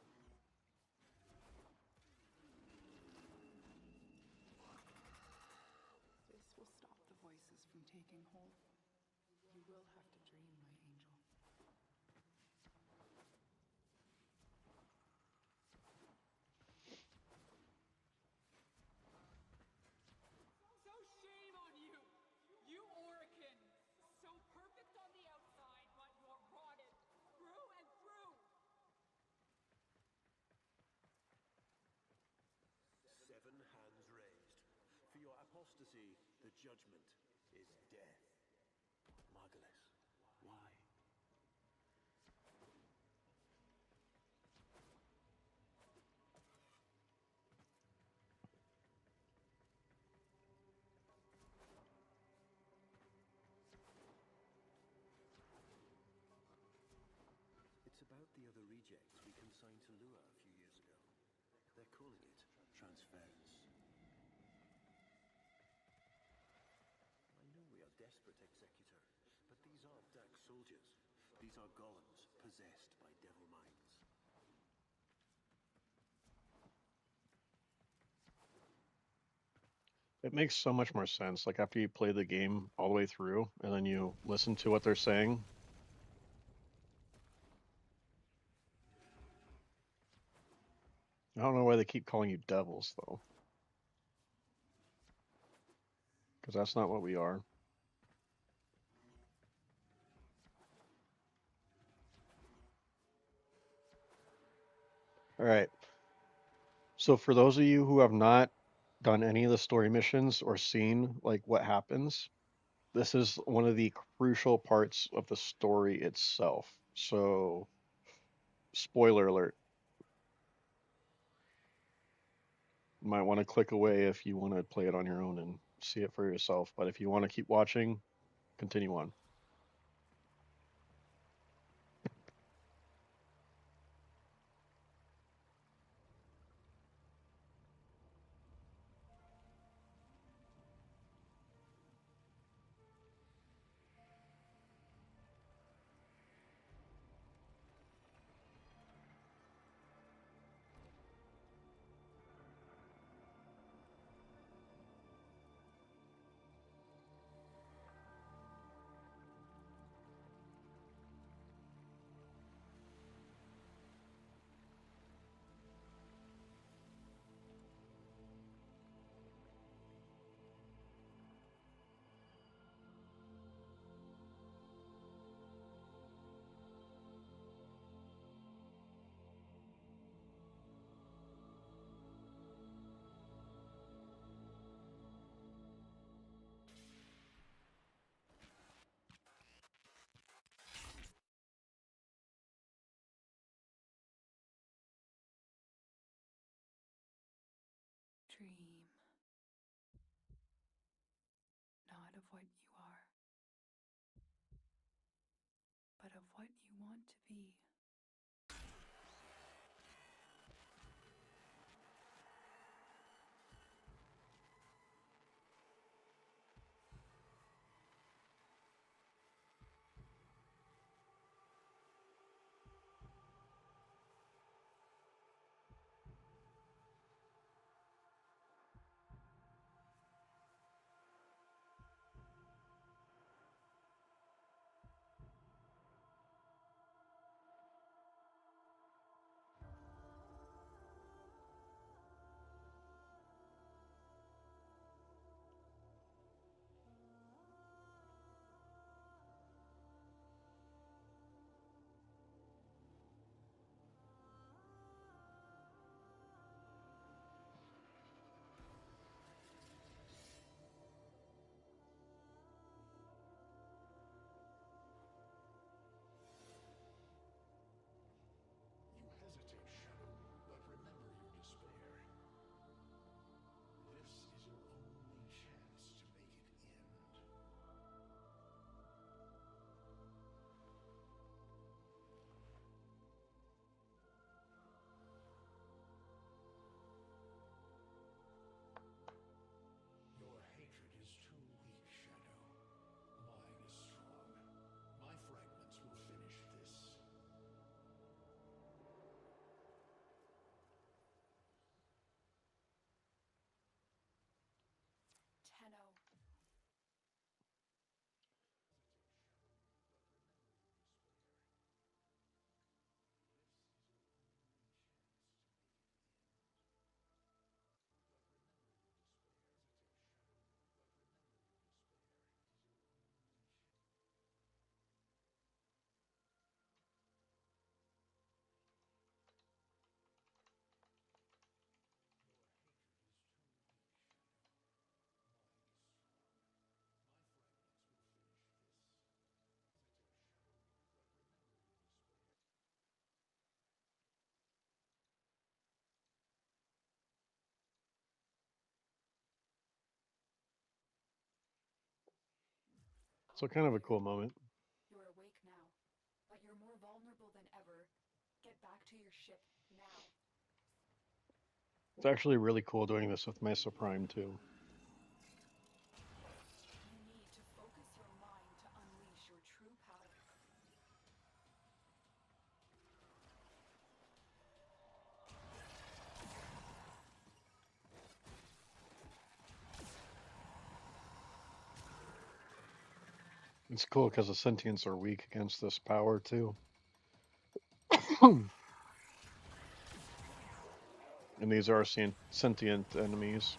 This will stop the voices from taking hold. You will have to dream, my angel. So shame on you! You Orican! So perfect on the outside, but you're rotted through and through! Seven hands raised. For your apostasy, the judgment is death. Margulis, why? It's about the other rejects we consigned to Lua a few years ago. They're calling it transference. I know we are desperate, Executor, but these aren't Dark soldiers. These are golems possessed by devil minds. It makes so much more sense. Like after you play the game all the way through and then you listen to what they're saying. I don't know why they keep calling you devils though, because that's not what we are. All right. So for those of you who have not done any of the story missions or seen like what happens, this is one of the crucial parts of the story itself. So spoiler alert. You might want to click away if you want to play it on your own and see it for yourself, but if you want to keep watching, continue on. Dream not of what you are, but of what you want to be. You hesitate, Shadow, but remember your despair. This is your only chance to make it end. Your hatred is too weak, Shadow. Mine is strong. My fragments will finish this. Tenno. So kind of a cool moment. You're awake now, but you're more vulnerable than ever. Get back to your ship now. It's actually really cool doing this with Mesa Prime too. You need to focus your mind to unleash your true power. It's cool because the sentients are weak against this power too. And these are sentient enemies.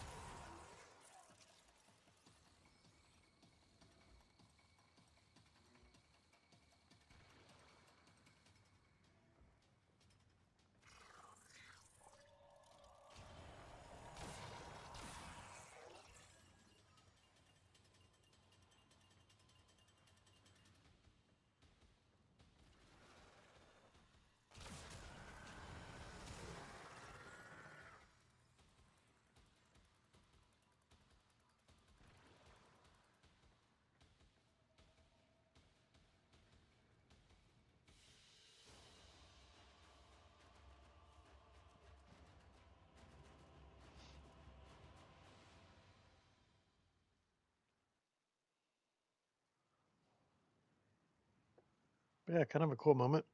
But yeah, kind of a cool moment.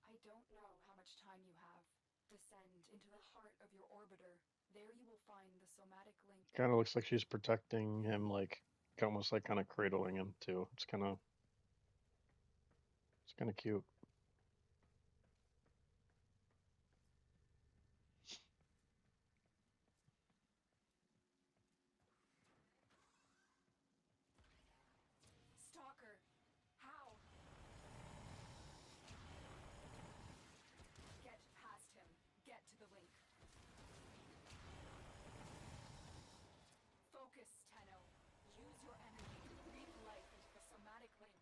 I don't know how much time you have. Descend into the heart of your orbiter. There you will find the somatic link. Kind of looks like she's protecting him, like almost like kind of cradling him too. It's kind of cute. Stalker! How? Get past him. Get to the link. Focus, Tenno. Use your energy to breathe life into the somatic link.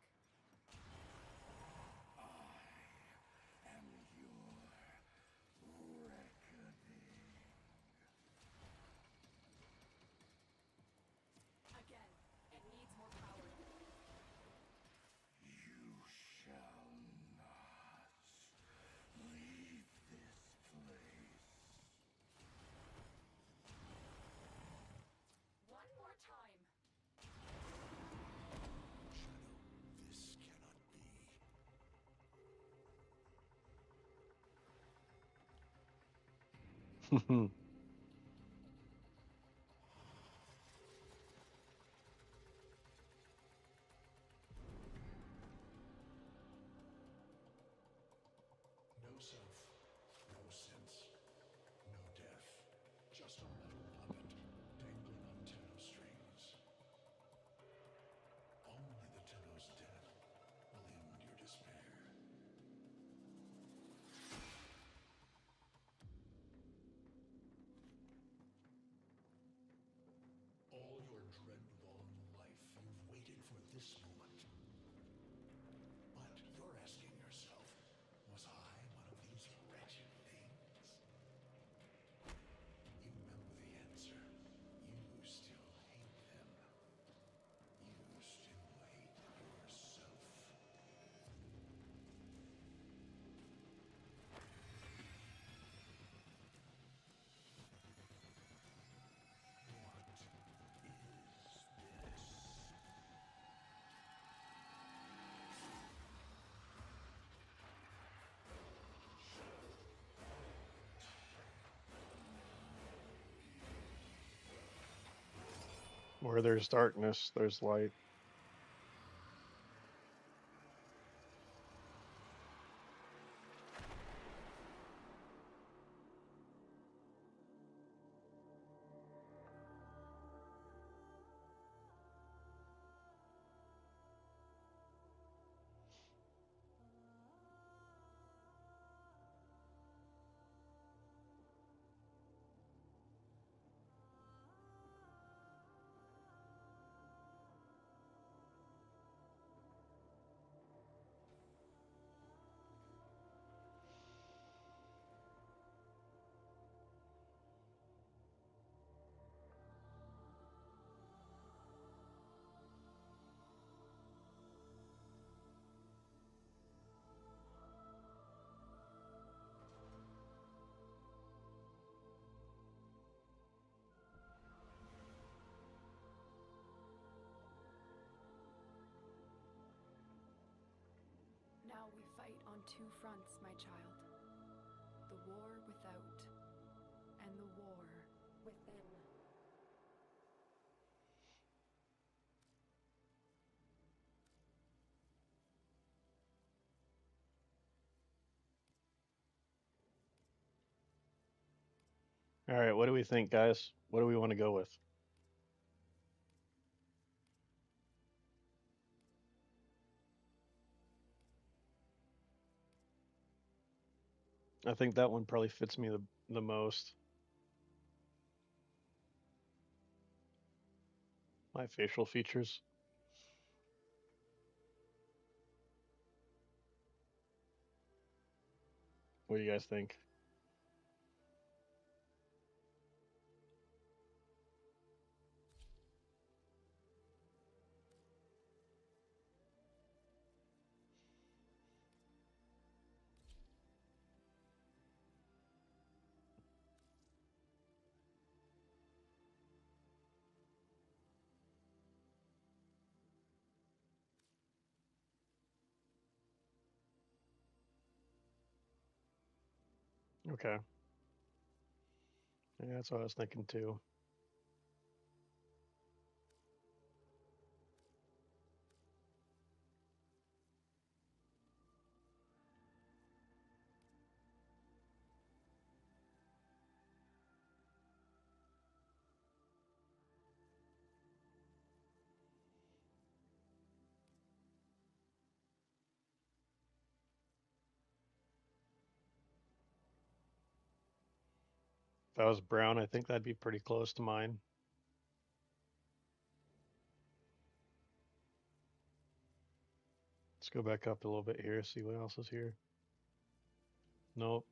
And your reckoning. Again. It needs more power. You shall not leave this place. One more time. Shadow, this cannot be. No self, no sense, no death. Just a metal puppet dangling on Tenno strings. Only the Tenno's death will end your despair. All your dread-long life, you've waited for this moment. But you're asking yourself, was I one of these wretched things? You remember the answer. You still hate them. You still hate yourself. What is this? Where there's darkness, there's light. Now we fight on two fronts, my child. The war without, and the war Within. All right, what do we think, guys? What do we want to go with? I think that one probably fits me the most. My facial features. What do you guys think? Okay. Yeah, that's what I was thinking too. If I was brown, I think that'd be pretty close to mine. Let's go back up a little bit here, see what else is here. Nope,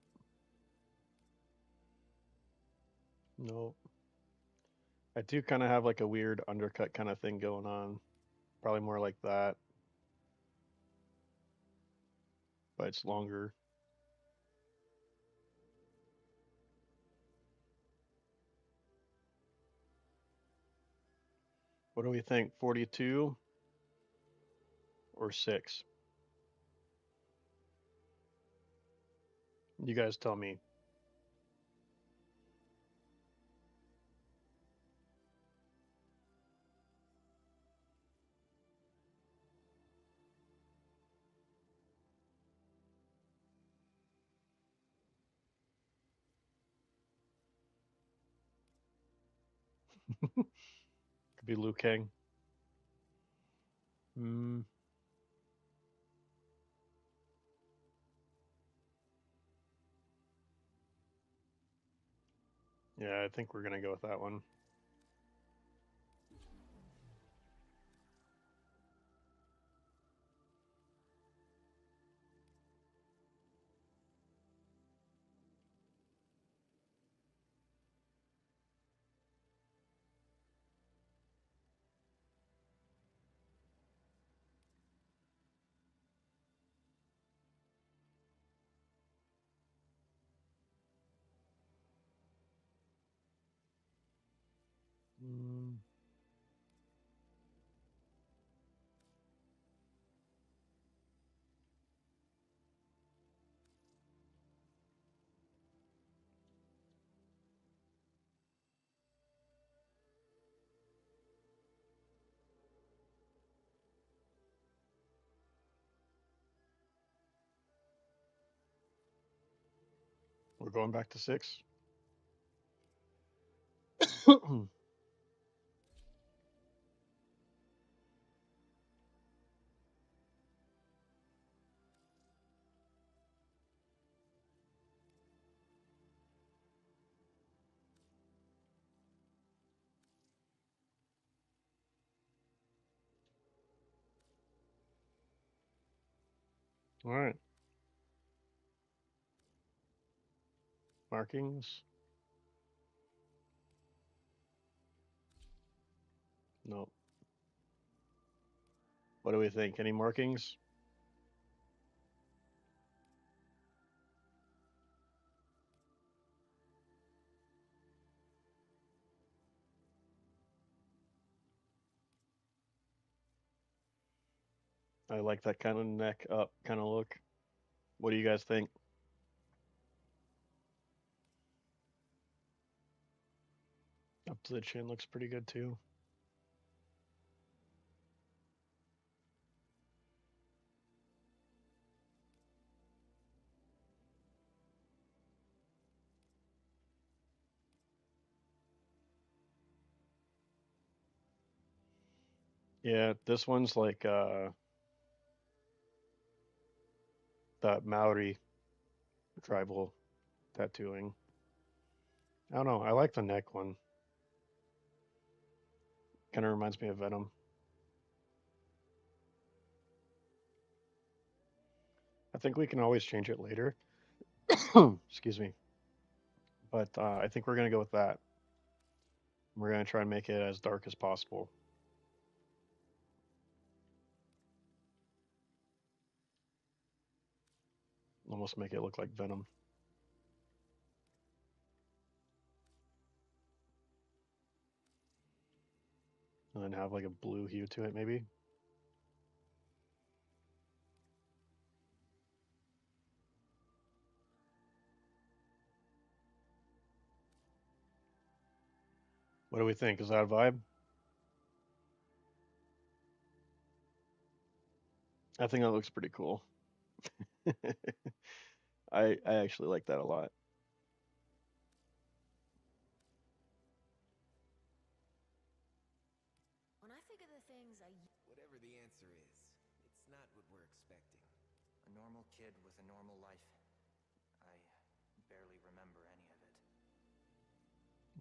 nope. I do kind of have like a weird undercut kind of thing going on. Probably more like that, but it's longer. What do we think? 42 or 6? You guys tell me. Could be Liu Kang. Mm, yeah, I think we're gonna go with that one. Mm, we're going back to 6. All right, markings. No. What do we think? Any markings? I like that kind of neck up kind of look. What do you guys think? Up to the chin looks pretty good too. Yeah, this one's like that Maori tribal tattooing. I don't know. I like the neck one. Kind of reminds me of Venom. I think we can always change it later. Excuse me. But I think we're gonna go with that. We're gonna try and make it as dark as possible. Almost make it look like Venom. And then have like a blue hue to it, maybe. What do we think? Is that a vibe? I think that looks pretty cool. I actually like that a lot. When I think of the things I Whatever the answer is, it's not what we're expecting. A normal kid with a normal life. I barely remember any of it.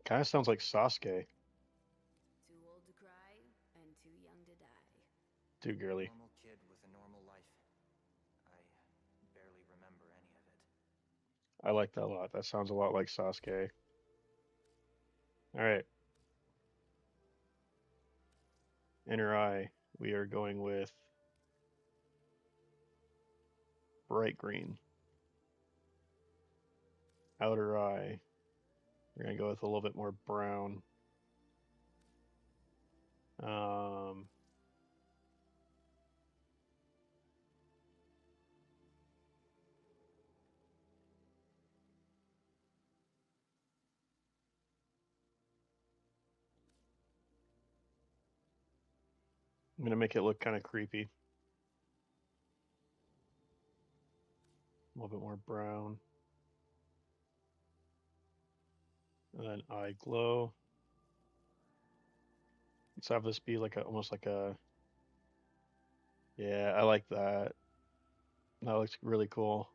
Kind of sounds like Sasuke. too old to cry and too young to die. Too A girly. normal kid with a normal life. I barely remember any of it. I like that a lot. That sounds a lot like Sasuke. All right, inner eye. We are going with bright green. Outer eye. We're gonna go with a little bit more brown. Um, I'm gonna make it look kind of creepy. A little bit more brown. And then eye glow. Let's have this be like a almost like a yeah, I like that. That looks really cool.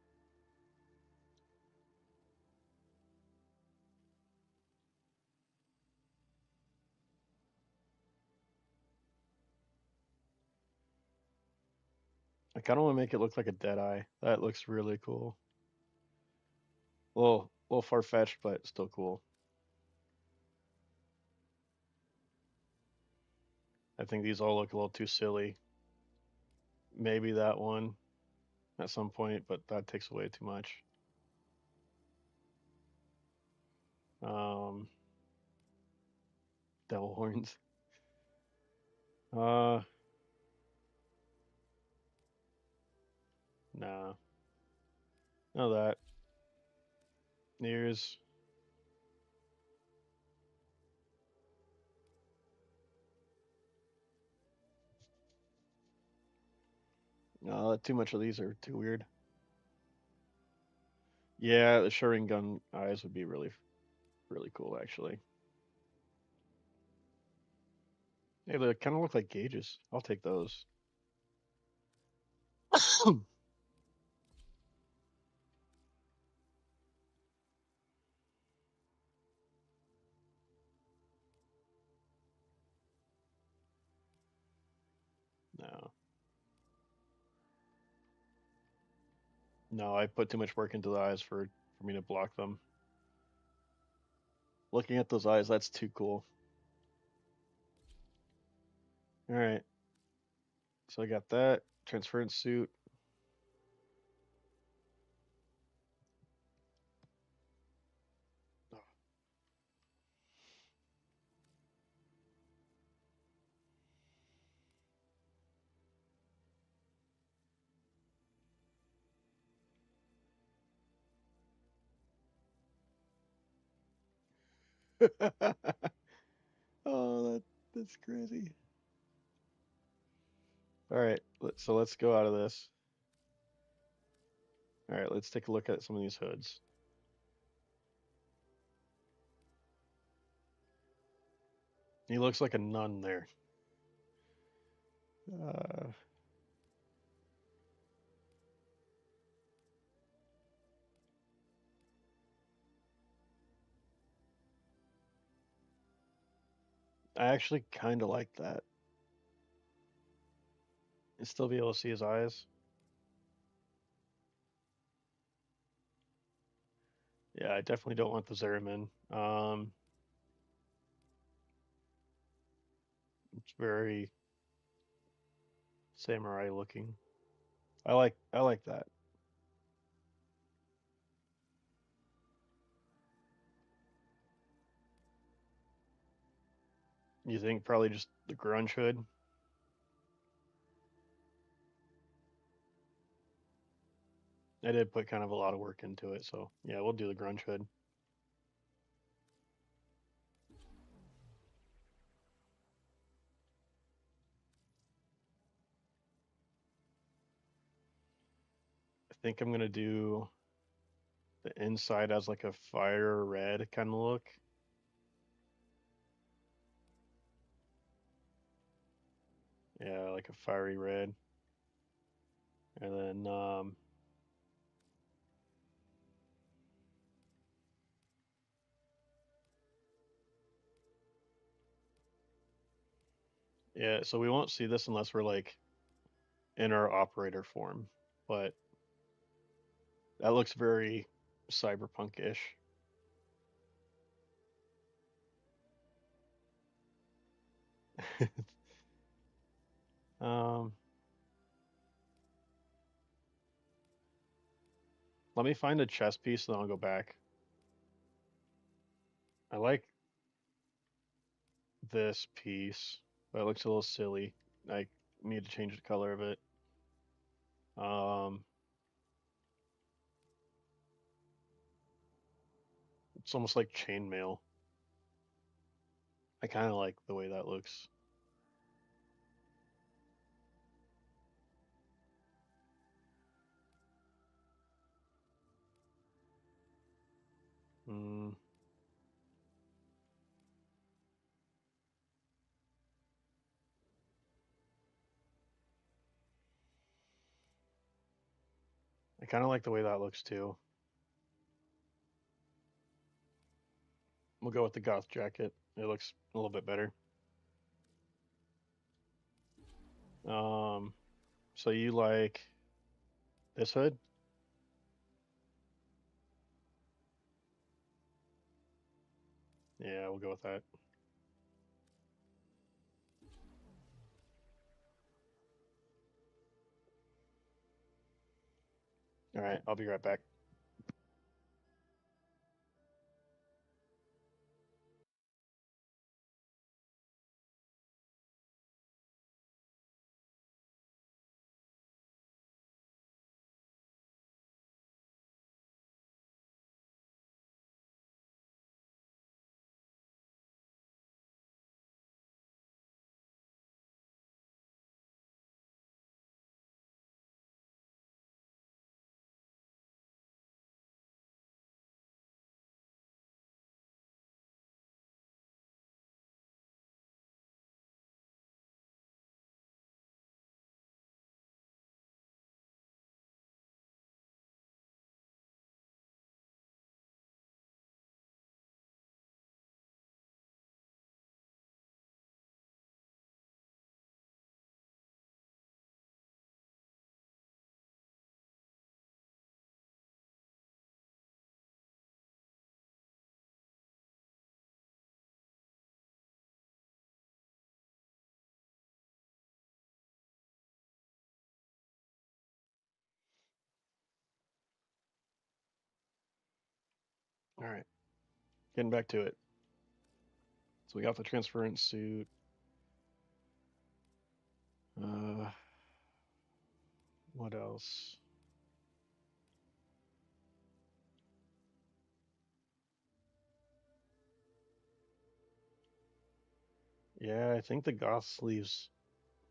I kind of want to make it look like a dead eye. That looks really cool. A little far fetched, but still cool. I think these all look a little too silly. Maybe that one at some point, but that takes away too much. Um, devil horns. Uh, nah, no that ears. No, too much of these are too weird. Yeah, the Sharingan eyes would be really cool actually. Hey, they kind of look like gauges. I'll take those. No, no, I put too much work into the eyes for me to block them. Looking at those eyes, that's too cool. All right, so I got that transference suit. Oh, that's crazy. All right, so let's go out of this. All right, let's take a look at some of these hoods. He looks like a nun there. Uh, I actually kind of like that. And still be able to see his eyes. Yeah, I definitely don't want the Zeramin. It's very samurai looking. I like that. You think probably just the grunge hood? I did put kind of a lot of work into it, so yeah, we'll do the grunge hood. I think I'm gonna do the inside as like a fire red kind of look. Yeah, like a fiery red. And then yeah, so we won't see this unless we're like in our operator form, but that looks very cyberpunk-ish. um, Let me find a chess piece, and then I'll go back. I like this piece, but it looks a little silly. I need to change the color of it. Um, it's almost like chainmail. I kind of like the way that looks. Mm, I kind of like the way that looks too. We'll go with the goth jacket. It looks a little bit better. Um, so you like this hood? Yeah, we'll go with that. All right, I'll be right back. All right, getting back to it. So we got the transference suit. Uh, what else? Yeah, I think the goth sleeves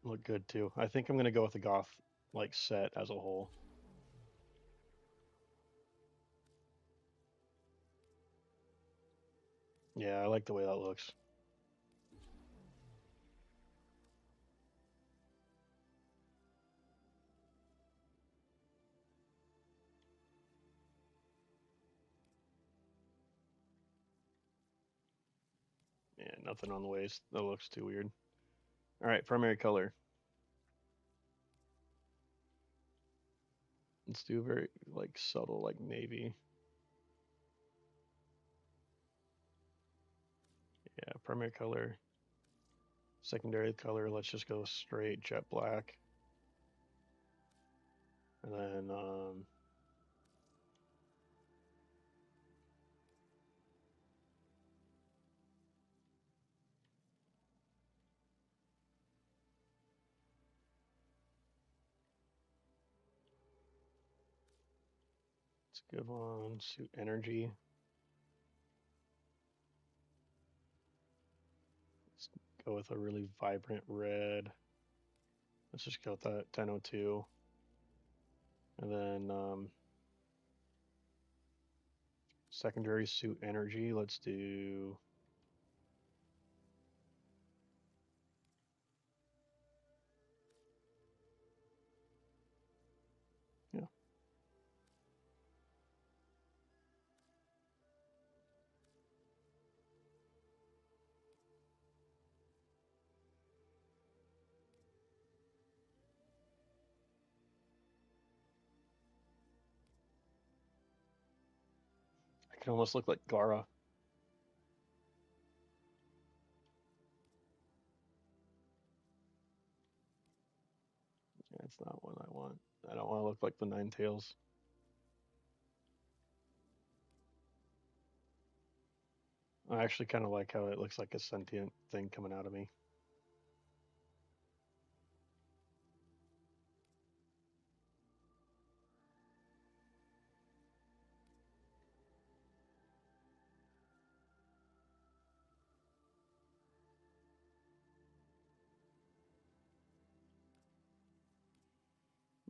look good too. I think I'm gonna go with the goth like set as a whole. Yeah, I like the way that looks. nothing on the waist. That looks too weird. All right, primary color. Let's do a very like subtle, like navy. Yeah, primary color. Secondary color, let's just go straight jet black. And then let's give on suit energy. Let's go with a really vibrant red. Let's just go with that 1002. And then secondary suit energy, let's do yeah. I can almost look like Gara. That's not what I want. I don't want to look like the Nine Tails. I actually kind of like how it looks like a sentient thing coming out of me.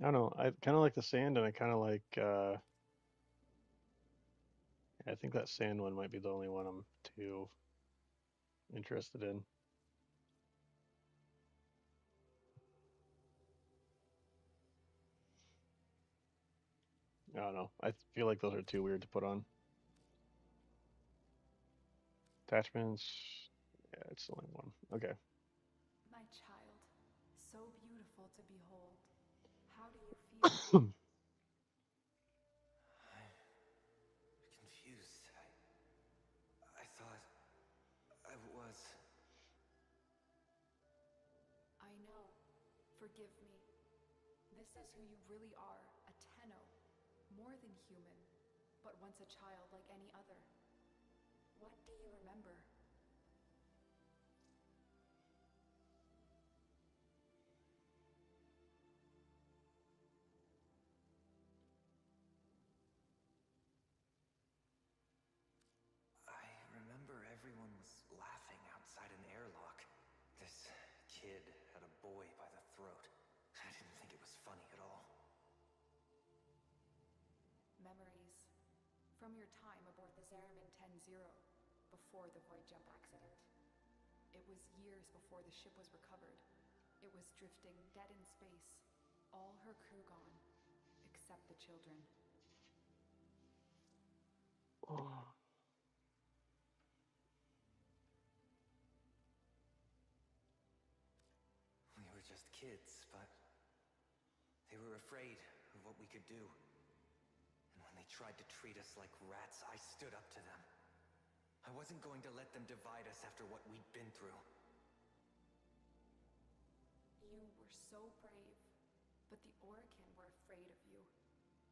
I don't know. I kind of like the sand, and I kind of like. I think that sand one might be the only one I'm too interested in. I don't know. I feel like those are too weird to put on. Attachments. Yeah, it's the only one. Okay. My child, so beautiful to behold. How do you feel? I'm confused. I thought I was. I know. Forgive me. This is who you really are, a Tenno. More than human, but once a child like any other. What do you remember? I remember everyone was laughing outside an airlock. This kid had a boy by the throat. I didn't think it was funny at all. Memories. From your time aboard the Zariman 10-0, before the void jump accident. It was years before the ship was recovered. It was drifting dead in space. All her crew gone, except the children. Oh. We were just kids, but they were afraid of what we could do. And when they tried to treat us like rats, I stood up to them. I wasn't going to let them divide us after what we'd been through. You were so brave, but the Orokin were afraid of you.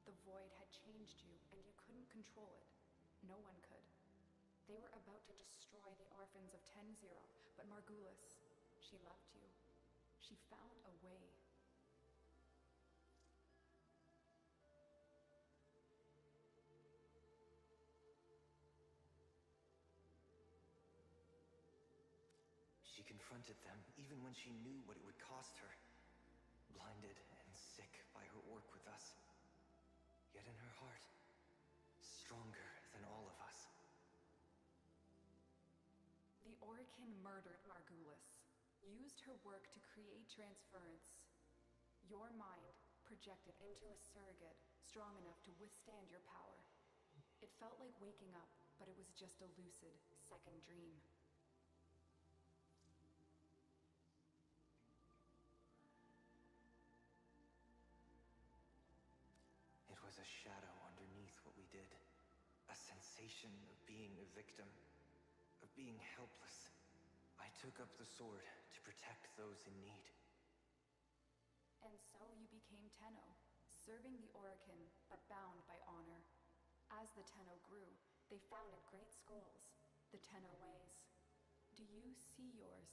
The void had changed you, and you couldn't control it. No one could. They were about to destroy the orphans of 10-0, but Margulis, she loved you. She found a way. She confronted them, even when she knew what it would cost her. Blinded and sick by her work with us. Yet in her heart, stronger than all of us. The Orokin murdered Margulis, used her work to create transference. Your mind projected into a surrogate strong enough to withstand your power. It felt like waking up, but it was just a lucid, second dream. a shadow underneath what we did. A sensation of being a victim, of being helpless. I took up the sword to protect those in need. And so you became Tenno, serving the Orokin, but bound by honor. As the Tenno grew, they founded great schools, the Tenno ways. Do you see yours?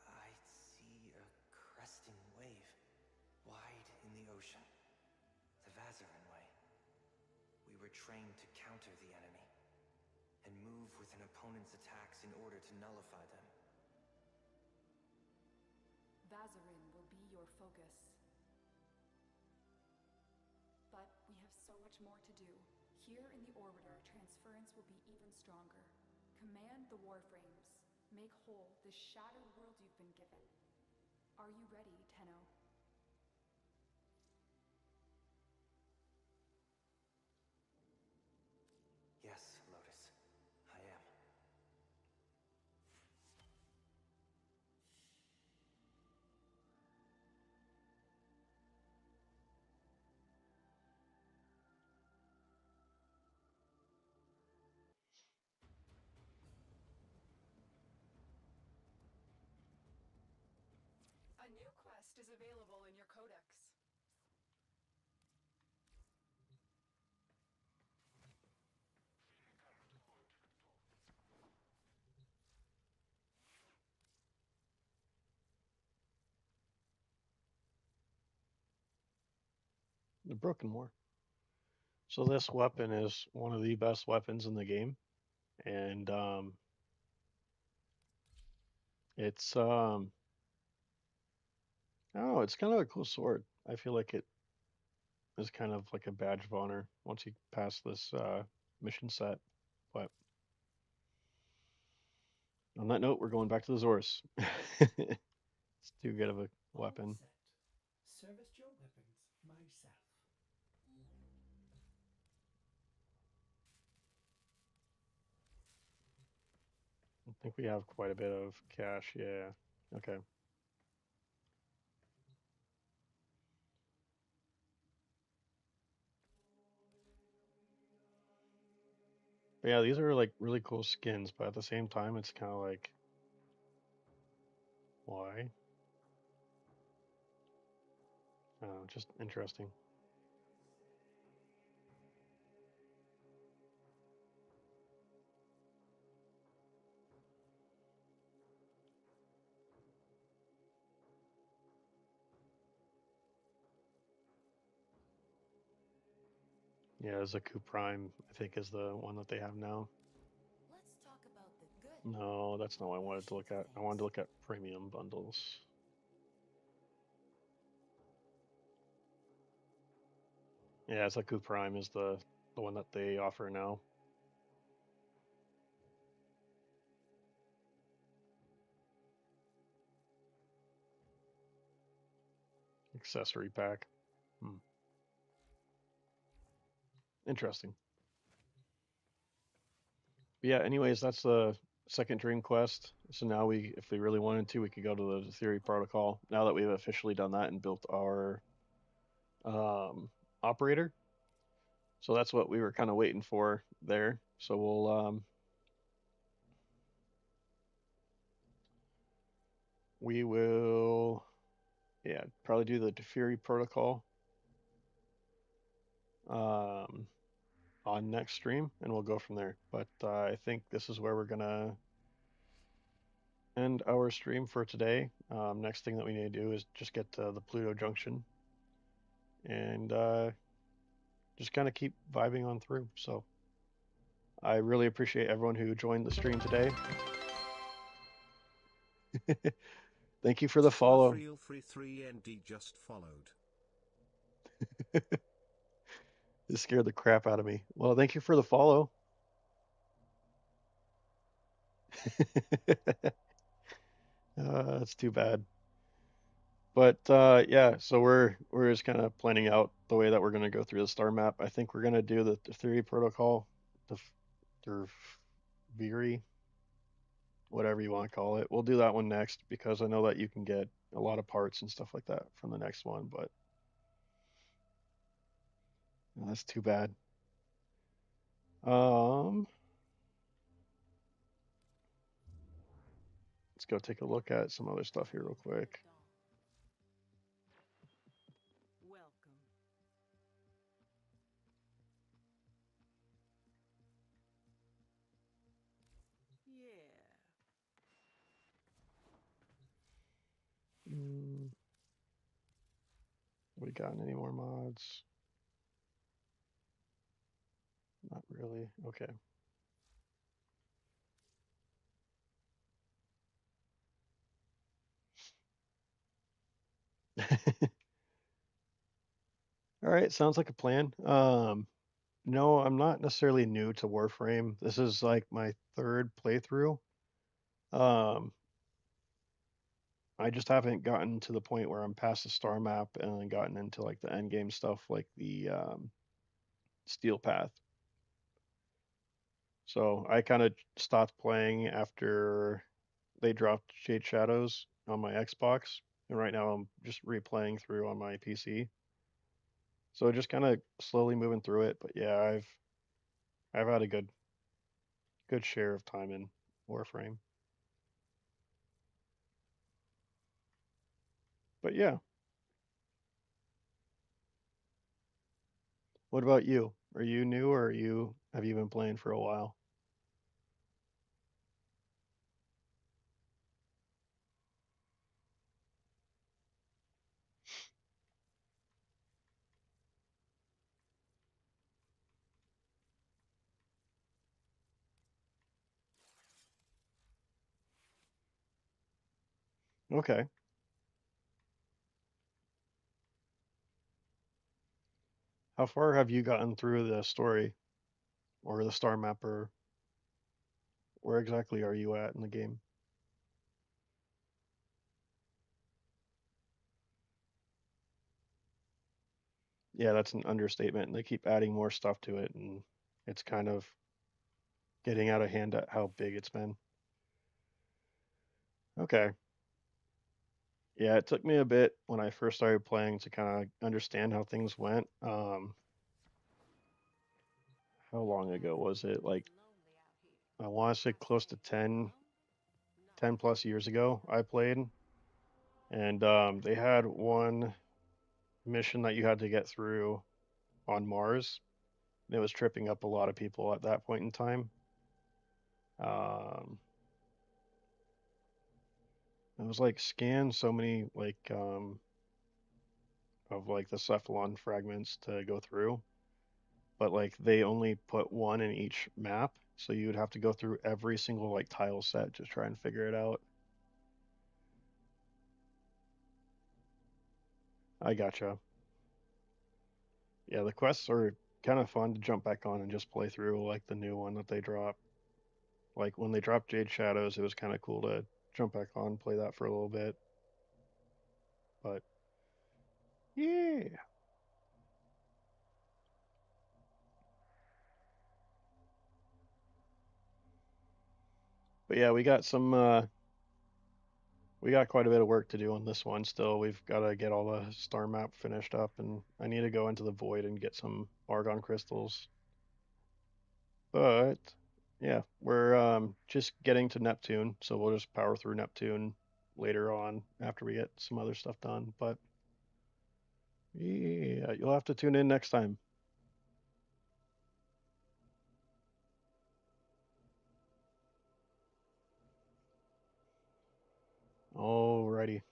I see a cresting wave, wide in the ocean. The Vazarin way. We were trained to counter the enemy, and move with an opponent's attacks in order to nullify them. Vazarin will be your focus. But we have so much more to do. Here in the Orbiter, transference will be even stronger. Command the warframes. Make whole this shattered world you've been given. Are you ready, Tenno? Yes, Lotus. I am. A new quest is available in your codex. The Broken War. So this weapon is one of the best weapons in the game, and it's I don't know, it's kind of a cool sword. I feel like it is kind of like a badge of honor once you pass this mission set. But on that note, we're going back to the Zorus. It's too good of a All weapon. set. Serviced your weapons myself. I think we have quite a bit of cash. Yeah. Okay. But yeah, these are like really cool skins, but at the same time, it's kind of like, why? I don't know, just interesting. Yeah, Zaku Prime, I think, is the one that they have now. Let's talk about the good. No, that's not what I wanted to look Portions of at. I wanted things. to look at premium bundles. Yeah, Zaku Prime is the one that they offer now. Accessory pack. Hmm. Interesting. But yeah, anyways, that's the second Dream Quest. So now if we really wanted to, we could go to the Theory Protocol. Now that we've officially done that and built our um, operator. So that's what we were kind of waiting for there. So we will, yeah, probably do the Fury Protocol um, on next stream, and we'll go from there. But I think this is where we're gonna end our stream for today. Next thing that we need to do is just get to the Pluto Junction and just kind of keep vibing on through. So I really appreciate everyone who joined the stream today. Thank you for the follow. Warframe 3 just followed. This scared the crap out of me. Well, thank you for the follow. That's too bad. But yeah, so we're just kind of planning out the way that we're gonna go through the star map. I think we're gonna do the theory protocol, the the Viri, whatever you want to call it. We'll do that one next because I know that you can get a lot of parts and stuff like that from the next one. But that's too bad. Um, let's go take a look at some other stuff here real quick. Welcome. Yeah. Mm, we got any more mods? Not really. Okay. All right, sounds like a plan. No, I'm not necessarily new to Warframe. This is like my third playthrough. Um, I just haven't gotten to the point where I'm past the star map and then gotten into like the end game stuff like the steel path. So I kind of stopped playing after they dropped Jade Shadows on my Xbox, and right now I'm just replaying through on my PC. So just kind of slowly moving through it, but yeah, I've had a good share of time in Warframe. But yeah, what about you? Are you new or have you been playing for a while? Okay. How far have you gotten through the story or the star map, or where exactly are you at in the game? Yeah, that's an understatement. They keep adding more stuff to it, and it's kind of getting out of hand at how big it's been. Okay. Yeah, it took me a bit when I first started playing to kind of understand how things went. How long ago was it? Like, I want to say close to 10 plus years ago I played. And they had one mission that you had to get through on Mars. It was tripping up a lot of people at that point in time. Um, it was like scan so many like of like the cephalon fragments to go through, but like they only put one in each map, so you would have to go through every single like tile set to try and figure it out. I gotcha. Yeah, the quests are kind of fun to jump back on and just play through like the new one that they drop. Like when they dropped Jade Shadows, it was kind of cool to jump back on and play that for a little bit. But yeah, but yeah, we got quite a bit of work to do on this one still. We've got to get all the star map finished up, and I need to go into the void and get some argon crystals. But yeah, we're just getting to Neptune, so we'll just power through Neptune later on after we get some other stuff done. But yeah, you'll have to tune in next time. Alrighty.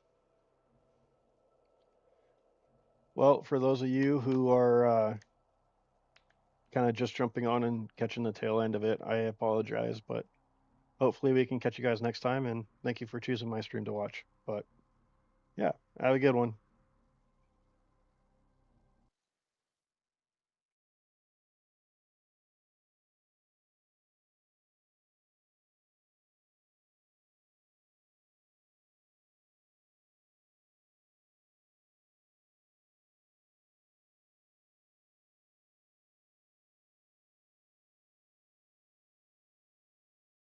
Well, for those of you who are kind of just jumping on and catching the tail end of it, I apologize, but hopefully we can catch you guys next time. And thank you for choosing my stream to watch. But yeah, have a good one.